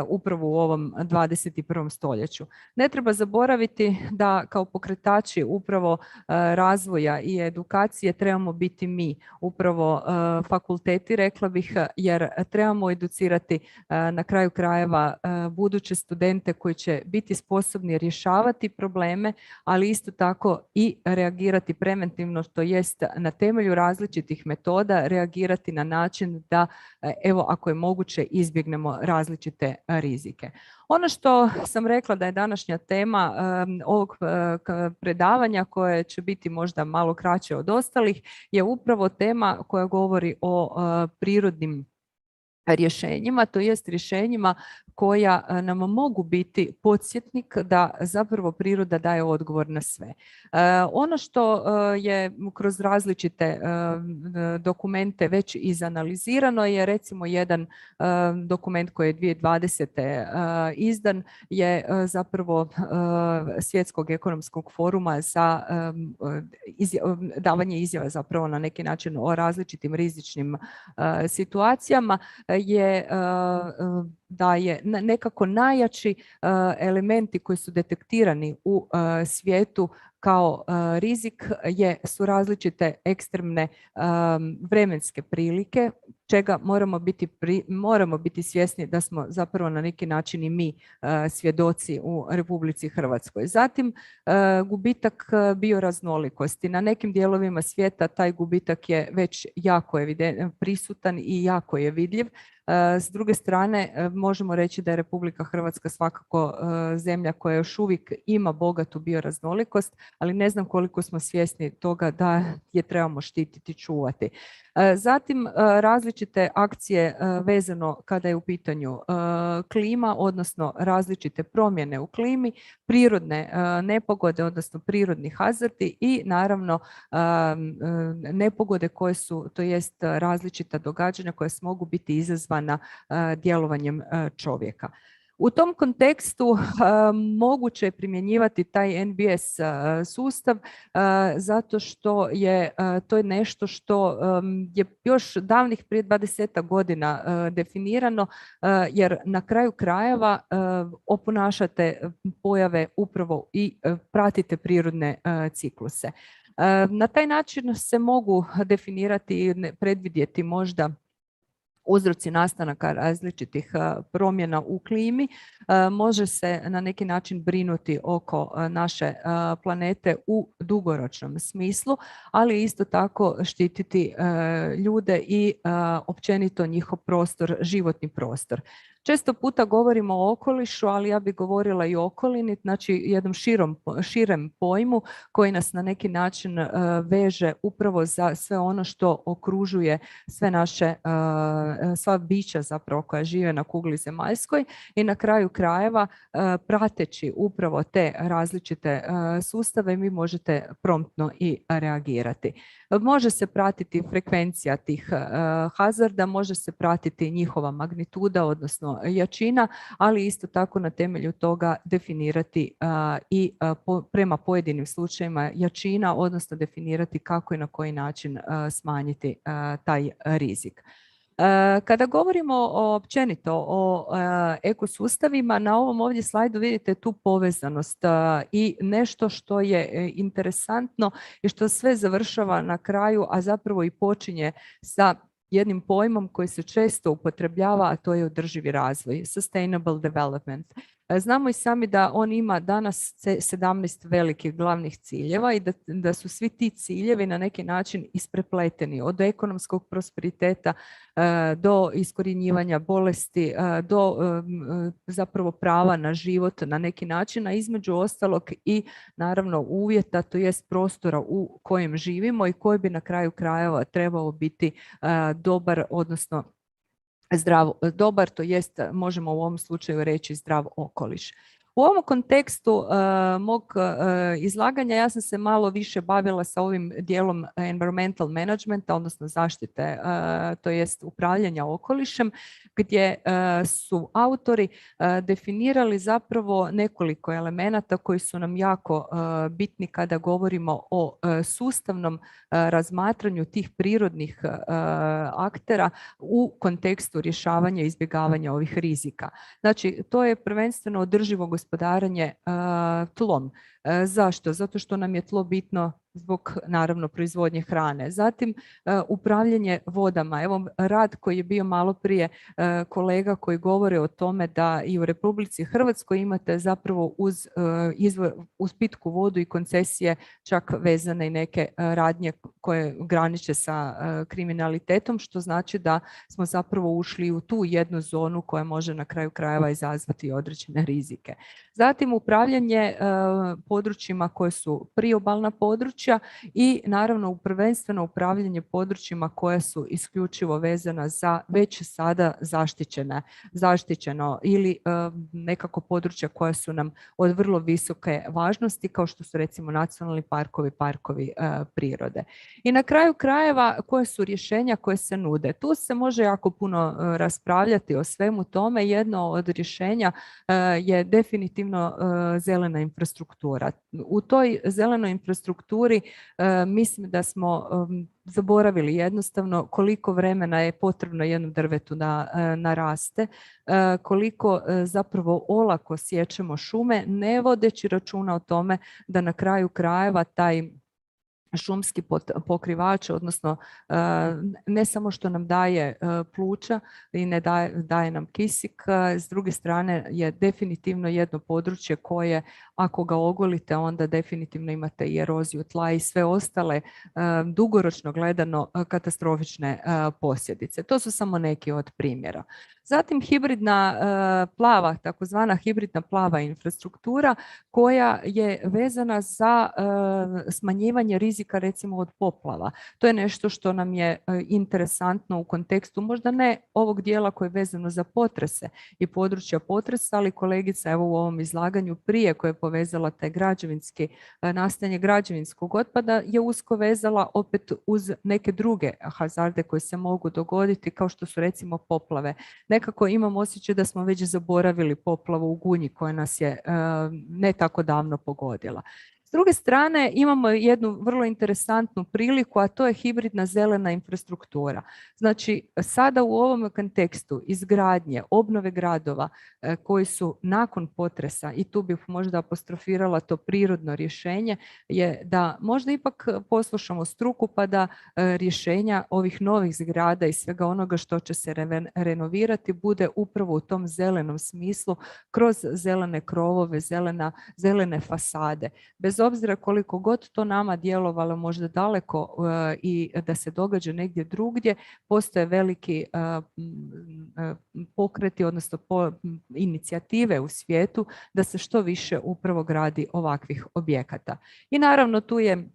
upravo u ovom 21. stoljeću. Ne treba zaboraviti da kao pokretači upravo razvoja i edukacije trebamo biti mi, upravo fakulteti, rekla bih, jer trebamo educirati na kraju krajeva buduće studente koji će biti sposobni rješavati probleme, ali isto tako i reagirati preventivno, to jest na temelju različitih metoda reagirati na način da, evo, ako je moguće, izbjegnemo različite rizike. Ono što sam rekla da je današnja tema ovog predavanja, koje će biti možda malo kraće od ostalih, je upravo tema koja govori o prirodnim rješenjima, to jest rješenjima koja nam mogu biti podsjetnik da zapravo priroda daje odgovor na sve. Ono što je kroz različite dokumente već izanalizirano je recimo jedan dokument koji je 2020. Izdan je zapravo Svjetskog ekonomskog foruma za davanje izjava zapravo na neki način o različitim rizičnim situacijama je da je nekako najjači elementi koji su detektirani u svijetu kao rizik su različite ekstremne vremenske prilike čega moramo biti svjesni da smo zapravo na neki način i mi svjedoci u Republici Hrvatskoj. Zatim, gubitak bioraznolikosti. Na nekim dijelovima svijeta taj gubitak je već jako prisutan i jako je vidljiv. S druge strane, možemo reći da je Republika Hrvatska svakako zemlja koja još uvijek ima bogatu bioraznolikost, ali ne znam koliko smo svjesni toga da je trebamo štititi, čuvati. Zatim, različite akcije vezano kada je u pitanju klima, odnosno različite promjene u klimi, prirodne nepogode, odnosno prirodni hazardi i naravno nepogode koje su, to jest različita događanja koja mogu biti izazvana djelovanjem čovjeka. U tom kontekstu moguće je primjenjivati taj NBS sustav zato što je to je nešto što je još davnih prije 20 godina definirano, jer na kraju krajeva oponašate pojave upravo i pratite prirodne cikluse. Na taj način se mogu definirati i predvidjeti možda uzroci nastanaka različitih promjena u klimi, može se na neki način brinuti oko naše planete u dugoročnom smislu, ali isto tako štititi ljude i općenito njihov prostor, životni prostor. Često puta govorimo o okolišu, ali ja bih govorila i o okolini, znači jednom širem pojmu koji nas na neki način veže upravo za sve ono što okružuje sve naše, sva bića zapravo koja žive na kugli zemaljskoj i na kraju krajeva prateći upravo te različite sustave mi možete promptno i reagirati. Može se pratiti frekvencija tih hazarda, može se pratiti njihova magnituda, odnosno jačina, ali isto tako na temelju toga definirati i prema pojedinim slučajevima jačina, odnosno definirati kako i na koji način smanjiti taj rizik. Kada govorimo općenito o ekosustavima, na ovom ovdje slajdu vidite tu povezanost i nešto što je interesantno i što sve završava na kraju, a zapravo i počinje sa jednim pojmom koji se često upotrebljava, a to je održivi razvoj, sustainable development. Znamo i sami da on ima danas 17 velikih glavnih ciljeva i da su svi ti ciljevi na neki način isprepleteni od ekonomskog prosperiteta do iskorjenjivanja bolesti, do zapravo prava na život na neki način, a između ostalog i naravno uvjeta, to jest prostora u kojem živimo i koji bi na kraju krajeva trebao biti dobar, odnosno dobar, to jest možemo u ovom slučaju reći zdrav okoliš. U ovom kontekstu mog izlaganja ja sam se malo više bavila sa ovim dijelom environmental managementa, odnosno zaštite, to jest upravljanja okolišem, gdje su autori definirali zapravo nekoliko elemenata koji su nam jako bitni kada govorimo o sustavnom razmatranju tih prirodnih aktera u kontekstu rješavanja i izbjegavanja ovih rizika. Znači, to je prvenstveno održivo gospodarenje tlom. Zašto? Zato što nam je tlo bitno zbog naravno proizvodnje hrane. Zatim upravljanje vodama. Evo rad koji je bio malo prije kolega koji govore o tome da i u Republici Hrvatskoj imate zapravo uz pitku vodu i koncesije čak vezane i neke radnje koje graniče sa kriminalitetom, što znači da smo zapravo ušli u tu jednu zonu koja može na kraju krajeva izazvati određene rizike. Zatim upravljanje područjima koje su priobalna područja i naravno prvenstveno upravljanje područjima koja su isključivo vezana za već sada zaštićeno ili nekako područja koja su nam od vrlo visoke važnosti, kao što su recimo nacionalni parkovi, parkovi prirode. I na kraju krajeva koje su rješenja koje se nude. Tu se može jako puno raspravljati o svemu tome. Jedno od rješenja je definitivno zelena infrastruktura. U toj zelenoj infrastrukturi mislim da smo zaboravili jednostavno koliko vremena je potrebno jednom drvetu da naraste, koliko zapravo olako siječemo šume, ne vodeći računa o tome da na kraju krajeva taj šumski pokrivač, odnosno ne samo što nam daje pluća i ne daje nam kisik, s druge strane je definitivno jedno područje koje ako ga ogolite onda definitivno imate i eroziju tla i sve ostale dugoročno gledano katastrofične posljedice. To su samo neki od primjera. Zatim hibridna plava, takozvana hibridna plava infrastruktura koja je vezana za smanjivanje rizika recimo od poplava. To je nešto što nam je interesantno u kontekstu možda ne ovog dijela koje je vezano za potrese i područja potresa, ali kolegica evo u ovom izlaganju prije koja je povezala taj građevinski, nastajanje građevinskog otpada je usko vezala opet uz neke druge hazarde koje se mogu dogoditi kao što su recimo poplave. Nekako imam osjećaj da smo već zaboravili poplavu u Gunji koja nas je ne tako davno pogodila. S druge strane imamo jednu vrlo interesantnu priliku, a to je hibridna zelena infrastruktura. Znači sada u ovom kontekstu izgradnje, obnove gradova koji su nakon potresa, i tu bih možda apostrofirala to prirodno rješenje, je da možda ipak poslušamo struku pa da rješenja ovih novih zgrada i svega onoga što će se renovirati bude upravo u tom zelenom smislu kroz zelene krovove, zelene fasade. Bez obzira koliko god to nama djelovalo možda daleko i da se događa negdje drugdje, postoje veliki pokreti, odnosno inicijative u svijetu da se što više upravo gradi ovakvih objekata. I naravno tu je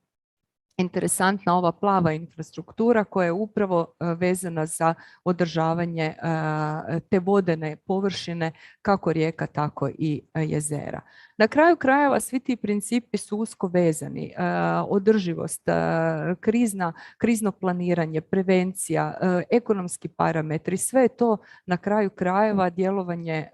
interesantna ova plava infrastruktura koja je upravo vezana za održavanje te vodene površine kako rijeka tako i jezera. Na kraju krajeva svi ti principi su usko vezani. Održivost, krizno planiranje, prevencija, ekonomski parametri, sve je to na kraju krajeva djelovanje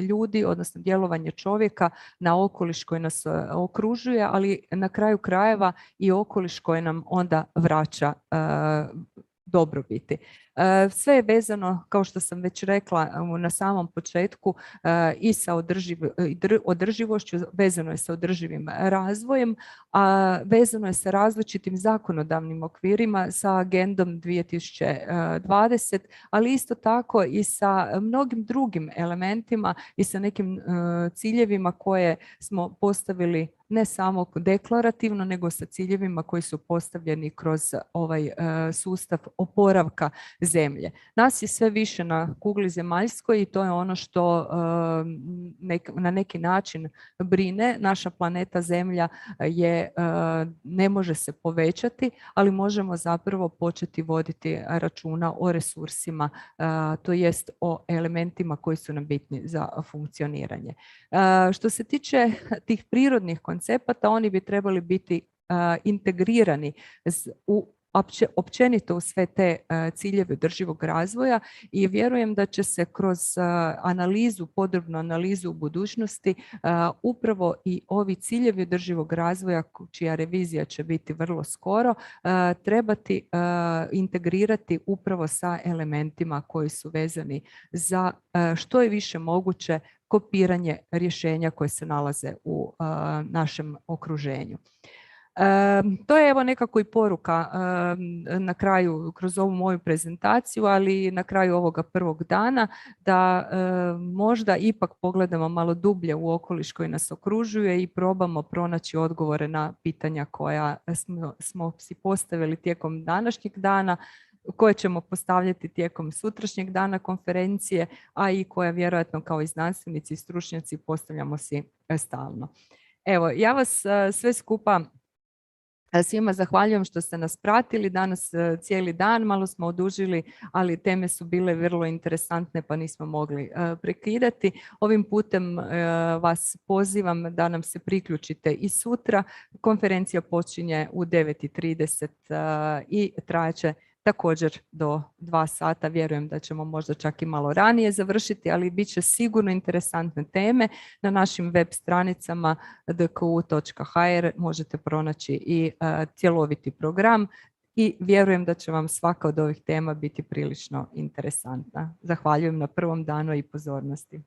ljudi, odnosno djelovanje čovjeka na okoliš koji nas okružuje, ali na kraju krajeva i okoliš koji nam onda vraća dobrobiti. Sve je vezano, kao što sam već rekla na samom početku, i sa održivošću, vezano je sa održivim razvojem, a vezano je sa različitim zakonodavnim okvirima, sa agendom 2020, ali isto tako i sa mnogim drugim elementima i sa nekim ciljevima koje smo postavili ne samo deklarativno, nego sa ciljevima koji su postavljeni kroz ovaj sustav oporavka zemlje. Nas je sve više na kugli zemaljskoj i to je ono što na neki način brine. Naša planeta Zemlja ne može se povećati, ali možemo zapravo početi voditi računa o resursima, to jest o elementima koji su nam bitni za funkcioniranje. Što se tiče tih prirodnih koncepata, oni bi trebali biti integrirani općenito u sve te ciljeve održivog razvoja i vjerujem da će se kroz podrobnu analizu u budućnosti upravo i ovi ciljevi održivog razvoja, čija revizija će biti vrlo skoro, trebati integrirati upravo sa elementima koji su vezani za što je više moguće kopiranje rješenja koje se nalaze u našem okruženju. To je evo nekako i poruka na kraju kroz ovu moju prezentaciju, ali na kraju ovoga prvog dana da možda ipak pogledamo malo dublje u okoliš koji nas okružuje i probamo pronaći odgovore na pitanja koja smo si postavili tijekom današnjeg dana, koje ćemo postavljati tijekom sutrašnjeg dana konferencije, a i koja vjerojatno kao i znanstvenici i stručnjaci postavljamo si stalno. Evo, ja vas sve skupa svima zahvaljujem što ste nas pratili danas cijeli dan, malo smo odužili, ali teme su bile vrlo interesantne pa nismo mogli prekidati. Ovim putem vas pozivam da nam se priključite i sutra. Konferencija počinje u 9:30 i trajaće također do 2 sata. Vjerujem da ćemo možda čak i malo ranije završiti, ali bit će sigurno interesantne teme. Na našim web stranicama dku.hr možete pronaći i cjeloviti program i vjerujem da će vam svaka od ovih tema biti prilično interesantna. Zahvaljujem na prvom danu i pozornosti.